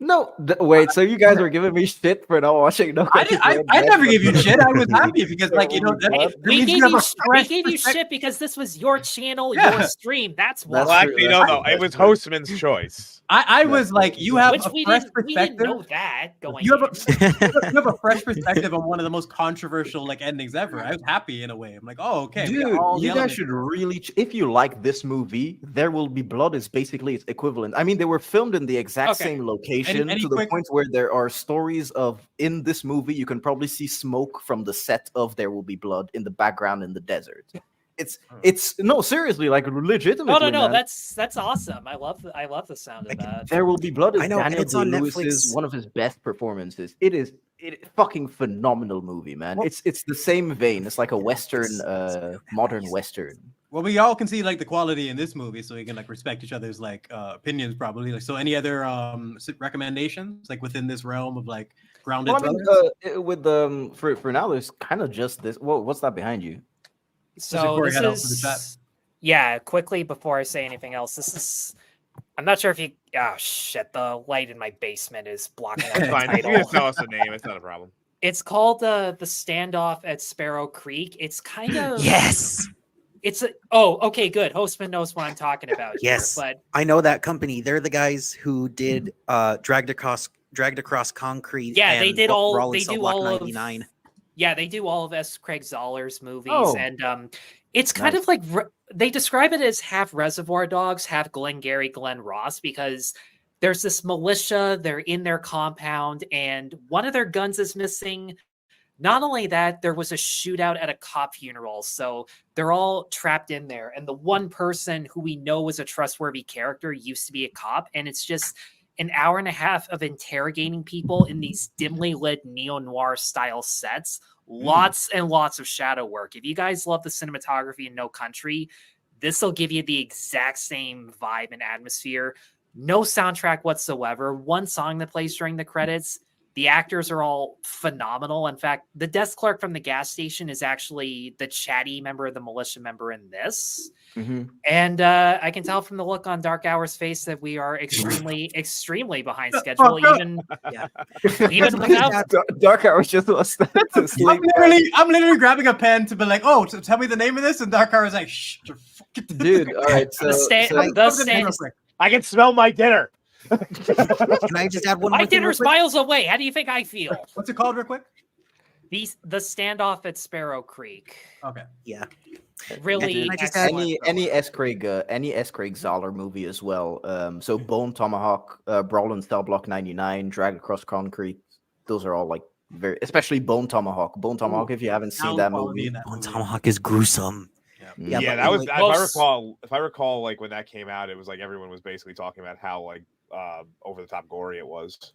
no, wait. So you guys are giving me shit for not watching? No, I never gave you shit. I was happy because, like, we gave you shit because this was your channel, your stream. That's why. Well, actually, no. It was Hostman's choice. I was like, you have a fresh perspective. We didn't know that going. You have a fresh perspective on one of the most controversial endings ever. I was happy in a way. I'm like, oh, okay. Dude, you guys should really, if you like this movie, There Will Be Blood is basically its equivalent. I mean, they were filmed in the exact same location to the point where there are stories of, in this movie, you can probably see smoke from the set of There Will Be Blood in the background in the desert. It's no, seriously, like legitimately. No, man. that's awesome. I love the sound of that. There Will Be Blood is Daniel it's on Day-Lewis's Netflix. one of his best performances. It is fucking phenomenal movie, man. It's the same vein. It's like a western, modern western. Well, we all can see like the quality in this movie, so we can like respect each other's like opinions, probably. Like, so any other recommendations like within this realm of like grounded? Well, I mean, with for now, there's kind of just this. What's that behind you? So this is, quickly before I say anything else, this is, I'm not sure if you, oh shit, the light in my basement is blocking out the Fine. title. You can tell us the name. It's not a problem. It's called the Standoff at Sparrow Creek. It's kind of okay, good. Hostman knows what I'm talking about. Yes, here, but I know that company. They're the guys who did Dragged Across Concrete. Yeah, and they did all. Brawl in They Cell do Block all 99. Yeah, they do all of S. Craig Zoller's movies, Oh. and it's kind of like they describe it as half Reservoir Dogs, half Glengarry Glen Ross, because there's this militia, they're in their compound, and one of their guns is missing. Not only that, there was a shootout at a cop funeral, so they're all trapped in there, and the one person who we know was a trustworthy character used to be a cop, and it's just an hour and a half of interrogating people in these dimly lit neo-noir style sets. Lots and lots of shadow work. If you guys love the cinematography in No Country, this will give you the exact same vibe and atmosphere. No soundtrack whatsoever. One song that plays during the credits. The actors are all phenomenal. In fact, the desk clerk from the gas station is actually the chatty member of the militia member in this. And I can tell from the look on Dark Hour's face that we are extremely, extremely behind schedule. Even without Dark Hour just wants to sleep. I'm literally grabbing a pen to be like, oh, tell me the name of this, and Dark Hour is like, shh, dude. All right, so I can smell my dinner. Can I just add one more my thing real dinner's quick? miles away. How do you think I feel? What's it called, real quick? The Standoff at Sparrow Creek. Okay. Yeah. Really, any S. Craig Zoller movie as well. So Bone Tomahawk, Brawl in Cell Block 99, Drag Across Concrete. Those are all like very, especially Bone Tomahawk. Bone Tomahawk. If you haven't seen that movie, Bone Tomahawk is gruesome. Yeah, that was. If I recall, like when that came out, it was like everyone was basically talking about how like over the top gory it was.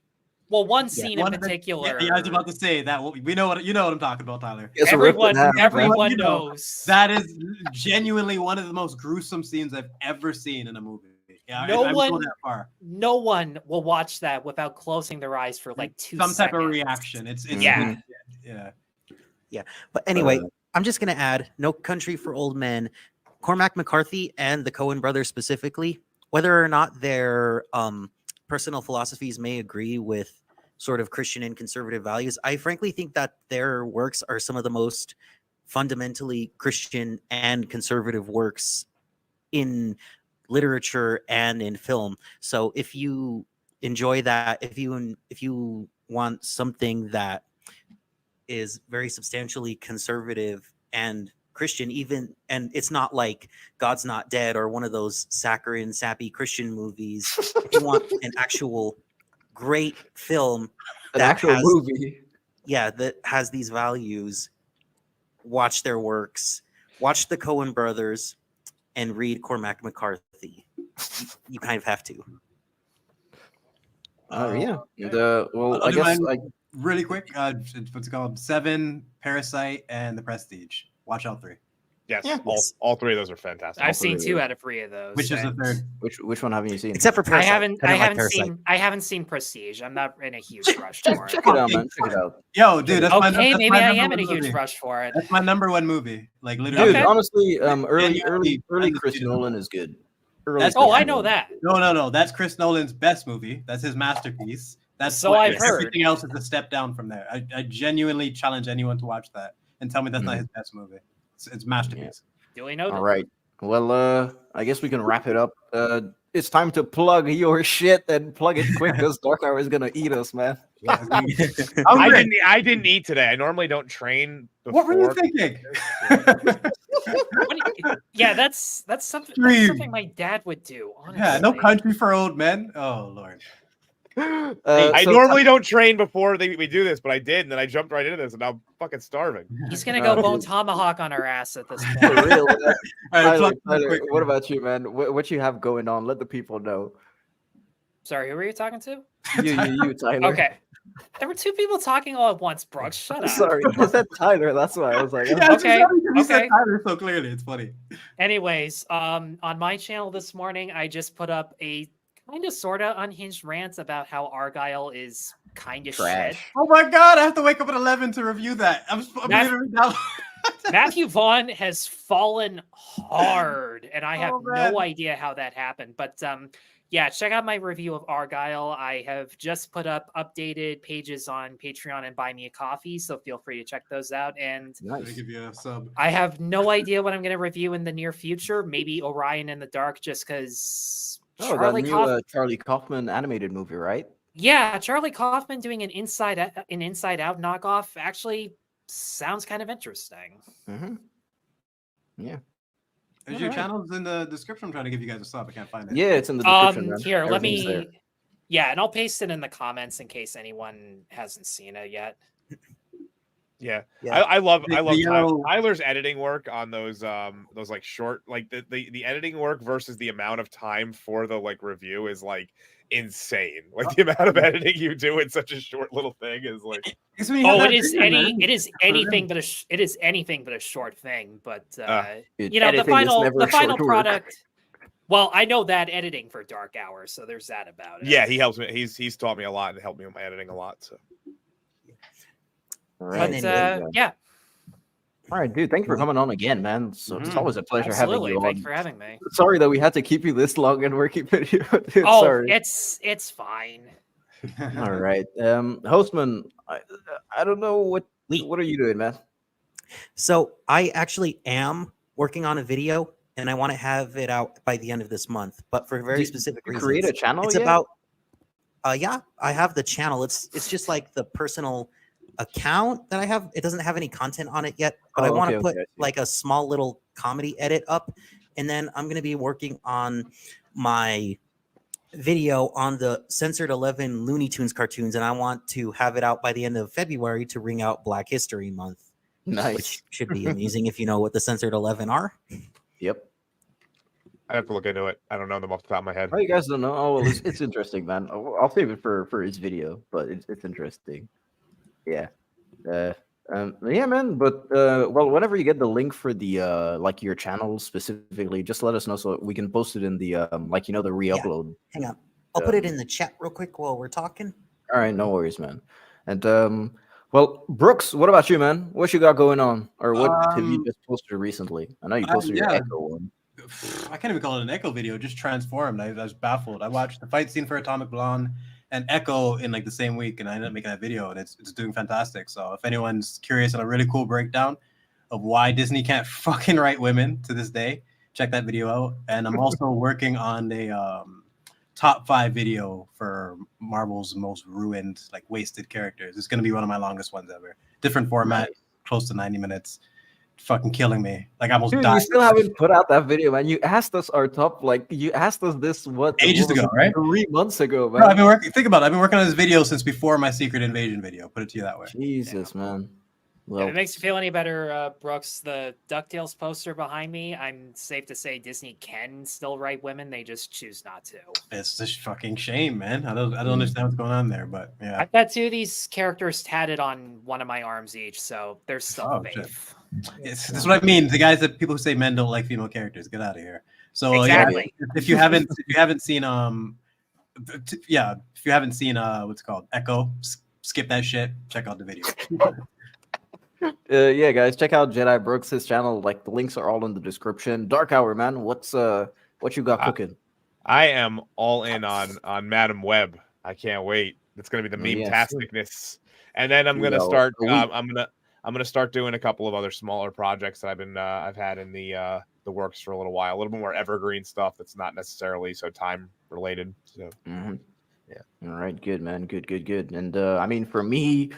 Well, one scene One in of the- particular. Yeah, I was about to say that. We know what I'm talking about, Tyler. It's a rip in half, man. Everyone You know, knows. that is genuinely one of the most gruesome scenes I've ever seen in a movie. Yeah, I would go that far. No one will watch that without closing their eyes for like 2 Some seconds. type of reaction. It's yeah. Yeah. But anyway, I'm just going to add No Country for Old Men, Cormac McCarthy and the Coen brothers specifically, whether or not their personal philosophies may agree with sort of Christian and conservative values, I frankly think that their works are some of the most fundamentally Christian and conservative works in literature and in film. So if you enjoy that, if you want something that is very substantially conservative and Christian, and it's not like God's Not Dead or one of those saccharine, sappy Christian movies. If you want an actual great film, movie, that has these values, watch their works, watch the Coen brothers, and read Cormac McCarthy. You kind of have to. Yeah. Well, I guess really quick. What's it called? Seven, Parasite, and The Prestige. Watch all three. Yes, all three of those are fantastic. I've seen 2 out of 3 of those. Which is the third? Which one haven't you seen? Except for Parasite. I haven't seen Prestige. I'm not in a huge rush for it. Check it out, man. Check it out. Yo, dude, that's okay, maybe my I number am in a one huge movie. rush for it. That's my number one movie. Like literally. Dude, honestly, early Chris Nolan is good. I know that. No. That's Chris Nolan's best movie. That's his masterpiece. That's So I've heard. Everything else is a step down from there. I genuinely challenge anyone to watch that and tell me that's not his best movie. It's masterpiece. Duly noted. All right. Well, I guess we can wrap it up. It's time to plug your shit and plug it quick because Dark Hour is gonna eat us, man. I didn't eat today. I normally don't train before. What were you thinking? Yeah, that's something my dad would do. Honestly. Yeah, No Country for Old Men. Oh Lord. I normally don't train before we do this, but I did, and then I jumped right into this, and now I'm fucking starving. He's gonna go bone tomahawk on our ass at this point. For real. Tyler, Tyler, what about you, man? What you have going on? Let the people know. Sorry, who were you talking to? You, Tyler. Okay. There were 2 people talking all at once, Brooks. Shut up. Sorry, I said Tyler. That's why I was like, Okay. You said Tyler so clearly. It's funny. Anyways, on my channel this morning, I just put up a kind of sort of unhinged rant about how Argyle is kind of shit. Oh my god, I have to wake up at 11 to review that. I'm literally down. Matthew Vaughn has fallen hard, and I have no idea how that happened. But yeah, check out my review of Argyle. I have just put up updated pages on Patreon and Buy Me a Coffee, so feel free to check those out. And Nice. Give you a sub. I have no idea what I'm going to review in the near future. Maybe Orion in the Dark, just because Charlie Kaufman animated movie, right? Yeah, Charlie Kaufman doing an Inside Out knockoff actually sounds kind of interesting. Mm-hmm. Yeah. Is your channel's in the description? I'm trying to give you guys a sub. I can't find it. Yeah, it's in the description. Man. Here, let Everything's me. there. Yeah, and I'll paste it in the comments in case anyone hasn't seen it yet. Yeah. I love Tyler's editing work on those like short, like the editing work versus the amount of time for the like review is like insane. Like the amount of editing you do in such a short little thing is like it is anything but a short thing. But you know, the final product. Well, I know that editing for Dark Hour, so there's that about it. Yeah, he helps me. He's taught me a lot and helped me with my editing a lot. So right. Yeah. All right, dude. Thank you for coming on again, man. So it's always a pleasure having you on. Thanks for having me. Sorry that we had to keep you this long and we're keeping you. Dude, oh, sorry. it's fine. All right, Hostman. I don't know what are you doing, man? So I actually am working on a video, and I want to have it out by the end of this month. But for very specific reasons. Create a channel. It's about. Yeah, I have the channel. It's just like the personal account that I have. It doesn't have any content on it yet, but I want to put like a small little comedy edit up, and then I'm going to be working on my video on the censored 11 Looney Tunes cartoons, and I want to have it out by the end of February to ring out Black History Month. Nice. Which should be amusing if you know what the censored 11 are. Yep. I have to look into it. I don't know them off the top of my head. Oh, you guys don't know? Oh, well, it's interesting, man. I'll save it for his video, but it's interesting. Yeah. Yeah, man. But well, whenever you get the link for the like your channel specifically, just let us know so we can post it in the like the re-upload. Hang on. I'll put it in the chat real quick while we're talking. All right, no worries, man. And well, Brooks, what about you, man? What you got going on, or what have you just posted recently? I know you posted your Echo one. I can't even call it an Echo video, just transformed. I was baffled. I watched the fight scene for Atomic Blonde and Echo in like the same week, and I ended up making that video, and it's doing fantastic. So if anyone's curious on a really cool breakdown of why Disney can't fucking write women to this day, check that video out. And I'm also working on a top 5 video for Marvel's most ruined, like wasted characters. It's gonna be one of my longest ones ever. Different format, close to 90 minutes. Fucking killing me. Like I almost Dude, died. you still haven't put out that video, man. You asked us our top, you asked us this ages ago, right? 3 months ago, man. Bro, I've been working. Think about it. I've been working on this video since before my Secret Invasion video. Put it to you that way. Jesus, man. Well, If it makes you feel any better, Brooks, the DuckTales poster behind me, I'm safe to say Disney can still write women. They just choose not to. It's just fucking shame, man. I don't understand what's going on there, but yeah. I've got 2 of these characters tatted on one of my arms each, so there's still faith. This is what I mean. The guys that people who say men don't like female characters, get out of here. So exactly. If you haven't seen if you haven't seen what's it called Echo, skip that shit. Check out the video. Yeah, guys, check out Jedi Brooks' channel. Like the links are all in the description. Dark Hour, man. What you got cooking? I am all in on Madam Web. I can't wait. It's gonna be the meme-tasticness. And then I'm gonna start. I'm gonna start doing a couple of other smaller projects that I've had in the works for a little while. A little bit more evergreen stuff that's not necessarily so time related. So yeah. All right, good, man. Good. And I mean, for me,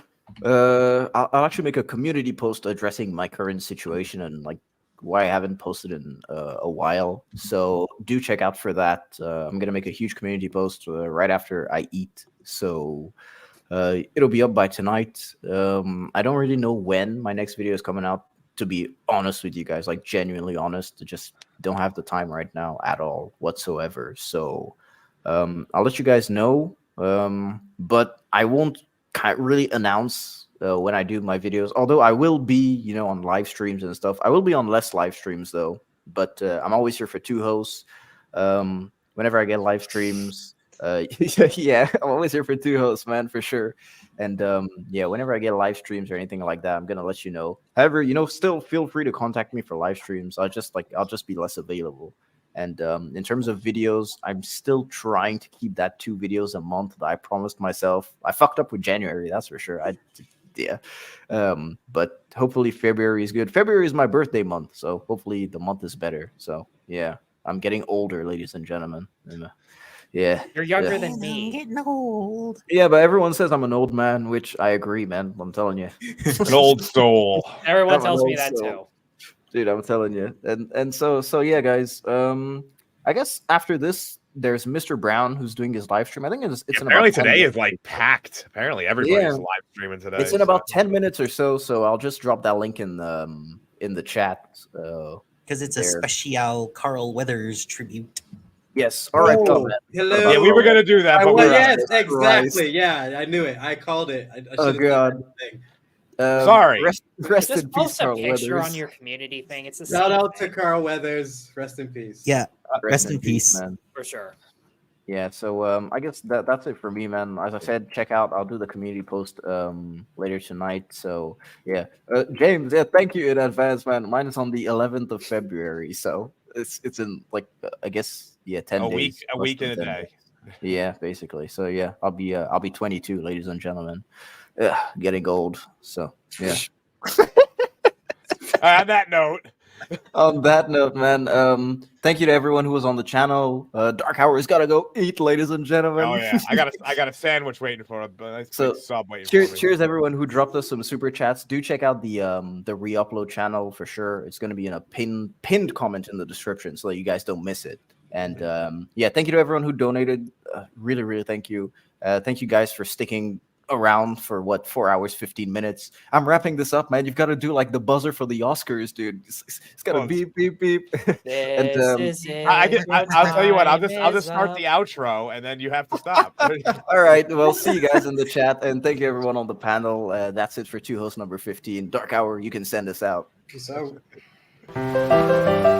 I'll actually make a community post addressing my current situation and like why I haven't posted in a while. So do check out for that. I'm gonna make a huge community post right after I eat. So it'll be up by tonight. I don't really know when my next video is coming out, to be honest with you guys, like genuinely honest. I just don't have the time right now at all whatsoever. So I'll let you guys know. But I won't really announce when I do my videos, although I will be, on live streams and stuff. I will be on less live streams though, but I'm always here for 2 hosts. Whenever I get live streams, yeah, I'm always here for 2 hosts, man, for sure. And yeah, whenever I get live streams or anything like that, I'm gonna let you know. However, still feel free to contact me for live streams. I'll just be less available. And in terms of videos, I'm still trying to keep that 2 videos a month that I promised myself. I fucked up with January, that's for sure. But hopefully February is good. February is my birthday month, so hopefully the month is better. So yeah, I'm getting older, ladies and gentlemen. Yeah, you're younger than me. Getting old. Yeah, but everyone says I'm an old man, which I agree, man. I'm telling you, an old soul. Everyone tells me that too. Dude, I'm telling you. And so yeah, guys. I guess after this, there's Mr. Brown who's doing his live stream. I think it's in apparently about today is like packed. Apparently everybody's live streaming today. It's in about 10 minutes or so. So I'll just drop that link in the chat. Because it's a special Carl Weathers tribute. Yes. All right. Hello. Yeah, we were gonna do that. But yes, exactly. Yeah, I knew it. I called it. I God. Sorry. Rest Just in peace, post a Carl picture Weathers. on your community thing. It's a Shout out to Carl Weathers. Rest in peace. Yeah. Rest in peace, man. For sure. Yeah, so I guess that's it for me, man. As I said, check out. I'll do the community post later tonight. So yeah, James, yeah, thank you in advance, man. Mine is on the 11th of February, so it's in like I guess 10 days. A week and a day. Yeah, basically. So yeah, I'll be 22, ladies and gentlemen. Getting old. So yeah. On that note. On that note, man, thank you to everyone who was on the channel. Dark Hour's gotta go eat, ladies and gentlemen. Oh yeah, I got a sandwich waiting for it, but so sub waiting cheers everyone who dropped us some super chats. Do check out the re-upload channel for sure. It's gonna be in a pinned comment in the description so that you guys don't miss it. And yeah, thank you to everyone who donated. Really, really thank you. Thank you guys for sticking around for what 4 hours 15 minutes. I'm wrapping this up, man. You've got to do like the buzzer for the Oscars, dude. It's got to beep beep beep. And I'll tell you what. I'll just start the outro, and then you have to stop. all right, well, see you guys in the chat, and thank you everyone on the panel. That's it for Two Host number 15. Dark Hour, you can send us out. Peace out.